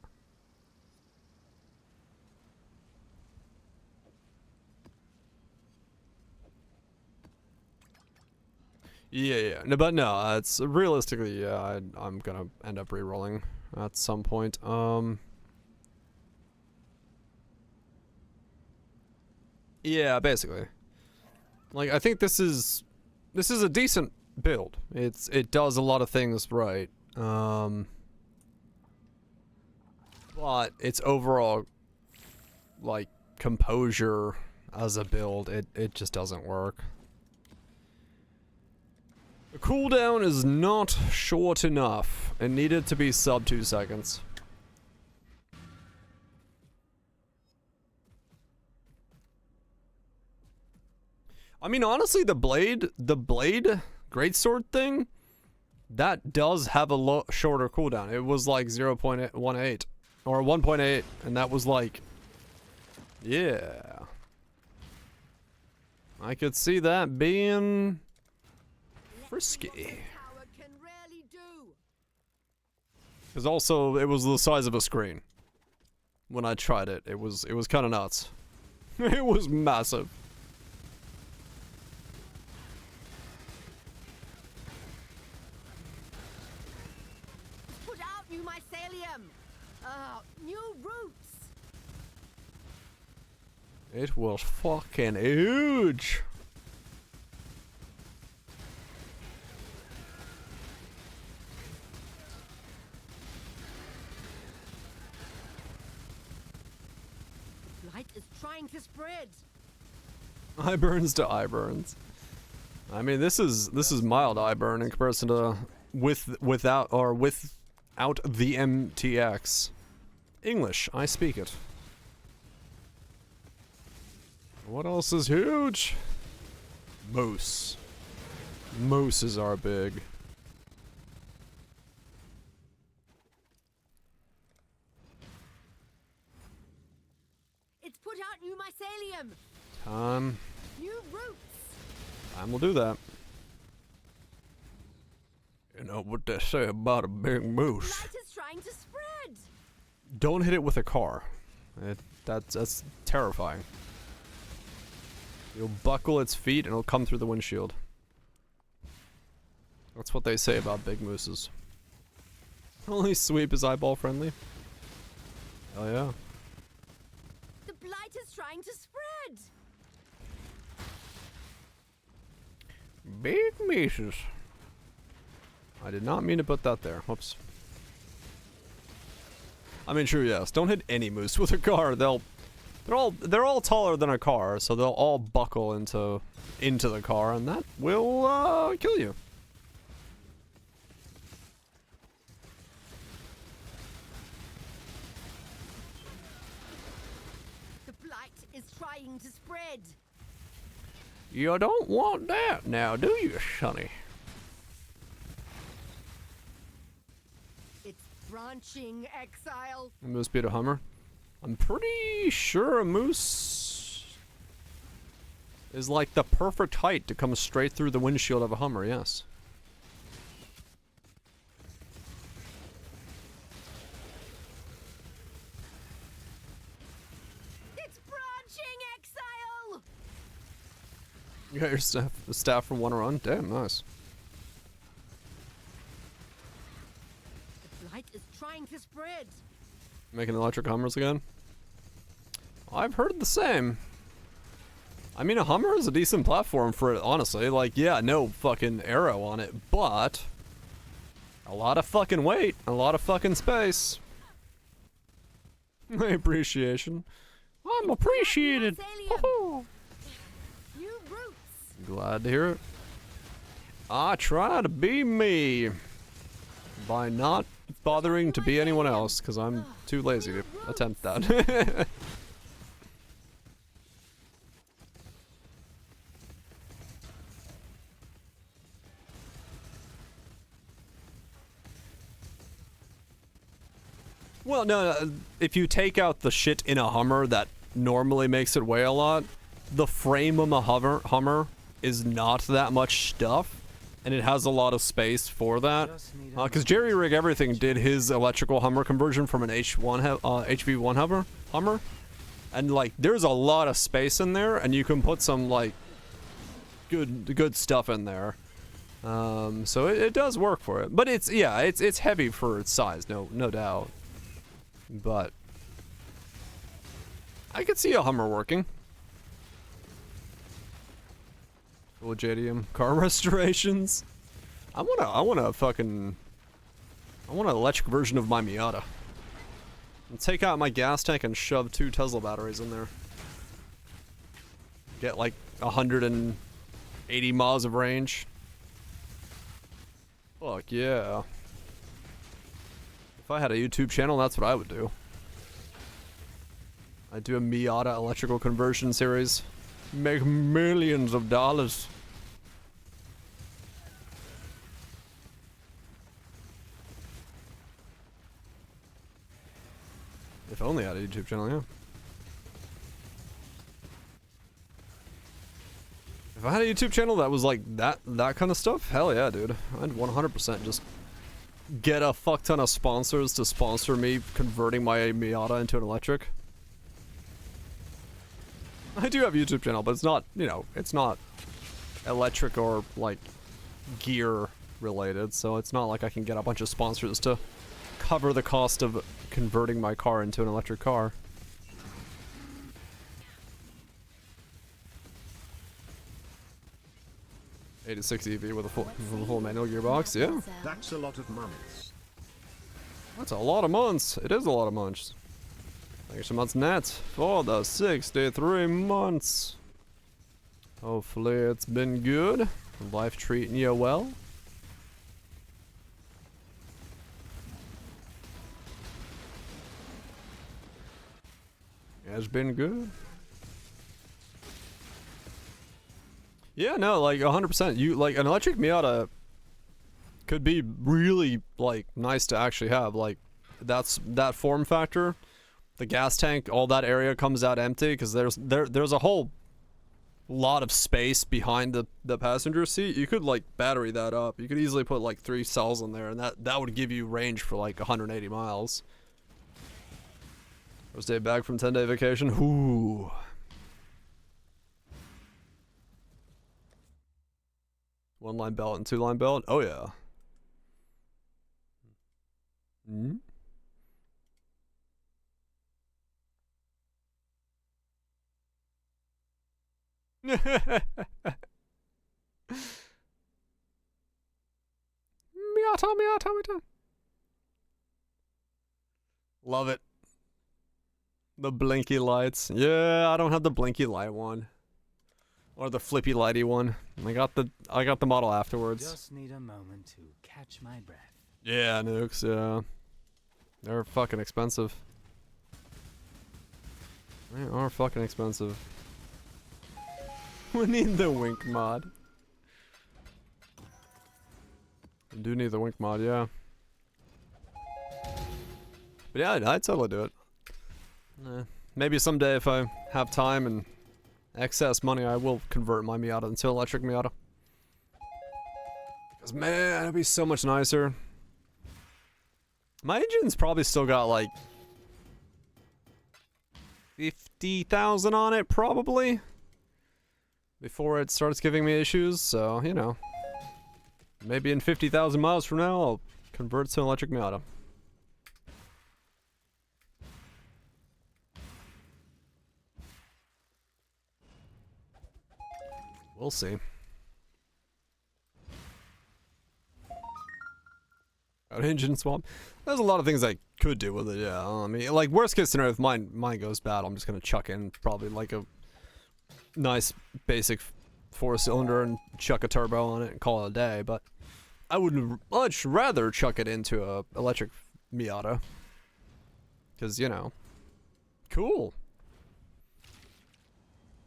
Yeah. No, but no, it's realistically, yeah, I'm gonna end up re-rolling at some point. Yeah, basically. Like, I think this is a decent build. It does a lot of things right. But its overall, like, composure as a build, it just doesn't work. The cooldown is not short enough. It needed to be sub 2 seconds. I mean, honestly, the blade greatsword thing, that does have a shorter cooldown. It was like 0.18 or 1.8, and that was like, yeah. I could see that being risky. Because also, it was the size of a screen. When I tried it, it was kind of nuts. It was massive. Put out new mycelium. New roots. It was fucking huge. Light is trying to spread. Eye burns to eye burns. I mean, this is mild eye burn in comparison to without the MTX. English, I speak it. What else is huge? Moose. Mooses are big. It's put out new mycelium. New roots. Time will do that. You know what they say about a big moose. Light is trying to spread. Don't hit it with a car. That's terrifying. You'll buckle its feet and it'll come through the windshield. That's what they say about big mooses. Only sweep is eyeball friendly. Oh yeah. The blight is trying to spread. Big mooses. I did not mean to put that there. Whoops. I mean, sure, yes. Don't hit any moose with a car. They're all taller than a car, so they'll all buckle into the car, and that will kill you. The blight is trying to spread. You don't want that now, do you, Sonny? It's branching, exile. A moose beat a Hummer? I'm pretty sure a moose is like the perfect height to come straight through the windshield of a Hummer, yes. It's branching, exile. You got your staff from one run? Damn, nice. The blight is trying to spread. Making electric Hummers again? I've heard the same. I mean, a Hummer is a decent platform for it, honestly. Like, yeah, no fucking arrow on it, but a lot of fucking weight, a lot of fucking space. My appreciation. I'm appreciated. Woohoo. New roots. Glad to hear it. I try to be me by not bothering to be anyone else, because I'm too lazy to attempt that. Well, no, if you take out the shit in a Hummer that normally makes it weigh a lot, the frame of a Hummer is not that much stuff, and it has a lot of space for that. Because Jerry Rig Everything did his electrical Hummer conversion from an HV1 Hummer, and like there's a lot of space in there, and you can put some like good stuff in there. So it does work for it, but it's heavy for its size, no doubt. But I could see a Hummer working. Full JDM car restorations. I want an electric version of my Miata. And take out my gas tank and shove 2 Tesla batteries in there. Get like 180 miles of range. Fuck yeah. If I had a YouTube channel, that's what I would do. I'd do a Miata electrical conversion series. Make millions of dollars. If only I had a YouTube channel, yeah. If I had a YouTube channel that was like that kind of stuff, hell yeah, dude. I'd 100% just get a fuck ton of sponsors to sponsor me converting my Miata into an electric. I do have a YouTube channel, but it's not, you know, it's not electric or like gear related, so it's not like I can get a bunch of sponsors to cover the cost of converting my car into an electric car. '86 EV with a full manual gearbox, yeah. That's a lot of months. That's a lot of months. It is a lot of months. Thank you so much, Nat, for the 63 months. Hopefully it's been good. Life treating you well. Has been good. Yeah, no, like 100%. You like an electric Miata could be really like nice to actually have. Like that's that form factor. The gas tank, all that area comes out empty because there's a whole lot of space behind the passenger seat. You could like battery that up. You could easily put like 3 cells in there, and that would give you range for like 180 miles. First day back from 10-day vacation. Ooh. One line belt and 2 line belt. Oh yeah. Hmm. Miata, Miata. Love it. The blinky lights. Yeah, I don't have the blinky light one. Or the flippy lighty one. I got the model afterwards. Just need a moment to catch my breath. Yeah, nukes, yeah. They're fucking expensive. They are fucking expensive. We need the wink mod. We do need the wink mod, yeah. But yeah, I'd totally do it. Maybe someday if I have time and excess money, I will convert my Miata into an electric Miata. Because man, it'd be so much nicer. My engine's probably still got like 50,000 on it, probably. Before it starts giving me issues, so, you know. Maybe in 50,000 miles from now, I'll convert to an electric Miata. We'll see. An engine swap. There's a lot of things I could do with it, yeah. I mean, like, worst case scenario, if mine goes bad, I'm just gonna chuck in probably like a nice basic 4-cylinder and chuck a turbo on it and call it a day, but I would much rather chuck it into a electric Miata. Because, you know, cool.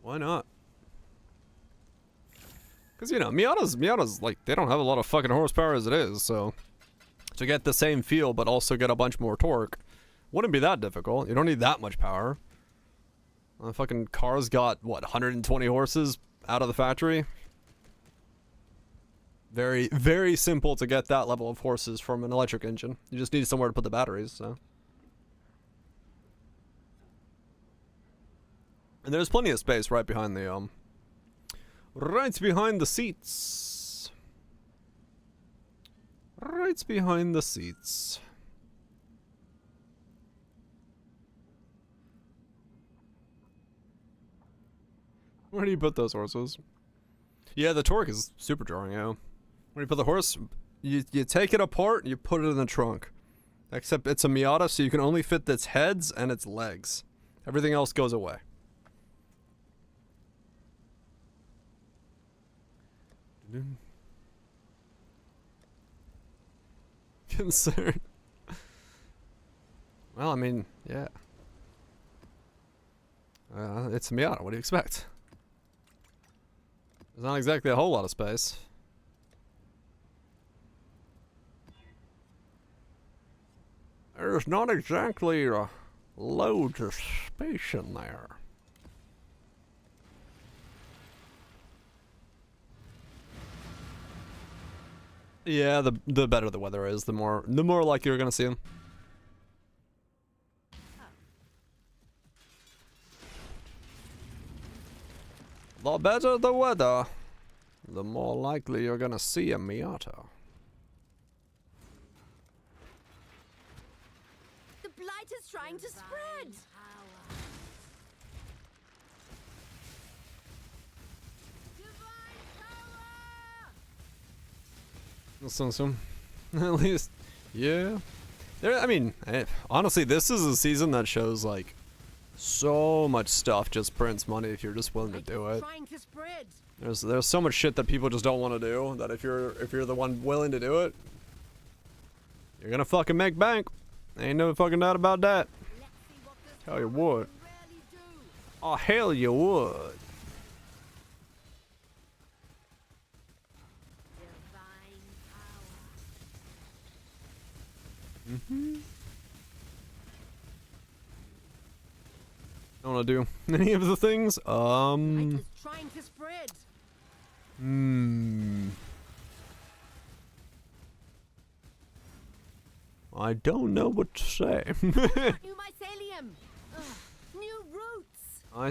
Why not? Because, you know, Miatas, like, they don't have a lot of fucking horsepower as it is, so to get the same feel but also get a bunch more torque, Wouldn't be that difficult. You don't need that much power. The fucking car's got, what, 120 horses out of the factory? Very, very simple to get that level of horses from an electric engine. You just need somewhere to put the batteries, so. And there's plenty of space right behind the, right behind the seats. Right behind the seats. Where do you put those horses? Yeah, the torque is super drawing, yeah. Where do you put the horse? You take it apart and you put it in the trunk. Except it's a Miata, so you can only fit its heads and its legs. Everything else goes away. Concern. Well, I mean, yeah. It's a Miata, what do you expect? There's not exactly a whole lot of space. There's not exactly loads of space in there. Yeah, the better the weather is, the more likely you're gonna see them. The better the weather, the more likely you're gonna see a Miata. The blight is trying to spread. So, at least, yeah. There, I mean, honestly, this is a season that shows like so much stuff just prints money if you're just willing to do it. There's so much shit that people just don't want to do that if you're the one willing to do it, you're gonna fucking make bank. Ain't no fucking doubt about that. Hell you would. Oh hell you would. I want to do any of the things. Trying to spread. I don't know what to say. New mycelium. New roots. I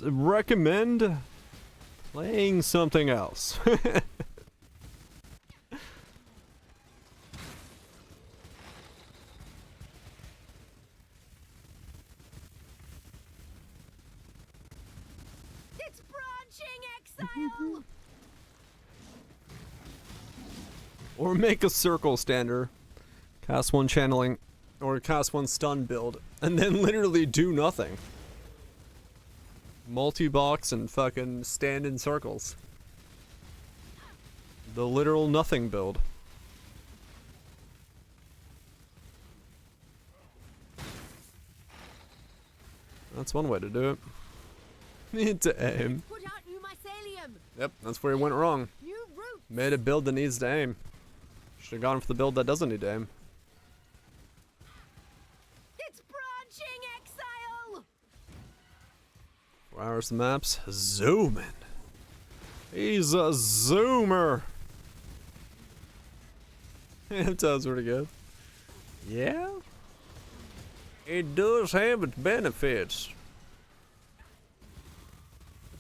recommend playing something else. Or make a circle stander, cast one channeling, or cast one stun build, and then literally do nothing. Multi-box and fucking stand in circles. The literal nothing build. That's one way to do it. Need to aim. Put out new mycelium. Yep, that's where it went wrong. New roots. Made a build that needs to aim. Should have gone for the build that doesn't need to aim. It's branching exile. 4 hours to maps. Zooming. He's a zoomer. That sounds pretty good. Yeah? It does have its benefits.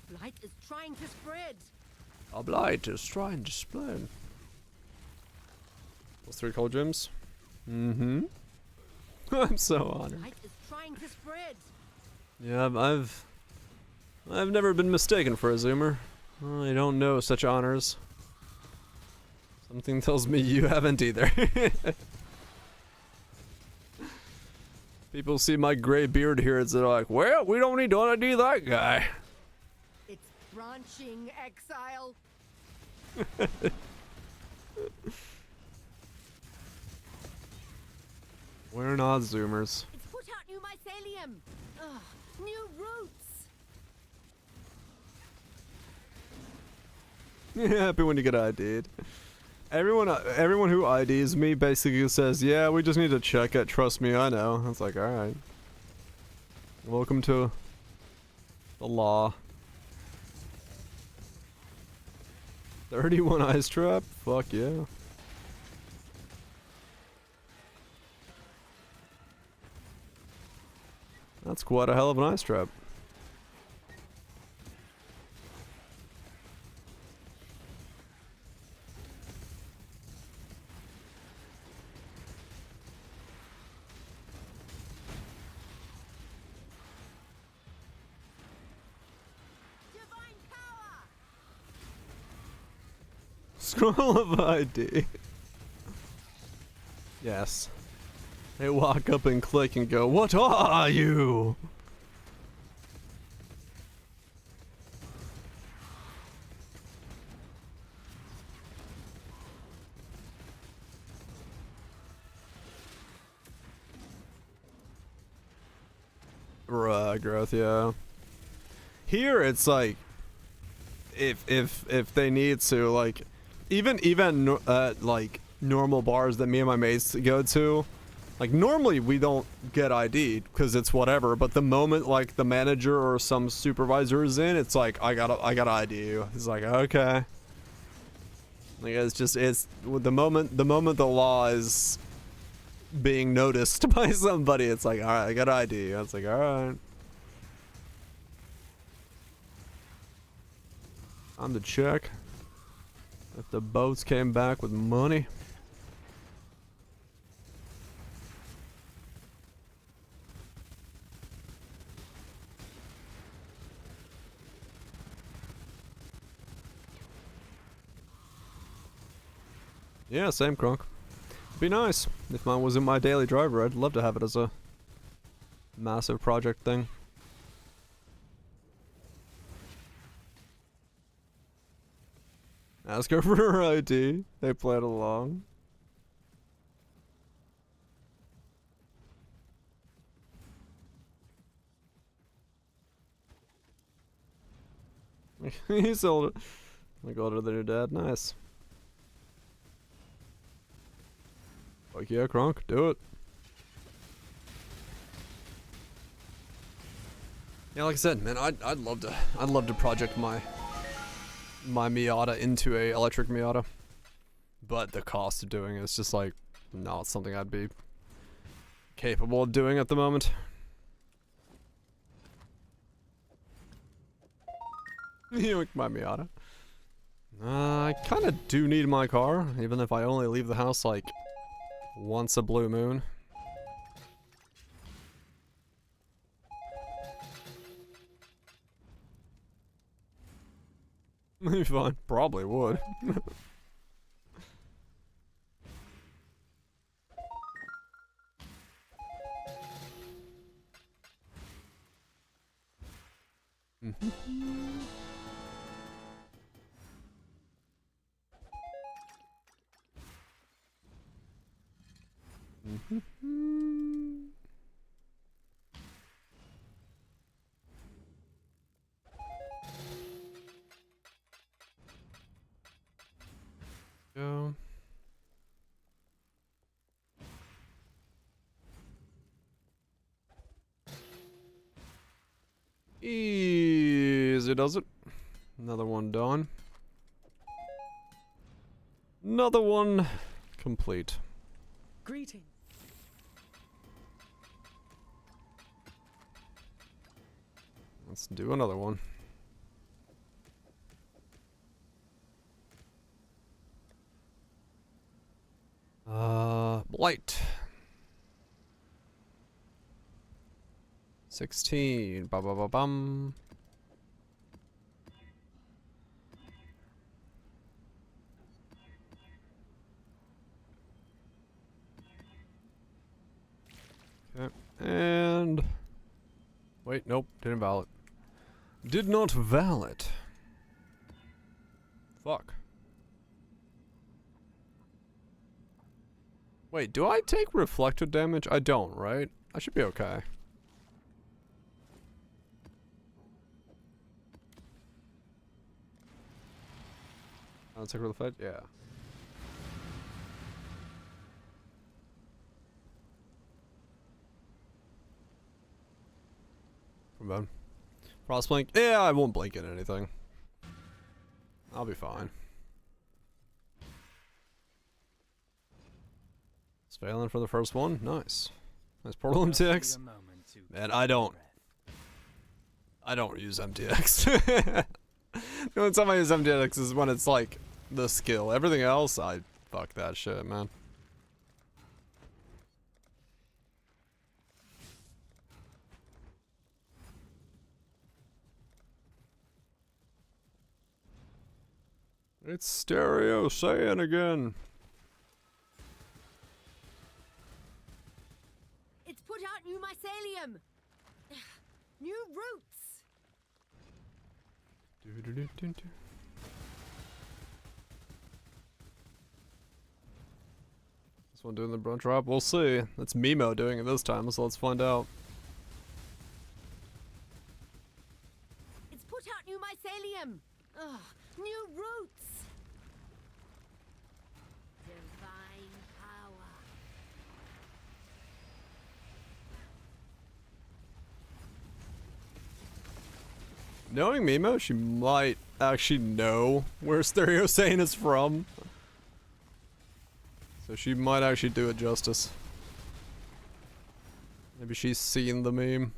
The blight is trying to spread. A blight is trying to spread. Those 3 cold gems. I'm so honored. The blight is trying to spread. Yeah, I've never been mistaken for a zoomer. I don't know such honors. Something tells me you haven't either. People see my gray beard here and they're like, well, we don't need to ID that guy. It's branching exile. We're not zoomers. It's put out new mycelium. New roots. Happy when you get ID'd. Everyone who IDs me basically says, yeah, we just need to check it, trust me, I know. It's like, alright. Welcome to the law. 31 ice trap? Fuck yeah. That's quite a hell of an ice trap. Scroll of ID. Yes. They walk up and click and go, what are you? Growth, yeah. Here it's like, if they need to, like, even like normal bars that me and my mates go to, like normally we don't get ID'd because it's whatever, but the moment like the manager or some supervisor is in, it's like I gotta ID you. It's like, okay. Like it's the moment the law is being noticed by somebody, it's like, alright, I gotta ID you. It's like, alright. Time to check if the boats came back with money. Yeah, same, Kronk. Be nice if mine was in my daily driver. I'd love to have it as a massive project thing. Ask her for her ID. They played along. He's older. Like older than your dad. Nice. Fuck yeah, Kronk. Do it. Yeah, like I said, man, I'd love to project my Miata into a electric Miata, but the cost of doing it is just like not something I'd be capable of doing at the moment. You my Miata. I kind of do need my car, even if I only leave the house like once a blue moon. Fine, probably would. Go. Easy does it. Another one done. Another one complete. Greeting. Let's do another one. Blight. 16. Ba ba ba bum. Okay. And wait, nope, didn't valid. Did not valid. Fuck. Wait, do I take reflected damage? I don't, right? I should be okay. I'll take reflect, yeah. bad. Frost blink? Yeah, I won't blink at anything. I'll be fine. It's failing for the first one. Nice. Nice portal MTX. Man, I don't use MTX. The only time I use MTX is when it's like the skill. Everything else, I fuck that shit, man. It's Stereo Saiyan again. It's put out new mycelium. New roots. This one doing the brunt drop? We'll see. That's Mimo doing it this time, so let's find out. It's put out new mycelium. Ugh, new roots. Divine power. Knowing Mimo, she might actually know where Stereo Saiyan is from. So she might actually do it justice. Maybe she's seen the meme.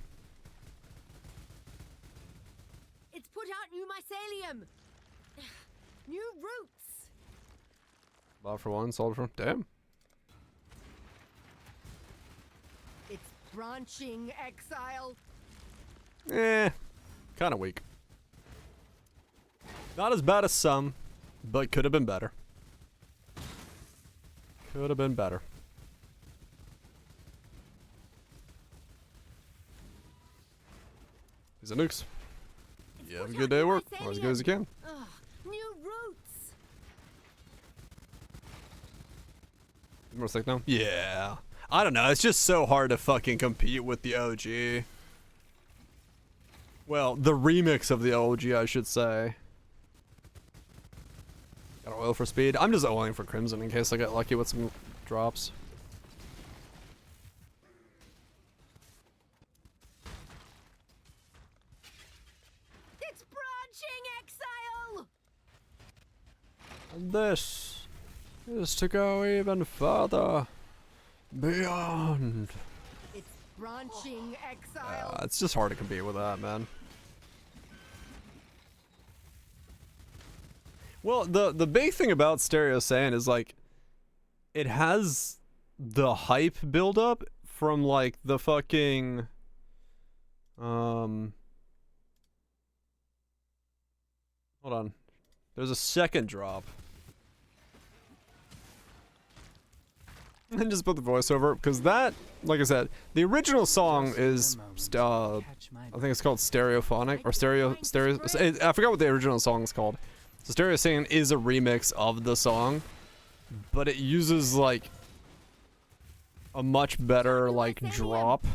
It's put out new mycelium. New roots. Bought for one, sold for... Damn. It's branching exile. Eh. Kinda weak. Not as bad as some, but could have been better. Could have been better. These are nukes. You have a good day at work, or as good as you can. Ugh, new roots. More sick now? Yeah. I don't know, it's just so hard to fucking compete with the OG. Well, the remix of the OG, I should say. Got oil for speed. I'm just oiling for Crimson in case I get lucky with some drops. It's branching exile. And this is to go even further beyond. It's branching exile. It's just hard to compete with that, man. Well, the big thing about Stereo Saiyan is like it has the hype build up from like the fucking hold on. There's a second drop. And just put the voiceover because that, like I said, the original song is I think it's called Stereophonic or stereo. I forgot what the original song is called. So Stereo Saiyan is a remix of the song, but it uses like a much better like drop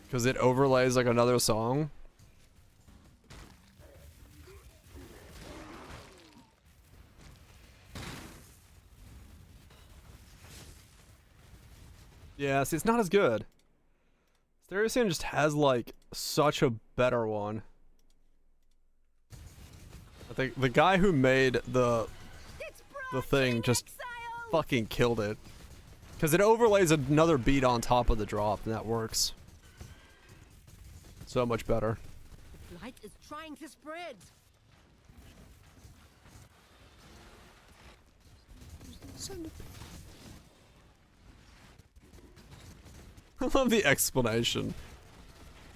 because it overlays like another song. Yeah, see, it's not as good. Stereo Saiyan just has like such a better one. I think the guy who made the thing just fucking killed it. Because it overlays another beat on top of the drop, and that works. So much better. The light is trying to spread. I love the explanation.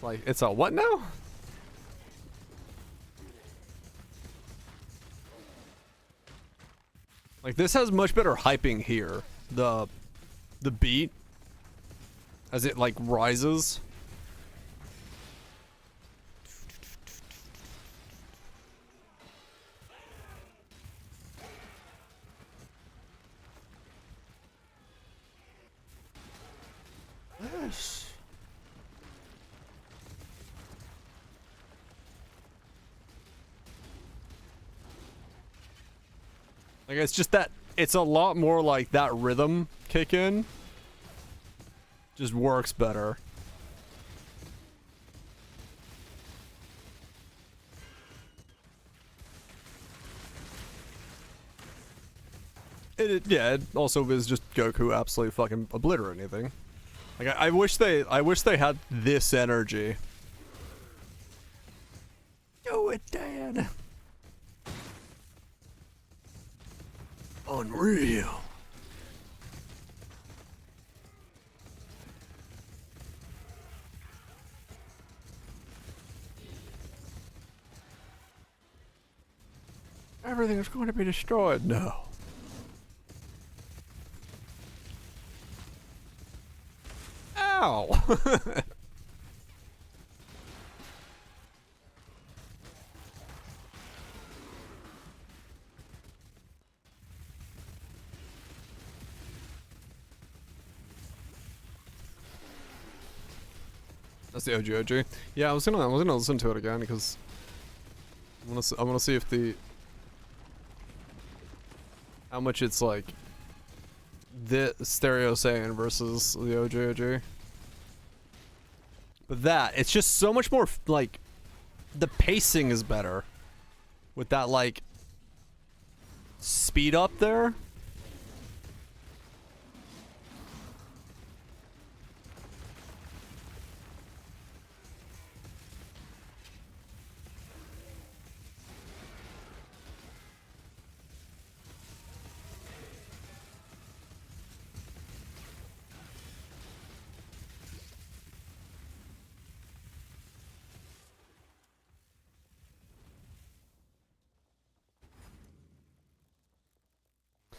Like, it's a what now? Like, this has much better hyping here. The beat. As it, like, rises. Yes. Like, it's just that it's a lot more like that rhythm kick in just works better. Yeah, it also is just Goku absolutely fucking obliterating anything. Like I wish they had this energy. Do it, Dad. Unreal. Everything is going to be destroyed. No. Ow. That's the OG. Yeah, I was gonna listen to it again because I wanna see if how much it's like the stereo Saiyan versus the OG. But that it's just so much more like the pacing is better with that like speed up there.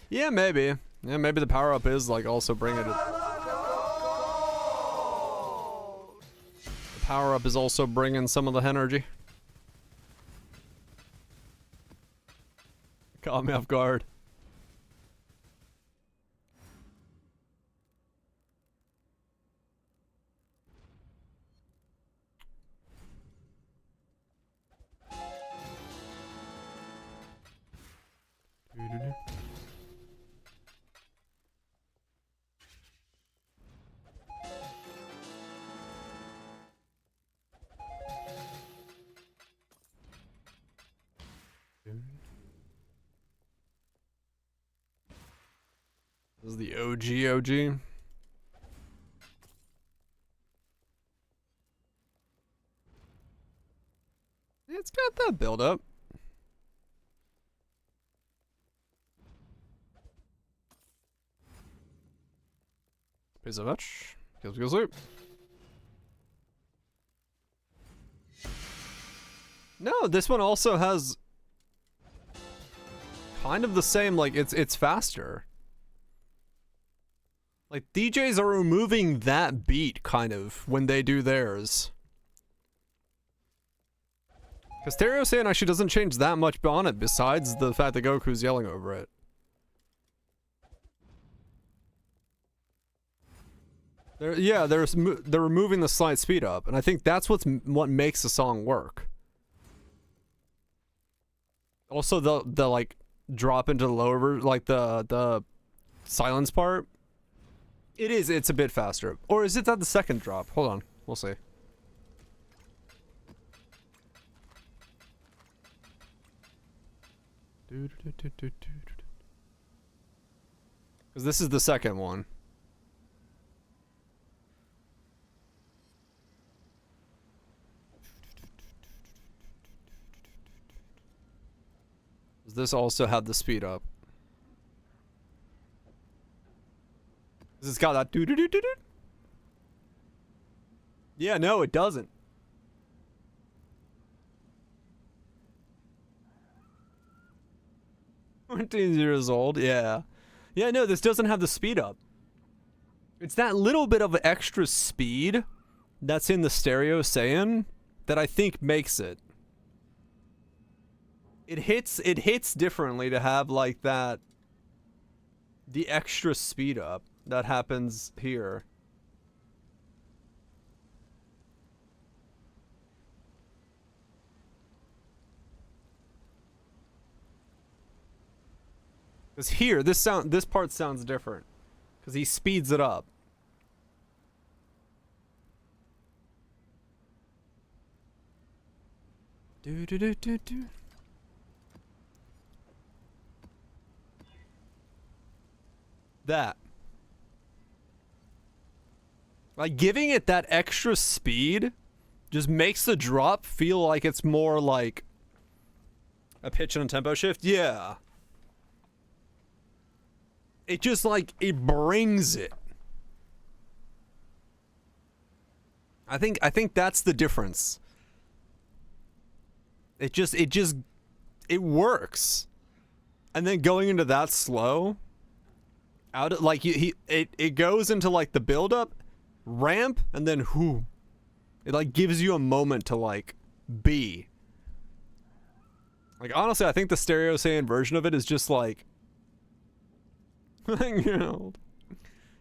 Yeah, maybe. Yeah, maybe the power up is like also bringing it. The power up is also bringing some of the energy. Caught me off guard. This is the OG. It's got that build up. Thanks so much. Go sleep. No, this one also has kind of the same, like it's faster. Like DJs are removing that beat kind of when they do theirs. Because Stereo Saiyan actually doesn't change that much on it besides the fact that Goku's yelling over it. They're removing the slight speed up, and I think that's what makes the song work. Also, the like drop into the lower, like the silence part. It's a bit faster. Or is it that the second drop? Hold on, we'll see. Because this is the second one. This also had the speed up. It's got that doo doo doo doo doo. Yeah, no, it doesn't. 14 years old, yeah. Yeah, no, this doesn't have the speed up. It's that little bit of extra speed that's in the Stereo Saiyan that I think makes it. It hits differently to have like that, the extra speed up that happens here. Because here, this part sounds different. Because he speeds it up. Do do do do do. That. Like, giving it that extra speed just makes the drop feel like it's more like a pitch and a tempo shift. Yeah. It just, like, it brings it. I think that's the difference. It works. And then going into that slow, out of, like, it goes into, like, the build up, ramp, and then whoo. It, like, gives you a moment to, like, be. Like, honestly, I think the Stereo Saiyan version of it is just, like,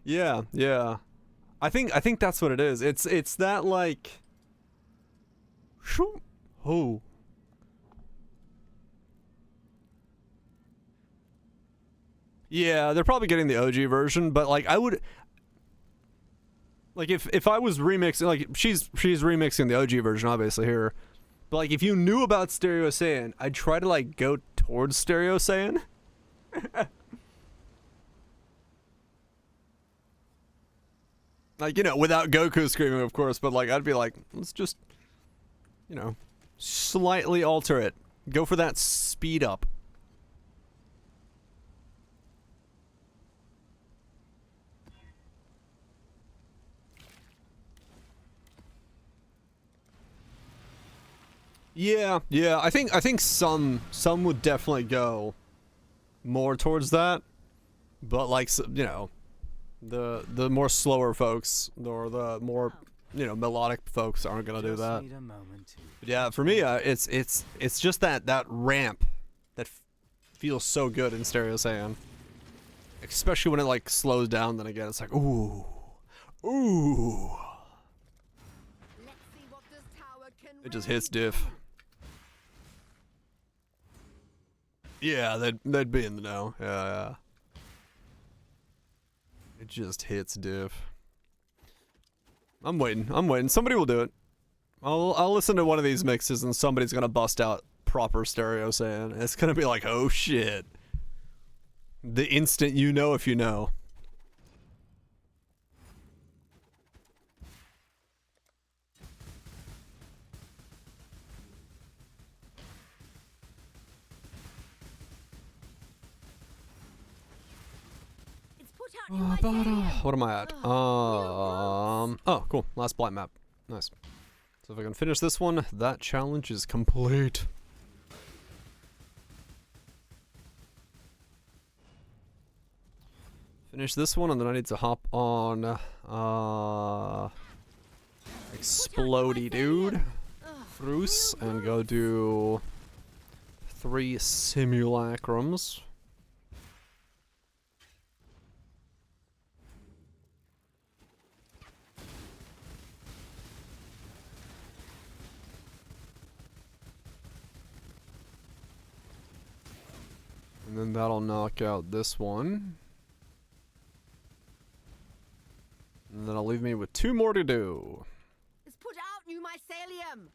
yeah, yeah. I think that's what it is. It's that, like, oh. Yeah, they're probably getting the OG version, but, like, I would, like, if I was remixing, like, she's remixing the OG version, obviously, here. But, like, if you knew about Stereo Saiyan, I'd try to, like, go towards Stereo Saiyan. Like, you know, without Goku screaming, of course, but, like, I'd be like, let's just, you know, slightly alter it. Go for that speed up. Yeah, yeah. I think some would definitely go more towards that, but, like, you know, the more slower folks or the more, you know, melodic folks aren't gonna do that. But yeah, for me, it's just that ramp that feels so good in Stereo Saiyan, especially when it, like, slows down. Then again, it's like, ooh, ooh. It just hits diff. Yeah, they'd be in the know. Yeah, yeah. It just hits diff. I'm waiting. Somebody will do it. I'll listen to one of these mixes and somebody's gonna bust out proper Stereo Saiyan. It's gonna be like, oh shit. The instant you know if you know. What am I at? Oh, cool. Last blight map. Nice. So if I can finish this one, that challenge is complete. Finish this one, and then I need to hop on, Explodey Dude. Fruce, and go do 3 simulacrums. And then that'll knock out this one. And that'll leave me with 2 more to do. Let's put out new mycelium.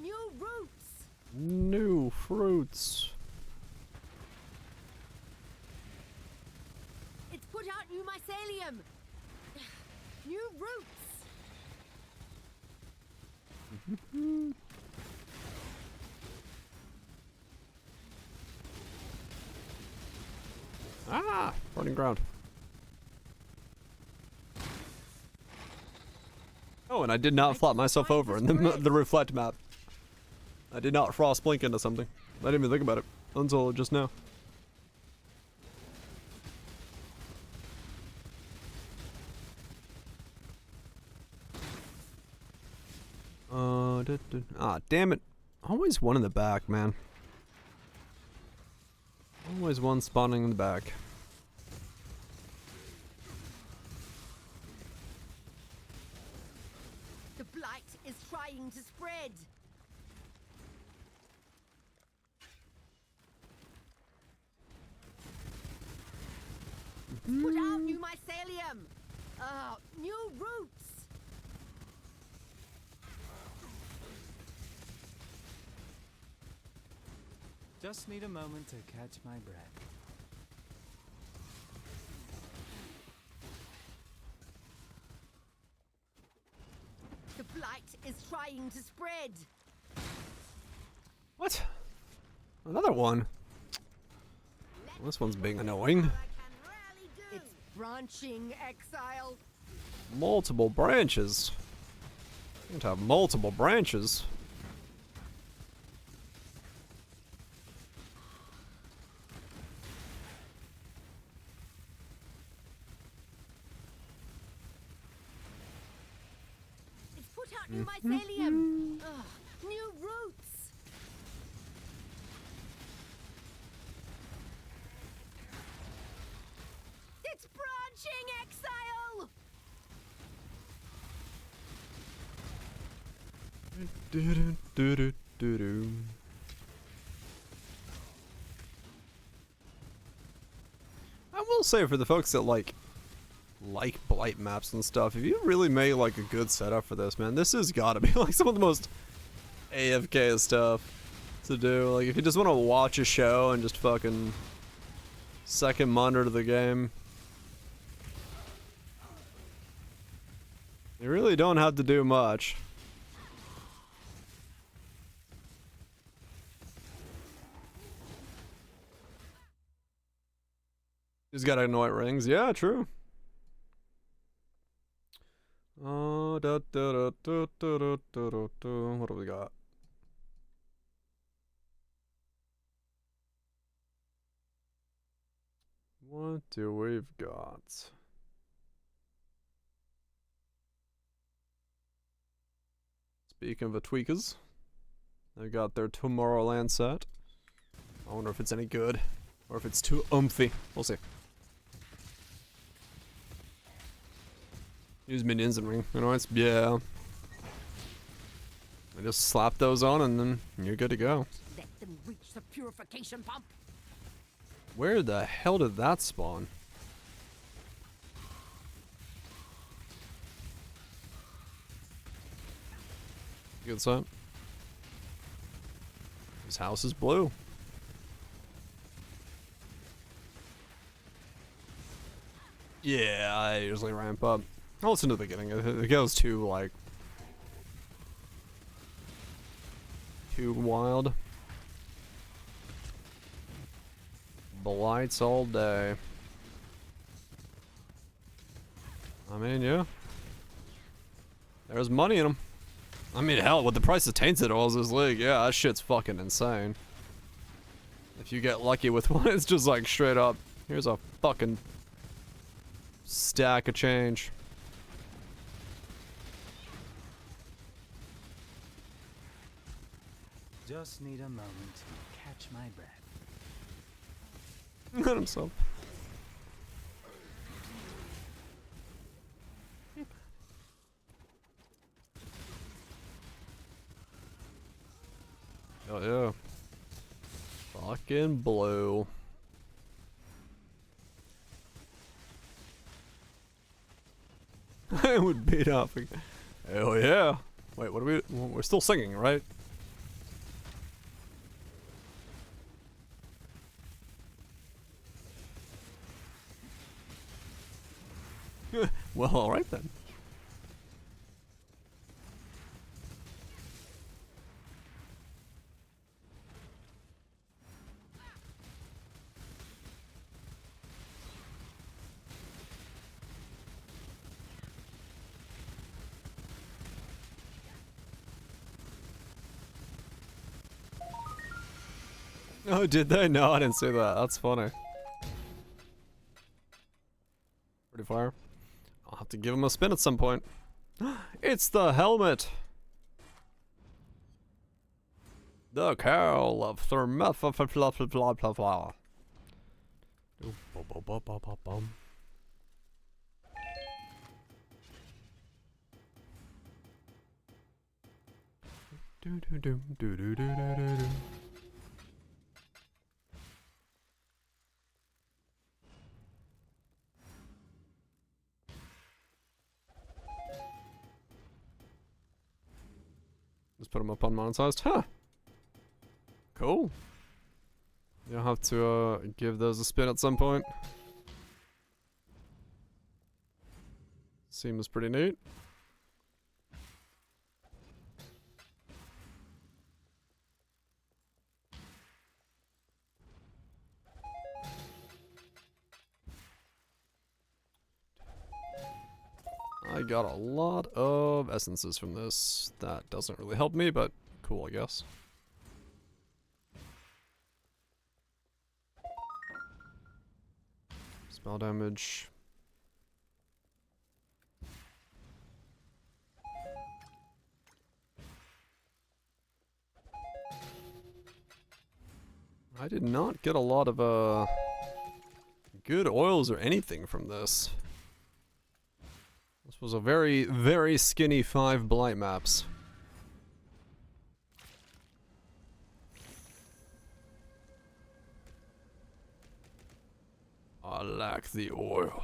New roots. New fruits. It's put out new mycelium. New roots. Ah, running ground. Oh, and I did not flop myself over in the reflect map. I did not frost blink into something. I didn't even think about it until just now. Ah, damn it. Always one in the back, man. Always one spawning in the back. The blight is trying to spread. Put out new mycelium. New roots. Just need a moment to catch my breath. trying to spread. What? Another one? Well, this one's being annoying. It's branching, exile. Multiple branches. You have to have multiple branches. It's put out new mycelium. Ugh, new roots. It's branching, exile. I will say, for the folks that like blight maps and stuff, if you really make like a good setup for this, man, this has got to be like some of the most AFK stuff to do. Like if you just want to watch a show and just fucking second monitor the game, you really don't have to do much. He's got annoy rings. Yeah, true. Oh, what do we got? What do we've got? Speaking of the tweakers, they got their Tomorrowland set. I wonder if it's any good or if it's too umphy. We'll see. Use minions and ring. You know, it's, yeah. I just slap those on and then you're good to go. Let them reach the purification pump. Where the hell did that spawn? Good sight. His house is blue. Yeah, I usually ramp up. I'll listen to the beginning. It goes too, like, too wild. Blights all day. I mean, yeah. There's money in them. I mean, hell, with the price of tainted oils this league, yeah, that shit's fucking insane. If you get lucky with one, it's just like straight up, here's a fucking stack of change. Just need a moment to catch my breath. Got himself. Oh yeah. Fucking blue. I would beat up. Hell yeah. Wait, what are we? We're still singing, right? Well, alright then. Oh, did they? No, I didn't see that. That's funny. Pretty fire. I'll have to give him a spin at some point. It's the helmet! The cowl of Thermethoplasma. Just put them up unmonetized. Huh. Cool. You'll have to give those a spin at some point. Seems pretty neat. I got a lot of essences from this. That doesn't really help me, but cool, I guess. Spell damage. I did not get a lot of good oils or anything from this. This was a very, very skinny 5 blight maps. I lack the oil.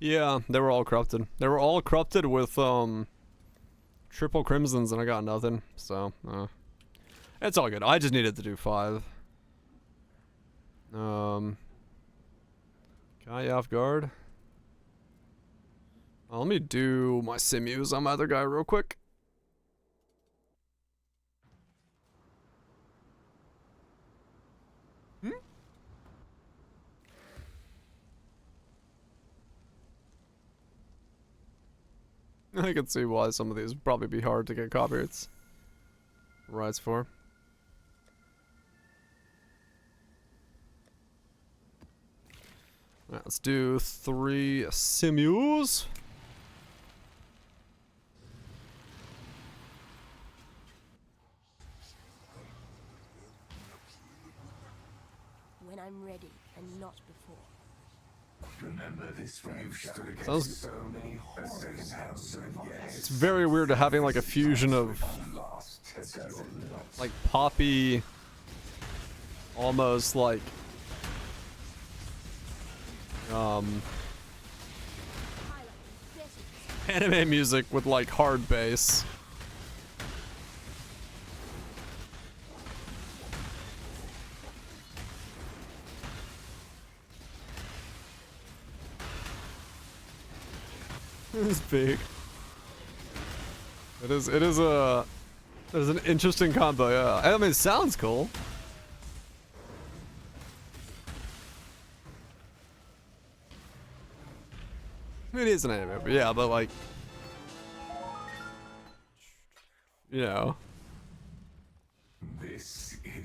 Yeah, they were all corrupted. They were all corrupted with triple crimsons and I got nothing. So, it's all good. I just needed to do 5. Got you off guard. Let me do my sinews on my other guy real quick. I can see why some of these would probably be hard to get copyrights rights for. Right, let's do 3 sinews. When I'm ready and not before. Remember this against Sounds so many it's very weird having like a fusion of like poppy, almost like anime music with like hard bass. It's big. It is an interesting combo, yeah. I mean, it sounds cool. It is an anime, but yeah, but like, you know.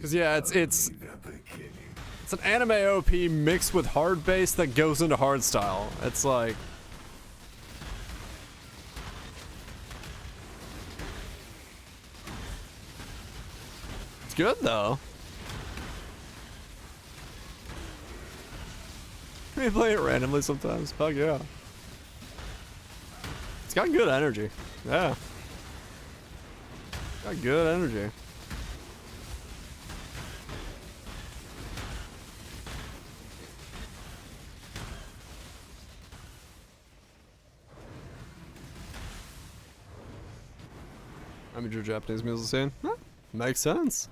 Cause yeah, it's an anime OP mixed with hard bass that goes into hard style. It's like, it's good though. We play it randomly sometimes. Fuck yeah. It's got good energy. Yeah. Got good energy. I'm your Japanese music scene. Huh? Makes sense.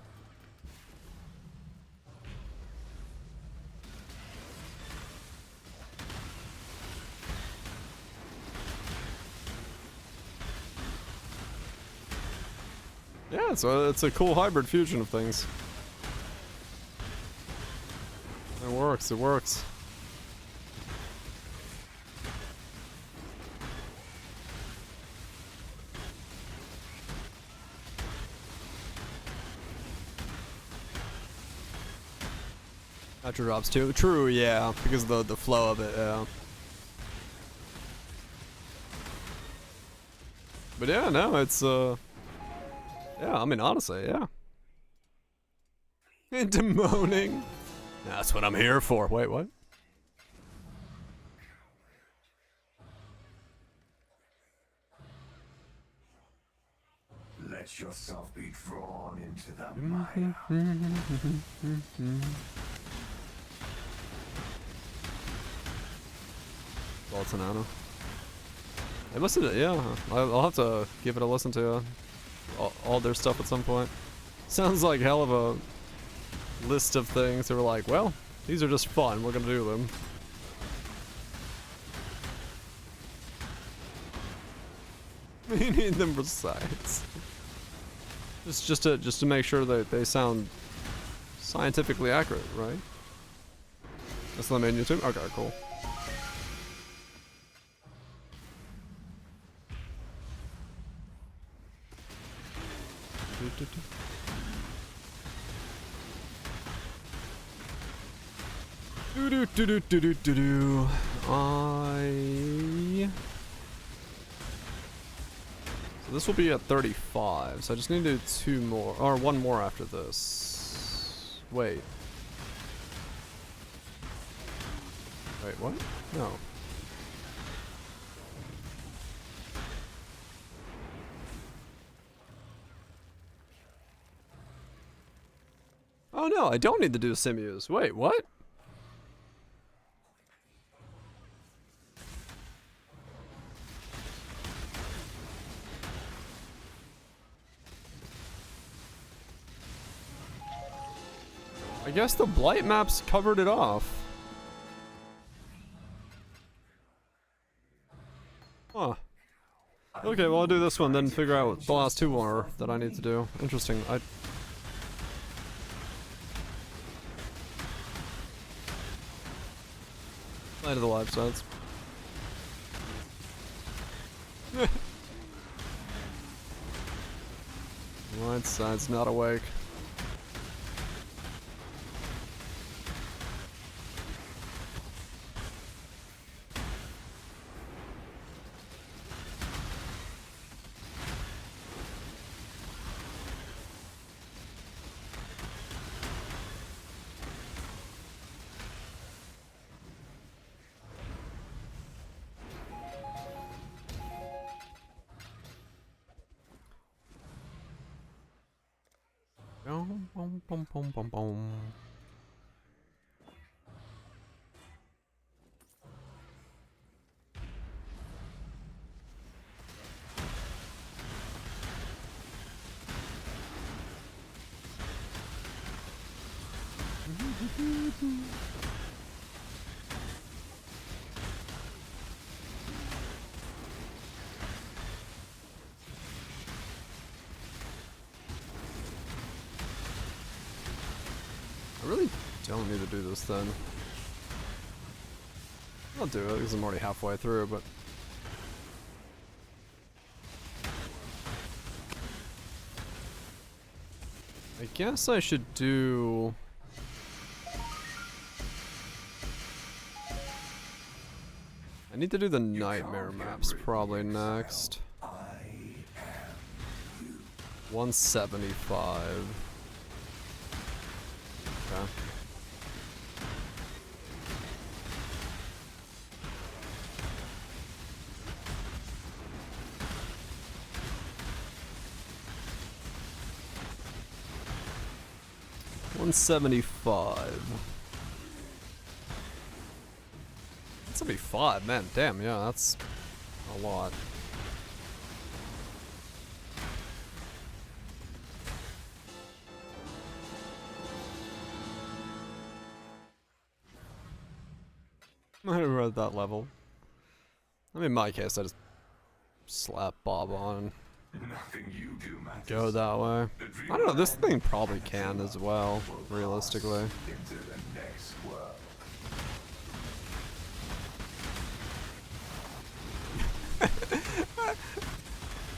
Yeah, so it's a cool hybrid fusion of things. It works, it works. Nitro drops too. True, yeah, because of the flow of it, yeah. But yeah, no, it's yeah, I mean, honestly, yeah. Into moaning. That's what I'm here for. Wait, what? Let yourself be drawn into the mire. Boltonano. They must have, yeah. I'll have to give it a listen to all their stuff at some point. Sounds like hell of a list of things that were like, well, these are just fun. We're gonna do them. We need them besides. Just to make sure that they sound scientifically accurate, right? That's the main YouTube? Okay, cool. So this will be at 35, so I just need to do 2 more, or 1 more after this. Wait. Wait, what? No. Oh no, I don't need to do simus. Wait, what? I guess the blight maps covered it off. Huh. Okay, well I'll do this one, then figure out what the last 2 are that I need to do. Interesting. Light of the live sides. Light side's not awake. Boom, boom, boom, boom, boom, boom. I really don't need to do this then. I'll do it because I'm already halfway through, but... I guess I should do... I need to do the nightmare maps probably next. 175. Okay. $175. 175, man, damn, yeah, that's a lot. We're at that level. I mean, in my case, I just slap Bob on and go that way. I don't know, this thing probably can as well, realistically.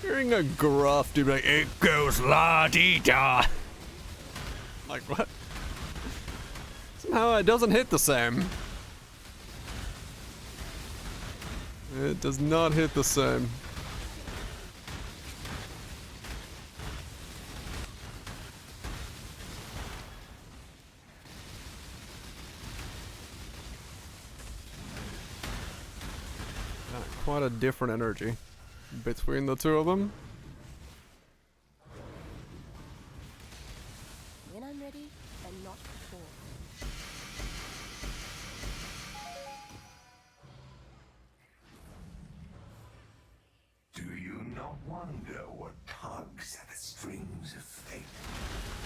Hearing a gruff dude like, it goes la-dee-da. Like, what? Somehow it doesn't hit the same. It does not hit the same. Got quite a different energy between the two of them. When I'm ready, and not before. Do you not wonder what tugs at the strings of fate?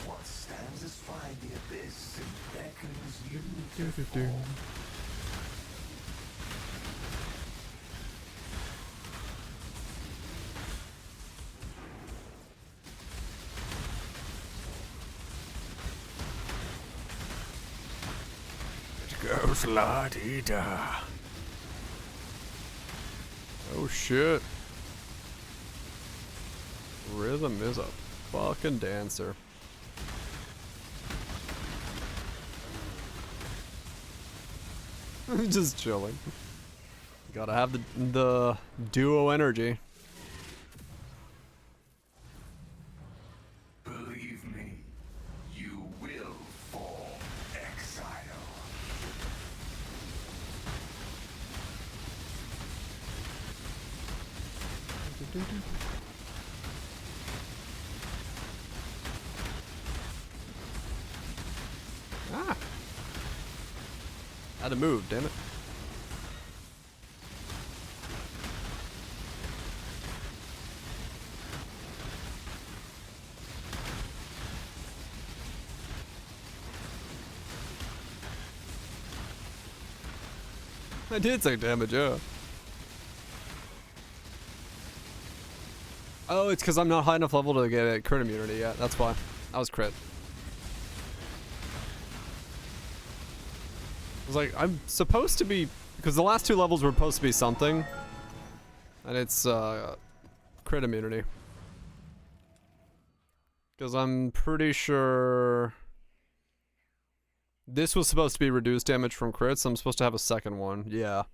What stands astride the abyss and beckons you to fall? goes la-dee-da. Oh shit. Rhythm is a fucking dancer. Just chilling. Gotta have the duo energy. Believe me, you will fall exile. Ah! Had to move, damn it. I did take damage, yeah. Oh, it's because I'm not high enough level to get a crit immunity yet. That's why. That was crit. I was like, I'm supposed to be... Because the last two levels were supposed to be something. And it's, crit immunity. Because I'm pretty sure... This was supposed to be reduced damage from crits. I'm supposed to have a second one. Yeah.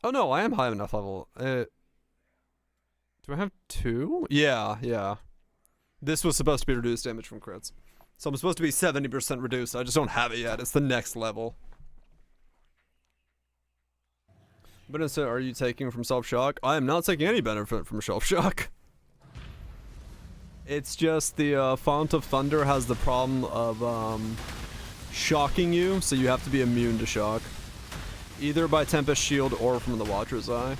Oh no, I am high enough level. Do I have two? Yeah, yeah. This was supposed to be reduced damage from crits. So I'm supposed to be 70% reduced. I just don't have it yet. It's the next level. But instead, are you taking from self-shock? I am not taking any benefit from self-shock. It's just the Font of Thunder has the problem of shocking you, so you have to be immune to shock. Either by Tempest Shield or from the Watcher's Eye.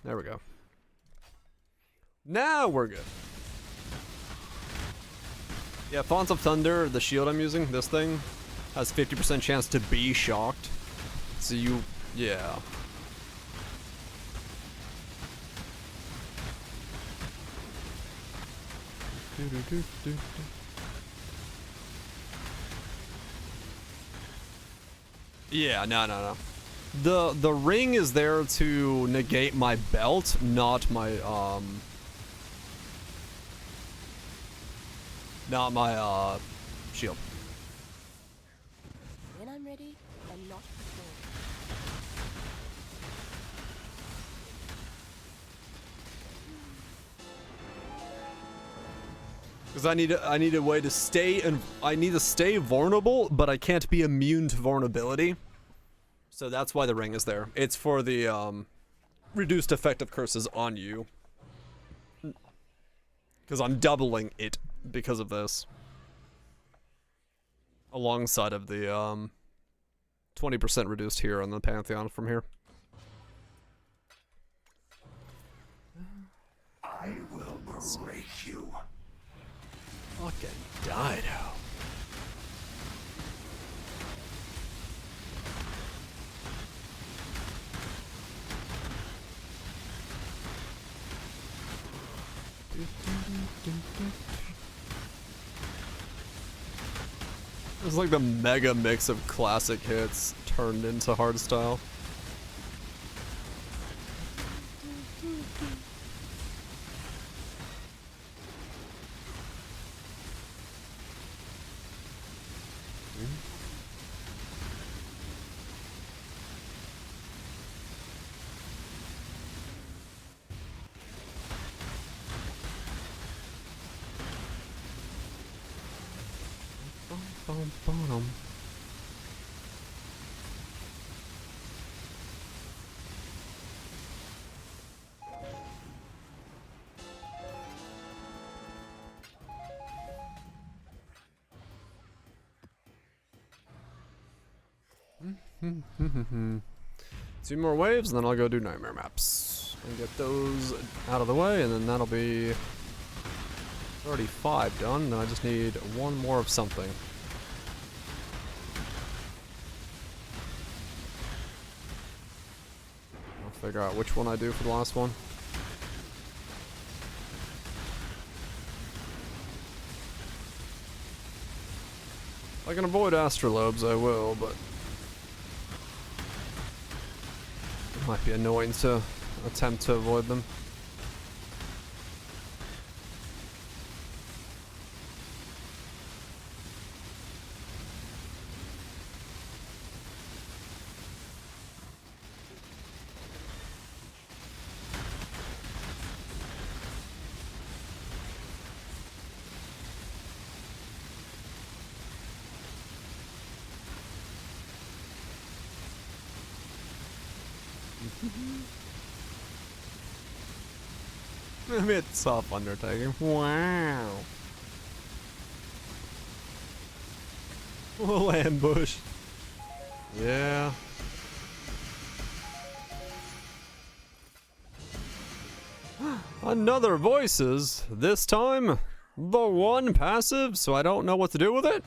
There we go. Now we're good. Yeah, Font of Thunder, the shield I'm using, this thing, has 50% chance to be shocked. So you, yeah. Yeah, no. The ring is there to negate my belt, not my shield. When I'm ready, and not before. Because I need a way to stay, and I need to stay vulnerable, but I can't be immune to vulnerability. So that's why the ring is there. It's for the reduced effect of curses on you. Because I'm doubling it because of this. Alongside of the 20% reduced here on the Pantheon from here. I will break you. Fucking Dido. It's like the mega mix of classic hits turned into hardstyle. Two more waves, and then I'll go do nightmare maps and get those out of the way, and then that'll be already 5 done. Then I just need one more of something. I'll figure out which one I do for the last one. If I can avoid astrolobes, I will, but it might be annoying to attempt to avoid them. Maybe it's soft undertaking. Wow. Little ambush. Yeah. Another voices. This time, the 1 passive, so I don't know what to do with it.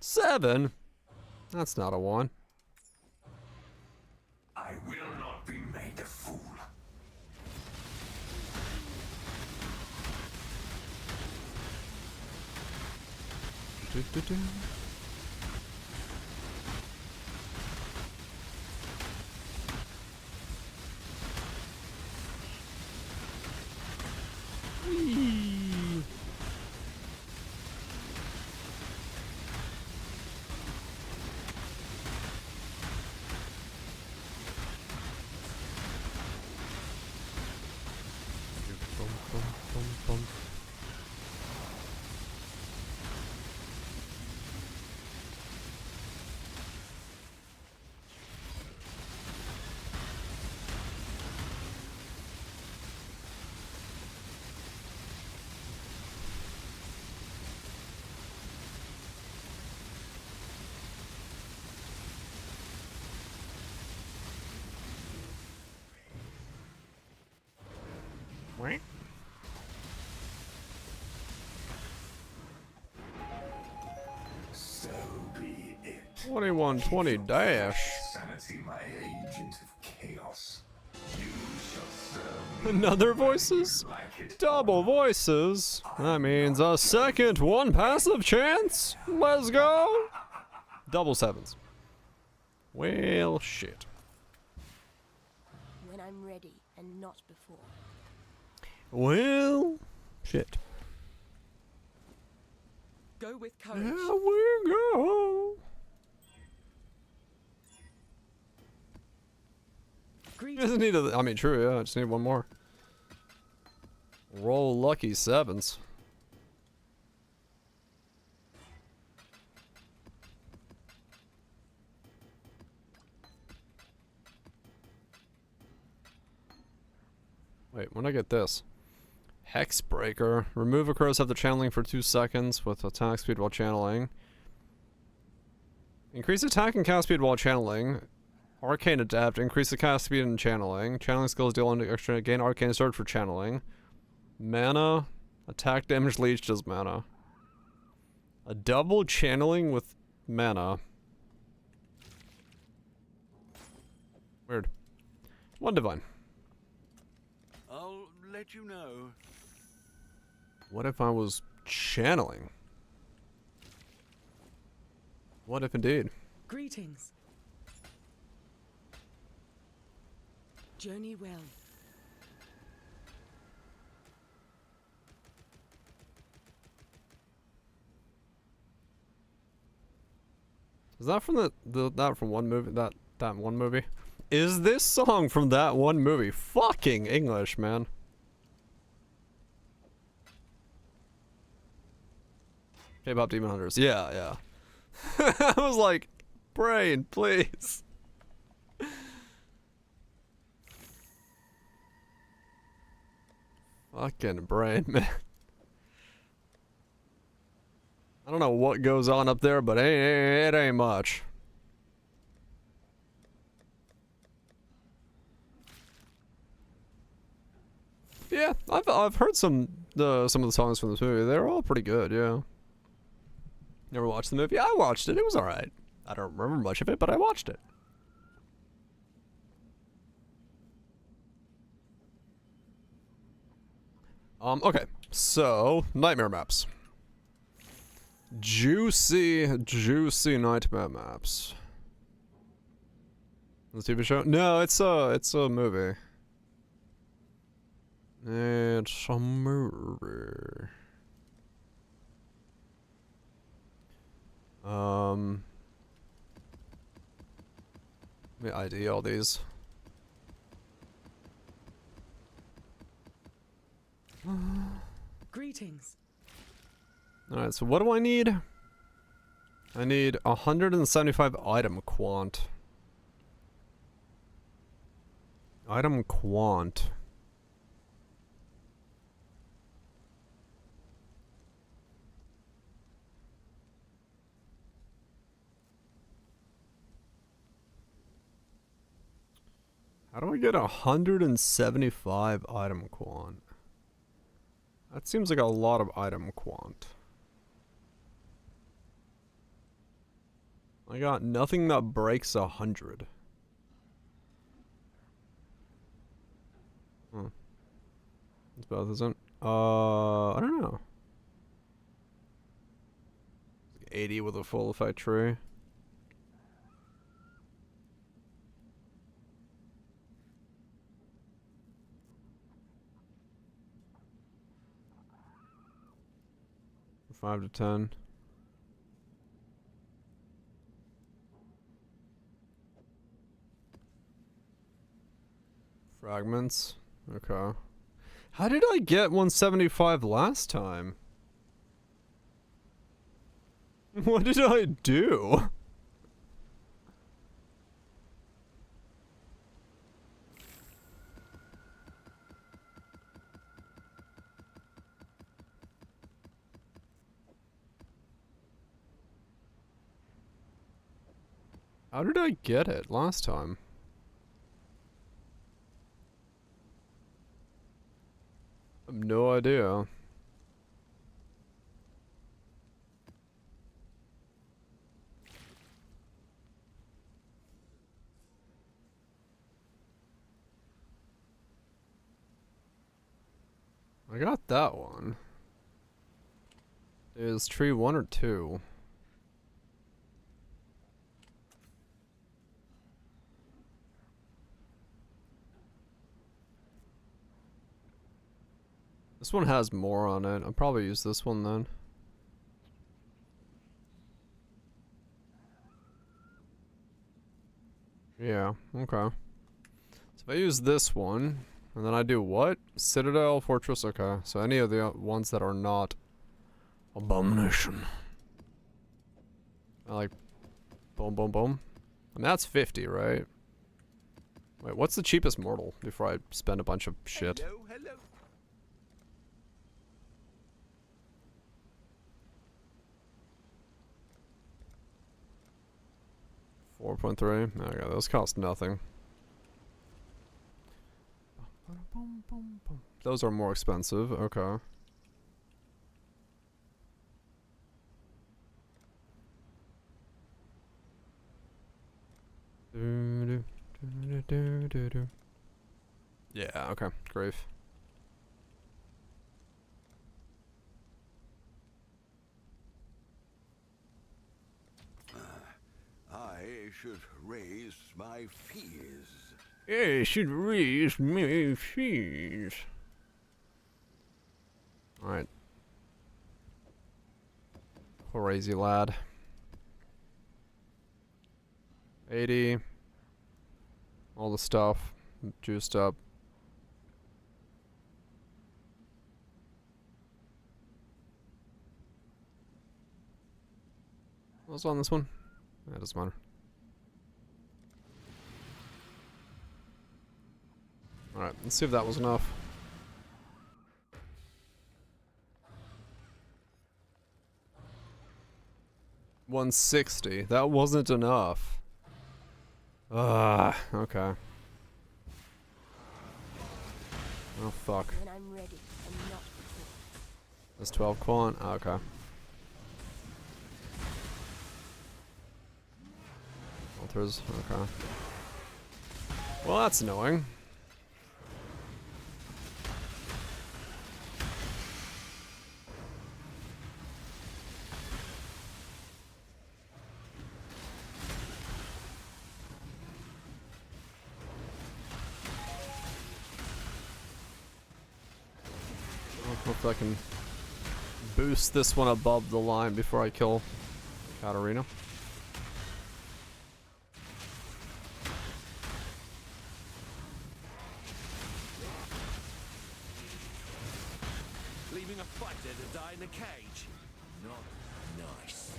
7. That's not a 1. I will not be made a fool. Do-do-do. Whee. Bum, bum, bum, bum. So be it. 2120 dash. Sanity, my agent of chaos. You shall serve me. Another voices? Like it. Double voices? That means a second 1 passive chance? Let's go! Double 7s. Well, shit. When I'm ready and not before. Well, shit. Go with courage. Here we go. Greetings. Just need I mean, true, yeah. I just need 1 more. Roll lucky 7s. Wait, when I get this? Hexbreaker. Remove a curse after channeling for 2 seconds with attack speed while channeling. Increase attack and cast speed while channeling. Arcane Adapt. Increase the cast speed and channeling. Channeling skills deal an extra gain arcane sword for channeling. Mana. Attack damage leech does mana. A double channeling with mana. Weird. 1 divine. I'll let you know. What if I was channeling? What if indeed? Greetings. Journey well. Is that from that from one movie? That one movie? Is this song from that one movie? Fucking English, man. K-pop Demon Hunters. Yeah, yeah. I was like, brain, please. Fucking brain, man. I don't know what goes on up there, but it ain't much. Yeah, I've heard some of the songs from this movie. They're all pretty good, yeah. Never watched the movie? I watched it. It was alright. I don't remember much of it, but I watched it. Okay, so nightmare maps. Juicy, juicy nightmare maps. The TV show? No, it's a movie. It's a movie. Let me ID all these. Greetings. Alright, so what do I need? I need 175 item quant. Item quant. How do I get 175 item quant? That seems like a lot of item quant. I got nothing that breaks 100. Hmm. It's both, isn't? I don't know. 80 with a full effect tree. From 5 to 10. Fragments. Okay. How did I get 175 last time? What did I do? How did I get it last time? I have no idea. I got that one. Is tree 1 or 2? This one has more on it. I'll probably use this one then. Yeah, okay. So if I use this one, and then I do what? Citadel, Fortress, okay. So any of the ones that are not Abomination. I like boom, boom, boom. And that's 50, right? Wait, what's the cheapest mortal before I spend a bunch of shit? Hello, hello. 4.3. Okay, those cost nothing. Those are more expensive. Okay. Yeah, okay. Grave. I should raise my fees. I should raise my fees. Alright. Crazy lad. 80. All the stuff. Juiced up. What's on this one? That doesn't matter. Alright, let's see if that was enough. $160. That wasn't enough. Okay. Oh fuck. When I'm ready, and not before. That's 12 quant? Oh, okay. Altars, okay. Well, that's annoying. Hope I can boost this one above the line before I kill Katarina. Leaving a fighter to die in a cage. Not nice.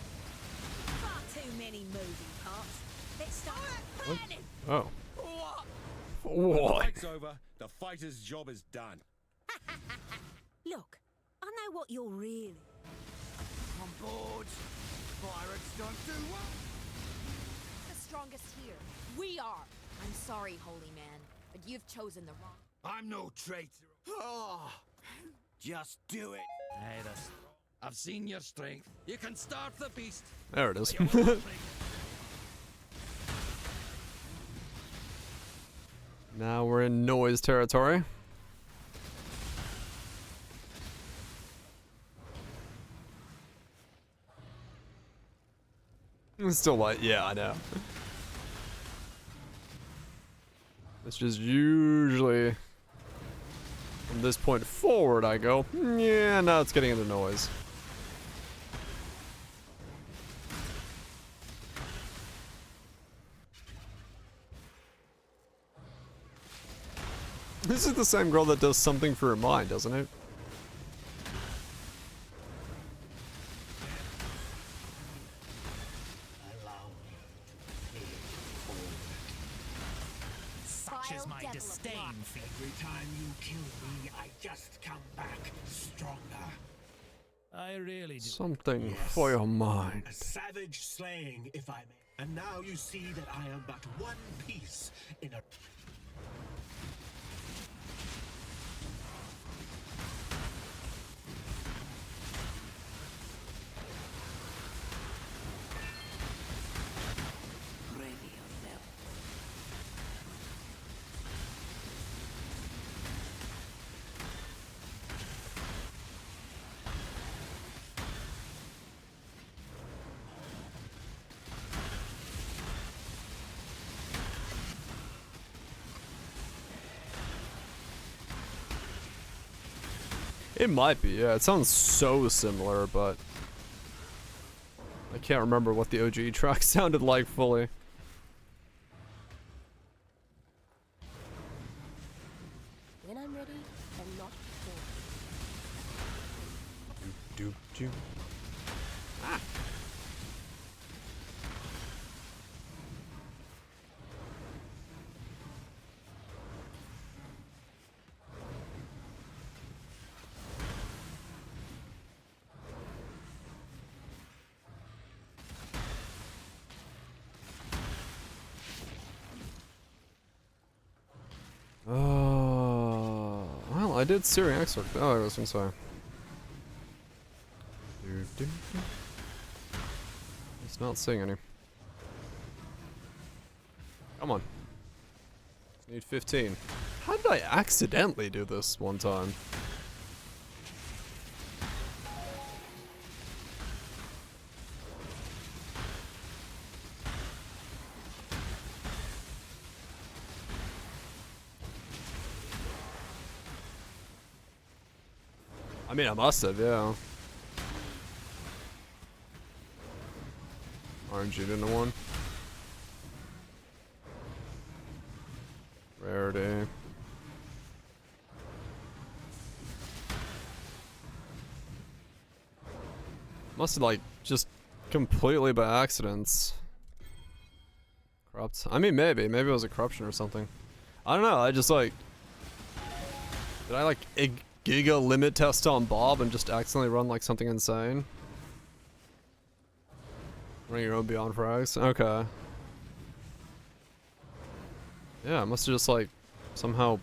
Far too many moving parts. Let's start planning. Oh. What? What? Fight's over. The fighter's job is done. Look, I know what you're really. On board. Pirates don't do well. The strongest here. We are. I'm sorry, holy man, but you've chosen the wrong. I'm no traitor. Oh, just do it. Hey, I've seen your strength. You can start the beast. There it is. Now we're in noise territory. It's still like, yeah, I know. It's just usually from this point forward I go, yeah, now it's getting into noise. This is the same girl that does something for her mind, doesn't it? Such is my disdain for Every time you kill me, I just come back stronger. I really do. Something Yes. for your mind. A savage slaying, if I may. And now you see that I am but one piece in a... Ready yourself. It might be, yeah. It sounds so similar, but I can't remember what the OG track sounded like fully. When I'm ready, and not before. Doop doop. Ah. Well, I did Searing Exarch. Oh, I was gonna say. It's not seeing any. Come on. Need 15. How did I accidentally do this one time? I mean, I must have, yeah. RNG'd into one. Rarity. Must have, like, just completely by accidents. Corrupt. I mean, maybe. Maybe it was a corruption or something. I don't know. I just, like... Did I, like, Giga limit test on Bob and just accidentally run like something insane? Running your own Beyond Frags? Okay. Yeah, I must have just like somehow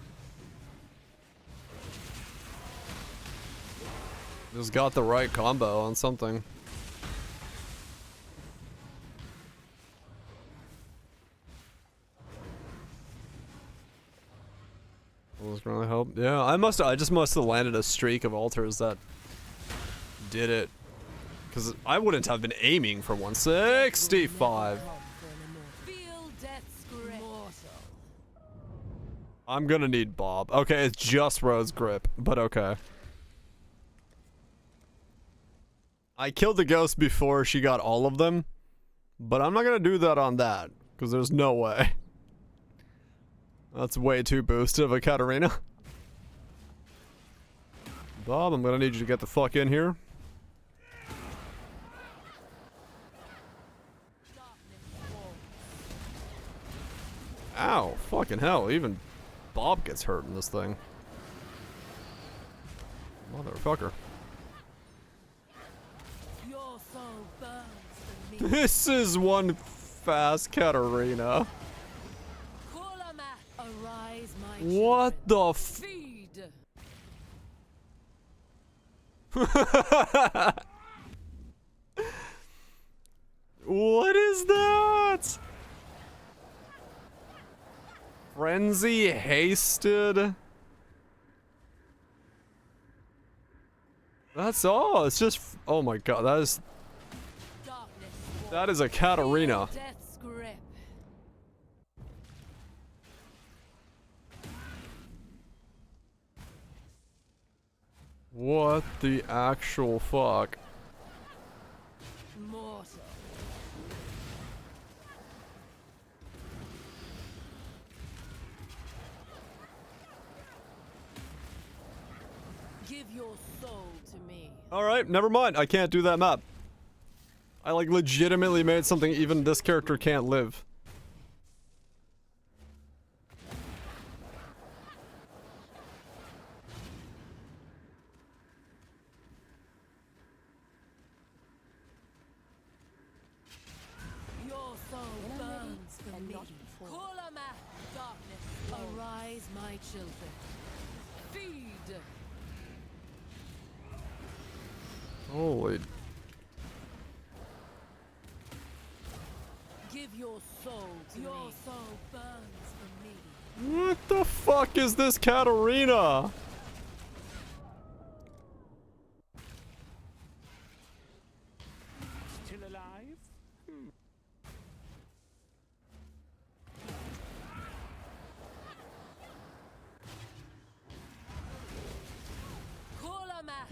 just got the right combo on something. Was gonna help. Yeah, I just must have landed a streak of altars that did it. Cause I wouldn't have been aiming for 165. Feel death's grip. I'm gonna need Bob. Okay, it's just Rose Grip, but okay. I killed the ghost before she got all of them, but I'm not gonna do that on that, because there's no way. That's way too boosted of a Katarina. Bob, I'm gonna need you to get the fuck in here. Ow, fucking hell, even Bob gets hurt in this thing. Motherfucker. Your soul burns for me. This is one fast Katarina. Arise, my What the feed. What is that? Frenzy hasted. That's all. It's just. Oh my god, that is a Katarina. Death's grip. What the actual fuck? Mortal. Give your soul to me. Alright, never mind. I can't do that map. I like legitimately made something even this character can't live. Your soul burns for me. Kulama, darkness, arise, my children. Feed. Holy. Give your soul to your me. Your soul burns for me. What the fuck is this Katarina? Still alive?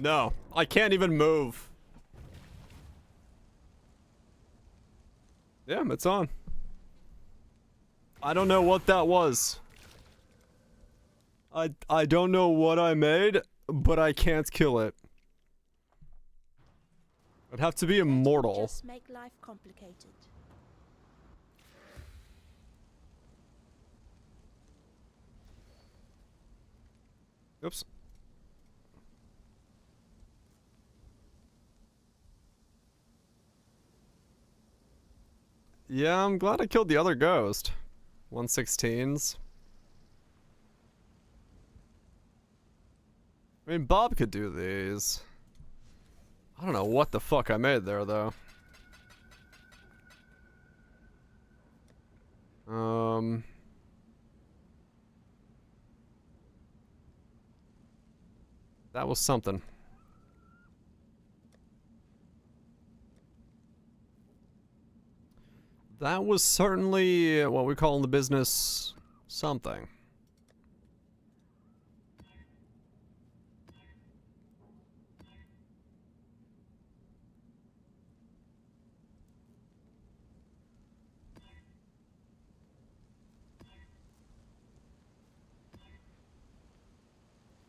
No, I can't even move. Yeah, it's on. I don't know what that was. I don't know what I made, but I can't kill it. I'd have to be immortal. Just make life complicated. Oops. Yeah, I'm glad I killed the other ghost. 116s. I mean, Bob could do these. I don't know what the fuck I made there, though. That was something. That was certainly what we call in the business something.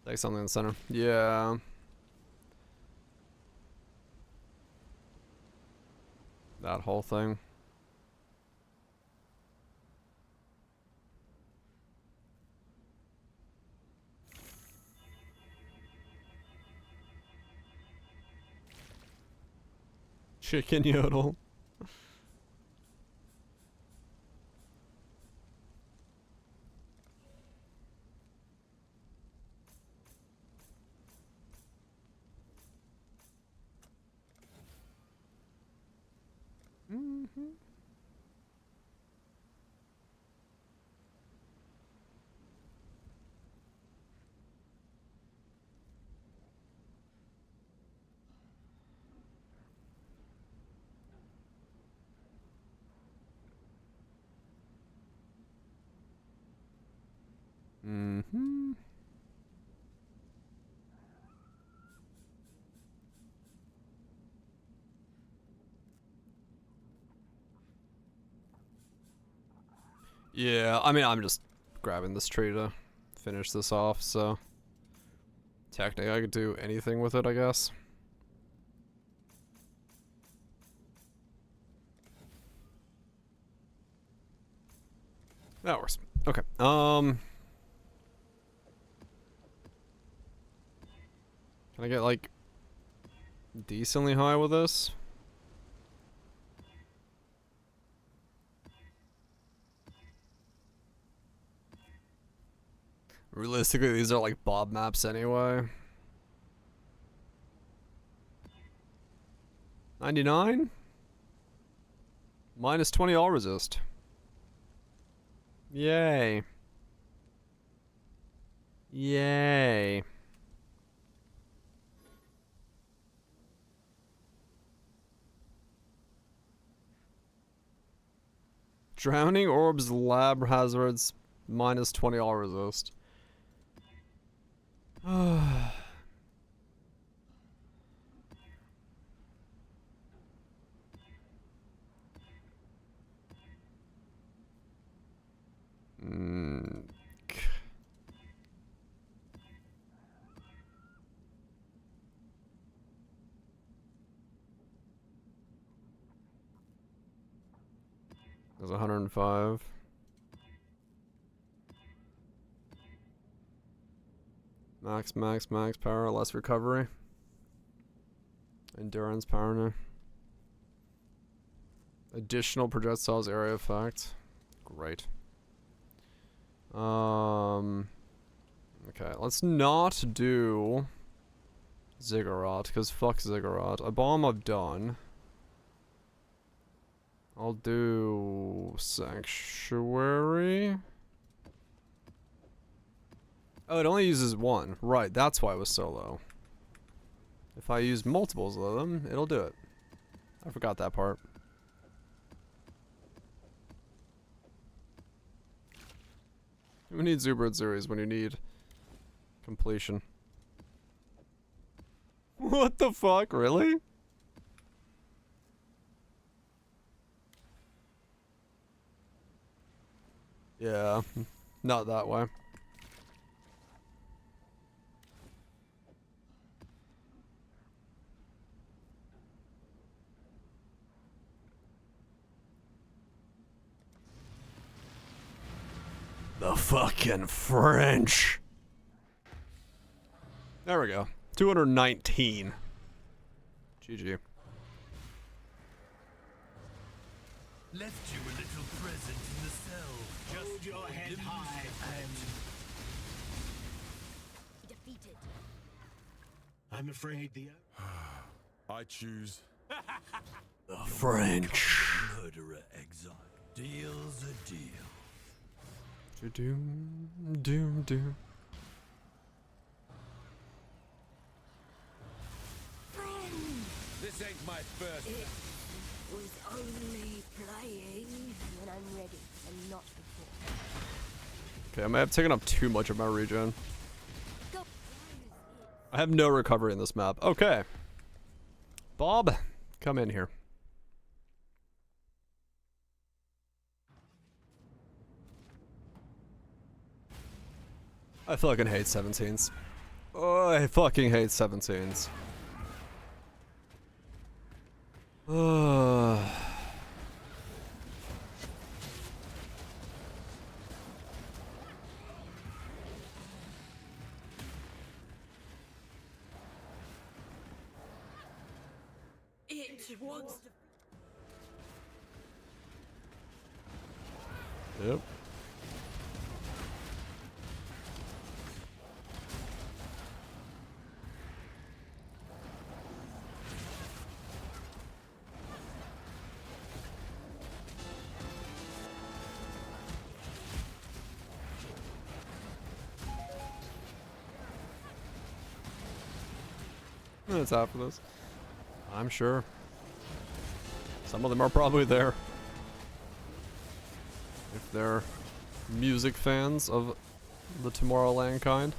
Take something in the center. Yeah. That whole thing. Chicken yodel. Yeah, I mean, I'm just grabbing this tree to finish this off, so technically I could do anything with it, I guess. That works. Okay. Can I get like decently high with this? Realistically, these are like Bob maps anyway. 99? Minus 20 all resist. Yay. Yay. Drowning orbs, lab hazards, minus 20 all resist. There's 105. Max power, less recovery. Endurance power now. Additional projectiles area effect. Great. Okay, let's not do Ziggurat, because fuck Ziggurat. A bomb I've done. I'll do Sanctuary. Oh, it only uses one. Right, that's why it was so low. If I use multiples of them, it'll do it. I forgot that part. Who needs Uber series when you need completion? What the fuck, really? Yeah, not that way. The fucking French. There we go. 219. GG. Left you a little present in the cell. Hold your head high and... Defeated. I'm afraid the... I choose... The French. Murderer exile. Deal's a deal. Doom, doom, doom. This ain't my first. It was only playing when I'm ready and not before. Okay, I may have taken up too much of my regen. Go. I have no recovery in this map. Okay. Bob, come in here. I fucking hate 17s. Oh, I fucking hate 17s. It wants to... Yep. It's after this. I'm sure. Some of them are probably there. If they're music fans of the Tomorrowland kind.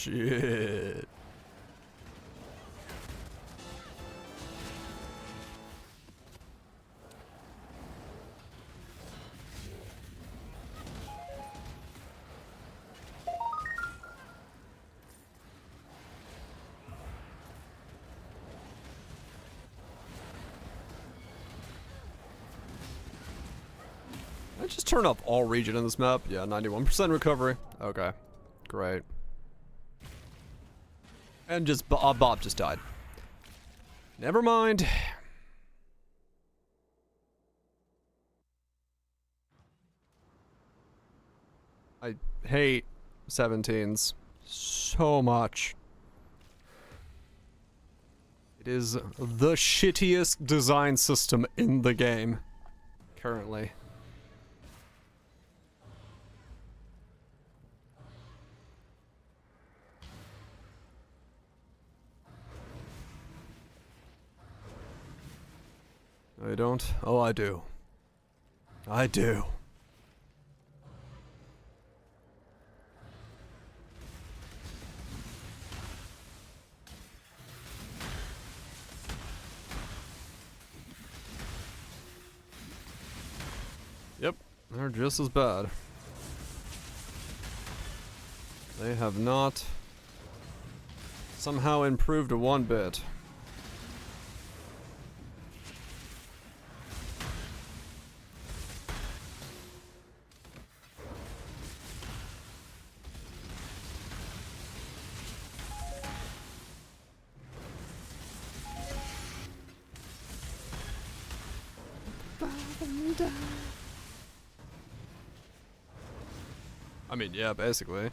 Shit. I just turn off all region in this map. Yeah, 91% recovery. Okay, great. And just Bob just died. Never mind. I hate 17s so much. It is the shittiest design system in the game currently. I don't? Oh, I do. I do. Yep, they're just as bad. They have not somehow improved one bit. I mean, yeah, basically.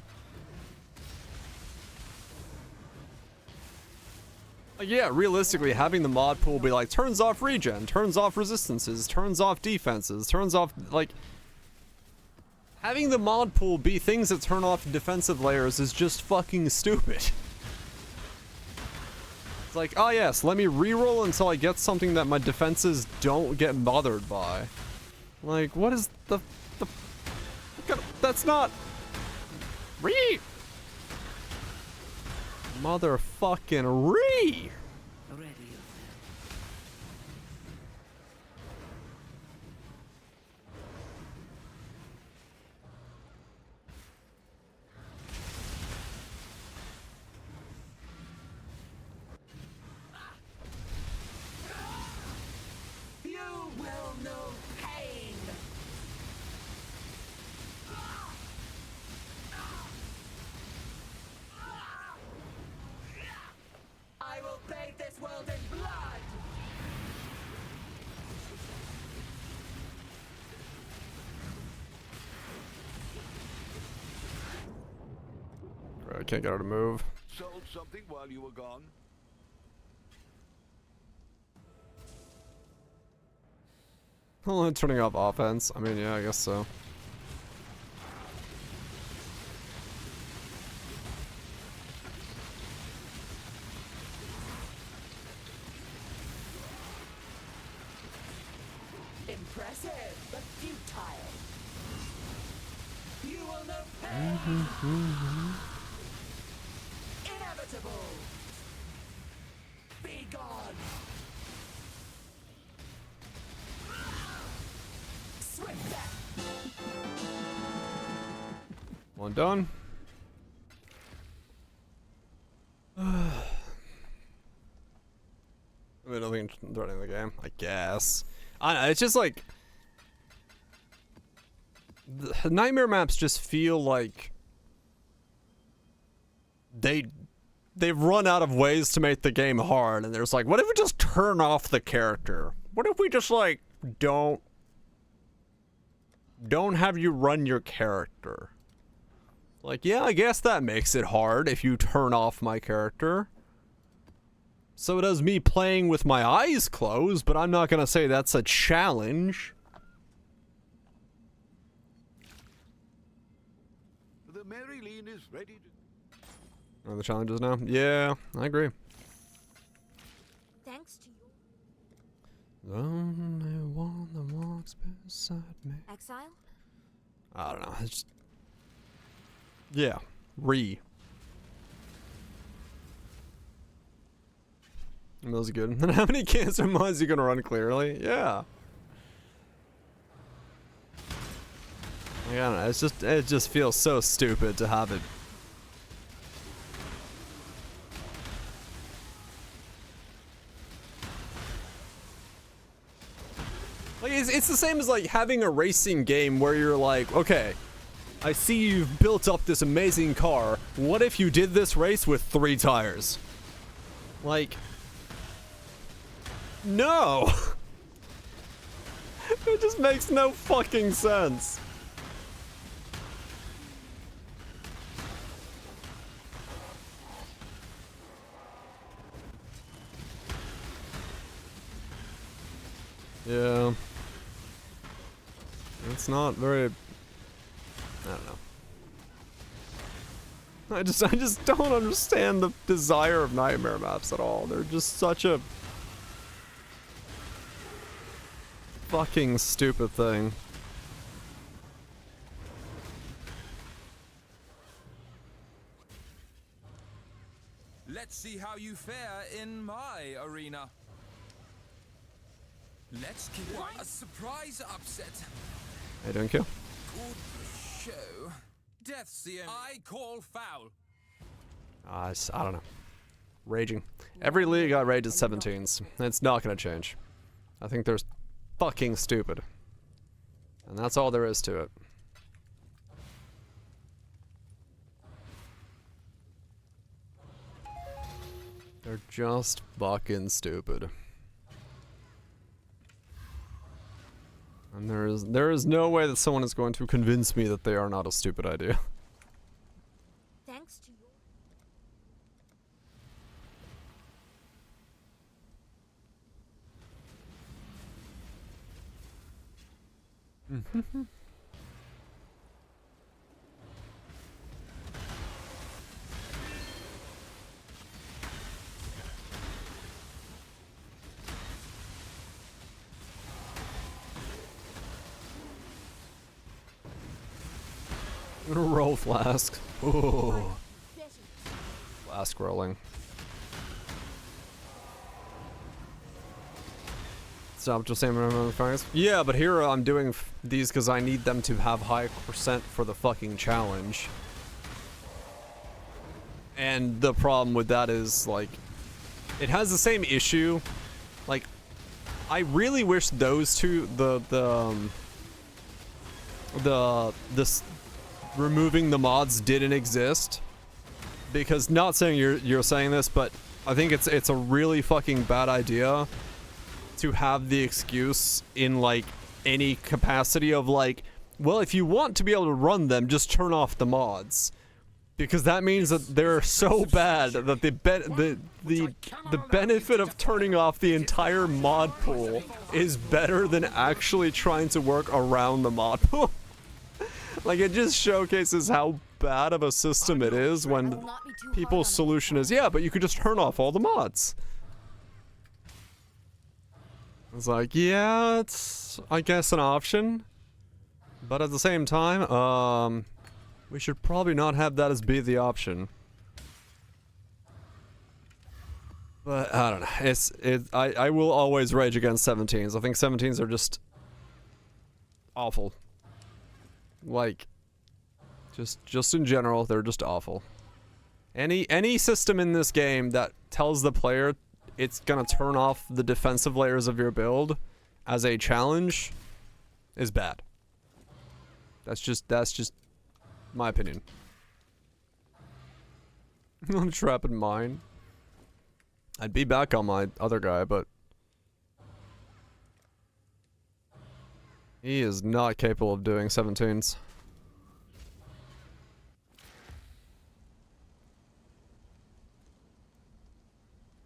Like, yeah, realistically, having the mod pool be like, turns off regen, turns off resistances, turns off defenses, turns off, like... Having the mod pool be things that turn off defensive layers is just fucking stupid. It's like, oh yes, let me reroll until I get something that my defenses don't get bothered by. Like, what is the that's not... Motherfucking re! You will know pain. I will bathe this world in blood. I can't get her to move. Sold something while you were gone. Well, turning off offense. I mean, yeah, I guess so. Impressive, but futile. You will know pain. Inevitable. Be gone. Swift death. One done. I mean, nothing threatening the game, I guess. I don't know, it's just like... The nightmare maps just feel like... They've run out of ways to make the game hard, and there's like, what if we just turn off the character? What if we just like, don't have you run your character? Like, yeah, I guess that makes it hard if you turn off my character. So does me playing with my eyes closed, but I'm not gonna say that's a challenge. The Mary Lean is ready to... Oh, the challenges now? Yeah, I agree. Thanks to you. The only one that walks beside me. Exile? I don't know. It's just... Yeah. Re. That was good. And how many cancer mods are you gonna run clearly? Yeah. I don't know, it just feels so stupid to have it. Like, it's the same as like having a racing game where you're like, okay, I see you've built up this amazing car. What if you did this race with 3 tires? Like, no. It just makes no fucking sense. Yeah. It's not very... I don't know. I just don't understand the desire of nightmare maps at all. They're just such a fucking stupid thing. Let's see how you fare in my arena. Let's give it a surprise upset. Hey, don't kill. Good show. Death's the end. I call foul. I don't know. Raging. Every league I rage at 17s. It's not gonna change. I think they're fucking stupid. And that's all there is to it. They're just fucking stupid. And there is no way that someone is going to convince me that they are not a stupid idea. Thanks to your... Roll flask. Ooh. Flask rolling. Stop just saying the fires. Yeah, but here I'm doing these because I need them to have high percent for the fucking challenge. And the problem with that is, like, it has the same issue. Like, I really wish those two, this removing the mods didn't exist, because not saying you're saying this, but I think it's a really fucking bad idea to have the excuse in like any capacity of like, well, if you want to be able to run them, just turn off the mods, because that means that they're so bad that the benefit of turning off the entire mod pool is better than actually trying to work around the mod pool. Like, it just showcases how bad of a system it is when people's solution is, yeah, but you could just turn off all the mods. It's like, yeah, it's, I guess, an option. But at the same time, we should probably not have that as be the option. But, I don't know. I will always rage against 17s. I think 17s are just awful. Like, just in general, they're just awful. Any system in this game that tells the player it's gonna turn off the defensive layers of your build as a challenge is bad. That's just my opinion. I'm trapping mine. I'd be back on my other guy, but he is not capable of doing 17s.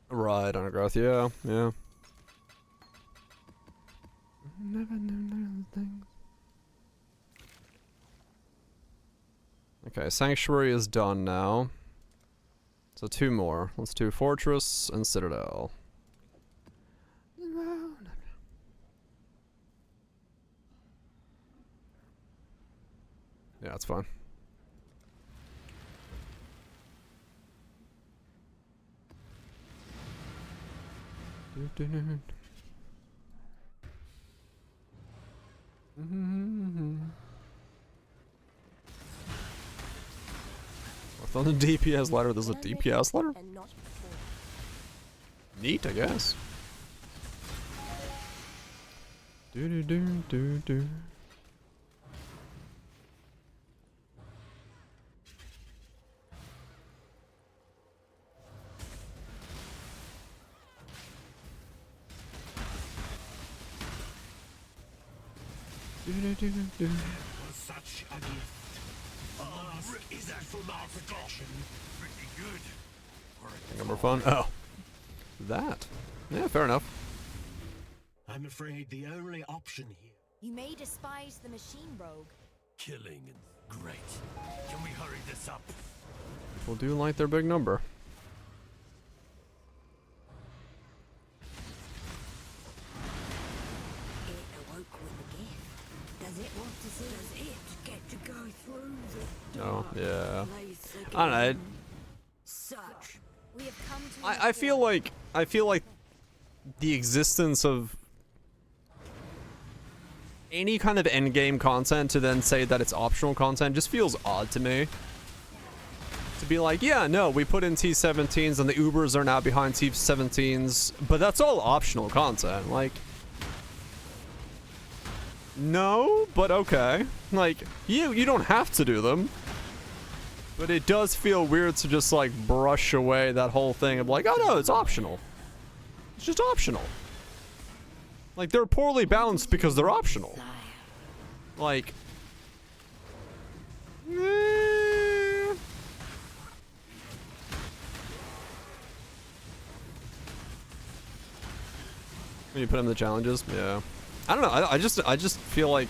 Right, undergrowth, yeah. Never knew none of the things. Okay, Sanctuary is done now. So 2 more. Let's do Fortress and Citadel. Yeah, it's fine. On the DPS ladder, there's a DPS ladder? Neat, I guess. Do do do do do. Such a gift. Is that for my protection? Pretty good. Think I'm more fun. Oh. That. Yeah, fair enough. I'm afraid the only option here. You may despise the machine rogue. Killing and great. Can we hurry this up? People do like their big number. It awoke with a gift. Does it want to see? Does it get to go through the Oh, yeah. place I don't know. again? Such. We have come to I feel like the existence of any kind of endgame content to then say that it's optional content just feels odd to me. To be like, yeah, no, we put in T17s and the Ubers are now behind T17s, but that's all optional content. Like, no, but okay. Like, you don't have to do them. But it does feel weird to just like brush away that whole thing of like, oh no, it's optional. It's just optional. Like, they're poorly balanced because they're optional. Like, when you put in the challenges, yeah. I don't know. I just feel like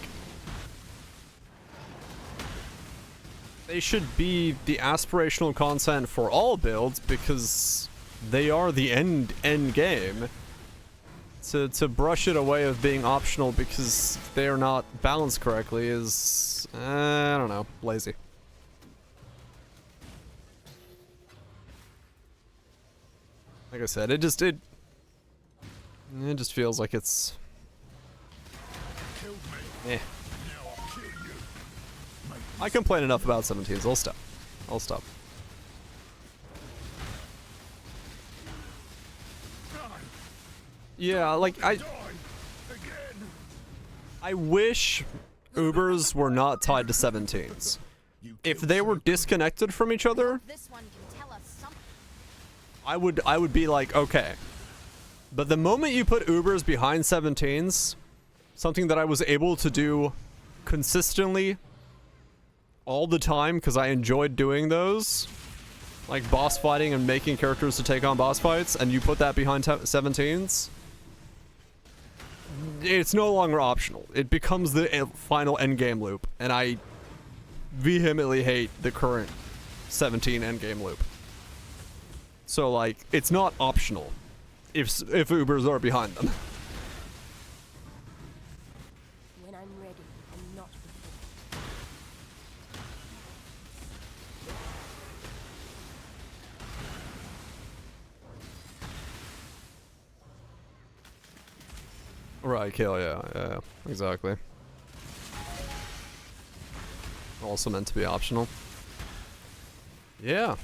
they should be the aspirational content for all builds because they are the end game. To brush it away of being optional because they are not balanced correctly is, I don't know, lazy. Like I said, it just feels like it's eh. I complain enough about 17s. I'll stop. Yeah, like I wish Ubers were not tied to 17s. If they were disconnected from each other, This one can tell us something. I would be like, okay. But the moment you put Ubers behind 17s, something that I was able to do consistently all the time because I enjoyed doing those, like boss fighting and making characters to take on boss fights, and you put that behind 17s, it's no longer optional. It becomes the final endgame loop, and I vehemently hate the current 17 endgame loop. So like, it's not optional if Ubers are behind them. When I'm ready and not before. Right, kill, yeah, exactly. Also meant to be optional. Yeah.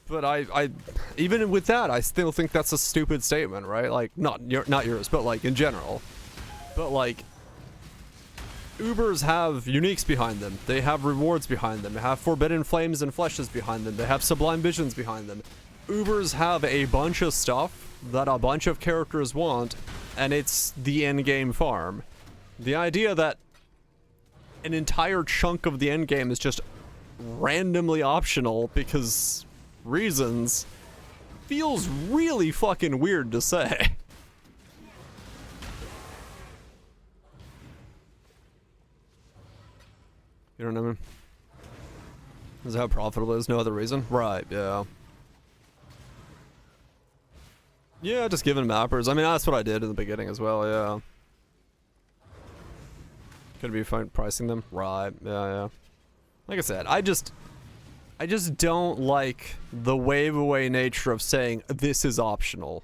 But I even with that, I still think that's a stupid statement, right? Like, not yours, but like in general. But like, Ubers have uniques behind them. They have rewards behind them. They have Forbidden Flames and Fleshes behind them. They have Sublime Visions behind them. Ubers have a bunch of stuff that a bunch of characters want, and it's the end game farm. The idea that an entire chunk of the end game is just randomly optional because reasons feels really fucking weird to say. You know what I mean? Is that how profitable it is? No other reason? Right, yeah. Yeah, just giving mappers. I mean, that's what I did in the beginning as well, yeah. Could be fine pricing them. Right, yeah. Like I said, I just don't like the wave away nature of saying this is optional.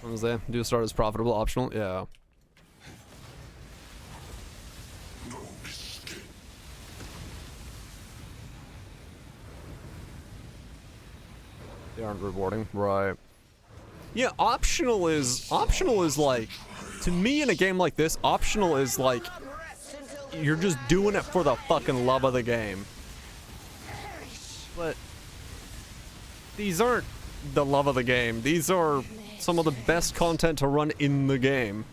What was that? Do start as profitable, optional? Yeah. They aren't rewarding, right? Yeah, optional is like, to me in a game like this, optional is like, you're just doing it for the fucking love of the game. But these aren't the love of the game. These are some of the best content to run in the game.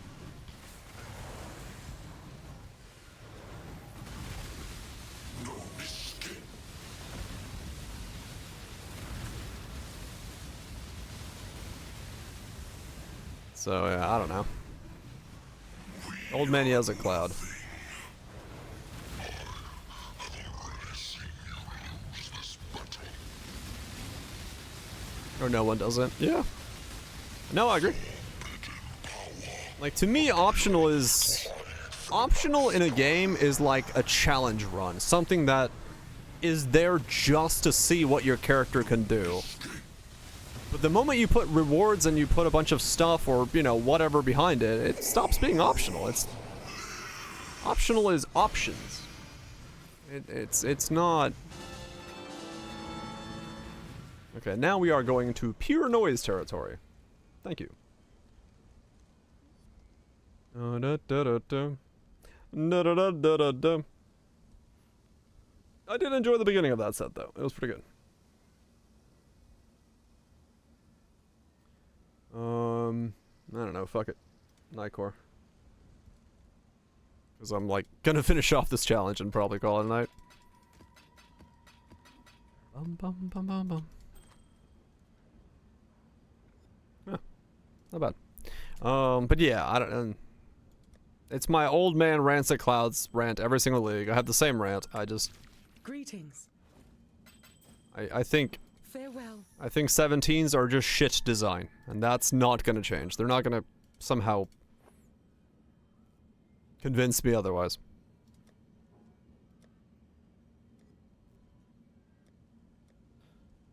So yeah, I don't know. Old man yells at cloud. Or no one doesn't. Yeah. No, I agree. Like, to me, optional in a game is like a challenge run. Something that is there just to see what your character can do. But the moment you put rewards and you put a bunch of stuff or, you know, whatever behind it, it stops being optional. Optional is options. It's not... Okay, now we are going to pure noise territory. Thank you. I did enjoy the beginning of that set, though. It was pretty good. I don't know, fuck it. Nightcore. Because I'm, like, gonna finish off this challenge and probably call it a night. Bum bum bum bum bum. Yeah, not bad. But yeah, I don't... It's my old man rants at clouds rant every single league. I have the same rant, I just... Greetings. I think... Farewell. I think 17s are just shit design, and that's not gonna change. They're not gonna somehow convince me otherwise.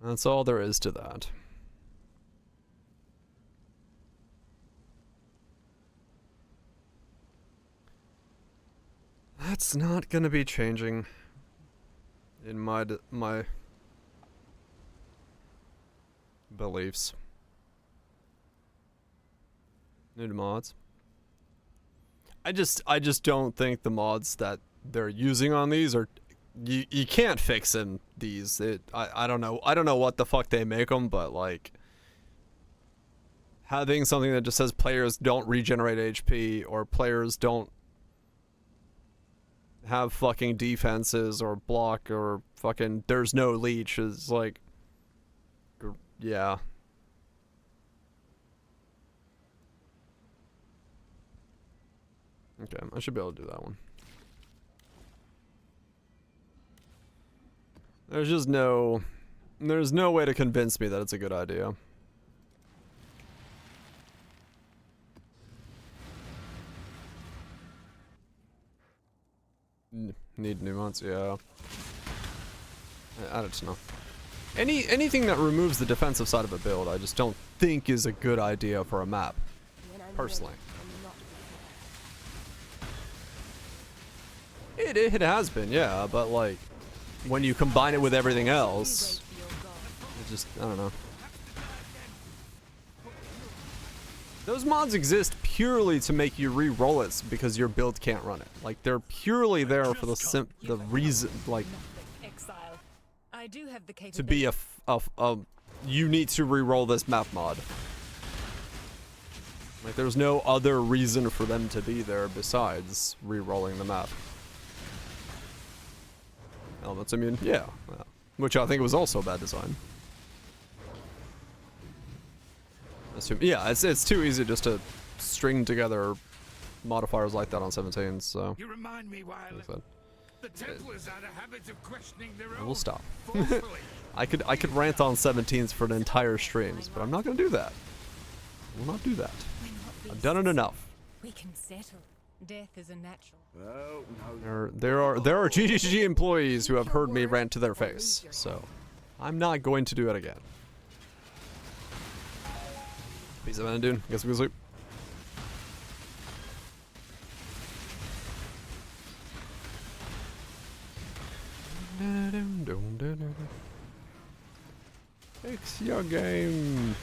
That's all there is to that. That's not gonna be changing in my beliefs. New mods. I just don't think the mods that they're using on these are... You can't fix in these. I don't know what the fuck they make them, but like... Having something that just says players don't regenerate HP, or players don't have fucking defenses, or block, or fucking there's no leech is like... Yeah. Okay, I should be able to do that one. There's no way to convince me that it's a good idea. Need new mods, yeah. I don't know. Anything that removes the defensive side of a build, I just don't think is a good idea for a map. Personally. It has been, yeah, but like, when you combine it with everything else, it just, I don't know. Those mods exist purely to make you re-roll it because your build can't run it. Like, they're purely there for the reason, like, I do have the to be you need to re-roll this map mod. Like, there's no other reason for them to be there besides re-rolling the map. Elements immune, yeah. Which I think was also bad design. Yeah, it's too easy just to string together modifiers like that on 17s, so... You remind me, Violet. The Templars had a habit of questioning their own. We'll stop. I could rant on 17s for an entire streams, but I'm not gonna do that. I will not do that. I've done it enough. We can settle. Death is a natural. Oh, no. There are GGG employees who have heard me rant to their face, so I'm not going to do it again. Peace out, man, dude. Guess we go sleep. Fix your game.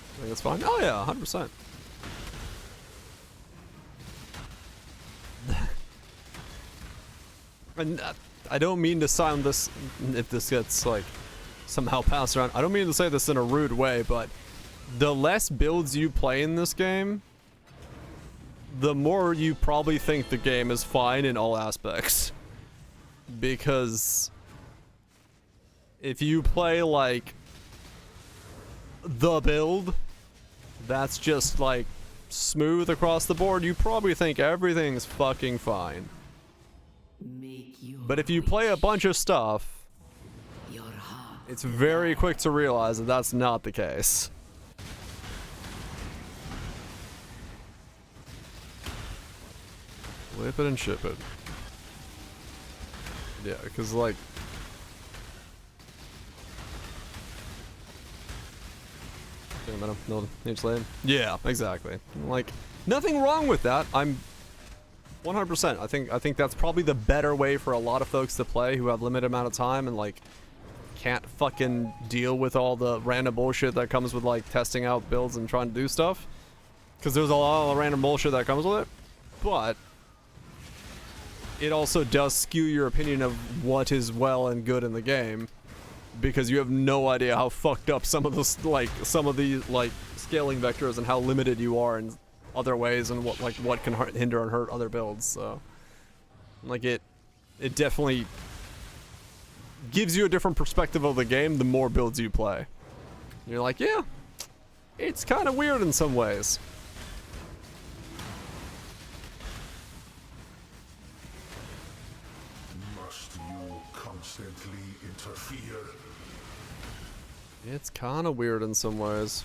I think it's fine. Oh yeah, 100%. And I don't mean to sound this, if this gets like somehow passed around, I don't mean to say this in a rude way, but the less builds you play in this game, the more you probably think the game is fine in all aspects. Because if you play like the build that's just like smooth across the board, you probably think everything's fucking fine. But if you play a bunch of stuff, it's very quick to realize that that's not the case. Whip it and ship it. Yeah, because like... No, yeah, exactly. Like, nothing wrong with that. I'm 100%. I think that's probably the better way for a lot of folks to play who have limited amount of time and like can't fucking deal with all the random bullshit that comes with like testing out builds and trying to do stuff. Because there's a lot of random bullshit that comes with it. But it also does skew your opinion of what is well and good in the game, because you have no idea how fucked up some of the scaling vectors and how limited you are in other ways and what can hinder and hurt other builds. So like it definitely gives you a different perspective of the game the more builds you play. You're like, yeah, it's kind of weird in some ways. Constantly interfere. It's kind of weird in some ways.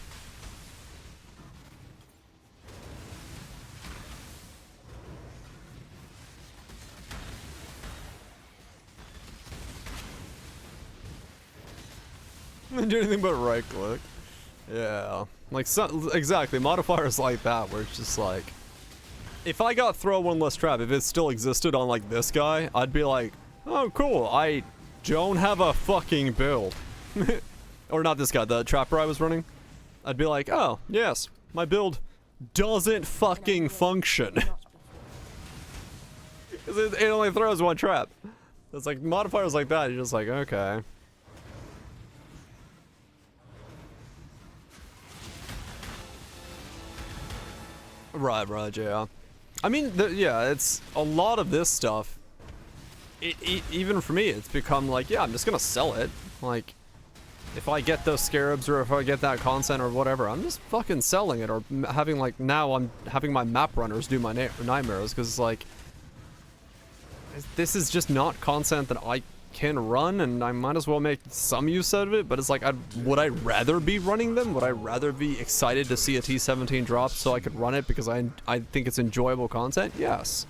Do anything but right click. Yeah, like exactly modifiers like that where it's just like, if I got throw one less trap, if it still existed on like this guy, I'd be like, oh cool, I don't have a fucking build. Or not this guy, the trapper I was running. I'd be like, oh yes, my build doesn't fucking function. Because it only throws one trap. It's like modifiers like that, you're just like, okay. Right, yeah. I mean, yeah, it's a lot of this stuff. Even for me, it's become like, yeah, I'm just gonna sell it. Like, if I get those scarabs or if I get that content or whatever, I'm just fucking selling it. Or having like, now I'm having my map runners do my nightmares, because it's like, this is just not content that I can run, and I might as well make some use out of it. But it's like, would I rather be running them? Would I rather be excited to see a T17 drop so I could run it because I think it's enjoyable content? Yes.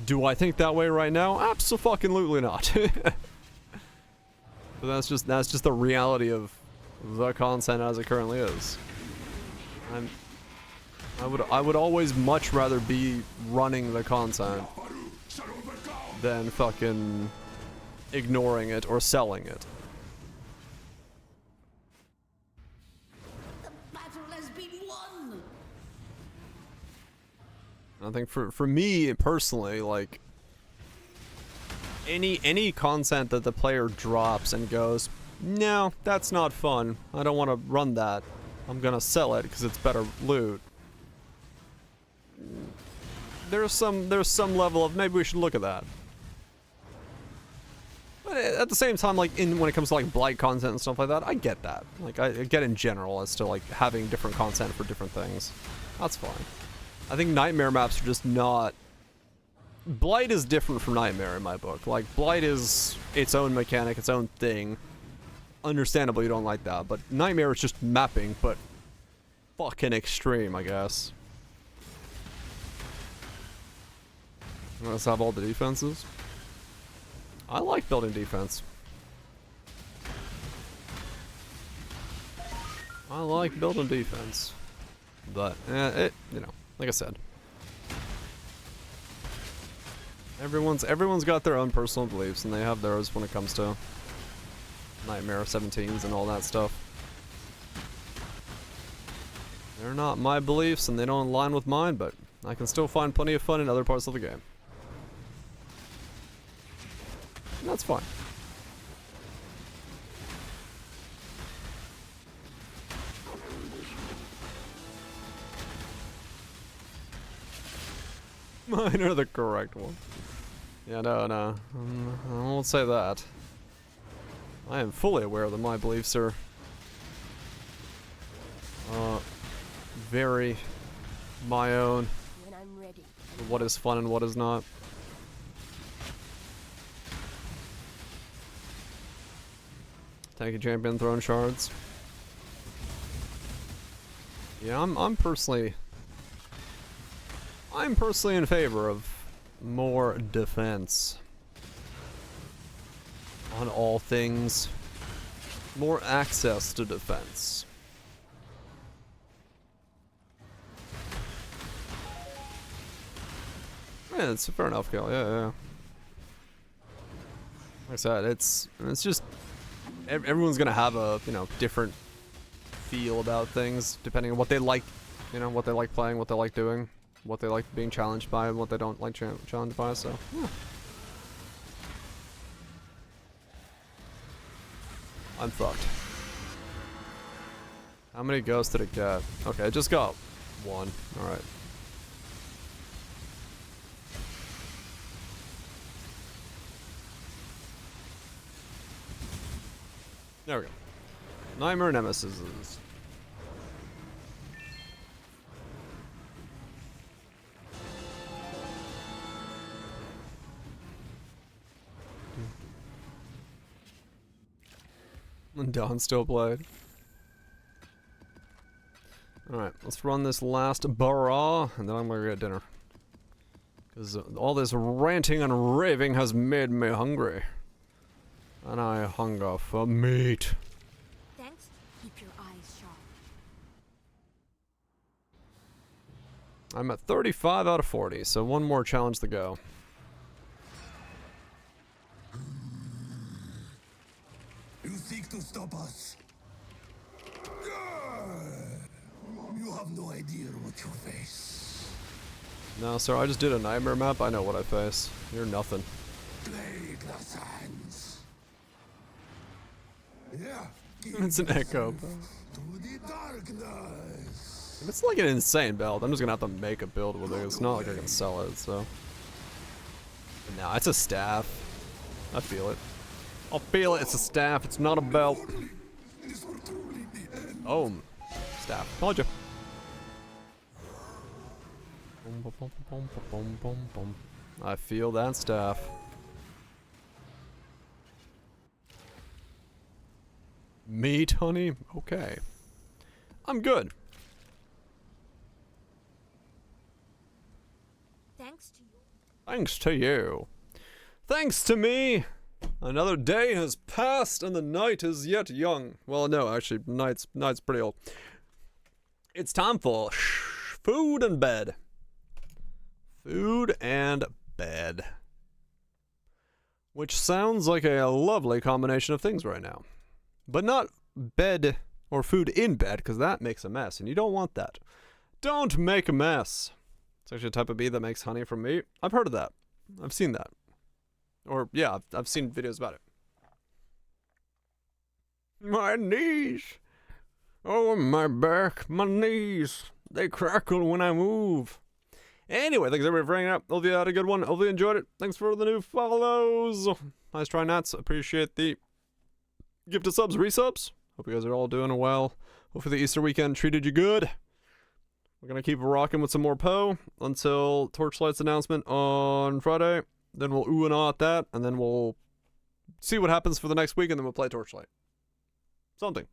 Do I think that way right now? Absolutely not. But that's just the reality of the content as it currently is. I would always much rather be running the content than fucking ignoring it or selling it. The battle has been won. I think for me personally, like, any content that the player drops and goes, no, that's not fun, I don't want to run that, I'm gonna sell it because it's better loot. there's some level of maybe we should look at that. But at the same time, like when it comes to like Blight content and stuff like that, I get that. Like I get in general as to like having different content for different things. That's fine. I think Nightmare maps are just not. Blight is different from Nightmare in my book. Like Blight is its own mechanic, its own thing. Understandably, you don't like that, but Nightmare is just mapping, but fucking extreme, I guess. Let's have all the defenses. I like building defense. I like building defense. But, you know, like I said. Everyone's got their own personal beliefs, and they have theirs when it comes to Nightmare 17s and all that stuff. They're not my beliefs, and they don't align with mine, but I can still find plenty of fun in other parts of the game. And that's fine. Mine are the correct one. Yeah, no. I won't say that. I am fully aware that my beliefs are very my own. When I'm ready. What is fun and what is not. Thank you, champion throne shards. Yeah, I'm personally in favor of more defense on all things. More access to defense. Yeah, it's a fair enough kill. Yeah. Like I said, it's just everyone's gonna have a, you know, different feel about things depending on what they like, you know, what they like playing, what they like doing, what they like being challenged by, and what they don't like challenged by. So yeah. I'm fucked. How many ghosts did it get? Okay, it just got one. Alright. There we go. Nightmare Nemesis. And Dawn still played. Alright, let's run this last barrage, and then I'm gonna get dinner. Because all this ranting and raving has made me hungry. And I hunger for meat. Thanks. Keep your eyes sharp. I'm at 35 out of 40, so one more challenge to go. You seek to stop us. You have no idea what you face. No, sir, I just did a Nightmare map. I know what I face. You're nothing. Bladeless hands. Yeah. It's an echo. To the darkness. If it's like an insane build, I'm just gonna have to make a build with it. It's not like I can sell it, so. But no, it's a staff. I feel it. I'll feel it. It's a staff. It's not a belt. Oh, staff. Told you. I feel that staff. Meat, honey? Okay. I'm good. Thanks to you. Thanks to you. Thanks to me. Another day has passed and the night is yet young. Well, no, actually, night's pretty old. It's time for food and bed. Food and bed. Which sounds like a lovely combination of things right now. But not bed or food in bed, because that makes a mess, and you don't want that. Don't make a mess. It's actually a type of bee that makes honey from meat. I've heard of that. I've seen that. Or, yeah, I've seen videos about it. My knees. Oh, my back, my knees. They crackle when I move. Anyway, thanks everybody for hanging out. Hope you had a good one. Hope you enjoyed it. Thanks for the new follows. Nice try, Nats. Appreciate the gifted subs, resubs. Hope you guys are all doing well. Hopefully the Easter weekend treated you good. We're going to keep rocking with some more Poe until Torchlight's announcement on Friday. Then we'll ooh and ah at that, and then we'll see what happens for the next week, and then we'll play Torchlight. Something.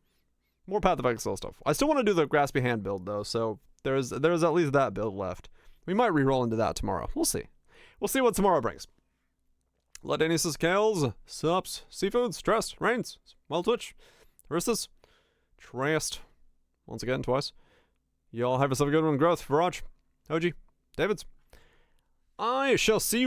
More Path of Exile stuff. I still want to do the Graspy Hand build, though, so there's at least that build left. We might re-roll into that tomorrow. We'll see. We'll see what tomorrow brings. Ladanius Kales, Sups, Seafoods, Trust, Rains, Wild Twitch, Aristus, Trast, once again, twice. Y'all have yourself a good one. Growth, Viraj, OG, Davids. I shall see you